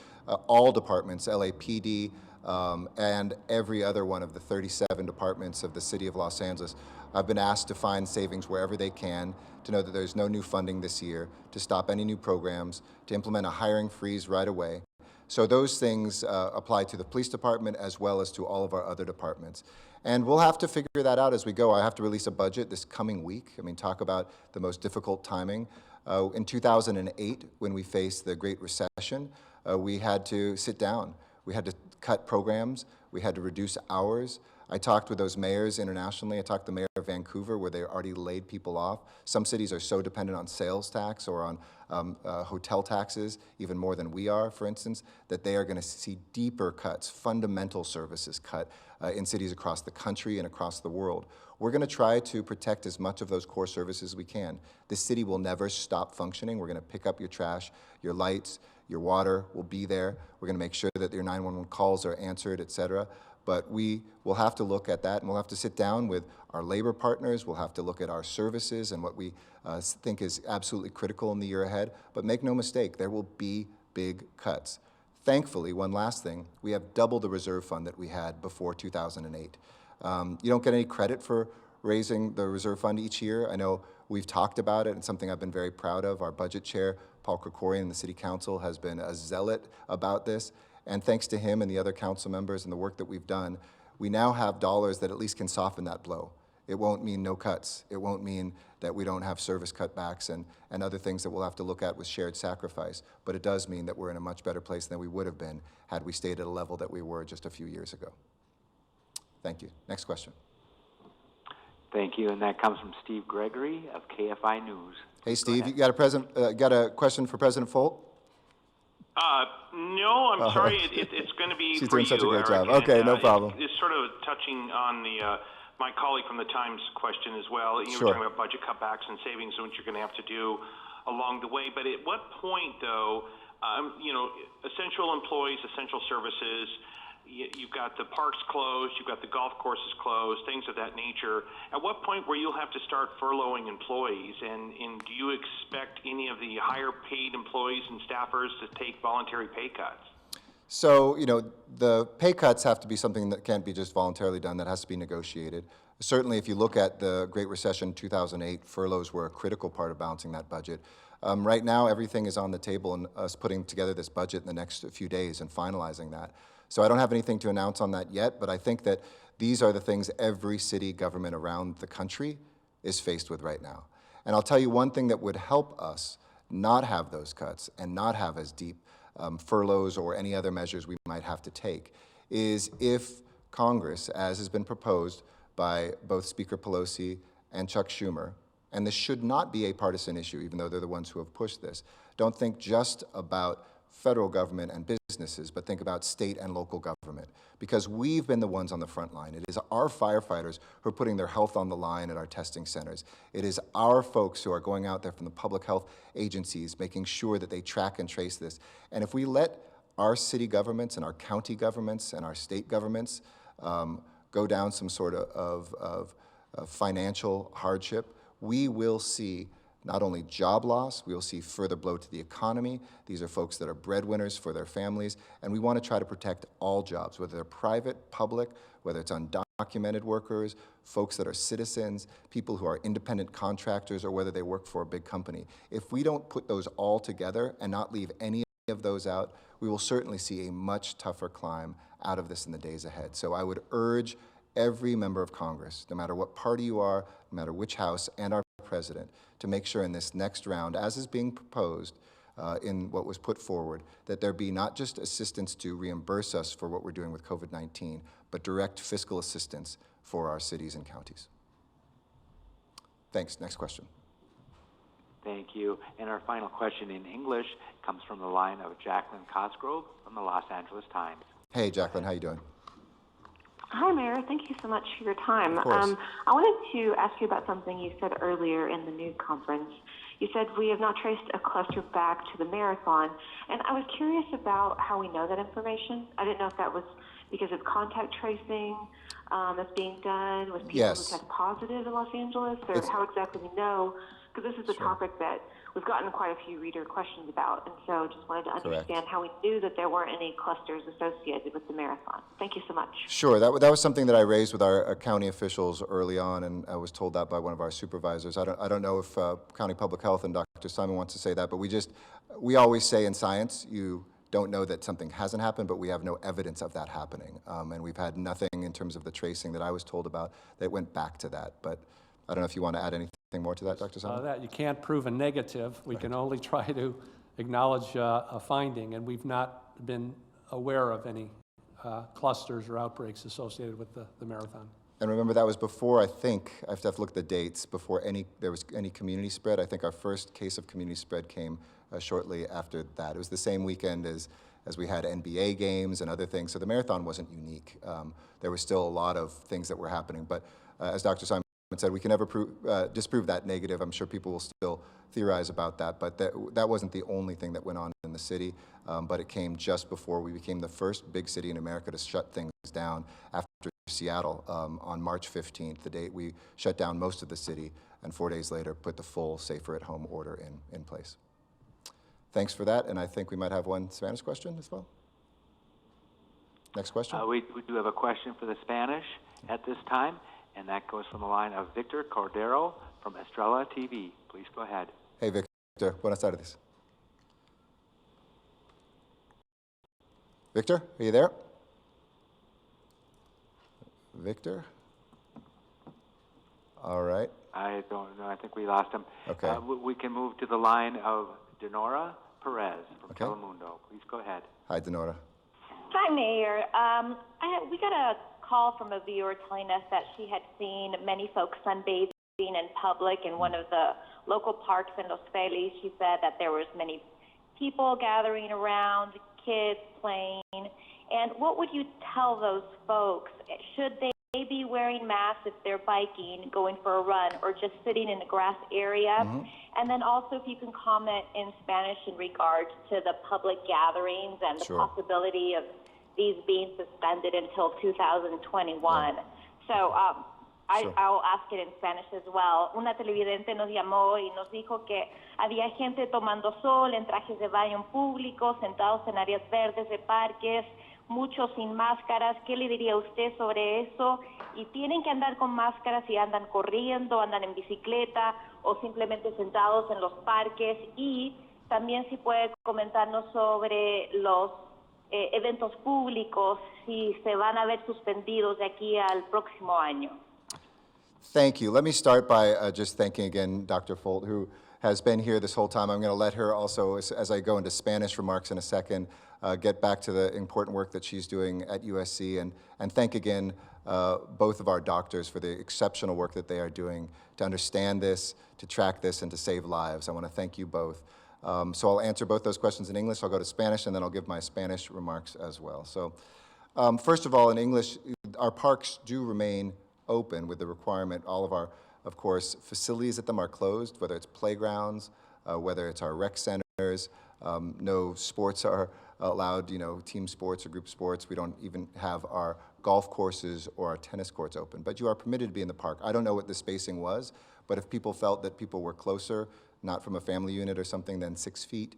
All departments, LAPD, and every other one of the 37 departments of the city of Los Angeles have been asked to find savings wherever they can, to know that there's no new funding this year, to stop any new programs, to implement a hiring freeze right away. So those things apply to the police department as well as to all of our other departments. And we'll have to figure that out as we go. I have to release a budget this coming week. I mean, talk about the most difficult timing. In 2008, when we faced the Great Recession, we had to sit down. We had to cut programs. We had to reduce hours. I talked with those mayors internationally. I talked to the mayor of Vancouver, where they already laid people off. Some cities are so dependent on sales tax or on hotel taxes, even more than we are, for instance, that they are going to see deeper cuts, fundamental services cut in cities across the country and across the world. We're going to try to protect as much of those core services as we can. This city will never stop functioning. We're going to pick up your trash, your lights, your water will be there. We're going to make sure that your 911 calls are answered, et cetera. But we will have to look at that, and we'll have to sit down with our labor partners. We'll have to look at our services and what we think is absolutely critical in the year ahead. But make no mistake, there will be big cuts. Thankfully, one last thing, we have double the reserve fund that we had before 2008. You don't get any credit for raising the reserve fund each year. I know we've talked about it, and something I've been very proud of. Our budget chair, Paul Krikorian, and the City Council has been a zealot about this. And thanks to him and the other council members and the work that we've done, we now have dollars that at least can soften that blow. It won't mean no cuts. It won't mean that we don't have service cutbacks and other things that we'll have to look at with shared sacrifice. But it does mean that we're in a much better place than we would have been had we stayed at a level that we were just a few years ago. Thank you. Next question. Thank you, and that comes from Steve Gregory of KFI News. Hey, Steve, you got a question for President Folk? No, I'm sorry. It's going to be She's for doing you, such a great Eric, job. Okay, and, no problem. It's sort of touching on the my colleague from the Times question as well. You Sure. were talking about budget cutbacks and savings and what you're going to have to do along the way. But at what point, though, essential employees, essential services, you've got the parks closed, you've got the golf courses closed, things of that nature. At what point where you'll have to start furloughing employees, and do you expect any of the higher paid employees and staffers to take voluntary pay cuts? So, the pay cuts have to be something that can't be just voluntarily done, that has to be negotiated. Certainly, if you look at the Great Recession 2008, furloughs were a critical part of balancing that budget. Right now, everything is on the table, and us putting together this budget in the next few days and finalizing that. So I don't have anything to announce on that yet, but I think that these are the things every city government around the country is faced with right now. And I'll tell you one thing that would help us not have those cuts and not have as deep furloughs or any other measures we might have to take is if Congress, as has been proposed by both Speaker Pelosi and Chuck Schumer, and this should not be a partisan issue, even though they're the ones who have pushed this, don't think just about federal government and businesses, but think about state and local government, because we've been the ones on the front line. It is our firefighters who are putting their health on the line at our testing centers. It is our folks who are going out there from the public health agencies, making sure that they track and trace this. And if we let our city governments and our county governments and our state governments go down some sort of financial hardship, we will see not only job loss, we will see further blow to the economy. These are folks that are breadwinners for their families, and we want to try to protect all jobs, whether they're private, public, whether it's undocumented workers, folks that are citizens, people who are independent contractors, or whether they work for a big company. If we don't put those all together and not leave any of those out, we will certainly see a much tougher climb out of this in the days ahead. So I would urge every member of Congress, no matter what party you are, no matter which house, and our president, to make sure in this next round, as is being proposed in what was put forward, that there be not just assistance to reimburse us for what we're doing with COVID-19, but direct fiscal assistance for our cities and counties. Thanks. Next question. Thank you. And our final question in English comes from the line of Jacqueline Cosgrove from the Los Angeles Times. Hey, Jacqueline, how you doing? Hi, Mayor. Thank you so much for your time. Of course. I wanted to ask you about something you said earlier in the news conference. You said we have not traced a cluster back to the marathon, and I was curious about how we know that information. I didn't know if that was because of contact tracing that's being done with people who test positive in Los Angeles, or how exactly we know, because this is a topic that we've gotten quite a few reader questions about, and so just wanted to understand how we knew that there weren't any clusters associated with the marathon. Thank you so much. Sure, that was something that I raised with our county officials early on, and I was told that by one of our supervisors. I don't know if County Public Health and Dr. Simon wants to say that, but we always say in science, you don't know that something hasn't happened, but we have no evidence of that happening. And we've had nothing in terms of the tracing that I was told about that went back to that. But I don't know if you want to add anything more to that, Dr. Simon? That you can't prove a negative. We can only try to acknowledge a finding, and we've not been aware of any clusters or outbreaks associated with the marathon. And remember, that was before, I think, I have to look at the dates, before there was any community spread. I think our first case of community spread came shortly after that. It was the same weekend as we had NBA games and other things, so the marathon wasn't unique. There was still a lot of things that were happening, but as Dr. Simon said, we can never disprove that negative. I'm sure people will still theorize about that, but that wasn't the only thing that went on in the city, but it came just before we became the first big city in America to shut things down after Seattle on March 15th, the date we shut down most of the city, and 4 days later put the full safer at home order in place. Thanks for that, and I think we might have one Spanish question as well. Next question. We do have a question for the Spanish at this time, and that goes from the line of Victor Cordero from Estrella TV. Please go ahead. Hey, Victor. Buenas tardes. Victor, are you there? Victor? All right. I don't know. I think we lost him. Okay. We can move to the line of Denora Perez from Telemundo. Please go ahead. Hi, Denora. Hi, Mayor. We got a call from a viewer telling us that she had seen many folks sunbathing in public in one of the local parks in Los Feliz. She said that there was many people gathering around, kids playing. And what would you tell those folks? Should they be wearing masks if they're biking, going for a run, or just sitting in a grass area? Mm-hmm. And then also if you can comment in Spanish in regards to the public gatherings and the possibility of these being suspended until 2021. Yeah. So I'll ask it in Spanish as well. Una televidente nos llamó y nos dijo que había gente tomando sol en trajes de baño públicos, sentados en áreas verdes de parques, muchos sin máscaras. ¿Qué le diría usted sobre eso? ¿Y tienen que andar con máscaras si andan corriendo, andan en bicicleta o simplemente sentados en los parques? Y también si puede comentarnos sobre los eventos públicos, si se van a ver suspendidos de aquí al próximo año. Thank you. Let me start by just thanking again Dr. Folt, who has been here this whole time. I'm going to let her also, as I go into Spanish remarks in a second, get back to the important work that she's doing at USC, and thank again both of our doctors for the exceptional work that they are doing to understand this, to track this, and to save lives. I want to thank you both. So I'll answer both those questions in English. I'll go to Spanish, and then I'll give my Spanish remarks as well. So first of all, in English, our parks do remain open with the requirement. All of our, of course, facilities at them are closed, whether it's playgrounds, whether it's our rec centers. No sports are allowed, team sports or group sports. We don't even have our golf courses or our tennis courts open, but you are permitted to be in the park. I don't know what the spacing was, but if people felt that people were closer, not from a family unit or something, than 6 feet,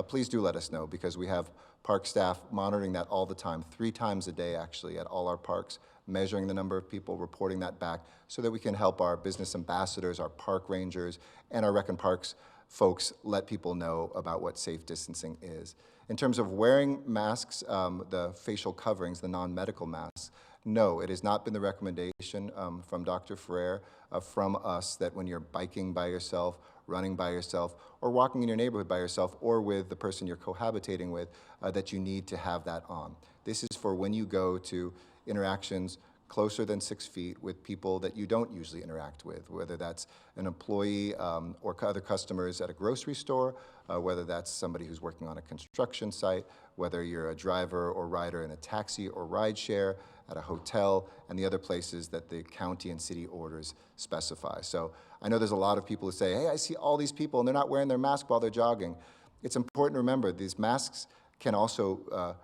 please do let us know, because we have park staff monitoring that all the time, 3 times a day actually at all our parks, measuring the number of people, reporting that back, so that we can help our business ambassadors, our park rangers, and our Rec and Parks folks let people know about what safe distancing is. In terms of wearing masks, the facial coverings, the non-medical masks, no, it has not been the recommendation from Dr. Ferrer, from us, that when you're biking by yourself, running by yourself, or walking in your neighborhood by yourself, or with the person you're cohabitating with, that you need to have that on. This is for when you go to interactions closer than 6 feet with people that you don't usually interact with, whether that's an employee or other customers at a grocery store, whether that's somebody who's working on a construction site, whether you're a driver or rider in a taxi or ride share at a hotel, and the other places that the county and city orders specify. So I know there's a lot of people who say, hey, I see all these people and they're not wearing their mask while they're jogging. It's important to remember these masks can also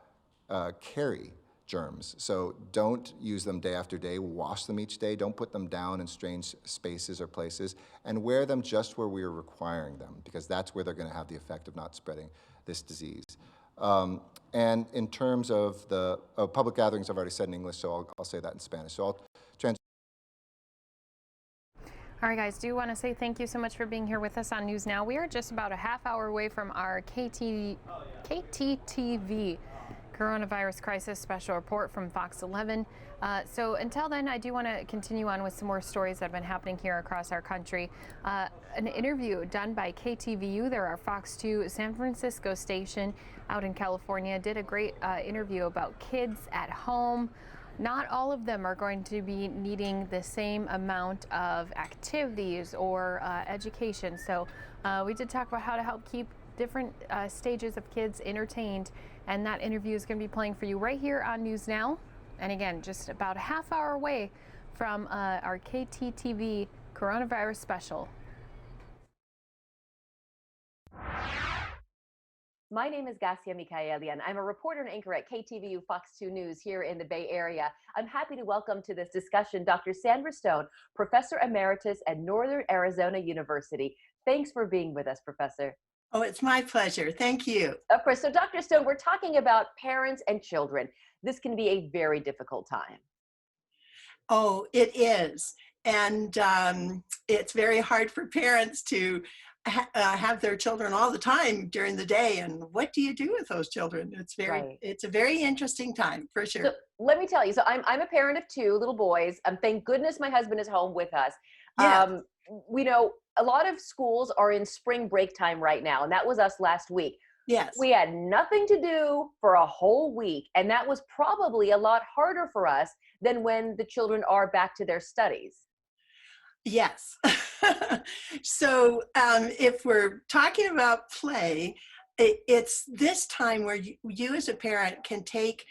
carry germs. So don't use them day after day. Wash them each day. Don't put them down in strange spaces or places, and wear them just where we are requiring them, because that's where they're going to have the effect of not spreading this disease. And in terms of the public gatherings, I've already said in English, so I'll say that in Spanish. So I'll translate. All right, guys, do want to say thank you so much for being here with us on News Now. We are just about a half hour away from our KTTV Coronavirus crisis special report from Fox 11. So until then, I do want to continue on with some more stories that have been happening here across our country. An interview done by KTVU, they're our Fox 2 San Francisco station out in California, did a great interview about kids at home. Not all of them are going to be needing the same amount of activities or education. So we did talk about how to help keep different stages of kids entertained, and that interview is going to be playing for you right here on News Now. And again, just about a half hour away from our KTTV coronavirus special. My name is Gassia Mikaelian. I'm a reporter and anchor at KTVU Fox 2 News here in the Bay Area. I'm happy to welcome to this discussion Dr. Sandra Stone, Professor Emeritus at Northern Arizona University. Thanks for being with us, Professor. Oh, it's my pleasure. Thank you. Of course. So, Dr. Stone, we're talking about parents and children. This can be a very difficult time. Oh, it is. And it's very hard for parents to have their children all the time during the day. And what do you do with those children? It's a very interesting time, for sure. So, let me tell you. So I'm a parent of two little boys. Thank goodness my husband is home with us. Yes. We know a lot of schools are in spring break time right now, and that was us last week. Yes. We had nothing to do for a whole week, and that was probably a lot harder for us than when the children are back to their studies. Yes. So if we're talking about play, it's this time where you as a parent can take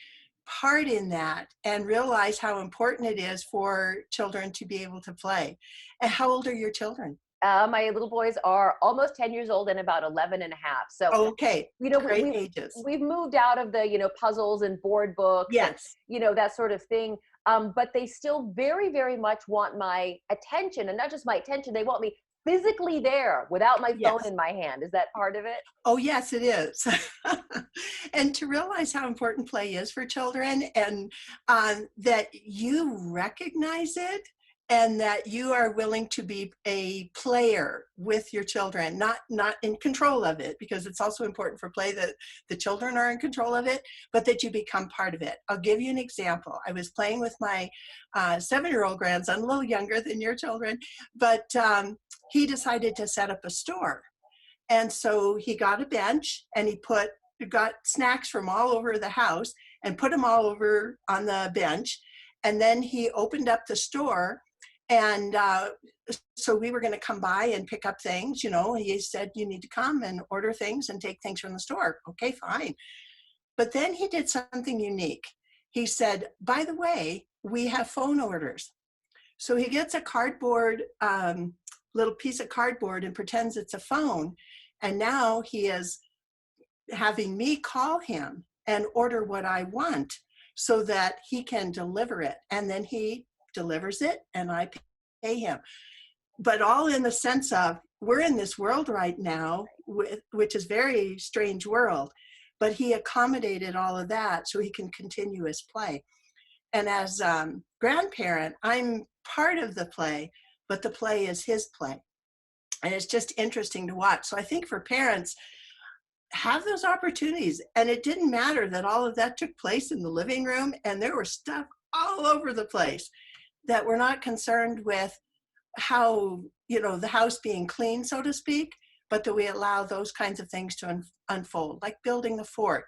part in that and realize how important it is for children to be able to play. And how old are your children? My little boys are almost 10 years old and about 11 and a half. So, okay, great ages. We've moved out of the, puzzles and board books, yes, and, that sort of thing. But they still very, very much want my attention, and not just my attention. They want me physically there without my phone in my hand. Is that part of it? Oh, yes, it is. And to realize how important play is for children, and that you recognize it, and that you are willing to be a player with your children, not in control of it, because it's also important for play that the children are in control of it, but that you become part of it. I'll give you an example. I was playing with my 7-year-old grandson, a little younger than your children, but he decided to set up a store. And so he got a bench and he got snacks from all over the house and put them all over on the bench. And then he opened up the store. And so we were going to come by and pick up things, he said, you need to come and order things and take things from the store. Okay, fine. But then he did something unique. He said, by the way, we have phone orders. So he gets a cardboard, little piece of cardboard and pretends it's a phone. And now he is having me call him and order what I want so that he can deliver it. And then he delivers it and I pay him. But all in the sense of, we're in this world right now, which is very strange world, but he accommodated all of that so he can continue his play. And as grandparent, I'm part of the play, but the play is his play. And it's just interesting to watch. So I think for parents, have those opportunities. And it didn't matter that all of that took place in the living room and there was stuff all over the place, that we're not concerned with how, the house being clean, so to speak, but that we allow those kinds of things to unfold, like building the fort,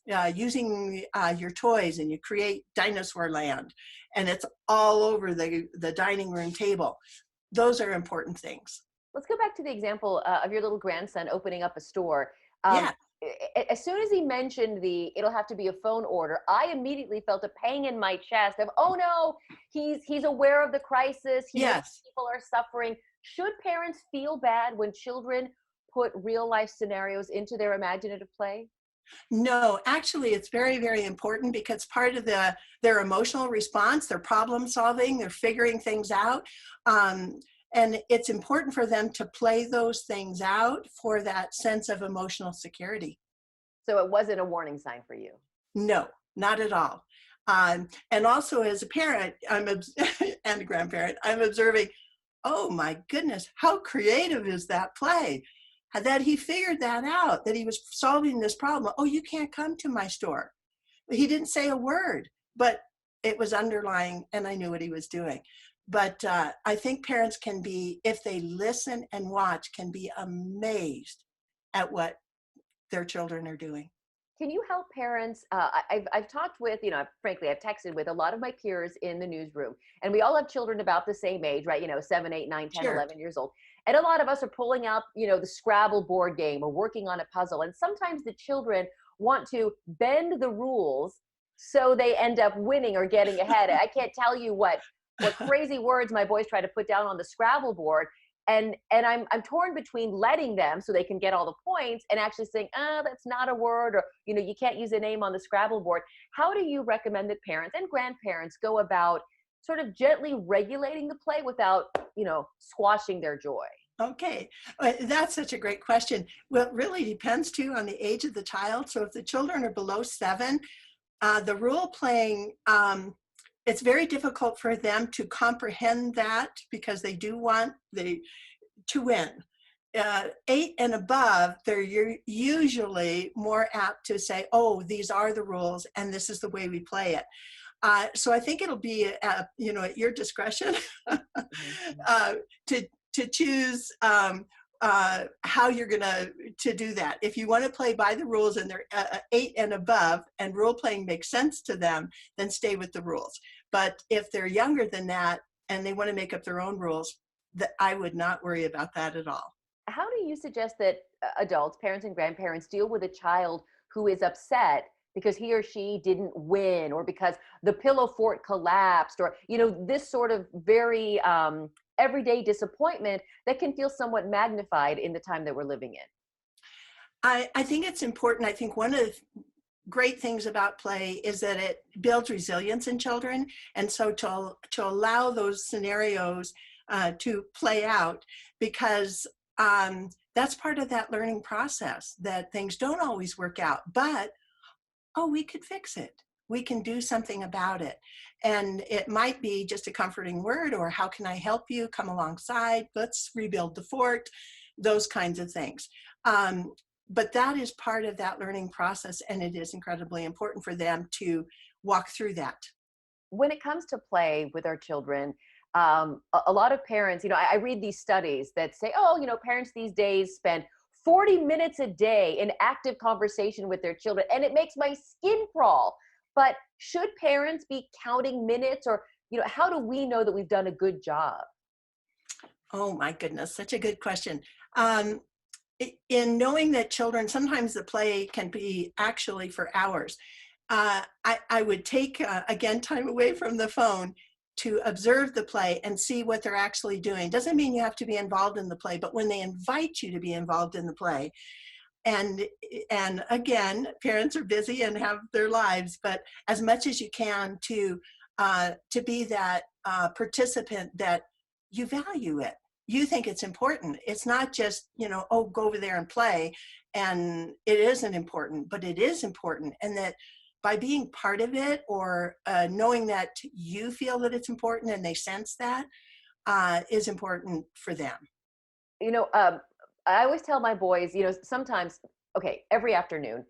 using your toys, and you create dinosaur land, and it's all over the dining room table. Those are important things. Let's go back to the example of your little grandson opening up a store. As soon as he mentioned it'll have to be a phone order, I immediately felt a pang in my chest of, oh no, he's aware of the crisis. He knows people are suffering. Should parents feel bad when children put real life scenarios into their imaginative play? No, actually, it's very, very important, because part of their emotional response, their problem solving, they're figuring things out. And it's important for them to play those things out for that sense of emotional security. So it wasn't a warning sign for you? No, not at all. And also as a parent, and a grandparent, I'm observing, oh my goodness, how creative is that play? that he figured that out, that he was solving this problem. Oh, you can't come to my store. He didn't say a word, but it was underlying, and I knew what he was doing. But I think parents can be, if they listen and watch, can be amazed at what their children are doing. Can you help parents? I've talked with, frankly, I've texted with a lot of my peers in the newsroom, and we all have children about the same age, right? 7, 8, 9, 10, Sure. 11 years old. And a lot of us are pulling out, the Scrabble board game or working on a puzzle. And sometimes the children want to bend the rules so they end up winning or getting ahead. I can't tell you what crazy words my boys try to put down on the Scrabble board. And I'm torn between letting them so they can get all the points and actually saying, that's not a word, or, you can't use a name on the Scrabble board. How do you recommend that parents and grandparents go about sort of gently regulating the play without, squashing their joy? Okay, that's such a great question. Well, it really depends too on the age of the child. So if the children are below 7, the role playing, it's very difficult for them to comprehend that because they do want to win. 8 and above, they're usually more apt to say, oh, these are the rules and this is the way we play it. So I think it'll be, at your discretion to choose how you're gonna do that. If you want to play by the rules and they're 8 and above and role playing makes sense to them, then stay with the rules. But if they're younger than that and they want to make up their own rules, I would not worry about that at all. How do you suggest that adults, parents and grandparents, deal with a child who is upset because he or she didn't win, or because the pillow fort collapsed, or, this sort of very everyday disappointment that can feel somewhat magnified in the time that we're living in? I think it's important. I think one of the great things about play is that it builds resilience in children. And so to allow those scenarios to play out, because that's part of that learning process, that things don't always work out, but, we could fix it. We can do something about it. And it might be just a comforting word, or how can I help you? Come alongside, let's rebuild the fort, those kinds of things. But that is part of that learning process, and it is incredibly important for them to walk through that. When it comes to play with our children, a lot of parents, I read these studies that say, parents these days spend 40 minutes a day in active conversation with their children, and it makes my skin crawl. But should parents be counting minutes, or, how do we know that we've done a good job? Oh my goodness, such a good question. In knowing that children, sometimes the play can be actually for hours. I would take, again, time away from the phone to observe the play and see what they're actually doing. Doesn't mean you have to be involved in the play, but when they invite you to be involved in the play, and again, parents are busy and have their lives, but as much as you can to be that participant, that you value it. You think it's important. It's not just, go over there and play, and it isn't important, but it is important. And that by being part of it, or knowing that you feel that it's important and they sense that, is important for them. I always tell my boys, sometimes, every afternoon,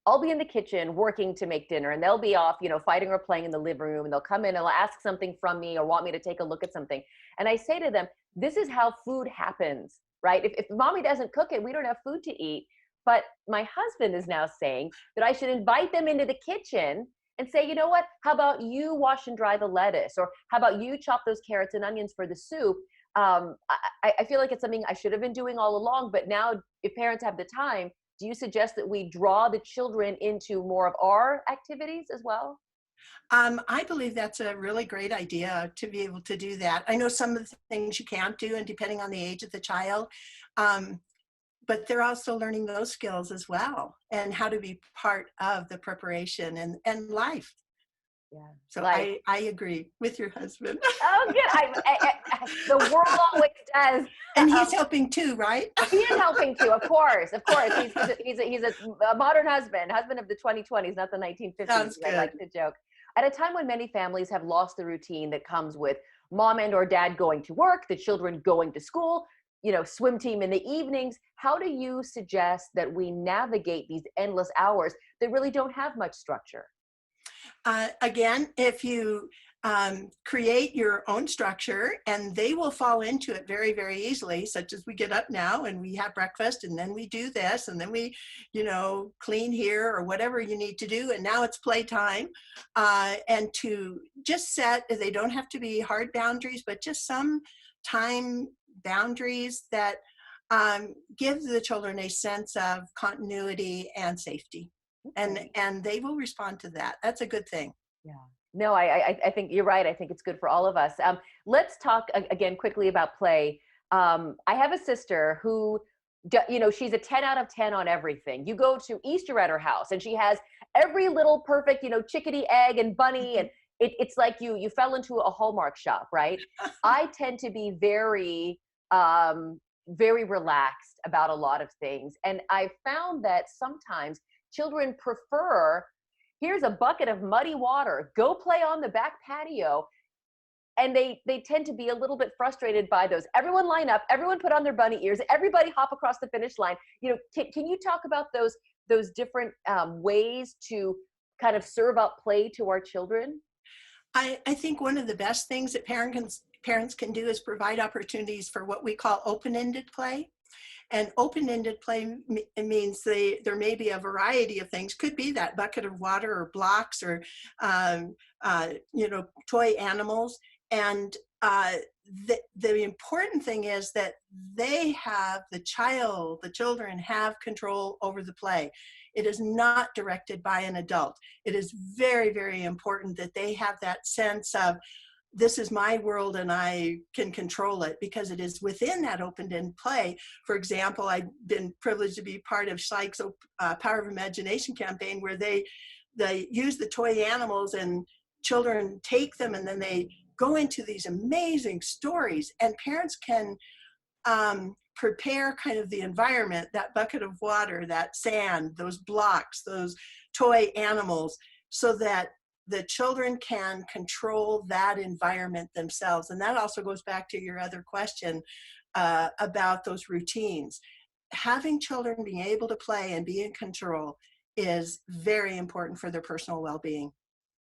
I'll be in the kitchen working to make dinner, and they'll be off, fighting or playing in the living room, and they'll come in and they'll ask something from me or want me to take a look at something. And I say to them, this is how food happens, right? If mommy doesn't cook it, we don't have food to eat. But my husband is now saying that I should invite them into the kitchen and say, you know what, how about you wash and dry the lettuce? Or how about you chop those carrots and onions for the soup? I feel like it's something I should have been doing all along, but now if parents have the time, do you suggest that we draw the children into more of our activities as well? I believe that's a really great idea, to be able to do that. I know some of the things you can't do, and depending on the age of the child, but they're also learning those skills as well, and how to be part of the preparation and life. Yeah. So I agree with your husband. Oh, good. The world always does. And he's helping too, right? He is helping too, of course. Of course. He's a modern husband of the 2020s, not the 1950s. Sounds good. I like to joke. At a time when many families have lost the routine that comes with mom and or dad going to work, the children going to school, swim team in the evenings. How do you suggest that we navigate these endless hours that really don't have much structure? Again, if you create your own structure, and they will fall into it very, very easily, such as we get up now and we have breakfast and then we do this and then we, clean here or whatever you need to do. And now it's playtime. And to just set, they don't have to be hard boundaries, but just some time boundaries that give the children a sense of continuity and safety. Okay. And they will respond to that. That's a good thing. Yeah. No, I think you're right. I think it's good for all of us. Let's talk again quickly about play. I have a sister who, she's a 10 out of 10 on everything. You go to Easter at her house and she has every little perfect, chickadee, egg, and bunny. And it's like you fell into a Hallmark shop, right? I tend to be very, very relaxed about a lot of things. And I found that sometimes children prefer, here's a bucket of muddy water, go play on the back patio. And they tend to be a little bit frustrated by those. Everyone line up, everyone put on their bunny ears, everybody hop across the finish line. Can you talk about those different ways to kind of serve up play to our children? I think one of the best things that parents can do is provide opportunities for what we call open-ended play. And open-ended play means there may be a variety of things. Could be that bucket of water or blocks or, toy animals. And the important thing is that the children have control over the play. It is not directed by an adult. It is very, very important that they have that sense of, this is my world and I can control it, because it is within that open-end play. For example, I've been privileged to be part of Schleich's Power of Imagination campaign, where they use the toy animals and children take them and then they go into these amazing stories, and parents can prepare kind of the environment, that bucket of water, that sand, those blocks, those toy animals, so that the children can control that environment themselves. And that also goes back to your other question about those routines. Having children being able to play and be in control is very important for their personal well-being.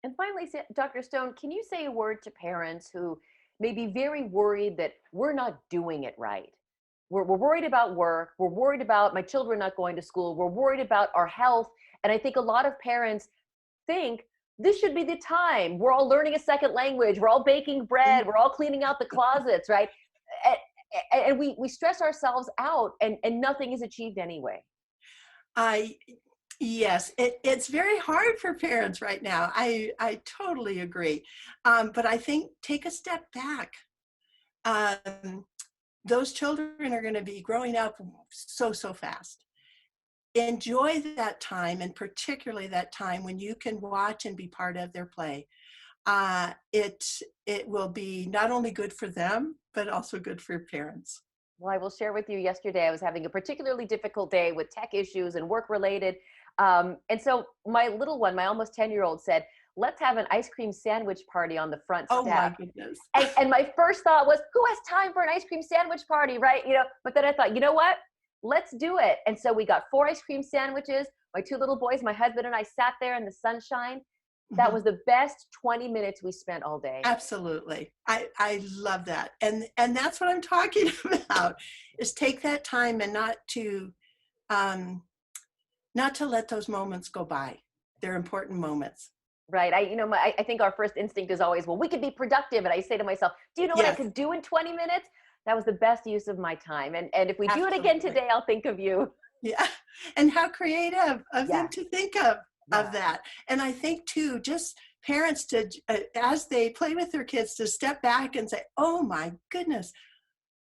And finally, Dr. Stone, can you say a word to parents who may be very worried that we're not doing it right? We're worried about work. We're worried about my children not going to school. We're worried about our health. And I think a lot of parents think this should be the time. We're all learning a second language. We're all baking bread. We're all cleaning out the closets, right? And we stress ourselves out, and nothing is achieved anyway. Yes, it's very hard for parents right now. I totally agree. But I think take a step back. Those children are going to be growing up so fast. Enjoy that time, and particularly that time when you can watch and be part of their play. It will be not only good for them, but also good for parents. Well, I will share with you, yesterday I was having a particularly difficult day with tech issues and work related. And so my little one, my almost 10-year-old, said, let's have an ice cream sandwich party on the front step. Oh my goodness. And my first thought was, who has time for an ice cream sandwich party, right? But then I thought, you know what? Let's do it. And so we got 4 ice cream sandwiches. My 2 little boys, my husband and I, sat there in the sunshine. That was the best 20 minutes we spent all day. Absolutely. I love that. And that's what I'm talking about, is take that time and not to let those moments go by. They're important moments. Right. I think our first instinct is always, well, we could be productive. And I say to myself, do you know what I could do in 20 minutes? That was the best use of my time. And if we do it again today, I'll think of you. Yeah. And how creative of them to think of that. And I think too, just parents to, as they play with their kids, to step back and say, oh my goodness,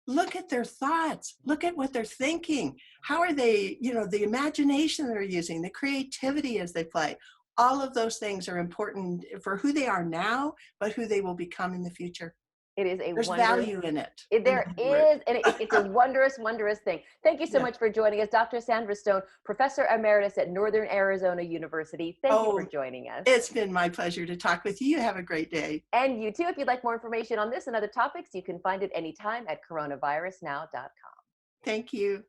look at their thoughts, look at what they're thinking. How are they, the imagination they're using, the creativity as they play. All of those things are important for who they are now, but who they will become in the future. It is a There's wondrous, value in it. There is, and it's a wondrous, wondrous thing. Thank you so much for joining us, Dr. Sandra Stone, Professor Emeritus at Northern Arizona University. Thank you for joining us. It's been my pleasure to talk with you. Have a great day. And you too. If you'd like more information on this and other topics, you can find it anytime at coronavirusnow.com. Thank you.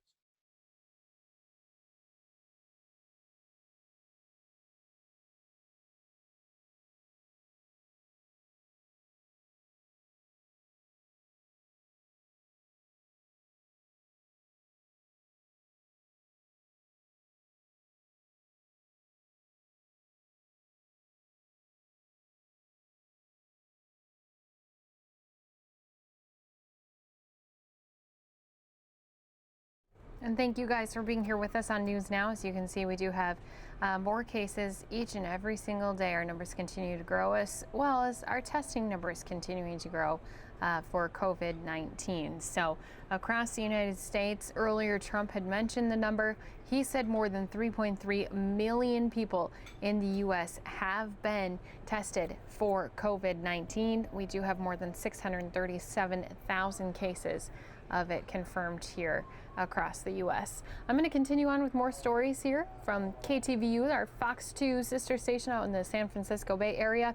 And thank you guys for being here with us on News Now. As you can see, we do have more cases each and every single day. Our numbers continue to grow, as well as our testing numbers continuing to grow for COVID-19. So across the United States, earlier Trump had mentioned the number. He said more than 3.3 million people in the U.S. have been tested for COVID-19. We do have more than 637,000 cases of it confirmed here across the U.S. I'm going to continue on with more stories here from KTVU, our Fox 2 sister station out in the San Francisco Bay Area.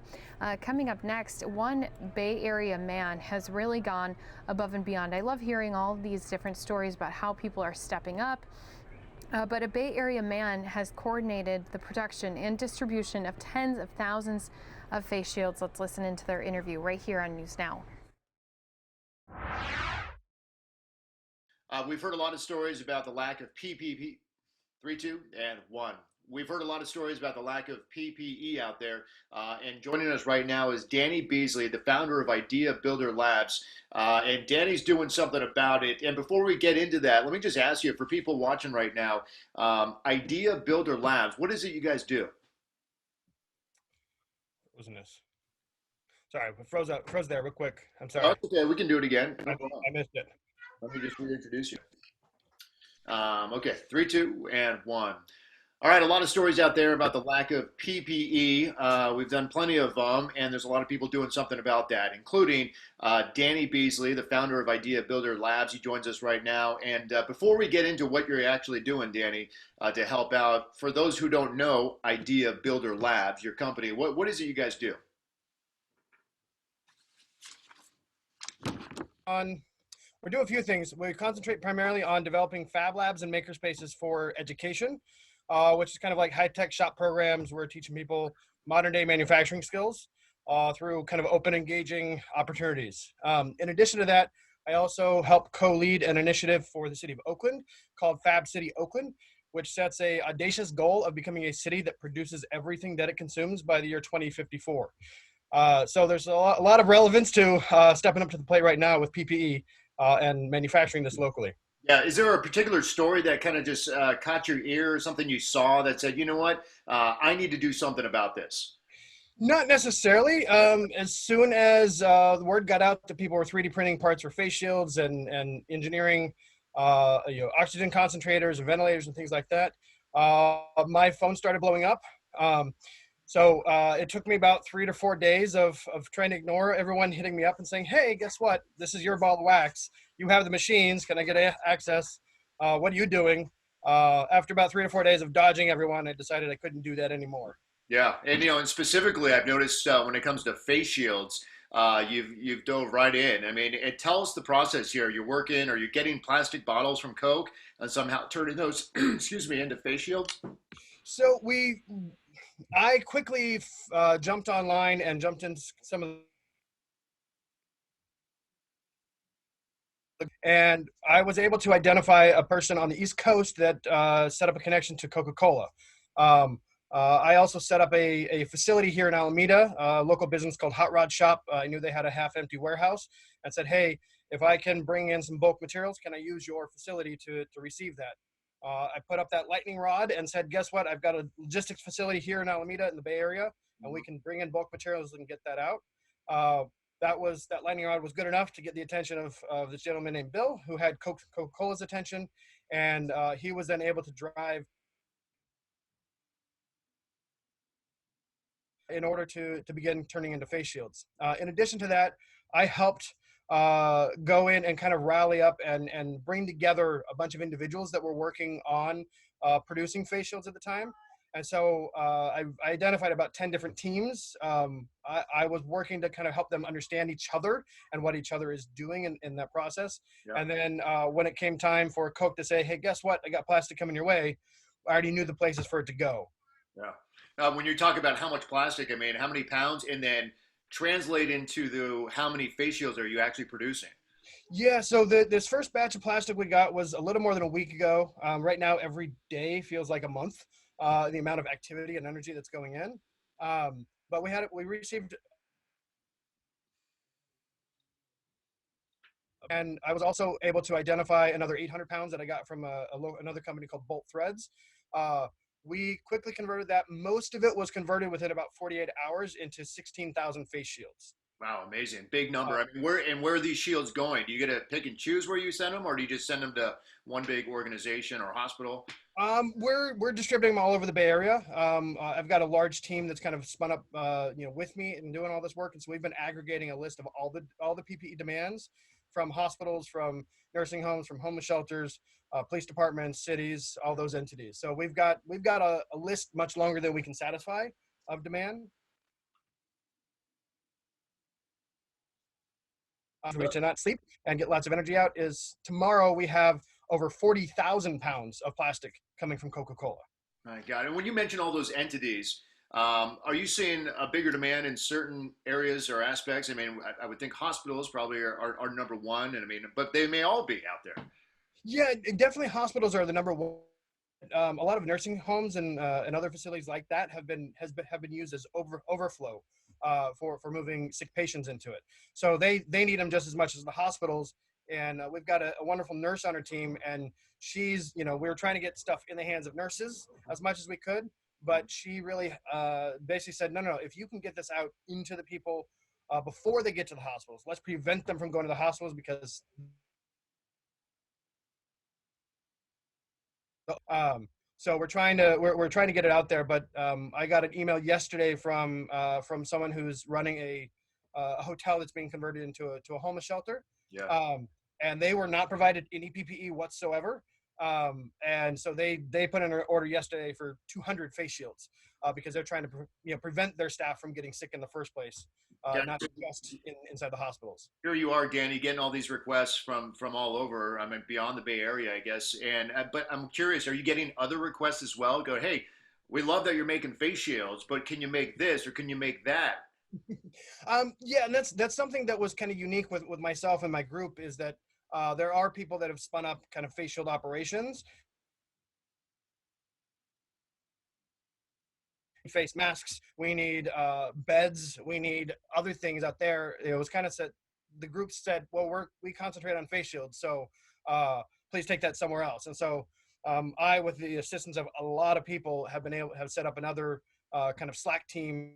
Coming up next, one Bay Area man has really gone above and beyond. I love hearing all of these different stories about how people are stepping up. But a Bay Area man has coordinated the production and distribution of tens of thousands of face shields. Let's listen into their interview right here on News Now. We've heard a lot of stories about the lack of PPE. 3, 2, and 1. We've heard a lot of stories about the lack of PPE out there. And joining us right now is Danny Beasley, the founder of Idea Builder Labs. And Danny's doing something about it. And before we get into that, let me just ask you, for people watching right now, Idea Builder Labs, what is it you guys do? Wasn't this? Sorry, I froze there real quick. I'm sorry. Oh, okay, we can do it again. No I missed it. Let me just reintroduce you. Okay, 3, 2, and 1. All right, a lot of stories out there about the lack of PPE. We've done plenty of them, and there's a lot of people doing something about that, including Danny Beasley, the founder of Idea Builder Labs. He joins us right now. And before we get into what you're actually doing, Danny, to help out, for those who don't know Idea Builder Labs, your company, what is it you guys do? We do a few things. We concentrate primarily on developing fab labs and makerspaces for education, which is kind of like high-tech shop programs. We're teaching people modern-day manufacturing skills through kind of open, engaging opportunities. In addition to that, I also help co-lead an initiative for the city of Oakland called Fab City Oakland, which sets a audacious goal of becoming a city that produces everything that it consumes by the year 2054. So there's a lot of relevance to stepping up to the plate right now with PPE and manufacturing this locally. Yeah, is there a particular story that kind of just caught your ear, or something you saw that said, you know what, I need to do something about this? Not necessarily. As soon as the word got out that people were 3D printing parts for face shields and engineering, oxygen concentrators and ventilators and things like that, my phone started blowing up. So it took me about 3 to 4 days of trying to ignore everyone hitting me up and saying, hey, guess what? This is your ball of wax. You have the machines. Can I get access? What are you doing? After about 3 to 4 days of dodging everyone, I decided I couldn't do that anymore. Yeah, and and specifically, I've noticed when it comes to face shields, you've dove right in. I mean, tell us the process here. You're working, or you're getting plastic bottles from Coke and somehow turning those, excuse me, into face shields? So I quickly jumped online and jumped into some of and I was able to identify a person on the East Coast that set up a connection to Coca-Cola. I also set up a facility here in Alameda, a local business called Hot Rod Shop. I knew they had a half-empty warehouse and said, hey, if I can bring in some bulk materials, can I use your facility to receive that? I put up that lightning rod and said, guess what? I've got a logistics facility here in Alameda in the Bay Area, and we can bring in bulk materials and get that out. That lightning rod was good enough to get the attention of this gentleman named Bill, who had Coca-Cola's attention, and he was then able to drive in order to begin turning into face shields. In addition to that, I helped go in and kind of rally up and bring together a bunch of individuals that were working on producing face shields at the time. And so I identified about 10 different teams. I was working to kind of help them understand each other and what each other is doing in that process. Yeah. And then when it came time for Coke to say, hey, guess what? I got plastic coming your way. I already knew the places for it to go. Yeah. When you talk about how much plastic, I mean, how many pounds, and then translate into how many face shields are you actually producing? Yeah, so this first batch of plastic we got was a little more than a week ago. Right now, every day feels like a month, the amount of activity and energy that's going in. But we received, and I was also able to identify another 800 pounds that I got from another company called Bolt Threads. We quickly converted that. Most of it was converted within about 48 hours into 16,000 face shields. Wow, amazing. Big number. I mean, where are these shields going? Do you get to pick and choose where you send them, or do you just send them to one big organization or hospital? We're distributing them all over the Bay Area. I've got a large team that's kind of spun up, with me and doing all this work. And so we've been aggregating a list of all the PPE demands from hospitals, from nursing homes, from homeless shelters, police departments, cities, all those entities. So we've got a list much longer than we can satisfy of demand. For me to not sleep and get lots of energy out is tomorrow we have over 40,000 pounds of plastic coming from Coca-Cola. I got it. And when you mention all those entities, are you seeing a bigger demand in certain areas or aspects? I mean, I would think hospitals probably are number one, and I mean, but they may all be out there. Yeah, definitely hospitals are the number one. A lot of nursing homes and other facilities like that have been used as overflow for moving sick patients into it. So they need them just as much as the hospitals. And we've got a wonderful nurse on our team, and she's, we were trying to get stuff in the hands of nurses as much as we could, but she really basically said, no, if you can get this out into the people before they get to the hospitals, let's prevent them from going to the hospitals, because so we're trying to get it out there. But I got an email yesterday from someone who's running a hotel that's being converted into a homeless shelter. Yeah. And they were not provided any PPE whatsoever. And so they put in an order yesterday for 200 face shields because they're trying to prevent their staff from getting sick in the first place, not just inside the hospitals. Here you are, Danny, getting all these requests from all over. I mean, beyond the Bay Area, I guess. And but I'm curious, are you getting other requests as well? Go, hey, we love that you're making face shields, but can you make this or can you make that? Yeah, and that's something that was kind of unique with myself and my group, is that there are people that have spun up kind of face shield operations. Face masks, we need beds, we need other things out there. It was kind of said, the group said, well, we concentrate on face shields, so please take that somewhere else. And so I, with the assistance of a lot of people, have set up another kind of Slack team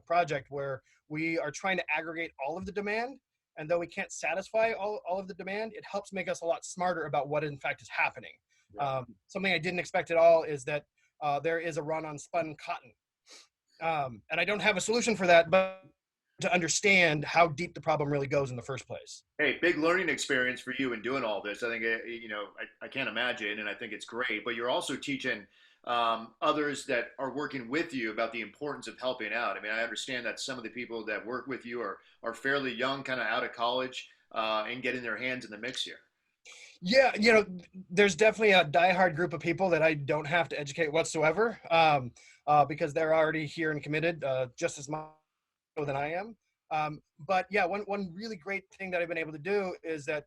project where we are trying to aggregate all of the demand. And though we can't satisfy all of the demand, it helps make us a lot smarter about what in fact is happening. Yeah. Something I didn't expect at all is that there is a run on spun cotton. And I don't have a solution for that, but to understand how deep the problem really goes in the first place. Hey, big learning experience for you in doing all this. I think, I can't imagine, and I think it's great, but you're also teaching others that are working with you about the importance of helping out. I mean, I understand that some of the people that work with you are fairly young, kind of out of college, and getting their hands in the mix here. Yeah, there's definitely a diehard group of people that I don't have to educate whatsoever, because they're already here and committed just as much than I am. But yeah, one really great thing that I've been able to do is that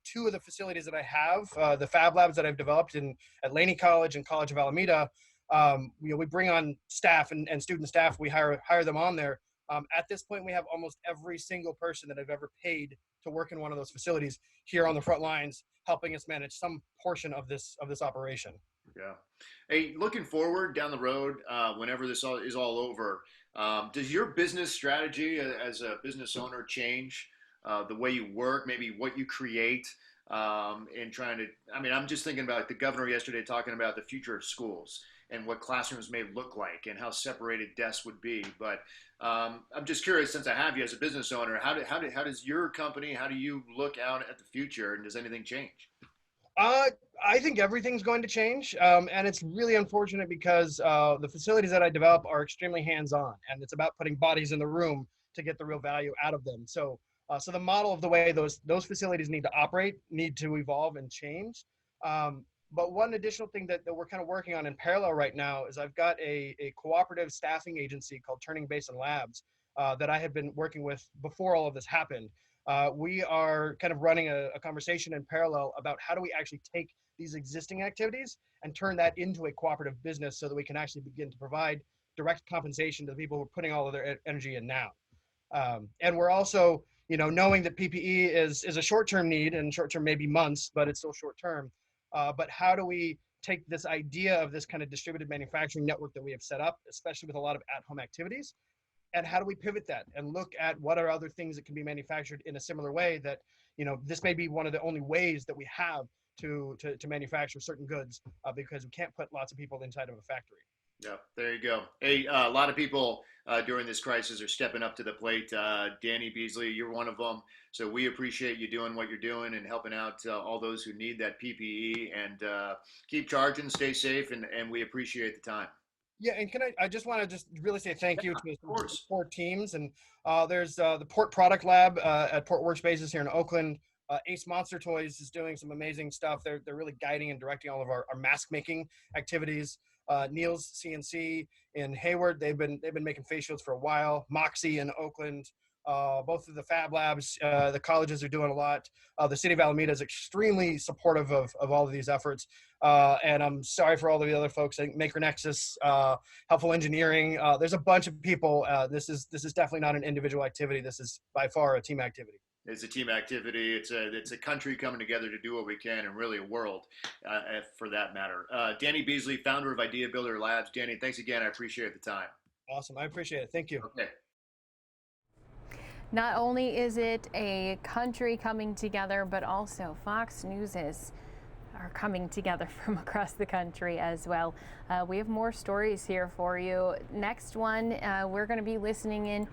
two of the facilities that I have, the Fab Labs that I've developed at Laney College and College of Alameda, we bring on staff and student staff. We hire them on there. At this point, we have almost every single person that I've ever paid to work in one of those facilities here on the front lines, helping us manage some portion of this operation. Yeah. Hey, looking forward down the road, whenever this is all over, does your business strategy as a business owner change? The way you work, maybe what you create? in trying to, I mean, I'm just thinking about the governor yesterday talking about the future of schools and what classrooms may look like and how separated desks would be. But I'm just curious, since I have you as a business owner, how does your company, how do you look out at the future, and does anything change? I think everything's going to change, and it's really unfortunate because the facilities that I develop are extremely hands-on, and it's about putting bodies in the room to get the real value out of them. So the model of the way those facilities need to operate need to evolve and change. But one additional thing that we're kind of working on in parallel right now is I've got a cooperative staffing agency called Turning Basin Labs that I had been working with before all of this happened. We are kind of running a conversation in parallel about how do we actually take these existing activities and turn that into a cooperative business so that we can actually begin to provide direct compensation to the people who are putting all of their energy in now. And we're also, knowing that PPE is a short-term need, and short-term maybe months, but it's still short-term. But how do we take this idea of this kind of distributed manufacturing network that we have set up, especially with a lot of at-home activities, and how do we pivot that and look at what are other things that can be manufactured in a similar way that, this may be one of the only ways that we have to manufacture certain goods because we can't put lots of people inside of a factory. Yeah, there you go. Hey, a lot of people during this crisis are stepping up to the plate. Danny Beasley, you're one of them. So we appreciate you doing what you're doing and helping out all those who need that PPE, and keep charging, stay safe, and we appreciate the time. Yeah, and I just want to really say thank you to the Port teams. And there's the Port Product Lab at Port Workspaces here in Oakland. Ace Monster Toys is doing some amazing stuff. They're really guiding and directing all of our mask making activities. Neil's CNC in Hayward, they've been making face shields for a while. Moxie in Oakland, both of the Fab Labs, the colleges are doing a lot. The city of Alameda is extremely supportive of all of these efforts. And I'm sorry for all of the other folks. I think Maker Nexus, Helpful Engineering. There's a bunch of people. This is definitely not an individual activity. This is by far a team activity. It's a team activity. It's a country coming together to do what we can, and really a world for that matter. Danny Beasley, founder of Idea Builder Labs. Danny, thanks again. I appreciate the time. Awesome. I appreciate it. Thank you. Okay. Not only is it a country coming together, but also Fox News are coming together from across the country as well. We have more stories here for you. Next one, we're going to be listening in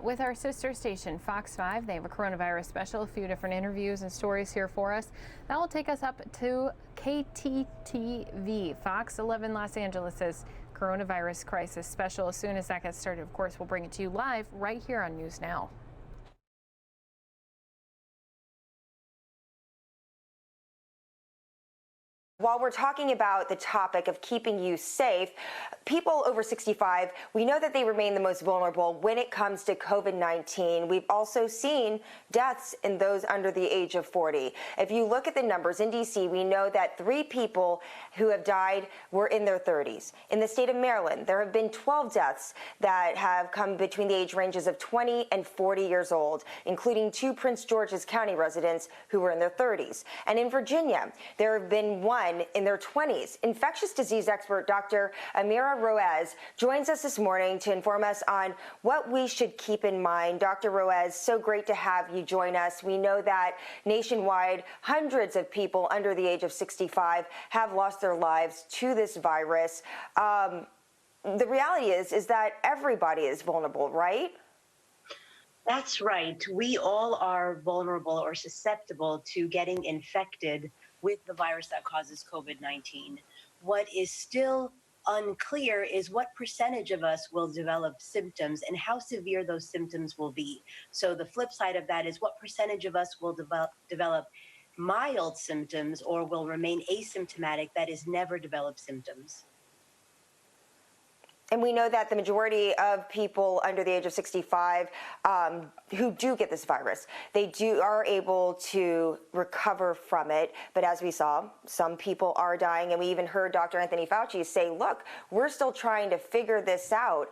with our sister station, Fox 5. They have a coronavirus special, a few different interviews and stories here for us. That will take us up to KTTV, Fox 11 Los Angeles' coronavirus crisis special. As soon as that gets started, of course, we'll bring it to you live right here on News Now. While we're talking about the topic of keeping you safe, people over 65, we know that they remain the most vulnerable when it comes to COVID-19. We've also seen deaths in those under the age of 40. If you look at the numbers in D.C., we know that 3 people who have died were in their 30s. In the state of Maryland, there have been 12 deaths that have come between the age ranges of 20 and 40 years old, including 2 Prince George's County residents who were in their 30s. And in Virginia, there have been 1 in their 20s. Infectious disease expert Dr. Amira Roaz joins us this morning to inform us on what we should keep in mind. Dr. Roaz, so great to have you join us. We know that nationwide, hundreds of people under the age of 65 have lost their lives to this virus. The reality is that everybody is vulnerable, right? That's right. We all are vulnerable or susceptible to getting infected with the virus that causes COVID-19. What is still unclear is what percentage of us will develop symptoms and how severe those symptoms will be. So the flip side of that is what percentage of us will develop mild symptoms or will remain asymptomatic, that is, never develop symptoms. And we know that the majority of people under the age of 65 who do get this virus, they are able to recover from it. But as we saw, some people are dying. And we even heard Dr. Anthony Fauci say, look, we're still trying to figure this out.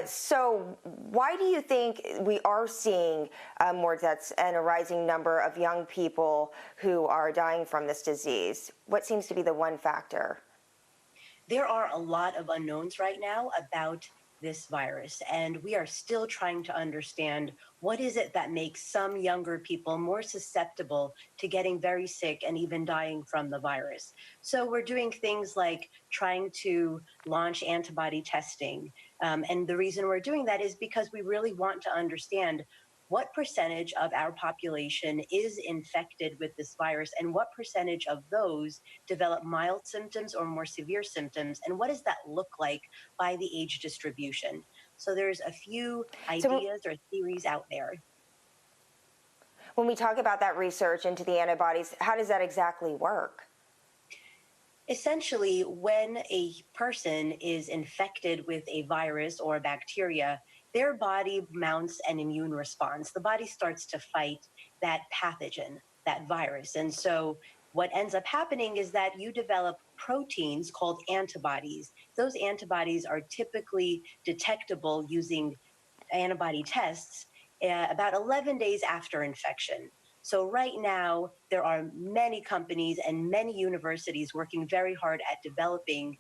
So why do you think we are seeing more deaths and a rising number of young people who are dying from this disease? What seems to be the one factor? There are a lot of unknowns right now about this virus. And we are still trying to understand what is it that makes some younger people more susceptible to getting very sick and even dying from the virus. So we're doing things like trying to launch antibody testing. And the reason we're doing that is because we really want to understand what percentage of our population is infected with this virus and what percentage of those develop mild symptoms or more severe symptoms, and what does that look like by the age distribution. So there's a few ideas or theories out there. When we talk about that research into the antibodies, how does that exactly work? Essentially, when a person is infected with a virus or a bacteria, their body mounts an immune response. The body starts to fight that pathogen, that virus. And so what ends up happening is that you develop proteins called antibodies. Those antibodies are typically detectable using antibody tests about 11 days after infection. So right now, there are many companies and many universities working very hard at developing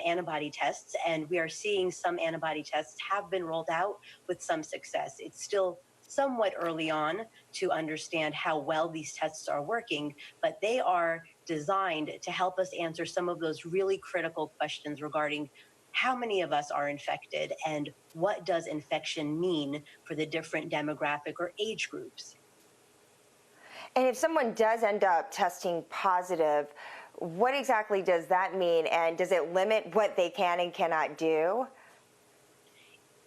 antibody tests, and we are seeing some antibody tests have been rolled out with some success. It's still somewhat early on to understand how well these tests are working, but they are designed to help us answer some of those really critical questions regarding how many of us are infected and what does infection mean for the different demographic or age groups. And if someone does end up testing positive, what exactly does that mean? And does it limit what they can and cannot do?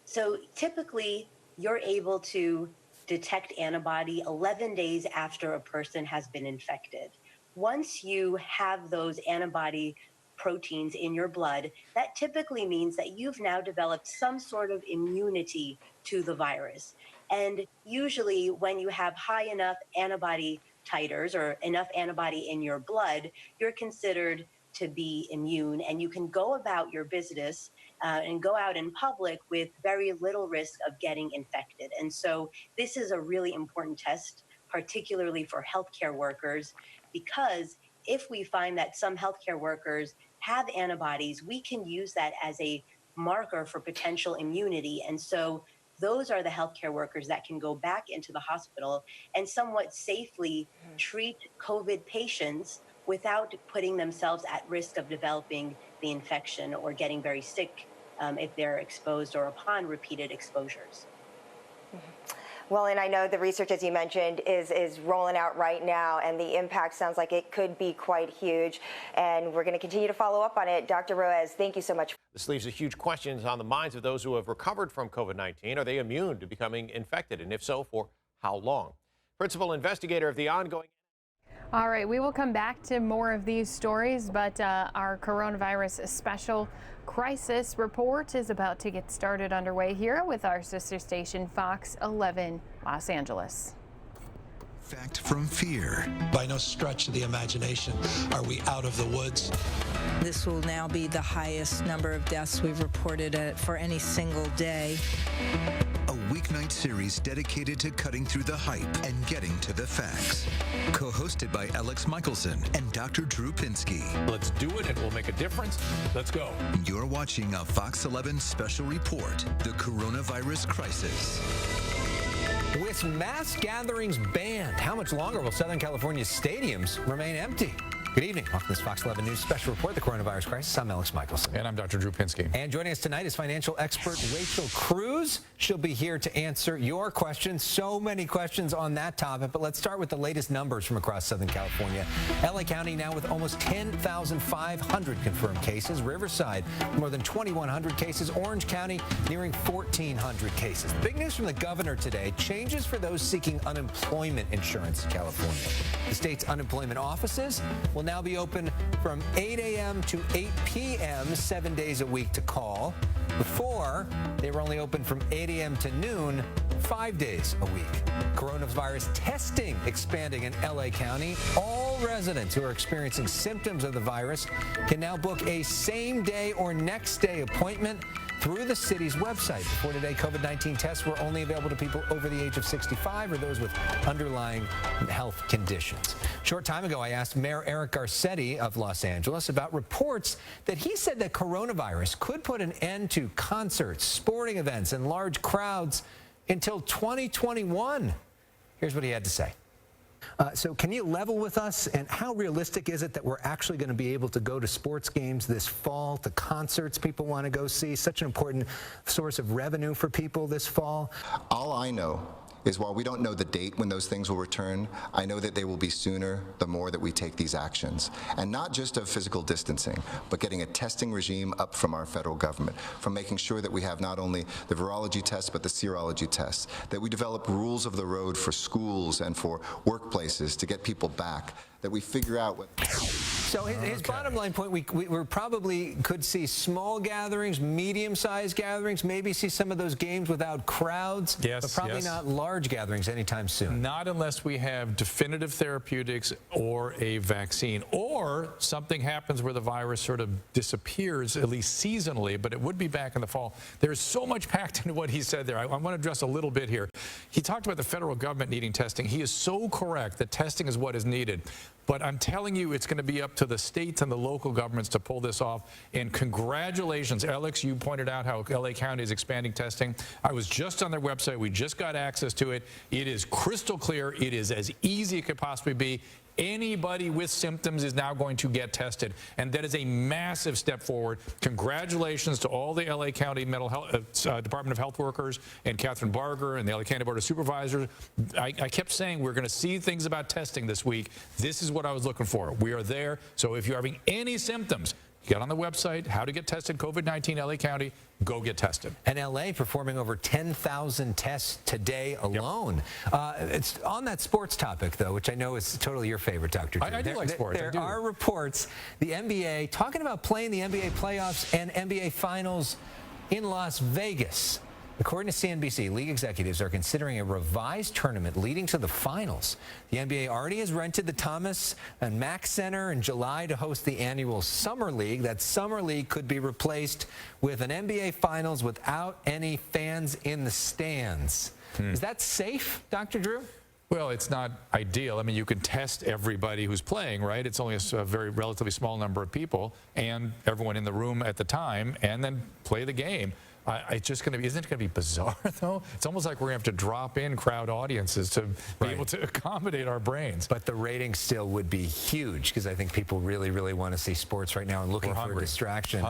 So typically, you're able to detect antibody 11 days after a person has been infected. Once you have those antibody proteins in your blood, that typically means that you've now developed some sort of immunity to the virus. And usually when you have high enough antibody titers or enough antibody in your blood, you're considered to be immune, and you can go about your business and go out in public with very little risk of getting infected. And so this is a really important test, particularly for healthcare workers, because if we find that some healthcare workers have antibodies, we can use that as a marker for potential immunity. And so those are the healthcare workers that can go back into the hospital and somewhat safely treat COVID patients without putting themselves at risk of developing the infection or getting very sick if they're exposed or upon repeated exposures. Well, and I know the research, as you mentioned, is rolling out right now, and the impact sounds like it could be quite huge. And we're going to continue to follow up on it. Dr. Ruiz, thank you so much. This leaves a huge questions on the minds of those who have recovered from COVID-19. Are they immune to becoming infected? And if so, for how long? Principal investigator of the ongoing... All right, we will come back to more of these stories, but our coronavirus special crisis report is about to get started underway here with our sister station Fox 11 Los Angeles. Fact from fear. By no stretch of the imagination are we out of the woods. This will now be the highest number of deaths we've reported for any single day. A weeknight series dedicated to cutting through the hype and getting to the facts. Co-hosted by Alex Michelson and Dr. Drew Pinsky. Let's do it and we'll make a difference. Let's go. You're watching a Fox 11 special report, The Coronavirus Crisis. With mass gatherings banned, how much longer will Southern California's stadiums remain empty? Good evening. Welcome to this Fox 11 News special report, The Coronavirus Crisis. I'm Alex Michelson. And I'm Dr. Drew Pinsky. And joining us tonight is financial expert Rachel Cruz. She'll be here to answer your questions. So many questions on that topic, but let's start with the latest numbers from across Southern California. LA County now with almost 10,500 confirmed cases. Riverside, more than 2,100 cases. Orange County nearing 1,400 cases. Big news from the governor today, changes for those seeking unemployment insurance in California. The state's unemployment offices will now be open from 8 a.m. to 8 p.m. 7 days a week to call. Before, they were only open from 8 a.m. to noon 5 days a week. Coronavirus testing expanding in LA County. All residents who are experiencing symptoms of the virus can now book a same-day or next-day appointment through the city's website. Before today, COVID-19 tests were only available to people over the age of 65 or those with underlying health conditions. Short time ago, I asked Mayor Eric Garcetti of Los Angeles about reports that he said that coronavirus could put an end to concerts, sporting events, and large crowds until 2021. Here's what he had to say. So can you level with us, and how realistic is it that we're actually going to be able to go to sports games this fall, to concerts people want to go see, such an important source of revenue for people this fall? All I know is while we don't know the date when those things will return, I know that they will be sooner the more that we take these actions. And not just of physical distancing, but getting a testing regime up from our federal government, from making sure that we have not only the virology tests, but the serology tests, that we develop rules of the road for schools and for workplaces to get people back, that we figure out what... So his bottom line point, we probably could see small gatherings, medium-sized gatherings, maybe see some of those games without crowds, but probably not large gatherings anytime soon. Not unless we have definitive therapeutics or a vaccine, or something happens where the virus sort of disappears, at least seasonally, but it would be back in the fall. There's so much packed into what he said there. I want to address a little bit here. He talked about the federal government needing testing. He is so correct that testing is what is needed. But I'm telling you, it's going to be up to the states and the local governments to pull this off. And congratulations, Alex, you pointed out how LA County is expanding testing. I was just on their website. We just got access to it. It is crystal clear. It is as easy as it could possibly be. Anybody with symptoms is now going to get tested, and that is a massive step forward. Congratulations to all the LA County Mental Health Department of Health workers and Catherine Barger and the LA County Board of Supervisors. I kept saying we're going to see things about testing this week. This is what I was looking for. We are there. So if you're having any symptoms, get on the website, how to get tested, COVID-19 LA County, go get tested. And LA performing over 10,000 tests today alone. It's on that sports topic, though, which I know is totally your favorite, Dr. Drew. I do like sports. There are reports, the NBA, talking about playing the NBA playoffs and NBA finals in Las Vegas. According to CNBC, league executives are considering a revised tournament leading to the finals. The NBA already has rented the Thomas and Mack Center in July to host the annual Summer League. That Summer League could be replaced with an NBA Finals without any fans in the stands. Is that safe, Dr. Drew? Well, it's not ideal. I mean, you can test everybody who's playing, right? It's only a very relatively small number of people and everyone in the room at the time, and then play the game. It's just going to be, isn't it going to be bizarre, though? It's almost like we're going to have to drop in crowd audiences to be able to accommodate our brains. But the ratings still would be huge, because I think people really, really want to see sports right now and looking for a distraction.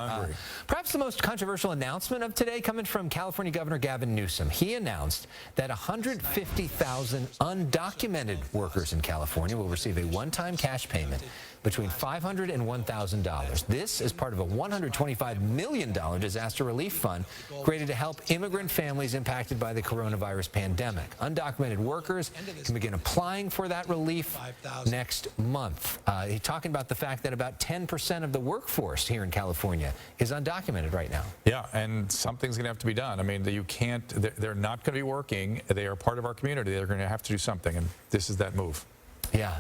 Perhaps the most controversial announcement of today coming from California Governor Gavin Newsom. He announced that 150,000 undocumented workers in California will receive a one-time cash payment between $500 and $1,000. This is part of a $125 million disaster relief fund created to help immigrant families impacted by the coronavirus pandemic. Undocumented workers can begin applying for that relief next month. He's talking about the fact that about 10% of the workforce here in California is undocumented right now. Yeah, and something's going to have to be done. I mean, you can't, they're not going to be working. They are part of our community. They're going to have to do something, and this is that move. Yeah,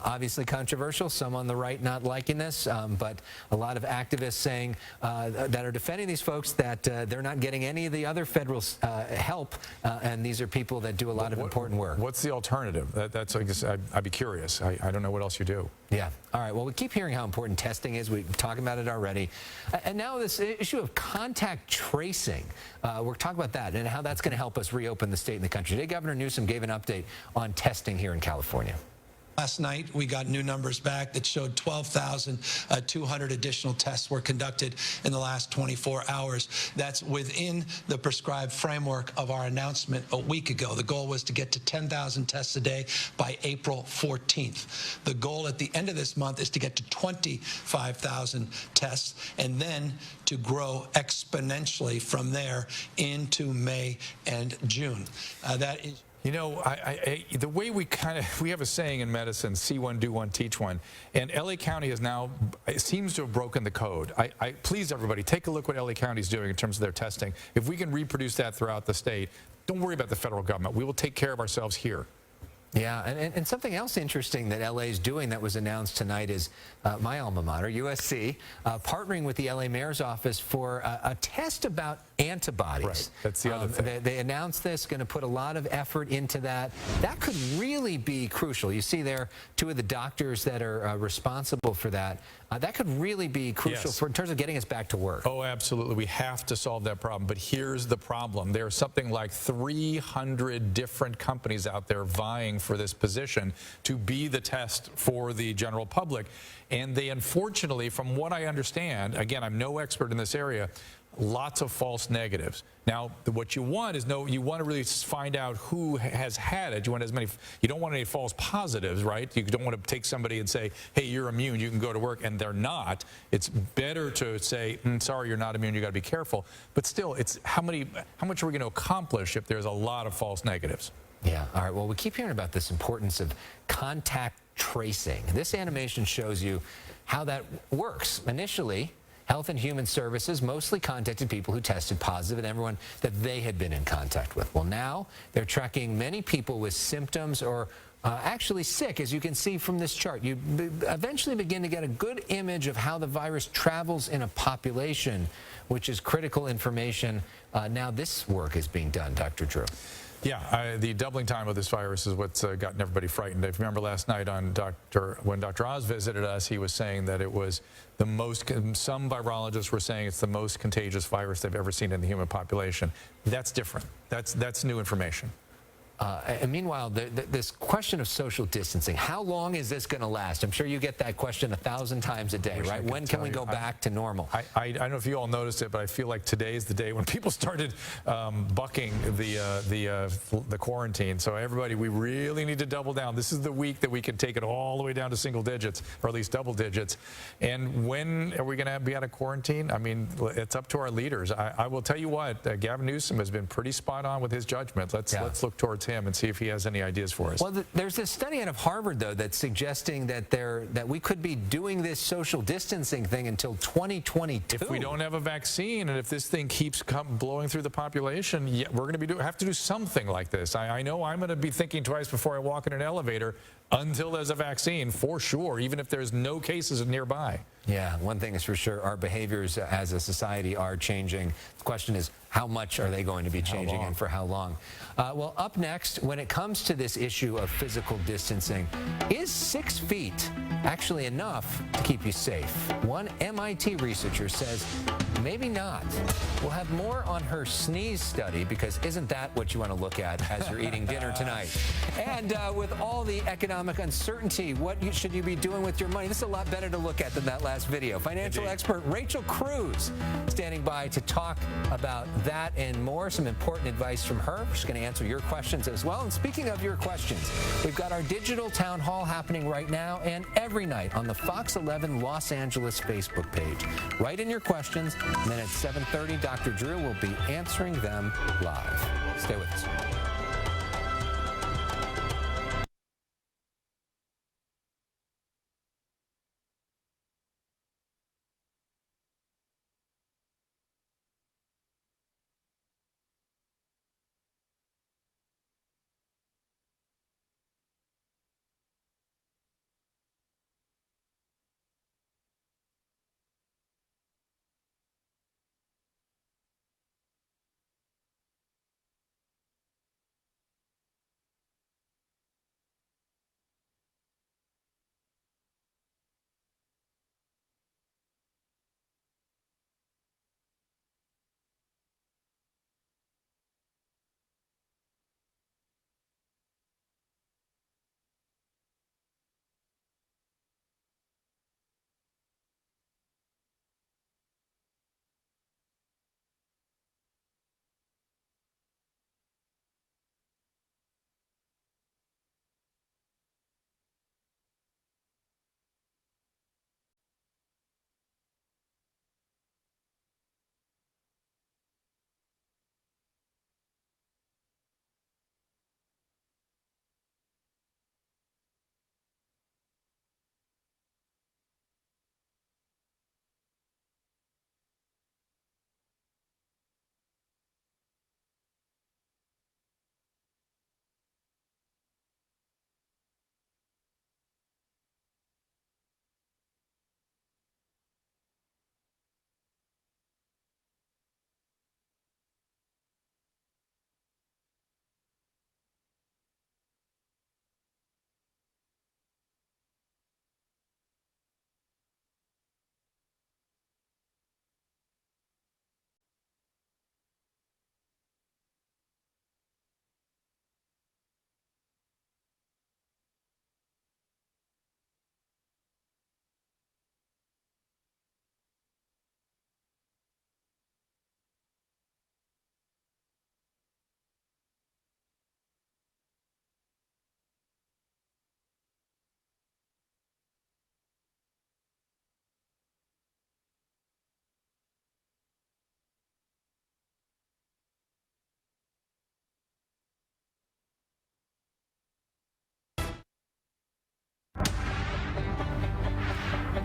obviously controversial. Some on the right not liking this, but a lot of activists saying that are defending these folks that they're not getting any of the other federal help, and these are people that do a lot of important work. What's the alternative? That's I guess I'd be curious. I don't know what else you do. Yeah. All right. Well, we keep hearing how important testing is. We've talked about it already. And now this issue of contact tracing. We're talking about that and how that's going to help us reopen the state and the country. Today, Governor Newsom gave an update on testing here in California. Last night, we got new numbers back that showed 12,200 additional tests were conducted in the last 24 hours. That's within the prescribed framework of our announcement a week ago. The goal was to get to 10,000 tests a day by April 14th. The goal at the end of this month is to get to 25,000 tests and then to grow exponentially from there into May and June. That is... You know, the way we have a saying in medicine, see one, do one, teach one. And LA County has now, it seems to have broken the code. Please, everybody, take a look what LA County is doing in terms of their testing. If we can reproduce that throughout the state, don't worry about the federal government. We will take care of ourselves here. Yeah, and something else interesting that LA is doing that was announced tonight is my alma mater, USC, partnering with the LA Mayor's Office for a test about antibodies. Right. That's the other thing. They announced this, going to put a lot of effort into that. That could really be crucial. You see there, two of the doctors that are responsible for that. That could really be crucial Yes. in terms of getting us back to work. Oh, absolutely. We have to solve that problem. But here's the problem. There are something like 300 different companies out there vying for this position to be the test for the general public. And they, unfortunately, from what I understand, again, I'm no expert in this area, lots of false negatives. Now, what you want is you want to really find out who has had it. You want you don't want any false positives, right? You don't want to take somebody and say, hey, you're immune, you can go to work, and they're not. It's better to say, sorry, you're not immune, you got to be careful. But still, it's how much are we going to accomplish if there's a lot of false negatives? Yeah, all right. Well, we keep hearing about this importance of contact tracing. This animation shows you how that works. Initially, Health and Human Services mostly contacted people who tested positive and everyone that they had been in contact with. Well, now they're tracking many people with symptoms or actually sick, as you can see from this chart. You eventually begin to get a good image of how the virus travels in a population, which is critical information. Now this work is being done, Dr. Drew. Yeah, the doubling time of this virus is what's gotten everybody frightened. If you remember last night when Dr. Oz visited us, he was saying that it was the most, some virologists were saying it's the most contagious virus they've ever seen in the human population. That's different. That's new information. And meanwhile, this question of social distancing, how long is this going to last? I'm sure you get that question 1,000 times a day, right? When can we go back to normal? I don't know if you all noticed it, but I feel like today is the day when people started bucking the quarantine. So everybody, we really need to double down. This is the week that we can take it all the way down to single digits, or at least double digits. And when are we going to be out of quarantine? I mean, it's up to our leaders. I will tell you what, Gavin Newsom has been pretty spot on with his judgment. Let's look towards him and see if he has any ideas for us. Well, there's this study out of Harvard, though, that's suggesting that we could be doing this social distancing thing until 2022. If we don't have a vaccine, and if this thing keeps blowing through the population, we're going to have to do something like this. I know I'm going to be thinking twice before I walk in an elevator until there's a vaccine, for sure, even if there's no cases nearby. Yeah, one thing is for sure, our behaviors as a society are changing. The question is, how much are they going to be changing and for how long? Well, up next, when it comes to this issue of physical distancing, is 6 feet actually enough to keep you safe? One MIT researcher says maybe not. We'll have more on her sneeze study, because isn't that what you want to look at as you're eating dinner tonight? And with all the economic uncertainty, what should you be doing with your money? This is a lot better to look at than that last video. Financial expert Rachel Cruz standing by to talk about that and more. Some important advice from her. She's going to answer your questions as well. And speaking of your questions, we've got our digital town hall happening right now and every night on the Fox 11 Los Angeles Facebook page. Write in your questions, and then at 7:30, Dr. Drew will be answering them live. Stay with us.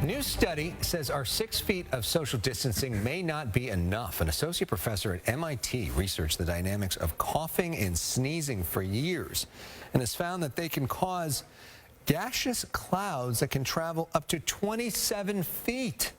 new study says our 6 feet of social distancing may not be enough. An associate professor at MIT researched the dynamics of coughing and sneezing for years and has found that they can cause gaseous clouds that can travel up to 27 feet.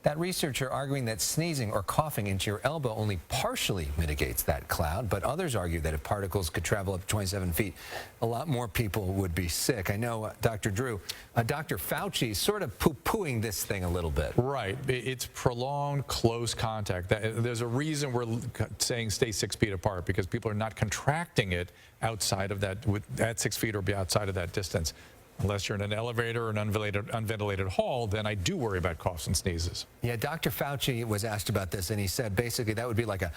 That researcher arguing that sneezing or coughing into your elbow only partially mitigates that cloud, but others argue that if particles could travel up to 27 feet, a lot more people would be sick. I know, Dr. Drew, Dr. Fauci is sort of poo-pooing this thing a little bit. Right. It's prolonged close contact. There's a reason we're saying stay 6 feet apart, because people are not contracting it outside of that, at 6 feet or be outside of that distance. Unless you're in an elevator or an unventilated hall, then I do worry about coughs and sneezes. Yeah, Dr. Fauci was asked about this, and he said basically that would be like a,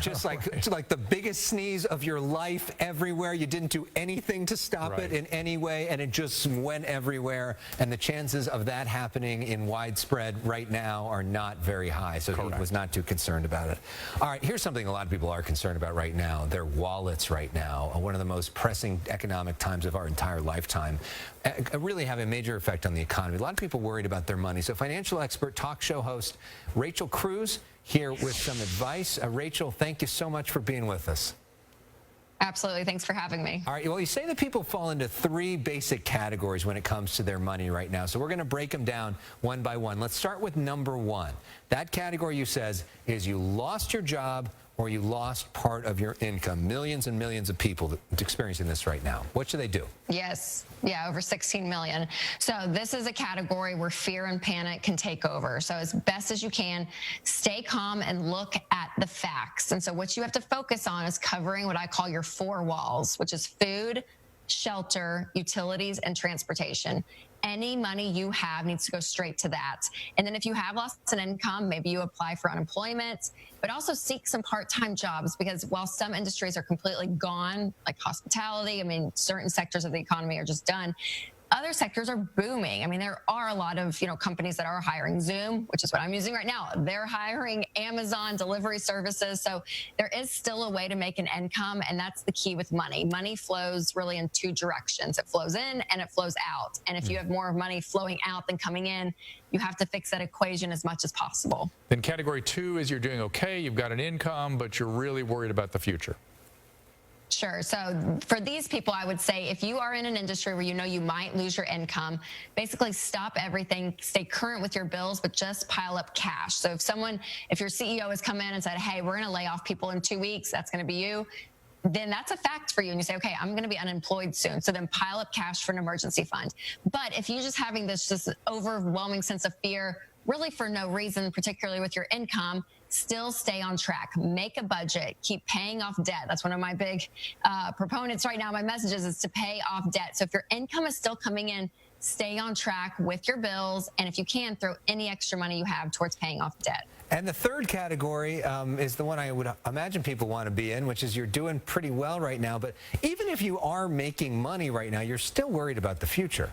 just like the biggest sneeze of your life everywhere. You didn't do anything to stop it in any way, and it just went everywhere. And the chances of that happening in widespread right now are not very high, so he was not too concerned about it. All right, here's something a lot of people are concerned about right now, their wallets right now. One of the most pressing economic times of our entire lifetime, really have a major effect on the economy. A lot of people worried about their money. So financial expert, talk show host Rachel Cruz here with some advice. Rachel, thank you so much for being with us. Absolutely. Thanks for having me. All right. Well, you say that people fall into 3 basic categories when it comes to their money right now. So we're going to break them down one by one. Let's start with number 1. That category, you says, is you lost your job or you lost part of your income. Millions and millions of people experiencing this right now. What should they do? Yes. Yeah, over 16 million. So this is a category where fear and panic can take over. So as best as you can, stay calm and look at the facts. And so what you have to focus on is covering what I call your 4 walls, which is food, shelter, utilities, and transportation. Any money you have needs to go straight to that. And then if you have lost an income, maybe you apply for unemployment, but also seek some part-time jobs, because while some industries are completely gone, like hospitality, I mean, certain sectors of the economy are just done. Other sectors are booming. I mean, there are a lot of, companies that are hiring. Zoom, which is what I'm using right now, they're hiring. Amazon delivery services. So there is still a way to make an income, and that's the key with money. Money flows really in 2 directions. It flows in and it flows out. And if you have more money flowing out than coming in, you have to fix that equation as much as possible. Then category 2 is you're doing okay, you've got an income, but you're really worried about the future. Sure. So for these people, I would say if you are in an industry where you might lose your income, basically stop everything, stay current with your bills, but just pile up cash. So if your CEO has come in and said, hey, we're going to lay off people in 2 weeks, that's going to be you, then that's a fact for you. And you say, okay, I'm going to be unemployed soon. So then pile up cash for an emergency fund. But if you're just having this overwhelming sense of fear, really for no reason, particularly with your income, still stay on track. Make a budget. Keep paying off debt. That's one of my big proponents right now. My messages is to pay off debt. So if your income is still coming in, stay on track with your bills. And if you can, throw any extra money you have towards paying off debt. And the third category is the one I would imagine people want to be in, which is you're doing pretty well right now. But even if you are making money right now, you're still worried about the future.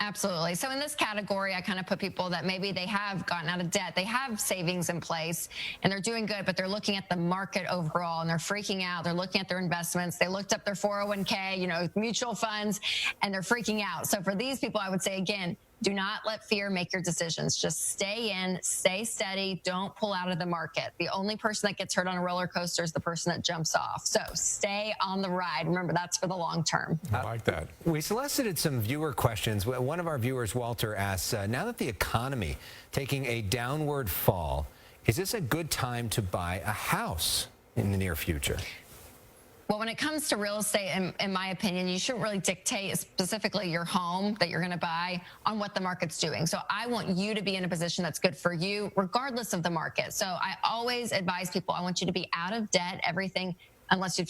Absolutely. So in this category, I kind of put people that maybe they have gotten out of debt, they have savings in place, and they're doing good, but they're looking at the market overall, and they're freaking out. They're looking at their investments. They looked up their 401k, mutual funds, and they're freaking out. So for these people, I would say, again, do not let fear make your decisions. Just stay in, stay steady, don't pull out of the market. The only person that gets hurt on a roller coaster is the person that jumps off. So stay on the ride. Remember, that's for the long term. I like that. We solicited some viewer questions. One of our viewers, Walter, asks, now that the economy taking a downward fall, is this a good time to buy a house in the near future? Well, when it comes to real estate, in my opinion, you shouldn't really dictate specifically your home that you're going to buy on what the market's doing. So I want you to be in a position that's good for you, regardless of the market. So I always advise people, I want you to be out of debt, everything, unless you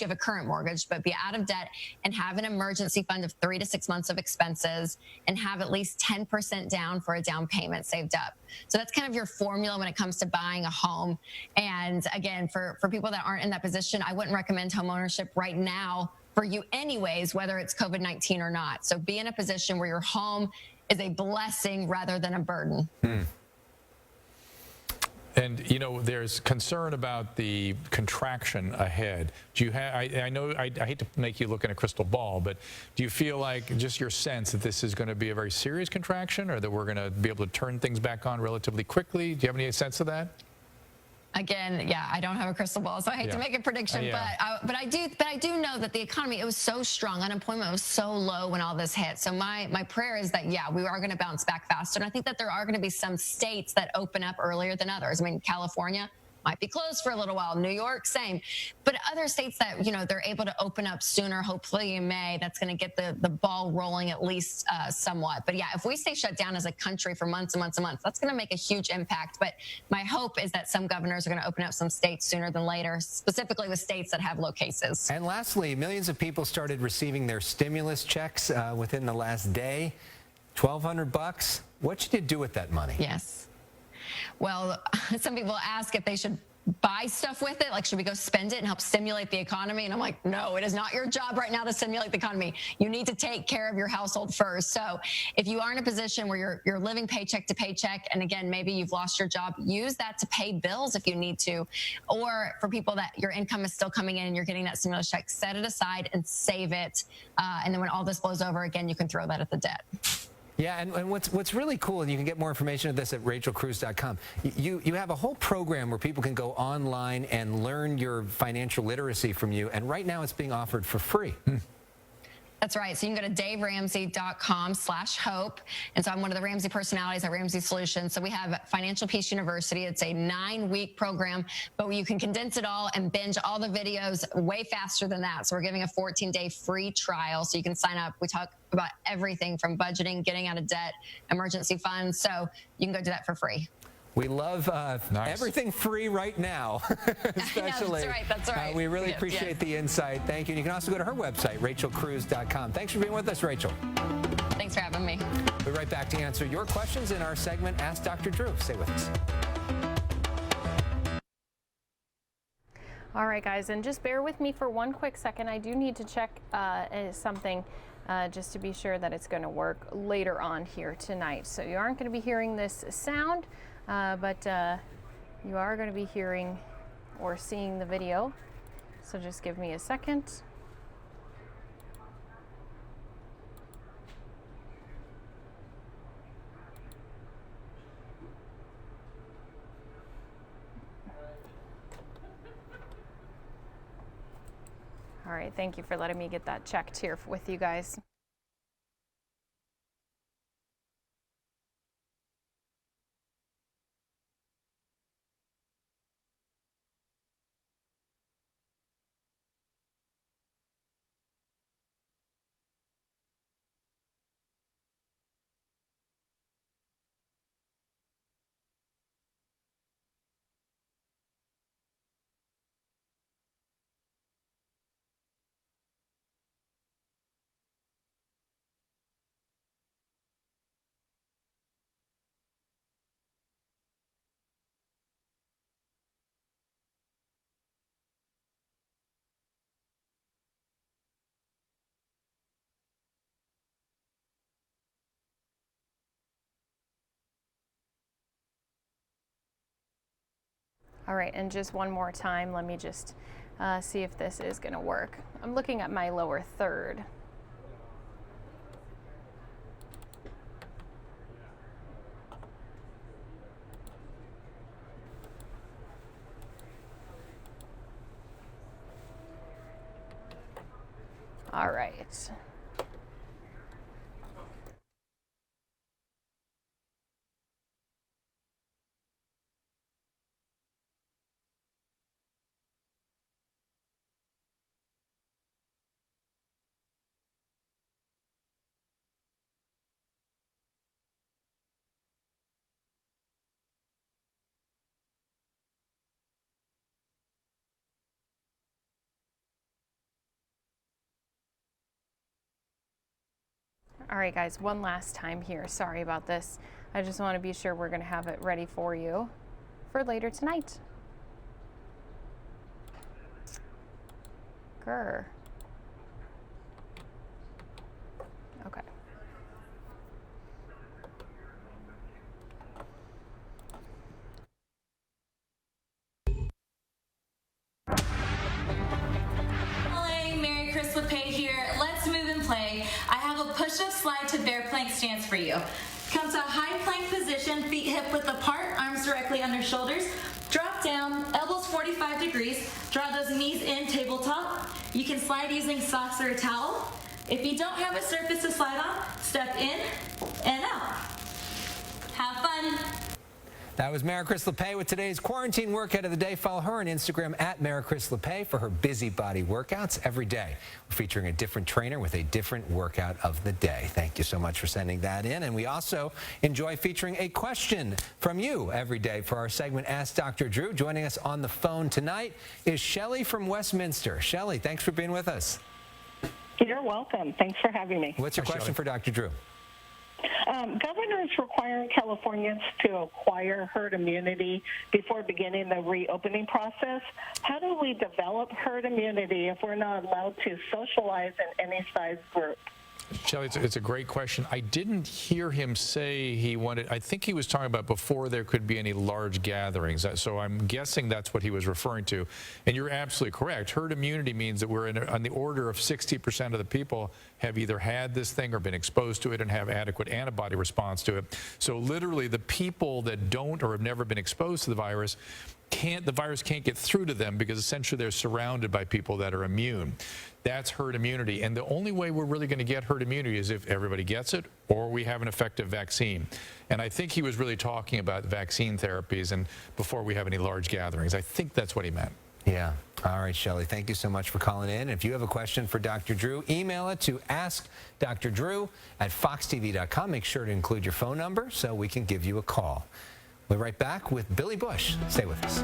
have a current mortgage, but be out of debt and have an emergency fund of 3 to 6 months of expenses and have at least 10% down for a down payment saved up. So that's kind of your formula when it comes to buying a home. And again, for people that aren't in that position, I wouldn't recommend home ownership right now for you anyways, whether it's COVID-19 or not. So be in a position where your home is a blessing rather than a burden. And, you know, there's concern about the contraction ahead. Do you have, I know, I hate to make you look in a crystal ball, but do you feel like, just your sense, that this is going to be a very serious contraction, or that we're going to be able to turn things back on relatively quickly? Do you have any sense of that? Again, yeah, I don't have a crystal ball, so I hate to make a prediction, but I do know that the economy, it was so strong. Unemployment was so low when all this hit. So my prayer is that, yeah, we are going to bounce back faster. And I think that there are going to be some states that open up earlier than others. I mean, California might be closed for a little while. New York, same. But other states that, you know, they're able to open up sooner, hopefully in May, that's going to get the ball rolling at least somewhat. But yeah, if we stay shut down as a country for months and months and months, that's going to make a huge impact. But my hope is that some governors are going to open up some states sooner than later, specifically with states that have low cases. And lastly, millions of people started receiving their stimulus checks within the last day. $1,200. What should you do with that money? Yes. Well, some people ask if they should buy stuff with it, like should we go spend it and help stimulate the economy? And I'm like, no, it is not your job right now to stimulate the economy. You need to take care of your household first. So if you are in a position where you're living paycheck to paycheck, and again, maybe you've lost your job, use that to pay bills if you need to. Or for people that your income is still coming in and you're getting that stimulus check, set it aside and save it. And then when all this blows over again, you can throw that at the debt. Yeah, and what's really cool, and you can get more information of this at rachelcruz.com, you have a whole program where people can go online and learn your financial literacy from you, and right now it's being offered for free. That's right. So you can go to daveramsey.com/hope. And so I'm one of the Ramsey personalities at Ramsey Solutions. So we have Financial Peace University. It's a 9-week program, but you can condense it all and binge all the videos way faster than that. So we're giving a 14-day free trial. So you can sign up. We talk about everything from budgeting, getting out of debt, emergency funds. So you can go do that for free. We love everything free right now, especially. That's right. We really appreciate the insight. Thank you. And you can also go to her website, rachelcruz.com. Thanks for being with us, Rachel. Thanks for having me. We'll be right back to answer your questions in our segment, Ask Dr. Drew. Stay with us. All right, guys, and just bear with me for one quick second. I do need to check something just to be sure that it's going to work later on here tonight. So you aren't going to be hearing this sound. But you are going to be hearing or seeing the video. So just give me a second. All right, thank you for letting me get that checked here with you guys. All right, and just one more time, let me just see if this is going to work. I'm looking at my lower third. All right. All right, guys, one last time here. Sorry about this. I just want to be sure we're going to have it ready for you for later tonight. Grr. Okay. push-up slide to bear plank stance for you. Come to a high plank position, feet hip width apart, arms directly under shoulders. Drop down, elbows 45 degrees. Draw those knees in, tabletop. You can slide using socks or a towel. If you don't have a surface to slide on, step in and out. Have fun. That was Maricris LePay with today's quarantine workout of the day. Follow her on Instagram at Maricris LePay for her busy body workouts every day. We're featuring a different trainer with a different workout of the day. Thank you so much for sending that in. And we also enjoy featuring a question from you every day for our segment Ask Dr. Drew. Joining us on the phone tonight is Shelley from Westminster. Shelley, thanks for being with us. You're welcome. Thanks for having me. What's your question for Dr. Drew? Governor is requiring Californians to acquire herd immunity before beginning the reopening process. How do we develop herd immunity if we're not allowed to socialize in any size group? Shelley, it's a great question. I didn't hear him say he wanted, I think he was talking about before there could be any large gatherings. So I'm guessing that's what he was referring to. And you're absolutely correct. Herd immunity means that we're on the order of 60% of the people have either had this thing or been exposed to it and have adequate antibody response to it. So literally the people that don't or have never been exposed to the virus can't get through to them because essentially they're surrounded by people that are immune. That's herd immunity. And the only way we're really going to get herd immunity is if everybody gets it or we have an effective vaccine. And I think he was really talking about vaccine therapies and before we have any large gatherings. I think that's what he meant. Yeah. All right, Shelley, thank you so much for calling in. If you have a question for Dr. Drew, email it to askdrdrew@foxtv.com. Make sure to include your phone number so we can give you a call. We'll be right back with Billy Bush. Stay with us.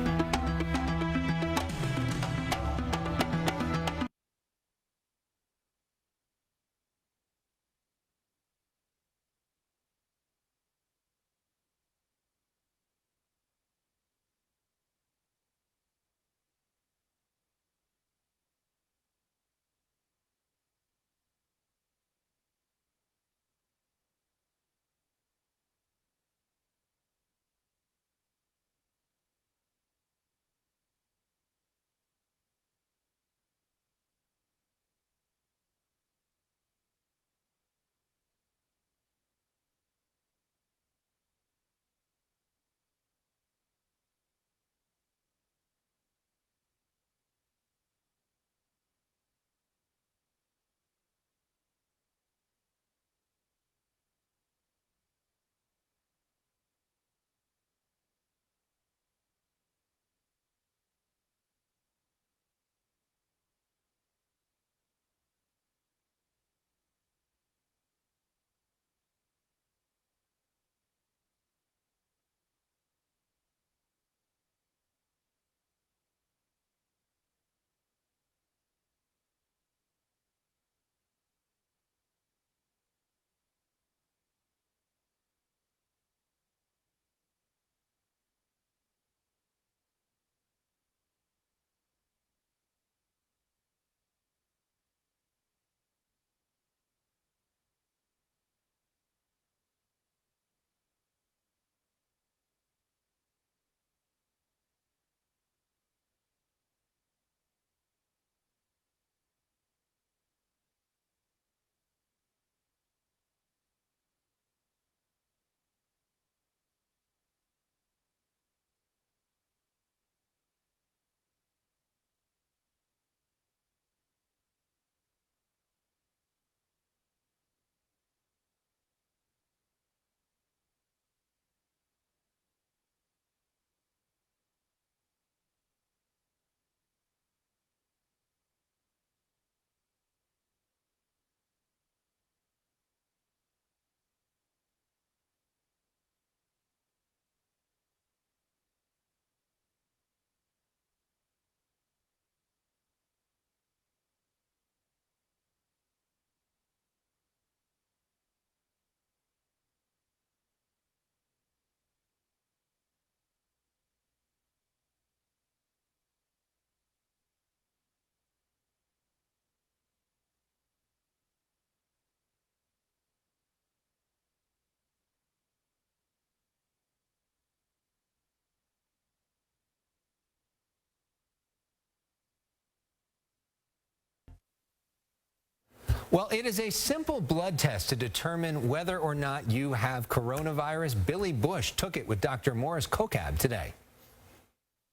Well, it is a simple blood test to determine whether or not you have coronavirus. Billy Bush took it with Dr. Morris Kokab today.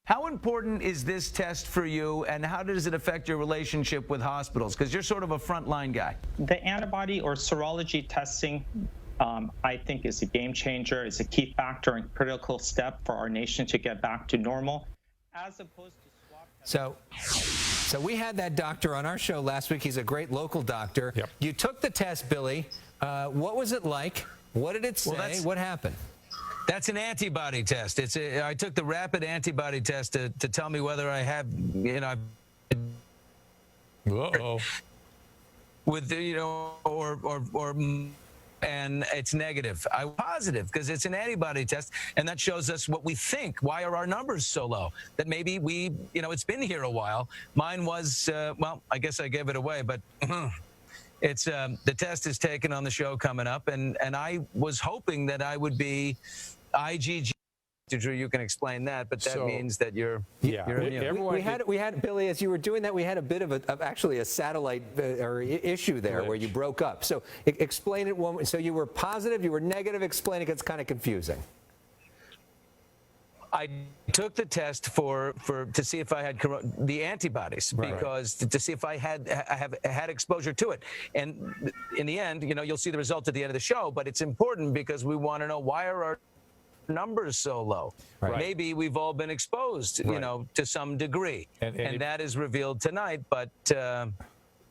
How important is this test for you, and how does it affect your relationship with hospitals? Because you're sort of a frontline guy. The antibody or serology testing, I think, is a game changer. It's a key factor and critical step for our nation to get back to normal, as opposed to swab testing. So we had that doctor on our show last week. He's a great local doctor. Yep. You took the test, Billy. What was it like? What did it say? What happened? That's an antibody test. I took the rapid antibody test to tell me whether I have, with and it's negative. I'm positive because it's an antibody test, and that shows us what we think. Why are our numbers so low? That maybe it's been here a while. Mine was, well, I guess I gave it away, but it's the test is taken on the show coming up, and I was hoping that I would be IgG. Drew, you can explain that, but that means that you're immune. We had Billy, as you were doing that, we had a bit of actually a satellite or issue there where you broke up. So explain it. So you were positive, you were negative. Explain it. It's kind of confusing. I took the test to see if I had the antibodies, because to see if I have had exposure to it. And in the end, you'll see the result at the end of the show. But it's important because we want to know, why are our numbers so low? Maybe we've all been exposed, to some degree, and that is revealed tonight. But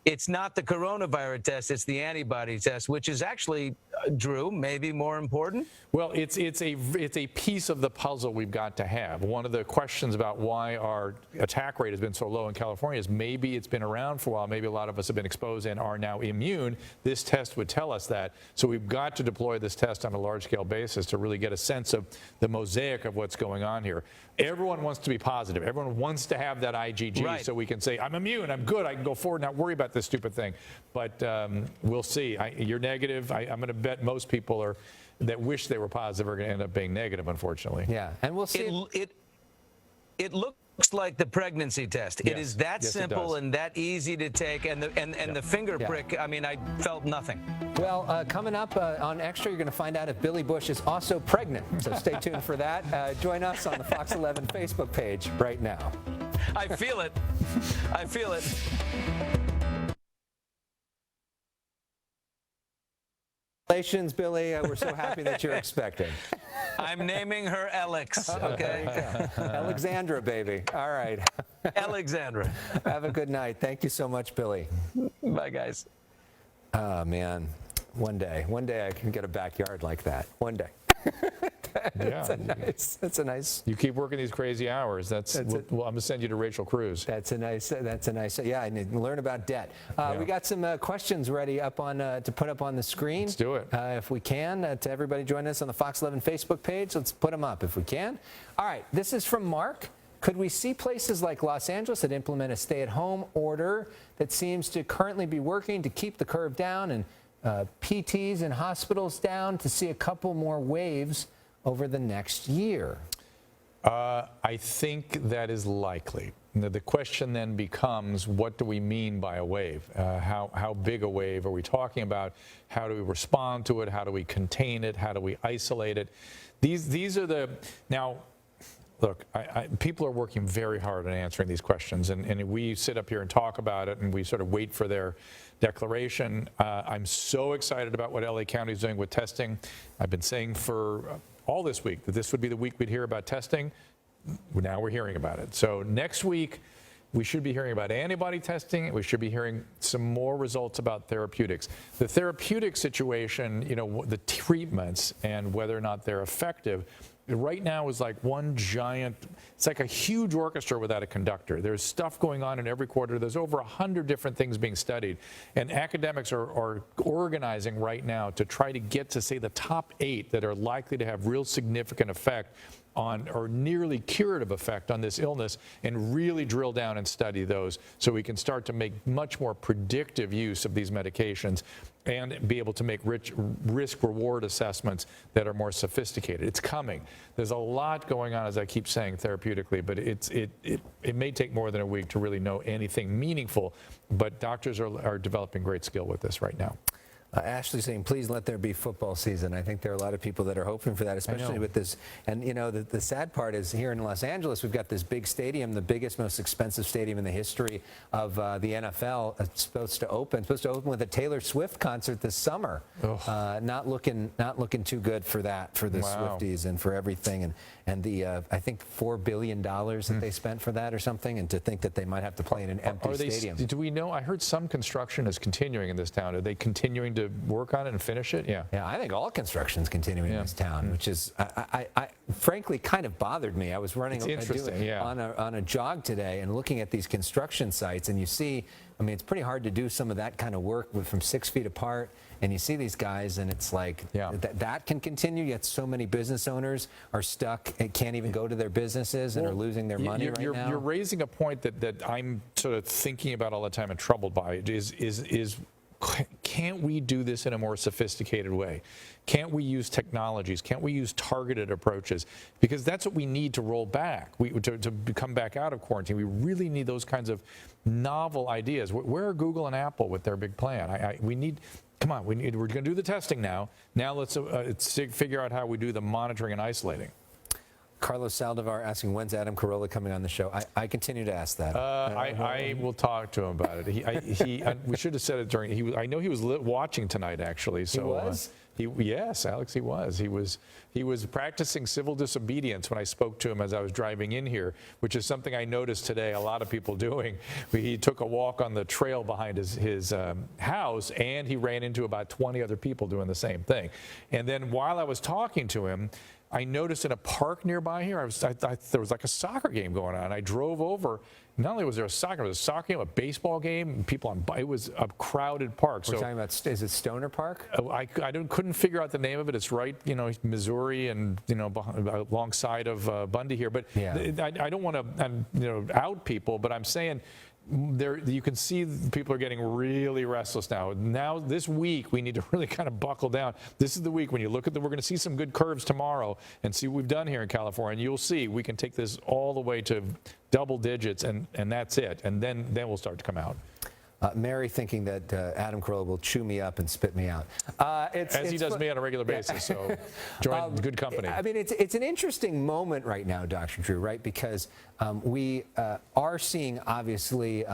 it's not the coronavirus test; it's the antibody test, which is actually, Drew, maybe more important. Well, it's a piece of the puzzle we've got to have. One of the questions about why our attack rate has been so low in California is maybe it's been around for a while. Maybe a lot of us have been exposed and are now immune. This test would tell us that. So we've got to deploy this test on a large-scale basis to really get a sense of the mosaic of what's going on here. Everyone wants to be positive. Everyone wants to have that IgG so we can say, I'm immune, I'm good, I can go forward, not worry about this stupid thing. But we'll see. You're negative. I'm going to bet most people that wish they were positive are going to end up being negative, unfortunately. Yeah, and we'll see. It looks like the pregnancy test. Yes. It is that simple and that easy to take, and the finger prick. I mean, I felt nothing. Well, coming up on Extra, you're going to find out if Billy Bush is also pregnant. So stay tuned for that. Join us on the Fox 11 Facebook page right now. I feel it. I feel it. Congratulations, Billy. We're so happy that you're expecting. I'm naming her Alex, okay? Alexandra, baby. All right. Alexandra. Have a good night. Thank you so much, Billy. Bye, guys. Oh, man. One day I can get a backyard like that. One day. That's a nice. You keep working these crazy hours. Well, I'm going to send you to Rachel Cruz. That's a nice. Yeah, I need to learn about debt. We got some questions ready up on to put up on the screen. Let's do it. If we can, to everybody join us on the Fox 11 Facebook page. Let's put them up if we can. All right, this is from Mark. Could we see places like Los Angeles that implement a stay-at-home order that seems to currently be working to keep the curve down, and PTs and hospitals down, to see a couple more waves over the next year? I think that is likely. The question then becomes, what do we mean by a wave? How big a wave are we talking about? How do we respond to it? How do we contain it? How do we isolate it? These are the... Now, look, people are working very hard on answering these questions, and we sit up here and talk about it, and we sort of wait for their declaration. I'm so excited about what LA County is doing with testing. I've been saying for all this week that this would be the week we'd hear about testing. Now we're hearing about it. So next week, we should be hearing about antibody testing. We should be hearing some more results about therapeutics. The therapeutic situation, the treatments and whether or not they're effective, right now is like one giant, it's like a huge orchestra without a conductor. There's stuff going on in every quarter. There's over 100 different things being studied. And academics are organizing right now to try to get to, say, the top 8 that are likely to have real significant effect on, or nearly curative effect on this illness, and really drill down and study those so we can start to make much more predictive use of these medications. and be able to make risk-reward assessments that are more sophisticated. It's coming. There's a lot going on, as I keep saying, therapeutically, but it may take more than a week to really know anything meaningful, but doctors are developing great skill with this right now. Ashley's saying, please let there be football season. I think there are a lot of people that are hoping for that, especially with this. And, you know, the sad part is here in Los Angeles, we've got this big stadium, the biggest, most expensive stadium in the history of the NFL. It's supposed to open with a Taylor Swift concert this summer. Not looking too good for that, for the Swifties and for everything. And the, I think, $4 billion that they spent for that or something, and to think that they might have to play in an empty stadium. Do we know? I heard some construction is continuing in this town. Are they continuing to work on it and finish it? Yeah. Yeah, I think all construction's continuing in this town, which is, I frankly kind of bothered me. I was running on a jog today and looking at these construction sites, and you see, I mean, it's pretty hard to do some of that kind of work from 6 feet apart. And you see these guys, and it's like that can continue, yet so many business owners are stuck and can't even go to their businesses and are losing their money right now. You're raising a point that I'm sort of thinking about all the time and troubled by. Is can't we do this in a more sophisticated way? Can't we use technologies? Can't we use targeted approaches? Because that's what we need to roll back, to come back out of quarantine. We really need those kinds of novel ideas. Where are Google and Apple with their big plan? We need. Come on, we're going to do the testing now. Now let's figure out how we do the monitoring and isolating. Carlos Saldivar asking, when's Adam Carolla coming on the show? I continue to ask that. I will talk to him about it. We should have said it during. I know he was watching tonight, actually. So, he was? Yes, Alex, he was. He was practicing civil disobedience when I spoke to him as I was driving in here, which is something I noticed today a lot of people doing. He took a walk on the trail behind his house, and he ran into about 20 other people doing the same thing. And then while I was talking to him, I noticed in a park nearby here, there was like a soccer game going on. I drove over. Not only was there a soccer game, a baseball game, people on bike. It was a crowded park. We're talking about, is it Stoner Park? I couldn't figure out the name of it. It's right, Missouri, and alongside of Bundy here. But I don't want to out people, but I'm saying. You can see people are getting really restless now. Now, this week, we need to really kind of buckle down. This is the week when you look at we're going to see some good curves tomorrow and see what we've done here in California. And you'll see we can take this all the way to double digits, and that's it. And then we'll start to come out. Mary thinking that Adam Carolla will chew me up and spit me out. As he does me on a regular basis, so join good company. I mean, it's an interesting moment right now, Dr. Drew, right? Because we are seeing, obviously,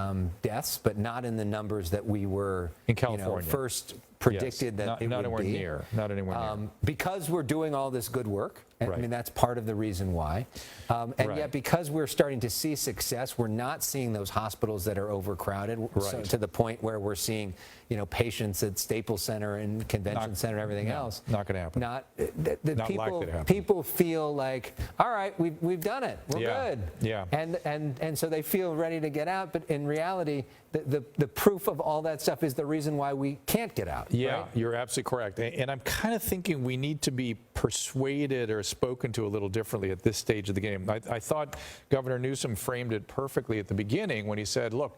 deaths, but not in the numbers that we were in California first predicted that it would be. Not anywhere near. Because we're doing all this good work. I mean, that's part of the reason why. Yet, because we're starting to see success, we're not seeing those hospitals that are overcrowded to the point where we're seeing, patients at Staples Center and Convention Center and everything else. Not going to happen. Not likely to happen. People feel like, all right, we've done it. We're good. Yeah. And so they feel ready to get out. But in reality, the proof of all that stuff is the reason why we can't get out. Yeah, right? You're absolutely correct. And I'm kind of thinking we need to be persuaded or spoken to a little differently at this stage of the game. I thought Governor Newsom framed it perfectly at the beginning when he said, look,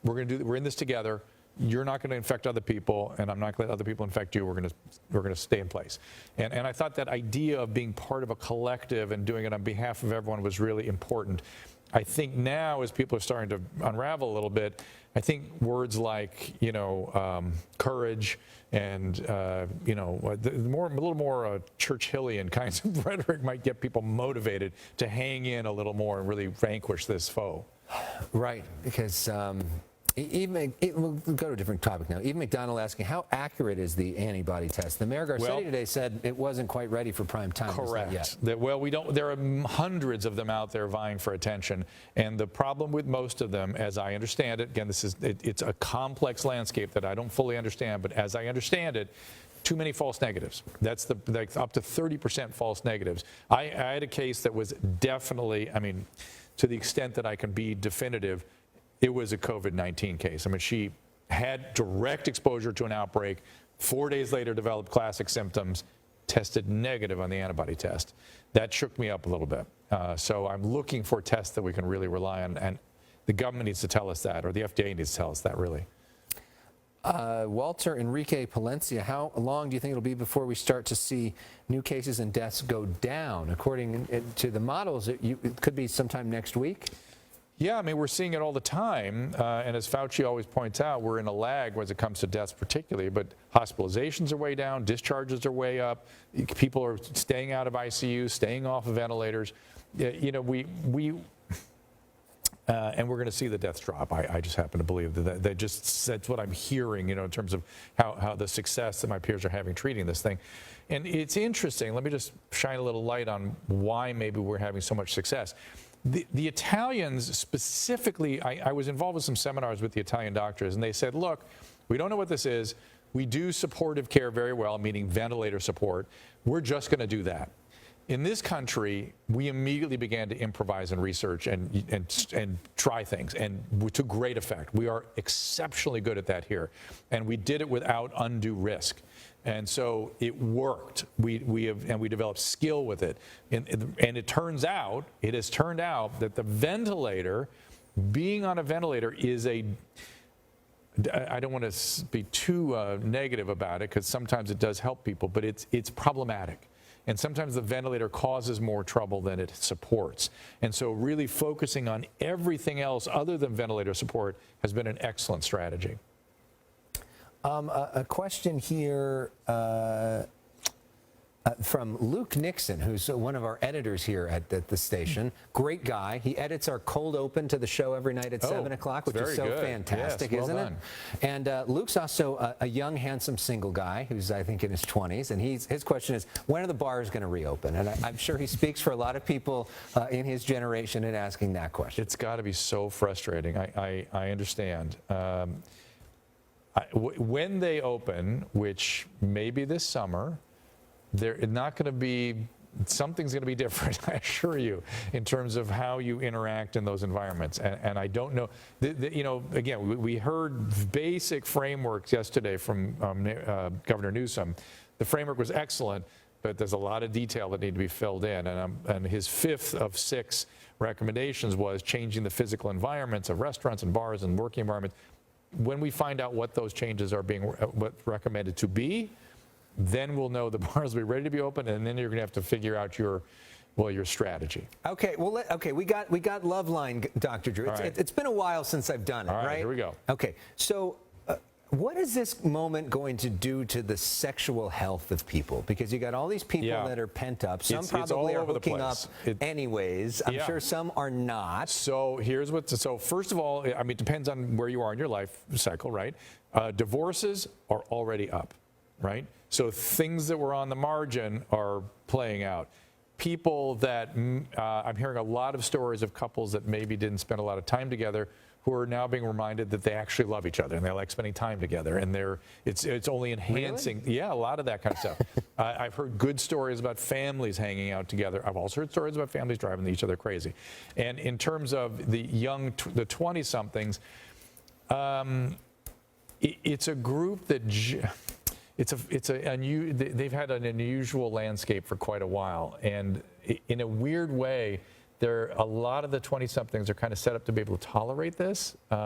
we're in this together. You're not going to infect other people, and I'm not going to let other people infect you. We're going to stay in place. And I thought that idea of being part of a collective and doing it on behalf of everyone was really important. I think now, as people are starting to unravel a little bit, I think words like, courage and, a little more Churchillian kinds of rhetoric might get people motivated to hang in a little more and really vanquish this foe. Right, because we'll go to a different topic now. Even McDonald asking, how accurate is the antibody test? The Mayor Garcetti today said it wasn't quite ready for prime time. Correct. There are hundreds of them out there vying for attention. And the problem with most of them, as I understand it, again, it's a complex landscape that I don't fully understand, but as I understand it, too many false negatives. That's up to 30% false negatives. I had a case that was definitely, to the extent that I can be definitive, it was a COVID-19 case. She had direct exposure to an outbreak, 4 days later developed classic symptoms, tested negative on the antibody test. That shook me up a little bit. So I'm looking for tests that we can really rely on, and the government needs to tell us that, or the FDA needs to tell us that, really. Walter Enrique Palencia, how long do you think it'll be before we start to see new cases and deaths go down? According to the models, it could be sometime next week. Yeah, I mean, we're seeing it all the time. And as Fauci always points out, we're in a lag when it comes to deaths particularly, but hospitalizations are way down, discharges are way up, people are staying out of ICU, staying off of ventilators. You know, and we're going to see the deaths drop. I just happen to believe that that's what I'm hearing, you know, in terms of how the success that my peers are having treating this thing. And it's interesting. Let me just shine a little light on why maybe we're having so much success. The Italians specifically, I was involved with some seminars with the Italian doctors, and they said, look, we don't know what this is. We do supportive care very well, meaning ventilator support. We're just going to do that. In this country, we immediately began to improvise and research and try things, and to great effect. We are exceptionally good at that here, and we did it without undue risk. And so it worked. We developed skill with it, and it has turned out that the ventilator, being on a ventilator, is I don't want to be too negative about it, because sometimes it does help people, but it's problematic. And sometimes the ventilator causes more trouble than it supports. And so really focusing on everything else other than ventilator support has been an excellent strategy. A question here from Luke Nixon, who's one of our editors here at the station. Great guy. He edits our cold open to the show every night at 7 o'clock, which is so good. Fantastic, yes, well isn't done. It? And Luke's also a young, handsome, single guy who's, I think, in his 20s. And his question is, when are the bars going to reopen? And I'm sure he speaks for a lot of people in his generation in asking that question. It's got to be so frustrating. I understand. When they open, which may be this summer, they're not going to be, something's going to be different, I assure you, in terms of how you interact in those environments. And I don't know, you know, again, we heard basic frameworks yesterday from Governor Newsom. The framework was excellent, but there's a lot of detail that need to be filled in. And his 5th of 6 recommendations was changing the physical environments of restaurants and bars and working environments. When we find out what those changes are being recommended to be, then we'll know the bars will be ready to be open, and then you're going to have to figure out your strategy. Okay, well, we got Loveline, Dr. Drew. It's been a while since I've done it, all right? Here we go. Okay, so what is this moment going to do to the sexual health of people? Because you got all these people that are pent up. Some probably are hooking up anyways. I'm sure some are not. So so first of all, I mean, it depends on where you are in your life cycle, right? Divorces are already up, right? So things that were on the margin are playing out. People that, I'm hearing a lot of stories of couples that maybe didn't spend a lot of time together who are now being reminded that they actually love each other and they like spending time together, and it's only enhancing. Really? Yeah, a lot of that kind of stuff. I've heard good stories about families hanging out together. I've also heard stories about families driving each other crazy. And in terms of the young, the 20-somethings, it's a group that they've had an unusual landscape for quite a while, and in a weird way, a lot of the 20-somethings are kind of set up to be able to tolerate this in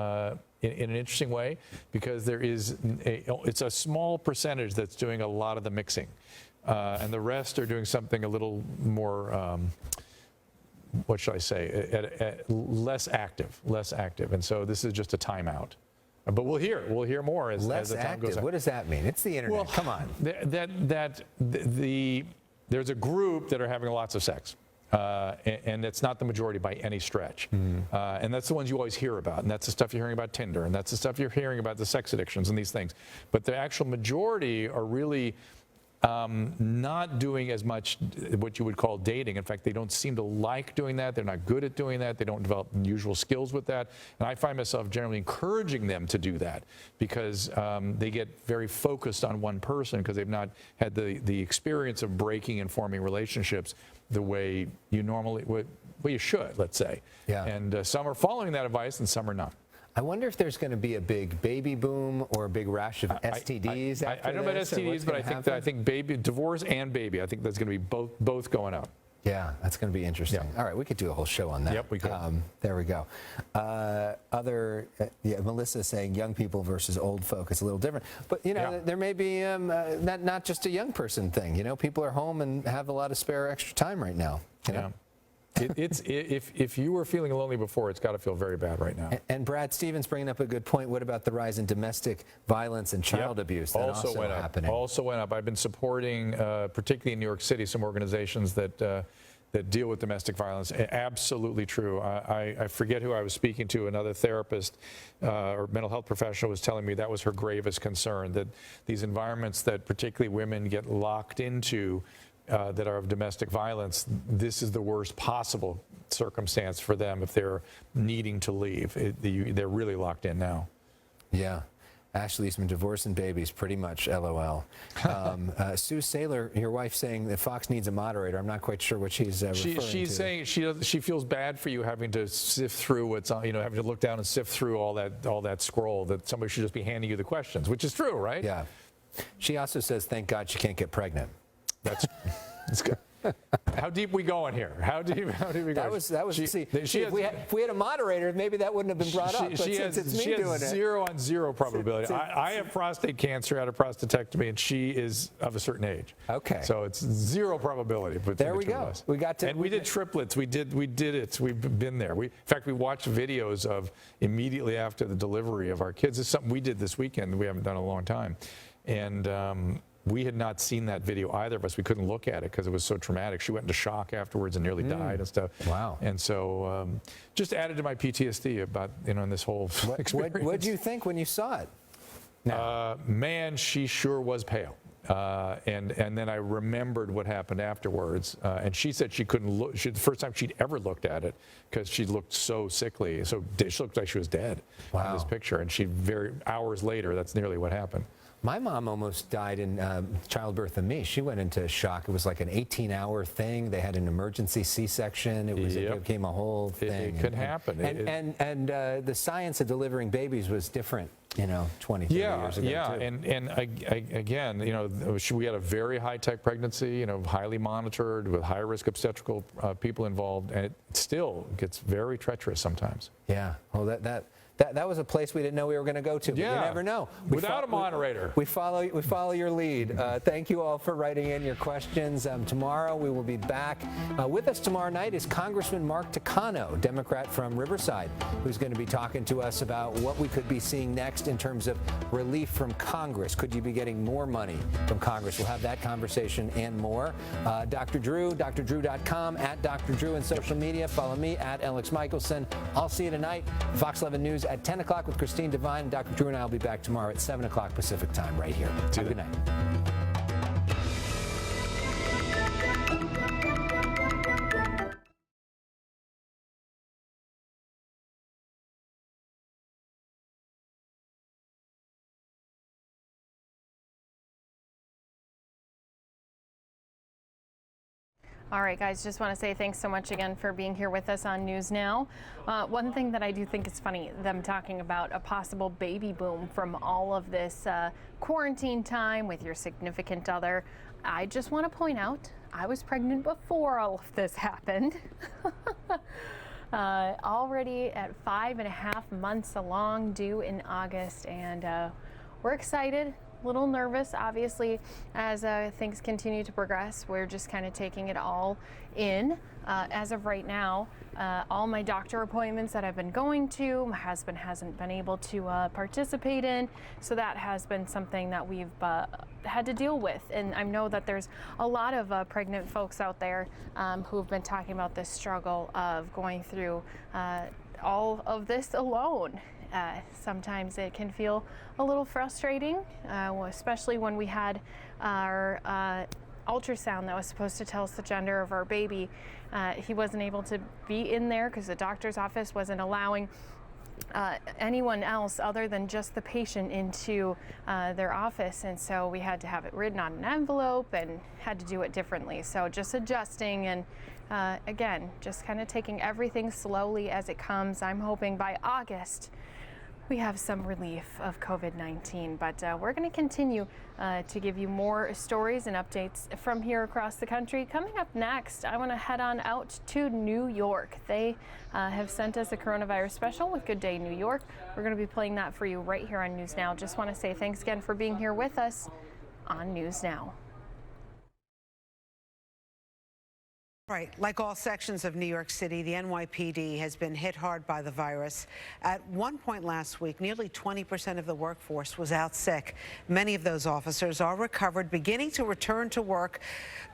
an interesting way, because it's a small percentage that's doing a lot of the mixing, and the rest are doing something a little more, what should I say, less active, and so this is just a timeout. But we'll hear more as the time goes on. What does that mean? It's the internet. Well, come on. There's a group that are having lots of sex, and it's not the majority by any stretch. And that's the ones you always hear about, and that's the stuff you're hearing about Tinder, and that's the stuff you're hearing about the sex addictions and these things. But the actual majority are really not doing as much what you would call dating. In fact, they don't seem to like doing that. They're not good at doing that. They don't develop unusual skills with that. And I find myself generally encouraging them to do that, because they get very focused on one person because they've not had the experience of breaking and forming relationships the way you normally would, well, you should, let's say. Yeah. And some are following that advice and some are not. I wonder if there's going to be a big baby boom or a big rash of STDs. I don't know about STDs, but I think baby, divorce and baby, I think that's going to be both going up. Yeah, that's going to be interesting. Yeah. All right, we could do a whole show on that. Yep, we could. There we go. Melissa saying young people versus old folk is a little different. But, there may be not just a young person thing. People are home and have a lot of spare extra time right now. If you were feeling lonely before, it's got to feel very bad right now. And Brad Stevens bringing up a good point. What about the rise in domestic violence and child abuse? That also went happening. Also went up. I've been supporting, particularly in New York City, some organizations that deal with domestic violence. Absolutely true. I forget who I was speaking to. Another therapist or mental health professional was telling me that was her gravest concern, that these environments that particularly women get locked into that are of domestic violence, this is the worst possible circumstance for them if they're needing to leave. They're really locked in now. Yeah. Ashley's been divorcing babies, pretty much, LOL. Sue Saylor, your wife, saying that Fox needs a moderator. I'm not quite sure what she's referring to. She's saying she feels bad for you having to sift through what's on, having to look down and sift through all that scroll, that somebody should just be handing you the questions, which is true, right? Yeah. She also says, thank God she can't get pregnant. That's good. How deep we going here? How deep we going? That was. If we had a moderator, maybe that wouldn't have been brought up. But since it's me doing it, 0 on 0 probability. I have prostate cancer, had a prostatectomy, and she is of a certain age. Okay. So it's 0 probability. But there we go. We got to. And we did triplets. We did it. We've been there. In fact, we watched videos of immediately after the delivery of our kids. It's something we did this weekend. We haven't done in a long time, and. We had not seen that video, either of us. We couldn't look at it because it was so traumatic. She went into shock afterwards and nearly died and stuff. Wow. And so just added to my PTSD about, in this whole experience. What did you think when you saw it? No. Man, she sure was pale. And then I remembered what happened afterwards. And she said she couldn't look. The first time she'd ever looked at it because she looked so sickly. So she looked like she was dead in this picture. And hours later, that's nearly what happened. My mom almost died in childbirth of me. She went into shock. It was like an 18-hour thing. They had an emergency C-section. It became a whole thing. It could happen. And the science of delivering babies was different, 20, 30 years ago. Yeah, too. and again, we had a very high-tech pregnancy, highly monitored with high-risk obstetrical people involved, and it still gets very treacherous sometimes. Yeah, well, that was a place we didn't know we were going to go to. But you never know. Without a moderator. We follow your lead. Thank you all for writing in your questions. Tomorrow we will be back. With us tomorrow night is Congressman Mark Takano, Democrat from Riverside, who's going to be talking to us about what we could be seeing next in terms of relief from Congress. Could you be getting more money from Congress? We'll have that conversation and more. Dr. Drew, drdrew.com, at Dr. Drew in social media. Follow me at Alex Michelson. I'll see you tonight. Fox 11 News at 10 o'clock with Christine Devine. Dr. Drew and I will be back tomorrow at 7 o'clock Pacific time right here. Have a good night. All right, guys, just want to say thanks so much again for being here with us on News Now. One thing that I do think is funny, them talking about a possible baby boom from all of this quarantine time with your significant other. I just want to point out, I was pregnant before all of this happened. Already at 5.5 months along, due in August, and we're excited. A little nervous, obviously, as things continue to progress. We're just kind of taking it all in. As of right now, all my doctor appointments that I've been going to, my husband hasn't been able to participate in, so that has been something that we've had to deal with. And I know that there's a lot of pregnant folks out there who have been talking about this struggle of going through all of this alone. Sometimes it can feel a little frustrating, especially when we had our ultrasound that was supposed to tell us the gender of our baby. He wasn't able to be in there because the doctor's office wasn't allowing anyone else other than just the patient into their office, and so we had to have it written on an envelope and had to do it differently. So just adjusting and again, just kind of taking everything slowly as it comes. I'm hoping by August we have some relief of COVID-19, but we're going to continue to give you more stories and updates from here across the country. Coming up next, I want to head on out to New York. They have sent us a coronavirus special with Good Day New York. We're going to be playing that for you right here on News Now. Just want to say thanks again for being here with us on News Now. Right. Like all sections of New York City, the NYPD has been hit hard by the virus. At one point last week, nearly 20% of the workforce was out sick. Many of those officers are recovered, beginning to return to work,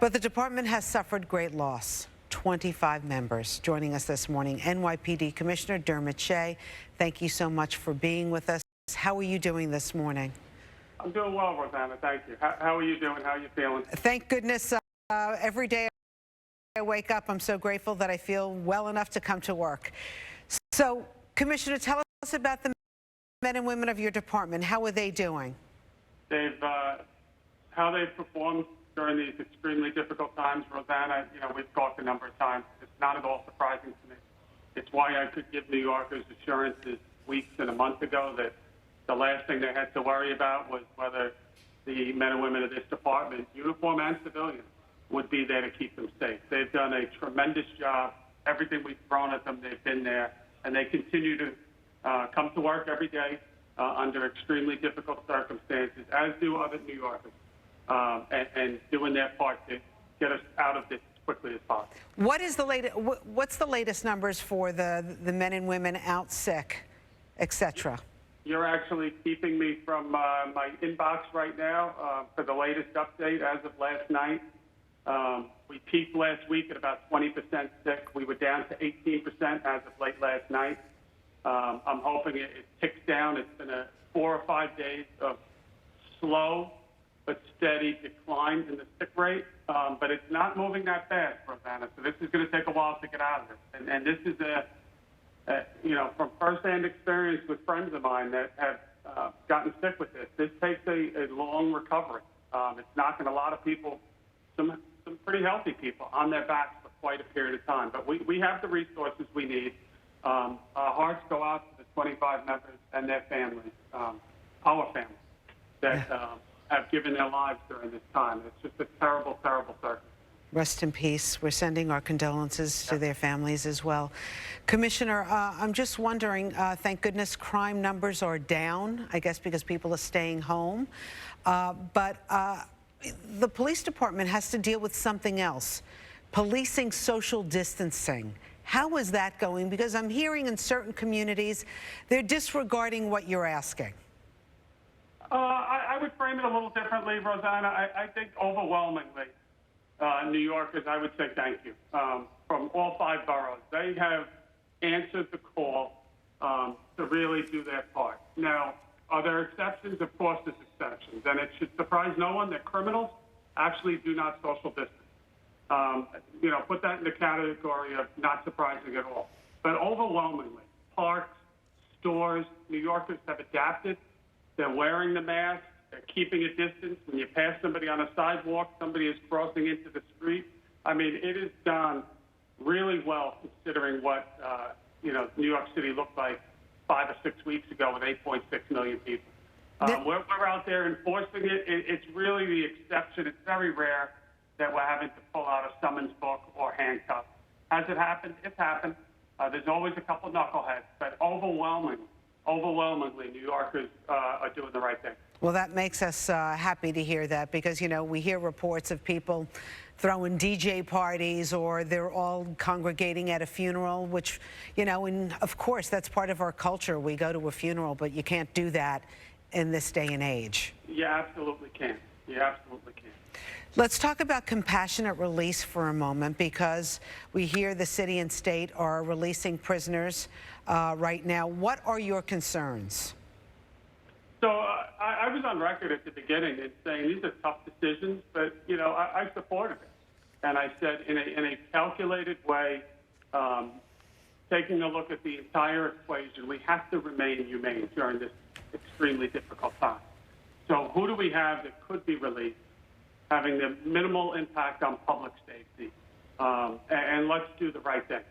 but the department has suffered great loss. 25 members. Joining us this morning, NYPD Commissioner Dermot Shea. Thank you so much for being with us. How are you doing this morning? I'm doing well, Rosanna. Thank you. How are you doing? How are you feeling? Thank goodness every day I wake up, I'm so grateful that I feel well enough to come to work. So, Commissioner, tell us about the men and women of your department. How are they doing? How they've performed during these extremely difficult times, Rosanna, we've talked a number of times. It's not at all surprising to me. It's why I could give New Yorkers assurances weeks and a month ago that the last thing they had to worry about was whether the men and women of this department, uniform and civilian, would be there to keep them safe. They've done a tremendous job. Everything we've thrown at them, they've been there, and they continue to come to work every day under extremely difficult circumstances, as do other New Yorkers, and doing their part to get us out of this as quickly as possible. What's the latest numbers for the men and women out sick, etc.? You're actually keeping me from my inbox right now for the latest update as of last night. We peaked last week at about 20% sick. We were down to 18% as of late last night. I'm hoping it ticks down. It's been 4 or 5 days of slow but steady decline in the sick rate, but it's not moving that fast, Rosanna. So this is going to take a while to get out of this. And this is from firsthand experience with friends of mine that have gotten sick with this. This takes a long recovery. It's knocking a lot of people, some pretty healthy people, on their backs for quite a period of time. But we have the resources we need. Our hearts go out to the 25 members and their families, our families, that have given their lives during this time. It's just a terrible, terrible circumstance. Rest in peace. We're sending our condolences to their families as well. Commissioner, I'm just wondering, thank goodness crime numbers are down, I guess because people are staying home. But the police department has to deal with something else, policing social distancing. How is that going? Because I'm hearing in certain communities they're disregarding what you're asking. I would frame it a little differently, Rosanna. I think overwhelmingly, New Yorkers, I would say thank you. From all 5 boroughs, they have answered the call to really do their part. Now, are there exceptions? Of course there's exceptions. And it should surprise no one that criminals actually do not social distance. Put that in the category of not surprising at all. But overwhelmingly, parks, stores, New Yorkers have adapted. They're wearing the mask. They're keeping a distance. When you pass somebody on a sidewalk, somebody is crossing into the street. I mean, it has gone really well considering what, New York City looked like 5 or 6 weeks ago with 8.6 million people. We're out there enforcing it. It's really the exception. It's very rare that we're having to pull out a summons book or handcuffs. Has it happened? It's happened. There's always a couple knuckleheads, but overwhelmingly, New Yorkers are doing the right thing. Well, that makes us happy to hear that because, we hear reports of people throwing DJ parties or they're all congregating at a funeral, which, and of course, that's part of our culture. We go to a funeral, but you can't do that in this day and age. You absolutely can. You absolutely can. Let's talk about compassionate release for a moment because we hear the city and state are releasing prisoners right now. What are your concerns? So I was on record at the beginning in saying these are tough decisions, but, I supported it. And I said in a calculated way, taking a look at the entire equation, we have to remain humane during this extremely difficult time. So who do we have that could be released, having the minimal impact on public safety? And let's do the right thing.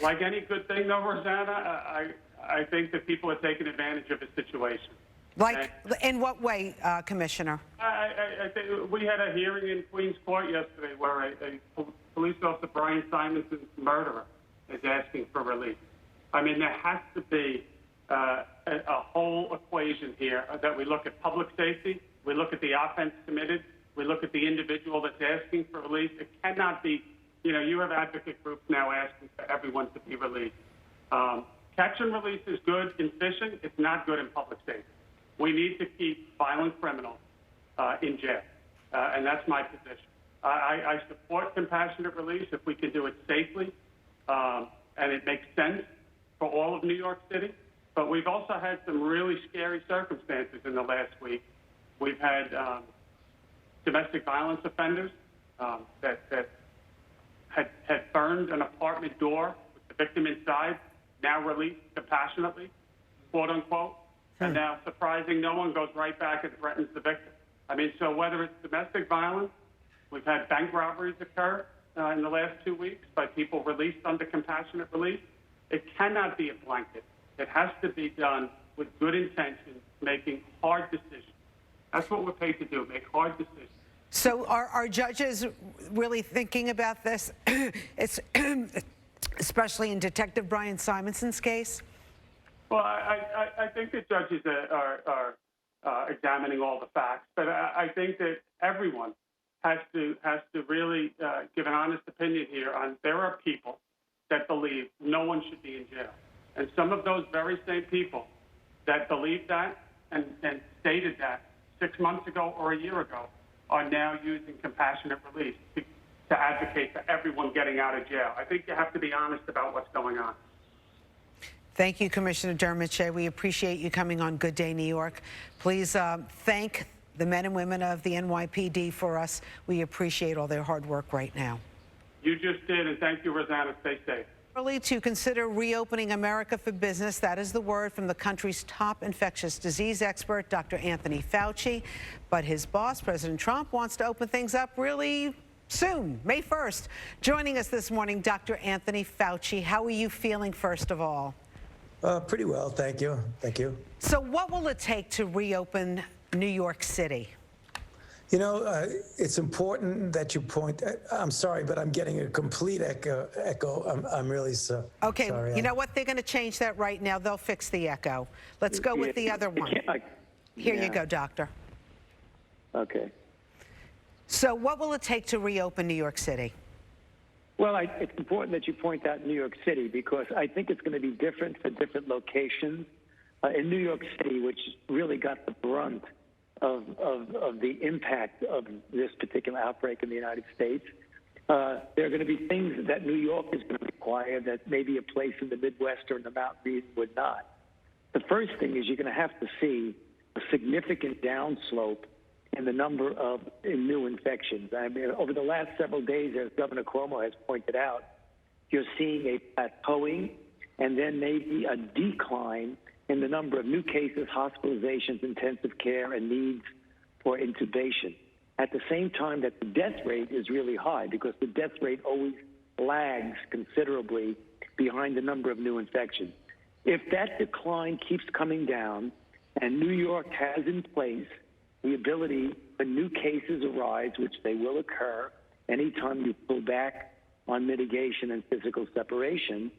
Like any good thing, though, Rosanna, I think that people are taking advantage of the situation. Like, in what way, Commissioner? I think we had a hearing in Queens Court yesterday where a police officer, Brian Simonson's murderer, is asking for release. I mean, there has to be a whole equation here that we look at public safety, we look at the offense committed, we look at the individual that's asking for release. It cannot be, you have advocate groups now asking for everyone to be released. Catch and release is good in fishing. It's not good in public safety. We need to keep violent criminals in jail, and that's my position. I support compassionate release if we can do it safely, and it makes sense for all of New York City. But we've also had some really scary circumstances in the last week. We've had domestic violence offenders that had burned an apartment door with the victim inside, now released compassionately, quote unquote. And now, surprising no one, goes right back and threatens the victim. I mean, so whether it's domestic violence, we've had bank robberies occur in the last 2 weeks by people released under compassionate release. It cannot be a blanket. It has to be done with good intentions, making hard decisions. That's what we're paid to do, make hard decisions. So are judges really thinking about this, especially in Detective Brian Simonson's case? Well, I think that judges are examining all the facts, but I think that everyone has to really give an honest opinion here on there are people that believe no one should be in jail. And some of those very same people that believed that and stated that 6 months ago or a year ago are now using compassionate release to advocate for everyone getting out of jail. I think you have to be honest about what's going on. Thank you, Commissioner Dermot Shea. We appreciate you coming on Good Day New York. Please thank the men and women of the NYPD for us. We appreciate all their hard work right now. You just did, and thank you, Rosanna. Stay safe. Early to consider reopening America for business. That is the word from the country's top infectious disease expert, Dr. Anthony Fauci. But his boss, President Trump, wants to open things up really soon, May 1st. Joining us this morning, Dr. Anthony Fauci. How are you feeling, first of all? Pretty well, thank you. Thank you. So what will it take to reopen New York City? You know, it's important that you point. I'm sorry, but I'm getting a complete echo. I'm really sorry. Okay, you know what? They're going to change that right now. They'll fix the echo. Let's go with the other one. Here you go, doctor. Okay. So what will it take to reopen New York City? Well, it's important that you point out New York City because I think it's going to be different for different locations. In New York City, which really got the brunt of the impact of this particular outbreak in the United States, there are going to be things that New York is going to require that maybe a place in the Midwest or in the Mountain region would not. The first thing is you're going to have to see a significant downslope in the number of new infections. I mean, over the last several days, as Governor Cuomo has pointed out, you're seeing a plateauing and then maybe a decline in the number of new cases, hospitalizations, intensive care, and needs for intubation. At the same time that the death rate is really high because the death rate always lags considerably behind the number of new infections. If that decline keeps coming down and New York has in place the ability when new cases arise, which they will occur anytime you pull back on mitigation and physical separation,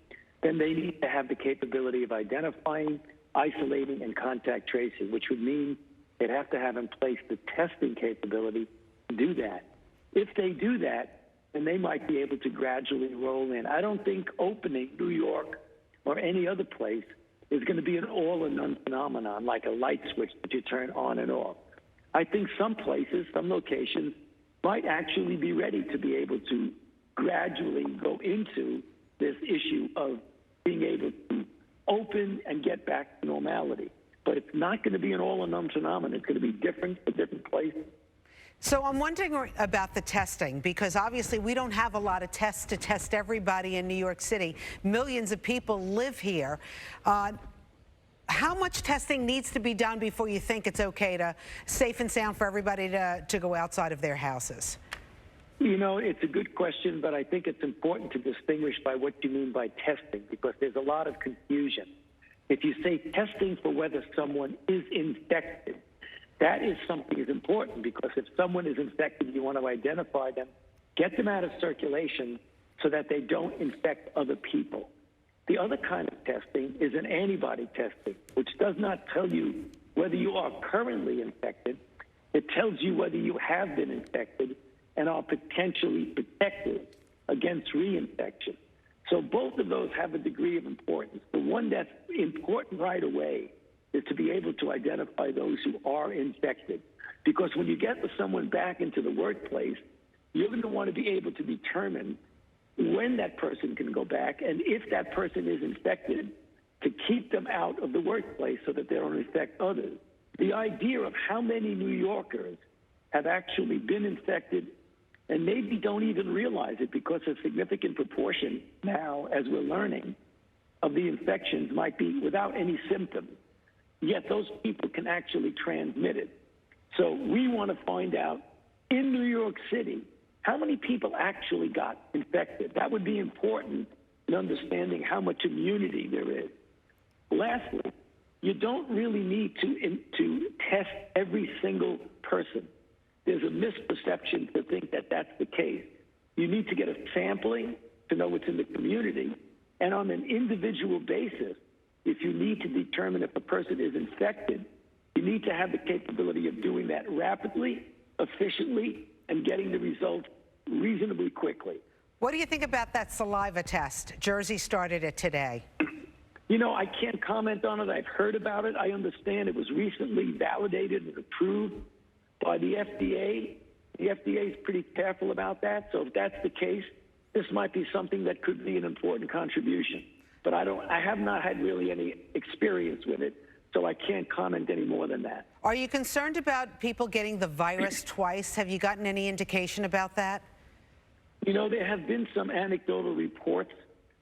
then they need to have the capability of identifying, isolating, and contact tracing, which would mean they'd have to have in place the testing capability to do that. If they do that, then they might be able to gradually roll in. I don't think opening New York or any other place is going to be an all or none phenomenon, like a light switch that you turn on and off. I think some places, some locations might actually be ready to be able to gradually go into this issue of being able to open and get back to normality. But it's not going to be an all or none phenomenon. It's going to be different for different places. So I'm wondering about the testing, because obviously we don't have a lot of tests to test everybody in New York City. Millions of people live here. How much testing needs to be done before you think it's okay to safe and sound for everybody to go outside of their houses? You know, it's a good question, but I think it's important to distinguish by what you mean by testing, because there's a lot of confusion. If you say testing for whether someone is infected, that is something that's important, because if someone is infected, you want to identify them, get them out of circulation so that they don't infect other people. The other kind of testing is an antibody testing, which does not tell you whether you are currently infected. It tells you whether you have been infected and are potentially protected against reinfection. So both of those have a degree of importance. The one that's important right away is to be able to identify those who are infected. Because when you get someone back into the workplace, you're going to want to be able to determine when that person can go back, and if that person is infected, to keep them out of the workplace so that they don't infect others. The idea of how many New Yorkers have actually been infected and maybe don't even realize it, because a significant proportion now, as we're learning, of the infections might be without any symptoms, yet those people can actually transmit it. So we want to find out in New York City how many people actually got infected. That would be important in understanding how much immunity there is. Lastly, you don't really need to test every single person. There's a misperception to think that that's the case. You need to get a sampling to know what's in the community. And on an individual basis, if you need to determine if a person is infected, you need to have the capability of doing that rapidly, efficiently, and getting the results reasonably quickly. What do you think about that saliva test? Jersey started it today. You know, I can't comment on it. I've heard about it. I understand it was recently validated and approved by the FDA. The FDA is pretty careful about that. So if that's the case, this might be something that could be an important contribution. But I have not had really any experience with it, so I can't comment any more than that. Are you concerned about people getting the virus twice? Have you gotten any indication about that? You know, there have been some anecdotal reports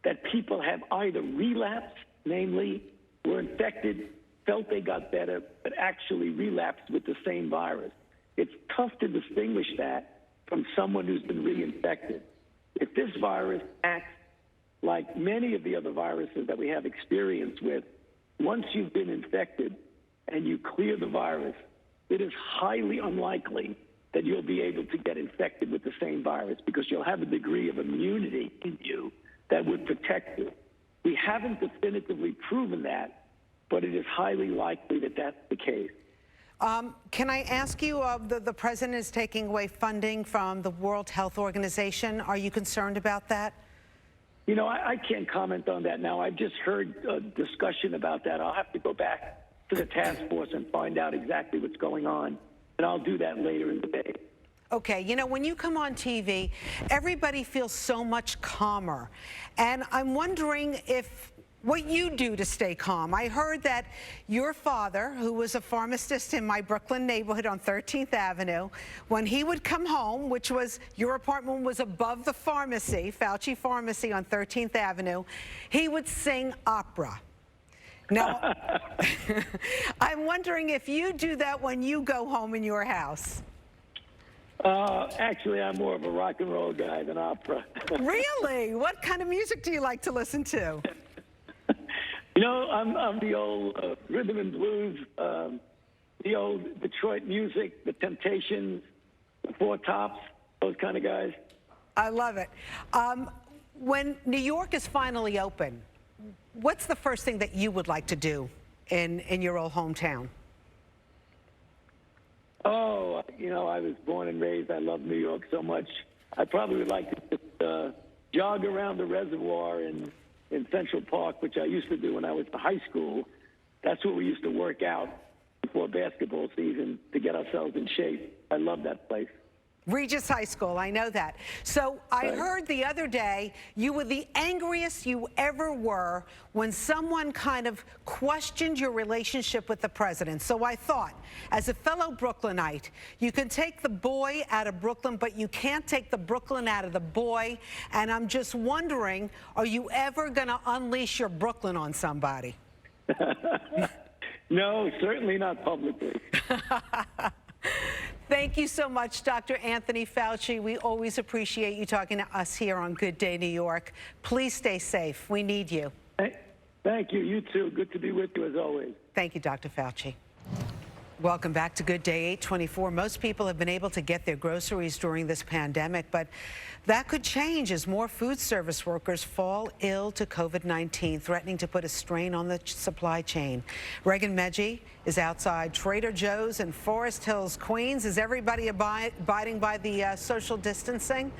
that people have either relapsed, namely were infected, felt they got better, but actually relapsed with the same virus. It's tough to distinguish that from someone who's been reinfected. If this virus acts like many of the other viruses that we have experience with, once you've been infected and you clear the virus, it is highly unlikely that you'll be able to get infected with the same virus, because you'll have a degree of immunity in you that would protect you. We haven't definitively proven that, but it is highly likely that that's the case. Can I ask you, the president is taking away funding from the World Health Organization. Are you concerned about that? You know, I can't comment on that now. I've just heard a discussion about that. I'll have to go back to the task force and find out exactly what's going on, and I'll do that later in the day. Okay, you know, when you come on TV, everybody feels so much calmer. And I'm wondering if what you do to stay calm. I heard that your father, who was a pharmacist in my Brooklyn neighborhood on 13th Avenue, when he would come home, which was, your apartment was above the pharmacy, Fauci Pharmacy on 13th Avenue, he would sing opera. Now, I'm wondering if you do that when you go home in your house. Actually, I'm more of a rock and roll guy than opera. Really? What kind of music do you like to listen to? You know, I'm the old rhythm and blues, the old Detroit music, the Temptations, the Four Tops, those kind of guys. I love it. When New York is finally open, what's the first thing that you would like to do in your old hometown? Oh, you know, I was born and raised. I love New York so much. I probably would like to just jog around the reservoir in Central Park, which I used to do when I was in high school. That's where we used to work out before basketball season to get ourselves in shape. I love that place. Regis High School, I know that. So I heard the other day you were the angriest you ever were when someone kind of questioned your relationship with the president. So I thought, as a fellow Brooklynite, you can take the boy out of Brooklyn, but you can't take the Brooklyn out of the boy. And I'm just wondering, are you ever going to unleash your Brooklyn on somebody? No, certainly not publicly. Thank you so much, Dr. Anthony Fauci. We always appreciate you talking to us here on Good Day New York. Please stay safe. We need you. Thank you. You too. Good to be with you as always. Thank you, Dr. Fauci. Welcome back to Good Day 824. Most people have been able to get their groceries during this pandemic, but that could change as more food service workers fall ill to COVID-19, threatening to put a strain on the supply chain. Regan Medji is outside Trader Joe's in Forest Hills, Queens. Is everybody abiding by the social distancing?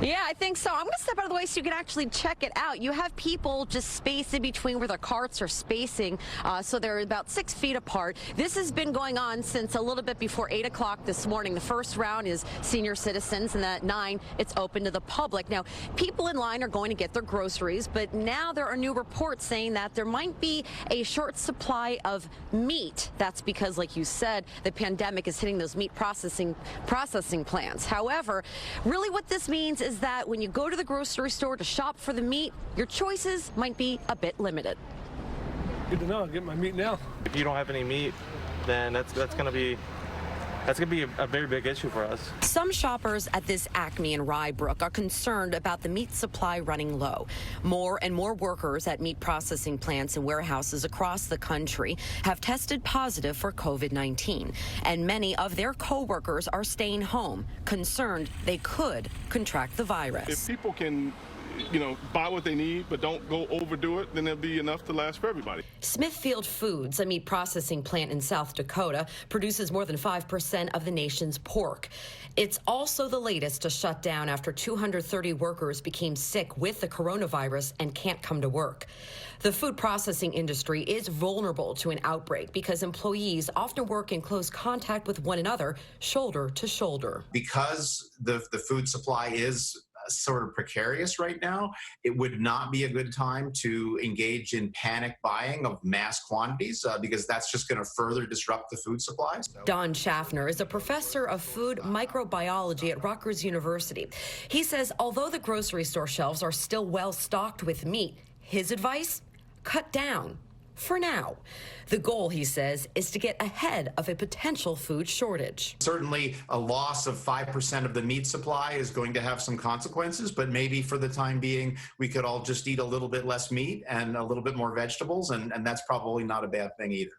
Yeah, I think so. I'm going to step out of the way so you can actually check it out. You have people just spaced in between where their carts are spacing, so they're about 6 feet apart. This has been going on since a little bit before 8 o'clock this morning. The first round is senior citizens, and then at 9, it's open to the public. Now, people in line are going to get their groceries, but now there are new reports saying that there might be a short supply of meat. That's because, like you said, the pandemic is hitting those meat processing plants. However, really what this means is that when you go to the grocery store to shop for the meat, your choices might be a bit limited. Good to know. I'll get my meat now. If you don't have any meat, then that's gonna be a very big issue for us. Some shoppers at this Acme in Rybrook are concerned about the meat supply running low. More and more workers at meat processing plants and warehouses across the country have tested positive for COVID-19, and many of their co-workers are staying home, concerned they could contract the virus. If people can, buy what they need, but don't go overdo it, then there'll be enough to last for everybody. Smithfield Foods, a meat processing plant in South Dakota, produces more than 5% of the nation's pork. It's also the latest to shut down after 230 workers became sick with the coronavirus and can't come to work. The food processing industry is vulnerable to an outbreak because employees often work in close contact with one another, shoulder to shoulder. Because the food supply is sort of precarious right now, it would not be a good time to engage in panic buying of mass quantities because that's just going to further disrupt the food supply. Don Schaffner is a professor of food microbiology at Rutgers University. He says although the grocery store shelves are still well stocked with meat, his advice, cut down. For now. The goal, he says, is to get ahead of a potential food shortage. Certainly, a loss of 5% of the meat supply is going to have some consequences, but maybe for the time being, we could all just eat a little bit less meat and a little bit more vegetables, and that's probably not a bad thing either.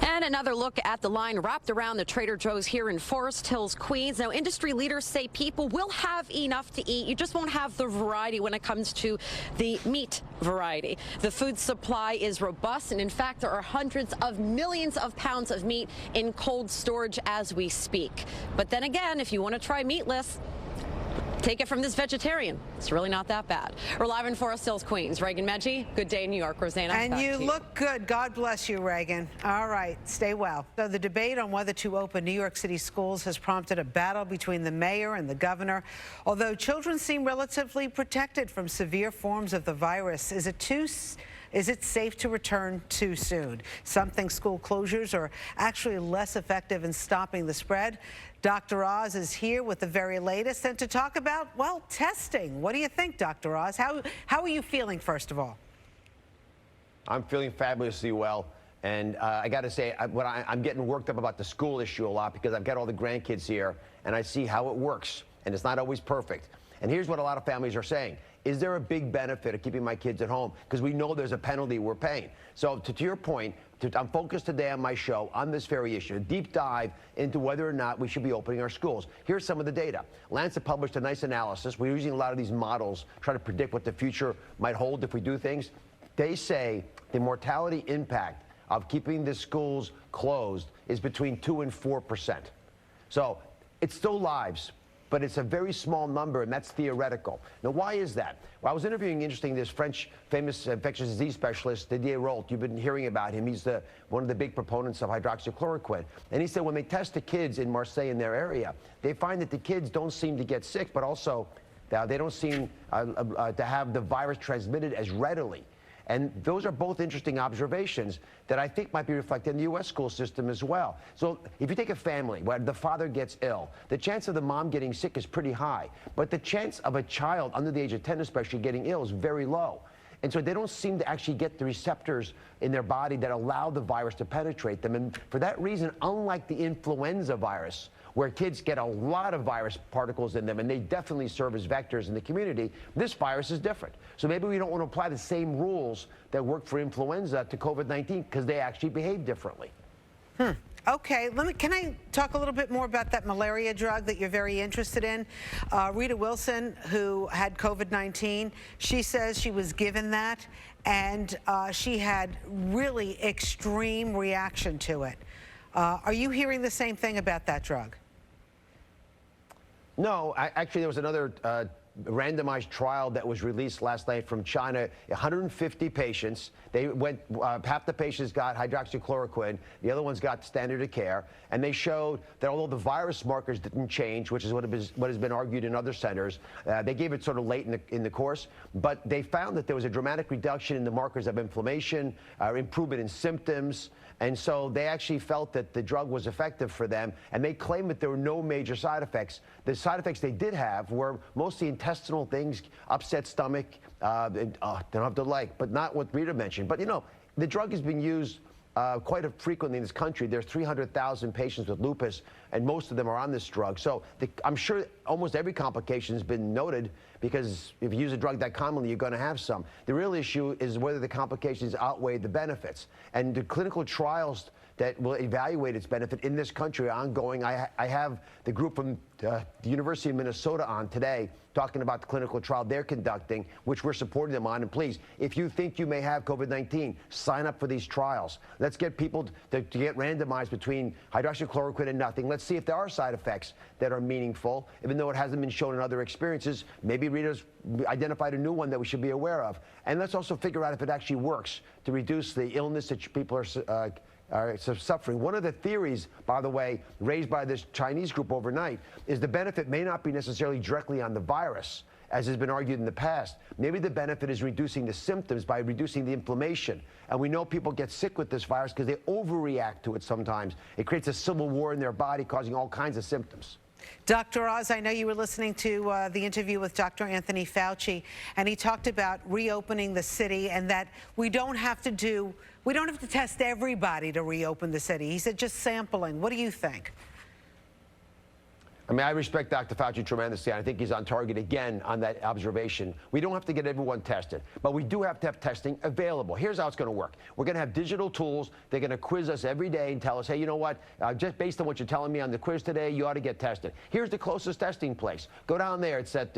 And another look at the line wrapped around the Trader Joe's here in Forest Hills, Queens. Now, industry leaders say people will have enough to eat. You just won't have the variety when it comes to the meat variety. The food supply is robust, and in fact, there are hundreds of millions of pounds of meat in cold storage as we speak. But then again, if you want to try meatless, take it from this vegetarian. It's really not that bad. We're live in Forest Hills, Queens. Regan Medji, Good Day in New York. Rosanna, and you look good. God bless you, Regan. All right, stay well. So the debate on whether to open New York City schools has prompted a battle between the mayor and the governor. Although children seem relatively protected from severe forms of the virus, is it safe to return too soon? Some think school closures are actually less effective in stopping the spread. Dr. Oz is here with the very latest, and to talk about, well, testing. What do you think, Dr. Oz? How are you feeling, first of all? I'm feeling fabulously well. And I got to say, I'm getting worked up about the school issue a lot because I've got all the grandkids here, and I see how it works, and it's not always perfect. And here's what a lot of families are saying. Is there a big benefit of keeping my kids at home? Because we know there's a penalty we're paying. So to your point, I'm focused today on my show on this very issue, a deep dive into whether or not we should be opening our schools. Here's some of the data. Lancet published a nice analysis. We're using a lot of these models, trying to predict what the future might hold if we do things. They say the mortality impact of keeping the schools closed is between 2 and 4%. So it's still lives, but it's a very small number, and that's theoretical. Now, why is that? Well, I was interviewing, this French famous infectious disease specialist, Didier Raoult. You've been hearing about him. He's one of the big proponents of hydroxychloroquine. And he said when they test the kids in Marseille in their area, they find that the kids don't seem to get sick, but also they don't seem to have the virus transmitted as readily. And those are both interesting observations that I think might be reflected in the U.S. school system as well. So if you take a family where the father gets ill, the chance of the mom getting sick is pretty high. But the chance of a child under the age of 10 especially getting ill is very low. And so they don't seem to actually get the receptors in their body that allow the virus to penetrate them. And for that reason, unlike the influenza virus, where kids get a lot of virus particles in them, and they definitely serve as vectors in the community. This virus is different. So maybe we don't want to apply the same rules that work for influenza to COVID-19 because they actually behave differently. Okay, can I talk a little bit more about that malaria drug that you're very interested in? Rita Wilson, who had COVID-19, she says she was given that, and she had really extreme reaction to it. Are you hearing the same thing about that drug? No, actually, there was another randomized trial that was released last night from China. 150 patients. They went. Half the patients got hydroxychloroquine. The other ones got standard of care. And they showed that although the virus markers didn't change, which is what has been argued in other centers, they gave it sort of late in the course. But they found that there was a dramatic reduction in the markers of inflammation, improvement in symptoms. And so they actually felt that the drug was effective for them, and they claimed that there were no major side effects. The side effects they did have were mostly intestinal things, upset stomach, don't have to like, but not what Rita mentioned. But, you know, the drug is being used quite frequently in this country. There's 300,000 patients with lupus, and most of them are on this drug. So I'm sure almost every complication has been noted, because if you use a drug that commonly, you're going to have some. The real issue is whether the complications outweigh the benefits. And the clinical trials that will evaluate its benefit in this country are ongoing. I have the group from the University of Minnesota on today talking about the clinical trial they're conducting, which we're supporting them on. And please, if you think you may have COVID-19, sign up for these trials. Let's get people to get randomized between hydroxychloroquine and nothing. Let's see if there are side effects that are meaningful, even though it hasn't been shown in other experiences. Maybe Rita's identified a new one that we should be aware of. And let's also figure out if it actually works to reduce the illness that people are suffering. One of the theories, by the way, raised by this Chinese group overnight is the benefit may not be necessarily directly on the virus, as has been argued in the past. Maybe the benefit is reducing the symptoms by reducing the inflammation. And we know people get sick with this virus because they overreact to it sometimes. It creates a civil war in their body, causing all kinds of symptoms. Dr. Oz, I know you were listening to the interview with Dr. Anthony Fauci, and he talked about reopening the city and that we don't have to test everybody to reopen the city. He said just sampling. What do you think? I mean, I respect Dr. Fauci tremendously. I think he's on target again on that observation. We don't have to get everyone tested, but we do have to have testing available. Here's how it's going to work. We're going to have digital tools. They're going to quiz us every day and tell us, hey, you know what? Just based on what you're telling me on the quiz today, you ought to get tested. Here's the closest testing place. Go down there. It's at,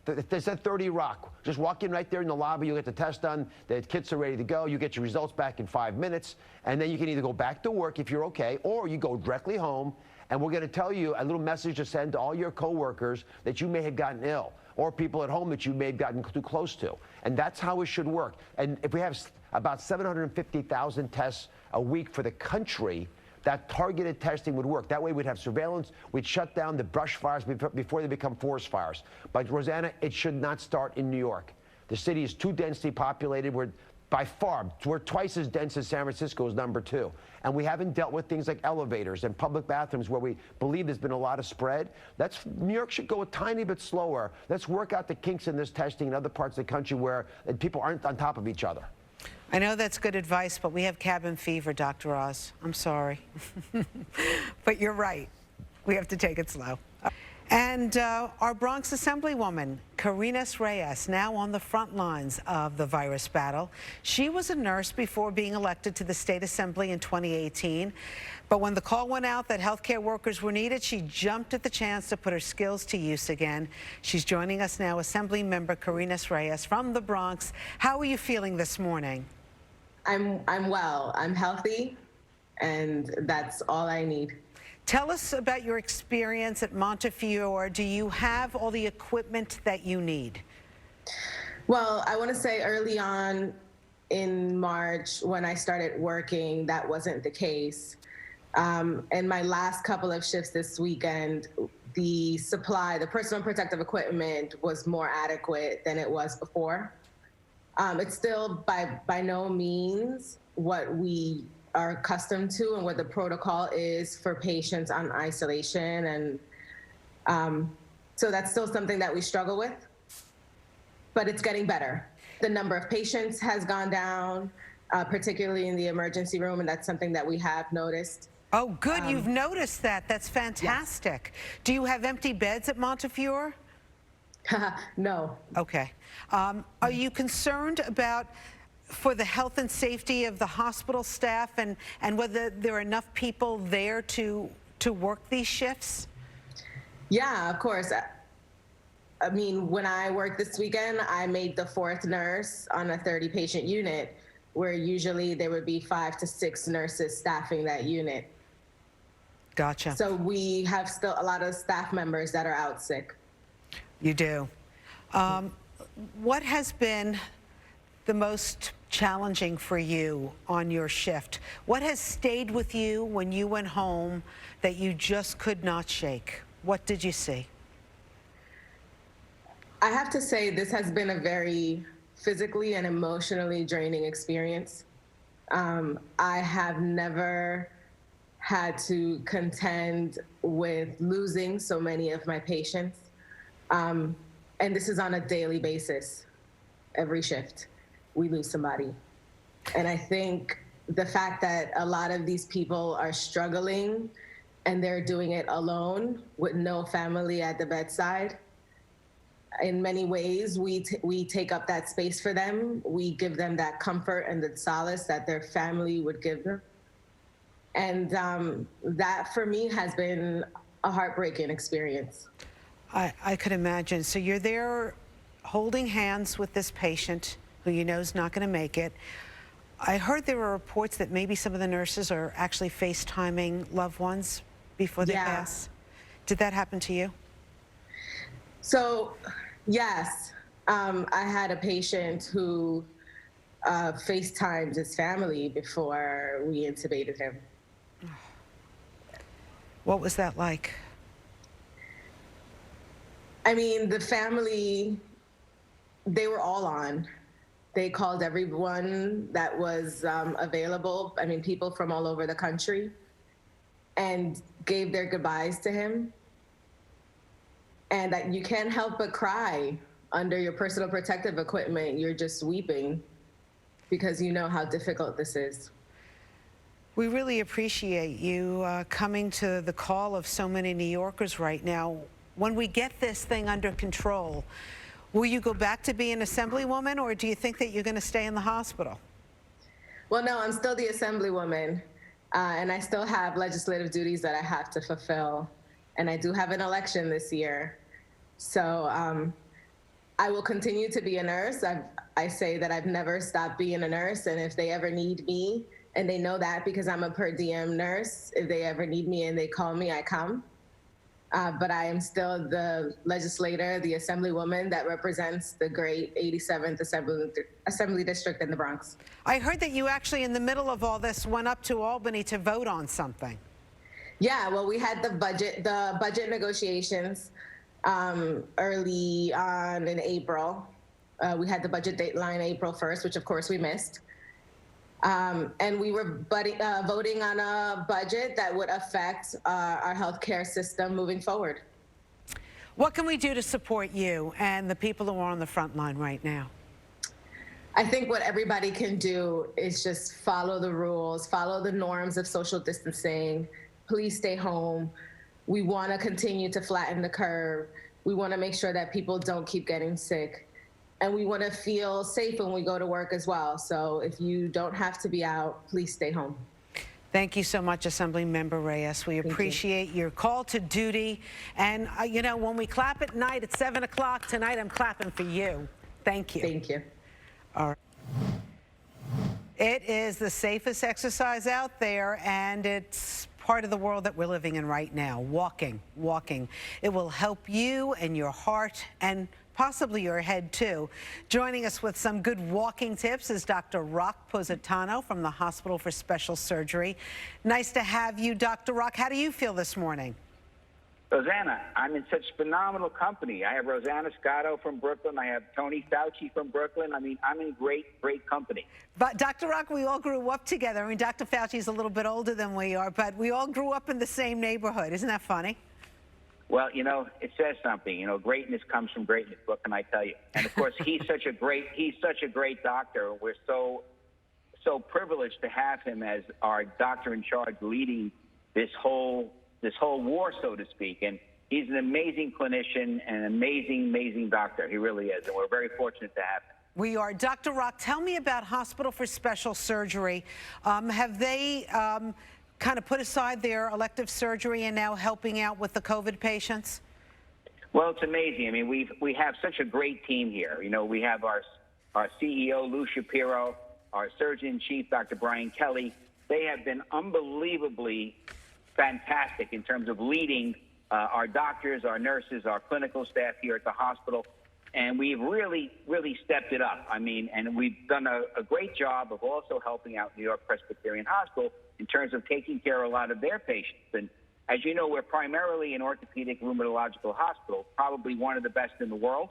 it's at 30 Rock. Just walk in right there in the lobby. You get the test done. The kits are ready to go. You get your results back in 5 minutes, and then you can either go back to work if you're okay, or you go directly home. And we're going to tell you a little message to send to all your coworkers that you may have gotten ill, or people at home that you may have gotten too close to. And that's how it should work. And if we have about 750,000 tests a week for the country, that targeted testing would work. That way we'd have surveillance. We'd shut down the brush fires before they become forest fires. But, Rosanna, it should not start in New York. The city is too densely populated. By far, we're twice as dense as San Francisco is number 2. And we haven't dealt with things like elevators and public bathrooms where we believe there's been a lot of spread. New York should go a tiny bit slower. Let's work out the kinks in this testing in other parts of the country where people aren't on top of each other. I know that's good advice, but we have cabin fever, Dr. Oz. I'm sorry. But you're right. We have to take it slow. And our Bronx Assemblywoman, Karina Reyes, now on the front lines of the virus battle. She was a nurse before being elected to the State Assembly in 2018. But when the call went out that healthcare workers were needed, she jumped at the chance to put her skills to use again. She's joining us now, Assembly Member Karina Reyes from the Bronx. How are you feeling this morning? I'm well. I'm healthy, and that's all I need. Tell us about your experience at Montefiore. Do you have all the equipment that you need? Well, I want to say early on in March, when I started working, that wasn't the case. And my last couple of shifts this weekend, the personal protective equipment was more adequate than it was before. It's still by no means what we are accustomed to and what the protocol is for patients on isolation. And so that's still something that we struggle with, but it's getting better. The number of patients has gone down, particularly in the emergency room, and that's something that we have noticed. Oh, good. You've noticed that. That's fantastic. Yes. Do you have empty beds at Montefiore? No. Okay. Are you concerned about for the health and safety of the hospital staff and whether there are enough people there to work these shifts? Yeah, of course. I mean, when I worked this weekend, I made the 4th nurse on a 30-patient unit, where usually there would be 5 to 6 nurses staffing that unit. Gotcha. So we have still a lot of staff members that are out sick. You do. What has been the most challenging for you on your shift? What has stayed with you when you went home that you just could not shake? What did you see? I have to say this has been a very physically and emotionally draining experience. I have never had to contend with losing so many of my patients. And this is on a daily basis. Every shift, we lose somebody. And I think the fact that a lot of these people are struggling and they're doing it alone with no family at the bedside, in many ways, we take up that space for them. We give them that comfort and the solace that their family would give them. And that, for me, has been a heartbreaking experience. I could imagine. So you're there holding hands with this patient who you know is not going to make it. I heard there were reports that maybe some of the nurses are actually FaceTiming loved ones before they pass. Did that happen to you? So, yes, I had a patient who FaceTimed his family before we intubated him. What was that like? I mean, the family, they were all on. They called everyone that was available. I mean, people from all over the country, and gave their goodbyes to him. And that you can't help but cry under your personal protective equipment. You're just weeping because you know how difficult this is. We really appreciate you coming to the call of so many New Yorkers right now. When we get this thing under control, will you go back to being an assemblywoman, or do you think that you're going to stay in the hospital? Well, no, I'm still the assemblywoman, and I still have legislative duties that I have to fulfill. And I do have an election this year. So I will continue to be a nurse. I say that I've never stopped being a nurse, and if they ever need me, and they know that because I'm a per diem nurse, if they ever need me and they call me, I come. But I am still the legislator, the assemblywoman that represents the great 87th Assembly District in the Bronx. I heard that you actually, in the middle of all this, went up to Albany to vote on something. Yeah, well, we had the budget negotiations early on in April. We had the budget deadline April 1st, which of course we missed. And we were voting on a budget that would affect our healthcare system moving forward. What can we do to support you and the people who are on the front line right now? I think what everybody can do is just follow the rules, follow the norms of social distancing. Please stay home. We want to continue to flatten the curve. We want to make sure that people don't keep getting sick. And we want to feel safe when we go to work as well. So if you don't have to be out, please stay home. Thank you so much, Assemblymember Reyes. We appreciate your call to duty. And, you know, when we clap at night at 7 o'clock tonight, I'm clapping for you. Thank you. Thank you. All right. It is the safest exercise out there, and it's part of the world that we're living in right now. Walking. It will help you and your heart and possibly your head too. Joining us with some good walking tips is Dr. Rock Positano from the Hospital for Special Surgery. Nice to have you, Dr. Rock. How do you feel this morning? Rosanna, I'm in such phenomenal company. I have Rosanna Scotto from Brooklyn. I have Tony Fauci from Brooklyn. I mean, I'm in great company. But Dr. Rock, we all grew up together. I mean, Dr. Fauci's a little bit older than we are, but we all grew up in the same neighborhood. Isn't that funny? Well, you know, it says something. You know, greatness comes from greatness. What can I tell you? And of course, he's such a great doctor. We're so privileged to have him as our doctor in charge, leading this whole war, so to speak. And he's an amazing clinician and an amazing doctor. He really is, and we're very fortunate to have him. We are. Dr. Rock, tell me about Hospital for Special Surgery. Have they kind of put aside their elective surgery and now helping out with the COVID patients? Well, it's amazing. I mean, we have such a great team here. You know, we have our CEO, Lou Shapiro, our Surgeon-in-Chief, Dr. Brian Kelly. They have been unbelievably fantastic in terms of leading our doctors, our nurses, our clinical staff here at the hospital. And we've really stepped it up. I mean, and we've done a great job of also helping out New York Presbyterian Hospital in terms of taking care of a lot of their patients. And as you know, we're primarily an orthopedic rheumatological hospital, probably one of the best in the world.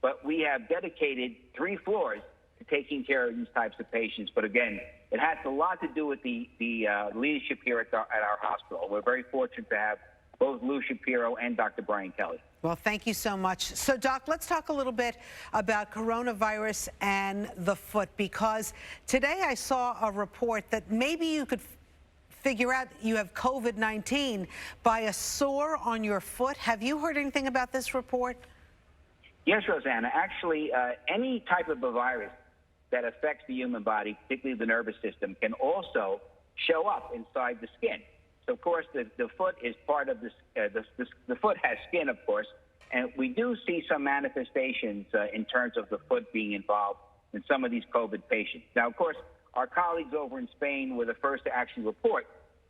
But we have dedicated 3 floors to taking care of these types of patients. But again, it has a lot to do with the leadership here at our hospital. We're very fortunate to have both Lou Shapiro and Dr. Brian Kelly. Well, thank you so much. So, Doc, let's talk a little bit about coronavirus and the foot, because today I saw a report that maybe you could figure out you have COVID-19 by a sore on your foot. Have you heard anything about this report? Yes, Rosanna. Actually, any type of a virus that affects the human body, particularly the nervous system, can also show up inside the skin. So, of course, the foot is part of this. The foot has skin, of course, and we do see some manifestations in terms of the foot being involved in some of these COVID patients. Now, of course, our colleagues over in Spain were the first to actually report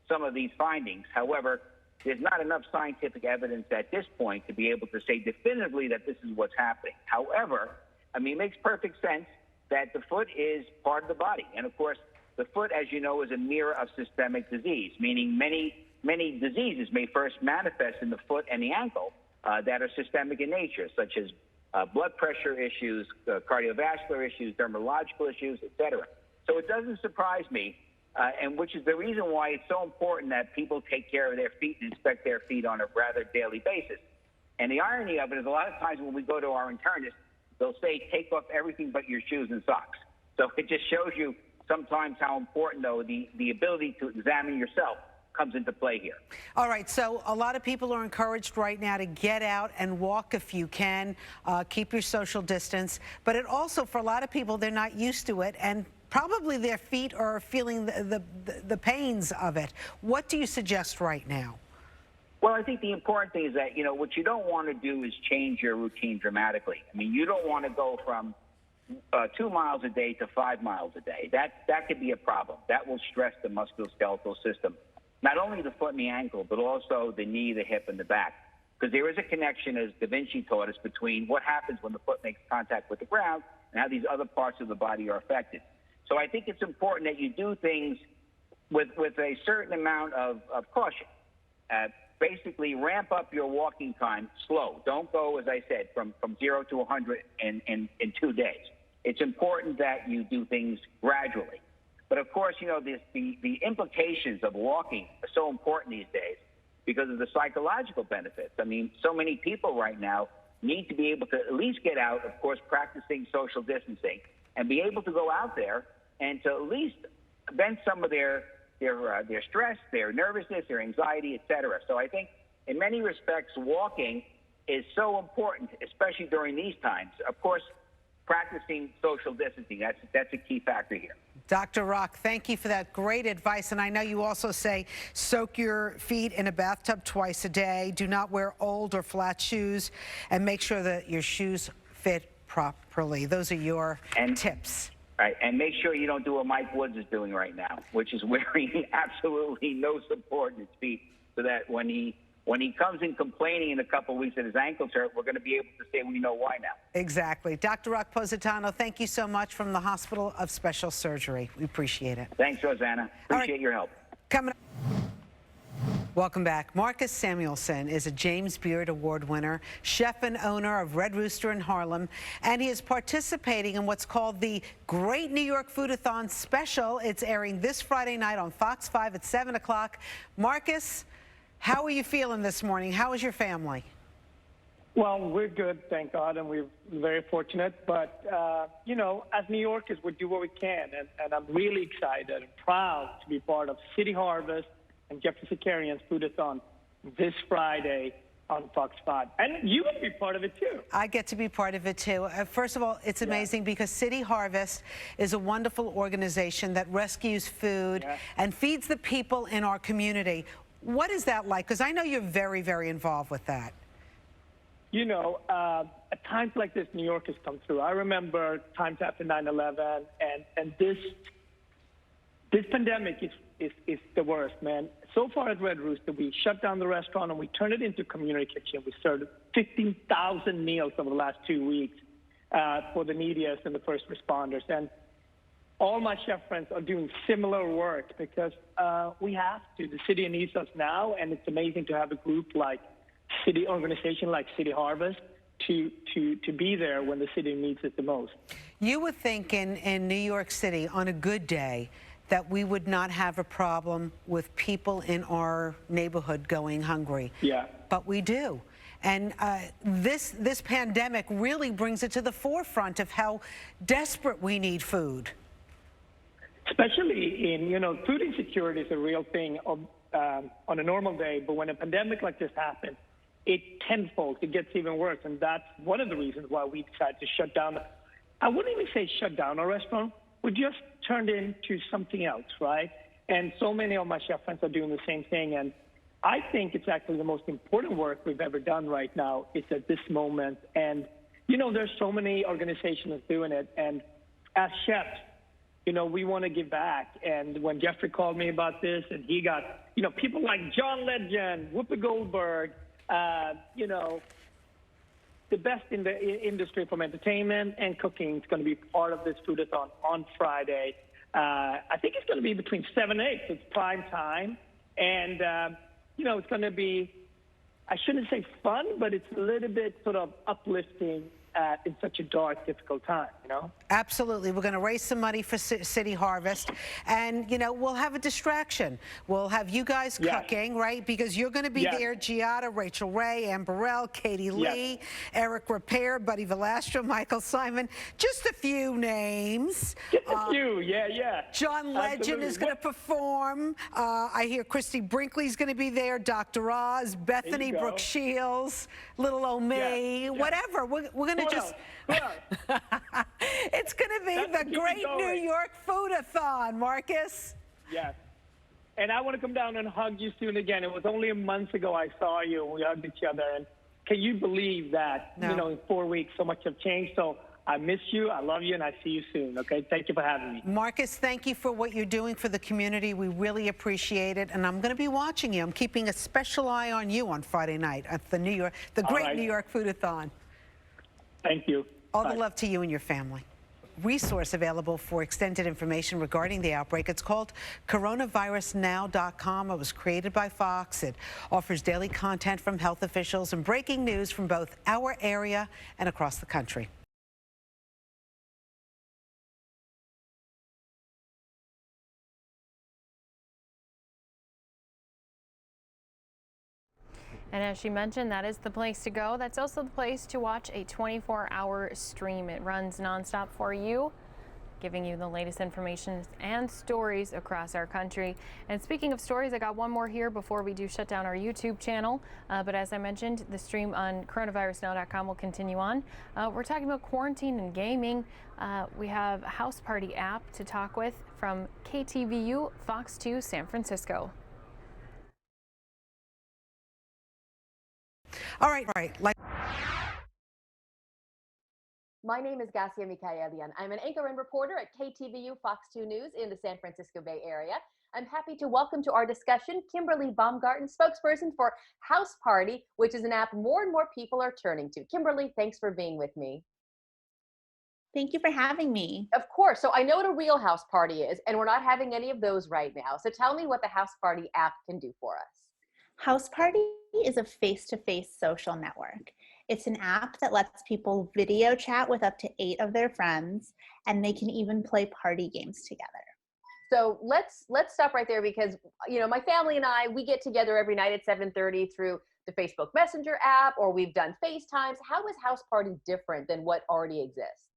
some of these findings. However, there's not enough scientific evidence at this point to be able to say definitively that this is what's happening. However, I mean, it makes perfect sense that the foot is part of the body. And, of course, the foot, as you know, is a mirror of systemic disease, meaning many diseases may first manifest in the foot and the ankle that are systemic in nature, such as blood pressure issues, cardiovascular issues, dermatological issues, etc. So it doesn't surprise me, and which is the reason why it's so important that people take care of their feet and inspect their feet on a rather daily basis. And the irony of it is a lot of times when we go to our internist, they'll say, take off everything but your shoes and socks. So it just shows you sometimes how important, though, the ability to examine yourself comes into play here. All right, so a lot of people are encouraged right now to get out and walk if you can, keep your social distance. But it also, for a lot of people, they're not used to it, and probably their feet are feeling the pains of it. What do you suggest right now? Well, I think the important thing is that, you know, what you don't want to do is change your routine dramatically. I mean, you don't want to go from 2 miles a day to 5 miles a day. That could be a problem. That will stress the musculoskeletal system. Not only the foot and the ankle, but also the knee, the hip, and the back. Because there is a connection, as Da Vinci taught us, between what happens when the foot makes contact with the ground and how these other parts of the body are affected. So I think it's important that you do things with a certain amount of caution. Basically, ramp up your walking time slow. Don't go, as I said, from 0 to 100 in 2 days. It's important that you do things gradually. But of course, you know, the implications of walking are so important these days because of the psychological benefits. I mean, so many people right now need to be able to at least get out, of course, practicing social distancing, and be able to go out there and to at least vent some of their stress, their nervousness, their anxiety, etc. So I think in many respects, walking is so important, especially during these times. Of course, practicing social distancing, that's a key factor here. Dr. Rock, thank you for that great advice. And I know you also say soak your feet in a bathtub twice a day. Do not wear old or flat shoes, and make sure that your shoes fit properly. Those are your tips. Right, and make sure you don't do what Mike Woods is doing right now, which is wearing absolutely no support in his feet, so that when he comes in complaining in a couple of weeks that his ankles hurt, we're going to be able to say we know why now. Exactly. Dr. Rock Positano, thank you so much from the Hospital of Special Surgery. We appreciate it. Thanks, Rosanna. Appreciate your help. Coming up. Welcome back. Marcus Samuelsson is a James Beard Award winner, chef and owner of Red Rooster in Harlem, and he is participating in what's called the Great New York Foodathon Special. It's airing this Friday night on Fox 5 at 7 o'clock. Marcus, how are you feeling this morning? How is your family? Well, we're good, thank God, and we're very fortunate. But, you know, as New Yorkers, we do what we can, and I'm really excited and proud to be part of City Harvest and Jeffrey Zakarian's Food-a-thon this Friday on Fox 5. And you will be part of it, too. I get to be part of it, too. First of all, it's amazing because City Harvest is a wonderful organization that rescues food and feeds the people in our community. What is that like? Because I know you're very, very involved with that. You know, at times like this, New York has come through. I remember times after 9/11, and this pandemic is the worst, man. So far at Red Rooster, we shut down the restaurant and we turned it into a community kitchen. We served 15,000 meals over the last 2 weeks for the neediest and the first responders. And all my chef friends are doing similar work because we have to. The city needs us now, and it's amazing to have a group like city organization like City Harvest to be there when the city needs it the most. You would think in New York City on a good day that we would not have a problem with people in our neighborhood going hungry. Yeah. But we do. And this pandemic really brings it to the forefront of how desperate we need food. Especially in, food insecurity is a real thing on a normal day, but when a pandemic like this happens, it tenfold, it gets even worse. And that's one of the reasons why we decided to shut down. I wouldn't even say shut down our restaurant. We just turned into something else, right? And so many of my chef friends are doing the same thing. And I think it's actually the most important work we've ever done right now. It's at this moment. And, there's so many organizations doing it. And as chefs, we want to give back. And when Jeffrey called me about this, and he got, people like John Legend, Whoopi Goldberg, the best in the industry from entertainment and cooking is going to be part of this food-a-thon on Friday. I think it's going to be between 7 and 8. So it's prime time. And, it's going to be, I shouldn't say fun, but it's a little bit sort of uplifting in such a dark, difficult time, Absolutely. We're going to raise some money for City Harvest. And, we'll have a distraction. We'll have you guys cooking, right? Because you're going to be there. Giada, Rachel Ray, Ann Burrell, Katie Lee, Eric Repair, Buddy Velastro, Michael Simon. Just a few names. Just a few, yeah. John Legend is going to perform. I hear Christy Brinkley's going to be there. Dr. Oz, Bethany Brooke Shields, Little O'May, whatever. We're going to just... It's going to be the Great New York Food-a-thon, Marcus. Yes. And I want to come down and hug you soon again. It was only a month ago I saw you and we hugged each other. And can you believe that, in 4 weeks, so much have changed? So I miss you, I love you, and I see you soon, okay? Thank you for having me. Marcus, thank you for what you're doing for the community. We really appreciate it. And I'm going to be watching you. I'm keeping a special eye on you on Friday night at the Great New York Food-a-thon. Thank you. All the love to you and your family. Resource available for extended information regarding the outbreak. It's called coronavirusnow.com. It was created by Fox. It offers daily content from health officials and breaking news from both our area and across the country. And as she mentioned, that is the place to go. That's also the place to watch a 24-hour stream. It runs nonstop for you, giving you the latest information and stories across our country. And speaking of stories, I got one more here before we do shut down our YouTube channel. But as I mentioned, the stream on coronavirusnow.com will continue on. We're talking about quarantine and gaming. We have a House Party app to talk with from KTVU Fox 2 San Francisco. All right. My name is Gassia Mikaelian. I'm an anchor and reporter at KTVU Fox 2 News in the San Francisco Bay Area. I'm happy to welcome to our discussion Kimberly Baumgarten, spokesperson for House Party, which is an app more and more people are turning to. Kimberly, thanks for being with me. Thank you for having me. Of course. So I know what a real house party is, and we're not having any of those right now. So tell me what the House Party app can do for us. House Party is a face-to-face social network. It's an app that lets people video chat with up to 8 of their friends, and they can even play party games together. So let's stop right there because, my family and I, we get together every night at 7:30 through the Facebook Messenger app, or we've done FaceTimes. How is House Party different than what already exists?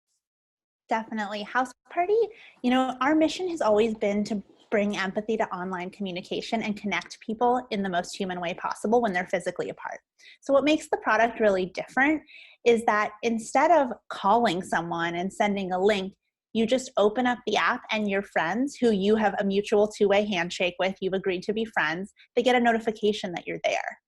Definitely. House Party, our mission has always been to bring empathy to online communication and connect people in the most human way possible when they're physically apart. So what makes the product really different is that instead of calling someone and sending a link, you just open up the app and your friends who you have a mutual two-way handshake with, you've agreed to be friends, they get a notification that you're there.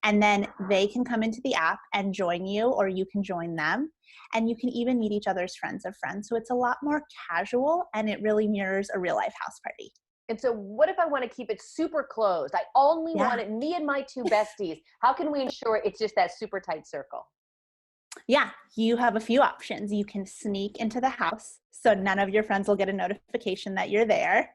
And then they can come into the app and join you, or you can join them. And you can even meet each other's friends of friends. So it's a lot more casual, and it really mirrors a real life house party. And so what if I want to keep it super closed? I only want it, me and my two besties. How can we ensure it's just that super tight circle? Yeah, you have a few options. You can sneak into the house, so none of your friends will get a notification that you're there.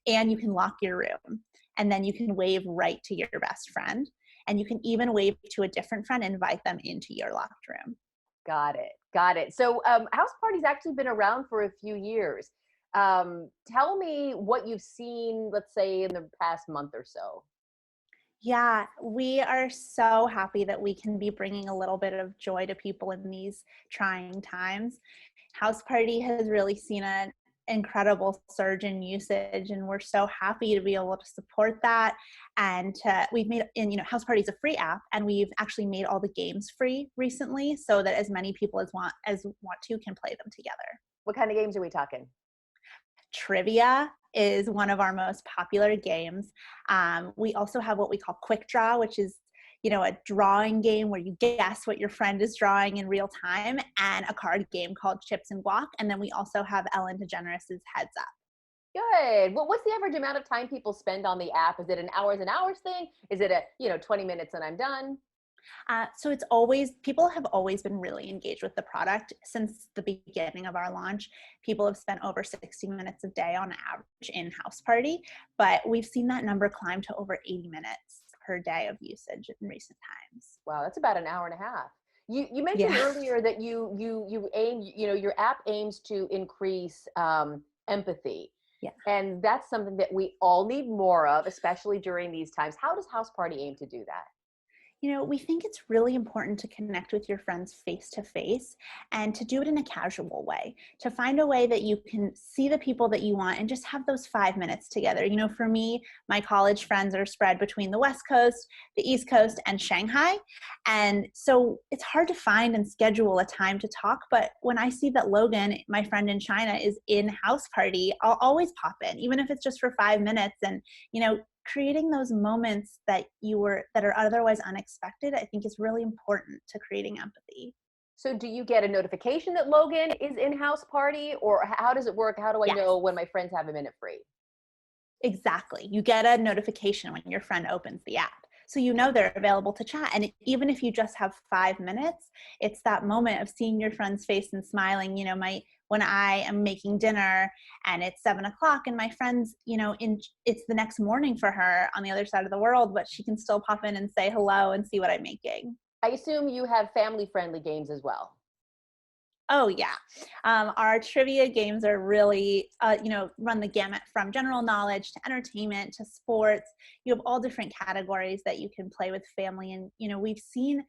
And you can lock your room. And then you can wave right to your best friend. And you can even wave to a different friend and invite them into your locked room. Got it. Got it. So house party's actually been around for a few years. Tell me what you've seen, let's say, in the past month or so. Yeah, we are so happy that we can be bringing a little bit of joy to people in these trying times. House Party has really seen an incredible surge in usage, and we're so happy to be able to support that. And we've made, House Party is a free app, and we've actually made all the games free recently, so that as many people as want to can play them together. What kind of games are we talking? Trivia is one of our most popular games. We also have what we call Quick Draw, which is a drawing game where you guess what your friend is drawing in real time, and a card game called Chips and Guac. And then we also have Ellen DeGeneres' Heads Up. Good. Well, what's the average amount of time people spend on the app? Is it an hours and hours thing? Is it a 20 minutes and I'm done? So people have always been really engaged with the product since the beginning of our launch. People have spent over 60 minutes a day on average in House Party, but we've seen that number climb to over 80 minutes per day of usage in recent times. Wow, that's about an hour and a half. You mentioned earlier that you aim, your app aims to increase empathy. Yeah. And that's something that we all need more of, especially during these times. How does House Party aim to do that? We think it's really important to connect with your friends face to face, and to do it in a casual way, to find a way that you can see the people that you want and just have those 5 minutes together. For me, my college friends are spread between the West Coast, the East Coast, and Shanghai. And so it's hard to find and schedule a time to talk. But when I see that Logan, my friend in China, is in House Party, I'll always pop in, even if it's just for 5 minutes. And, creating those moments that are otherwise unexpected, I think, is really important to creating empathy. So do you get a notification that Logan is in House Party, or how does it work? How do I know when my friends have a minute free? Exactly. You get a notification when your friend opens the app. So they're available to chat. And even if you just have 5 minutes, it's that moment of seeing your friend's face and smiling. When I am making dinner and it's 7 o'clock and my friend's, it's the next morning for her on the other side of the world, but she can still pop in and say hello and see what I'm making. I assume you have family-friendly games as well. Oh, yeah. Our trivia games are really, run the gamut from general knowledge to entertainment to sports. You have all different categories that you can play with family. And, we've seen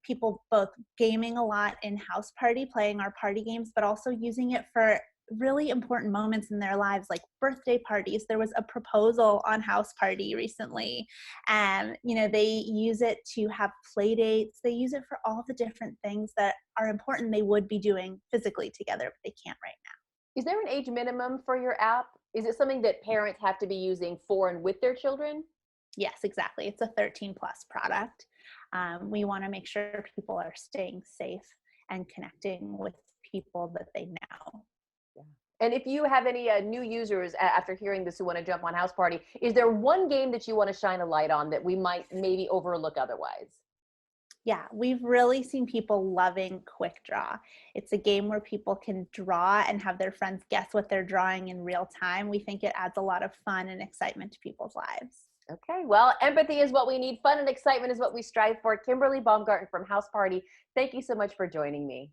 people both gaming a lot in House Party, playing our party games, but also using it for really important moments in their lives, like birthday parties. There was a proposal on House Party recently, and they use it to have play dates. They use it for all the different things that are important they would be doing physically together, but they can't right now. Is there an age minimum for your app? Is it something that parents have to be using for and with their children? Yes, exactly. It's a 13+ product. We want to make sure people are staying safe and connecting with people that they know. Yeah. And if you have any new users after hearing this who want to jump on House Party, is there one game that you want to shine a light on that we might maybe overlook otherwise? Yeah, we've really seen people loving Quick Draw. It's a game where people can draw and have their friends guess what they're drawing in real time. We think it adds a lot of fun and excitement to people's lives. Okay, well, empathy is what we need. Fun and excitement is what we strive for. Kimberly Baumgarten from House Party, thank you so much for joining me.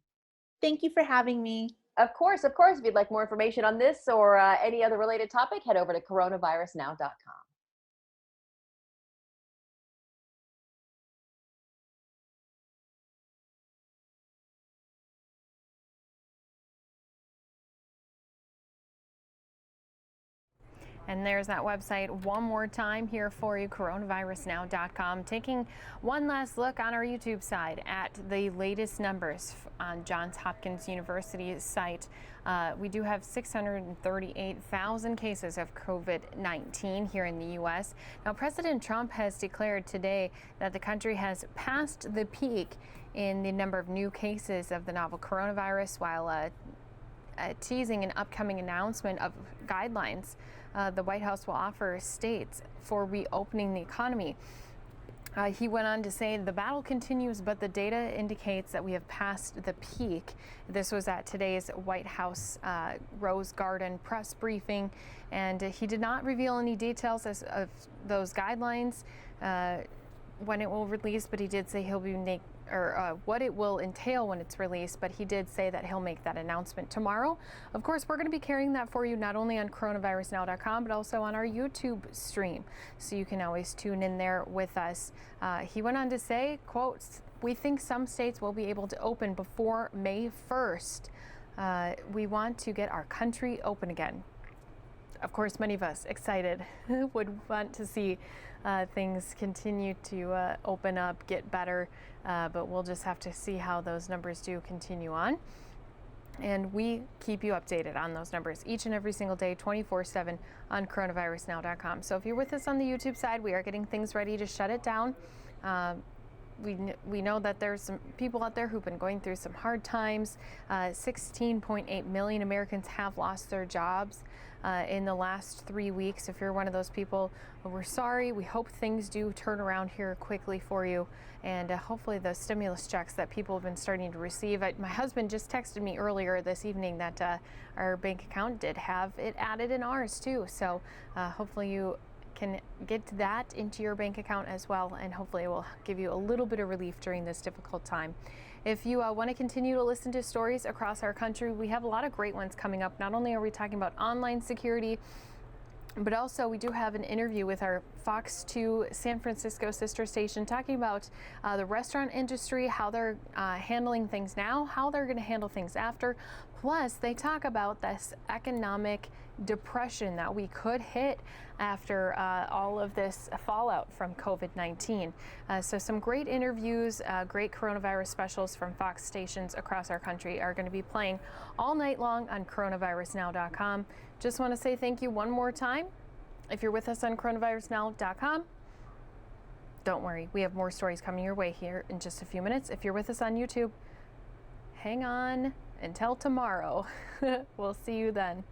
Thank you for having me. Of course. If you'd like more information on this or any other related topic, head over to coronavirusnow.com. And there's that website one more time here for you, coronavirusnow.com. Taking one last look on our YouTube side at the latest numbers on Johns Hopkins University's site. We do have 638,000 cases of COVID-19 here in the U.S. Now, President Trump has declared today that the country has passed the peak in the number of new cases of the novel coronavirus, while teasing an upcoming announcement of guidelines the White House will offer states for reopening the economy. He went on to say the battle continues, but the data indicates that we have passed the peak. This was at today's White House Rose Garden press briefing, and he did not reveal any details of those guidelines when it will release, but he did say he'll be what it will entail when it's released, but he did say that he'll make that announcement tomorrow. Of course, we're going to be carrying that for you not only on coronavirusnow.com, but also on our YouTube stream, so you can always tune in there with us. He went on to say, quote, "We think some states will be able to open before May 1st. We want to get our country open again." Of course, many of us excited would want to see things continue to open up, get better, but we'll just have to see how those numbers do continue on. And we keep you updated on those numbers each and every single day, 24/7 on coronavirusnow.com. So if you're with us on the YouTube side, we are getting things ready to shut it down. We know that there's some people out there who've been going through some hard times. 16.8 million Americans have lost their jobs in the last 3 weeks. If you're one of those people, we're sorry. We hope things do turn around here quickly for you, and hopefully the stimulus checks that people have been starting to receive. My husband just texted me earlier this evening that our bank account did have it added in ours too. So hopefully you can get that into your bank account as well, and hopefully it will give you a little bit of relief during this difficult time. If you want to continue to listen to stories across our country, we have a lot of great ones coming up. Not only are we talking about online security, but also we do have an interview with our Fox 2 San Francisco sister station talking about the restaurant industry, how they're handling things now, how they're going to handle things after. Plus, they talk about this economic depression that we could hit after all of this fallout from COVID-19. So some great interviews, great coronavirus specials from Fox stations across our country are going to be playing all night long on coronavirusnow.com. Just want to say thank you one more time. If you're with us on coronavirusnow.com, don't worry, we have more stories coming your way here in just a few minutes. If you're with us on YouTube, hang on until tomorrow. We'll see you then.